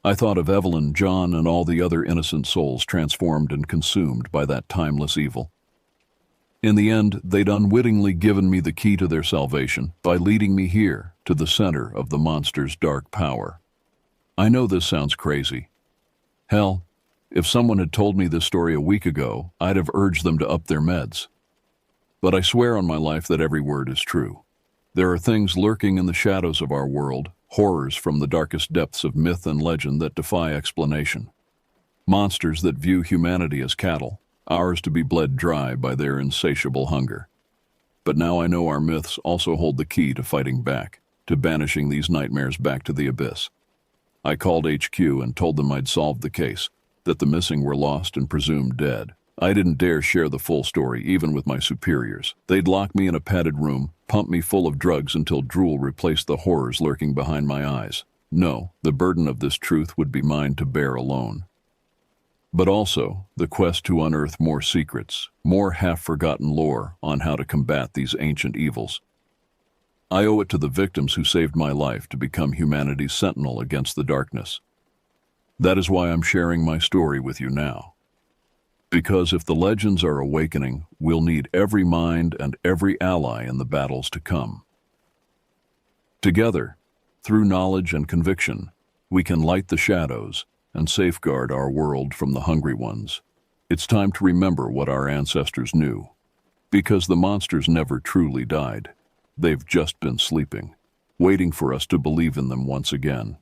I thought of Evelyn, John, and all the other innocent souls transformed and consumed by that timeless evil. In the end, they'd unwittingly given me the key to their salvation by leading me here, to the center of the monster's dark power. I know this sounds crazy. Hell, if someone had told me this story a week ago, I'd have urged them to up their meds. But I swear on my life that every word is true. There are things lurking in the shadows of our world, horrors from the darkest depths of myth and legend that defy explanation. Monsters that view humanity as cattle, ours to be bled dry by their insatiable hunger. But now I know our myths also hold the key to fighting back, to banishing these nightmares back to the abyss. I called HQ and told them I'd solved the case, that the missing were lost and presumed dead. I didn't dare share the full story, even with my superiors. They'd lock me in a padded room, pump me full of drugs until drool replaced the horrors lurking behind my eyes. No, the burden of this truth would be mine to bear alone. But also, the quest to unearth more secrets, more half-forgotten lore on how to combat these ancient evils. I owe it to the victims who saved my life to become humanity's sentinel against the darkness. That is why I'm sharing my story with you now. Because if the legends are awakening, we'll need every mind and every ally in the battles to come. Together, through knowledge and conviction, we can light the shadows and safeguard our world from the hungry ones. It's time to remember what our ancestors knew. Because the monsters never truly died. They've just been sleeping, waiting for us to believe in them once again.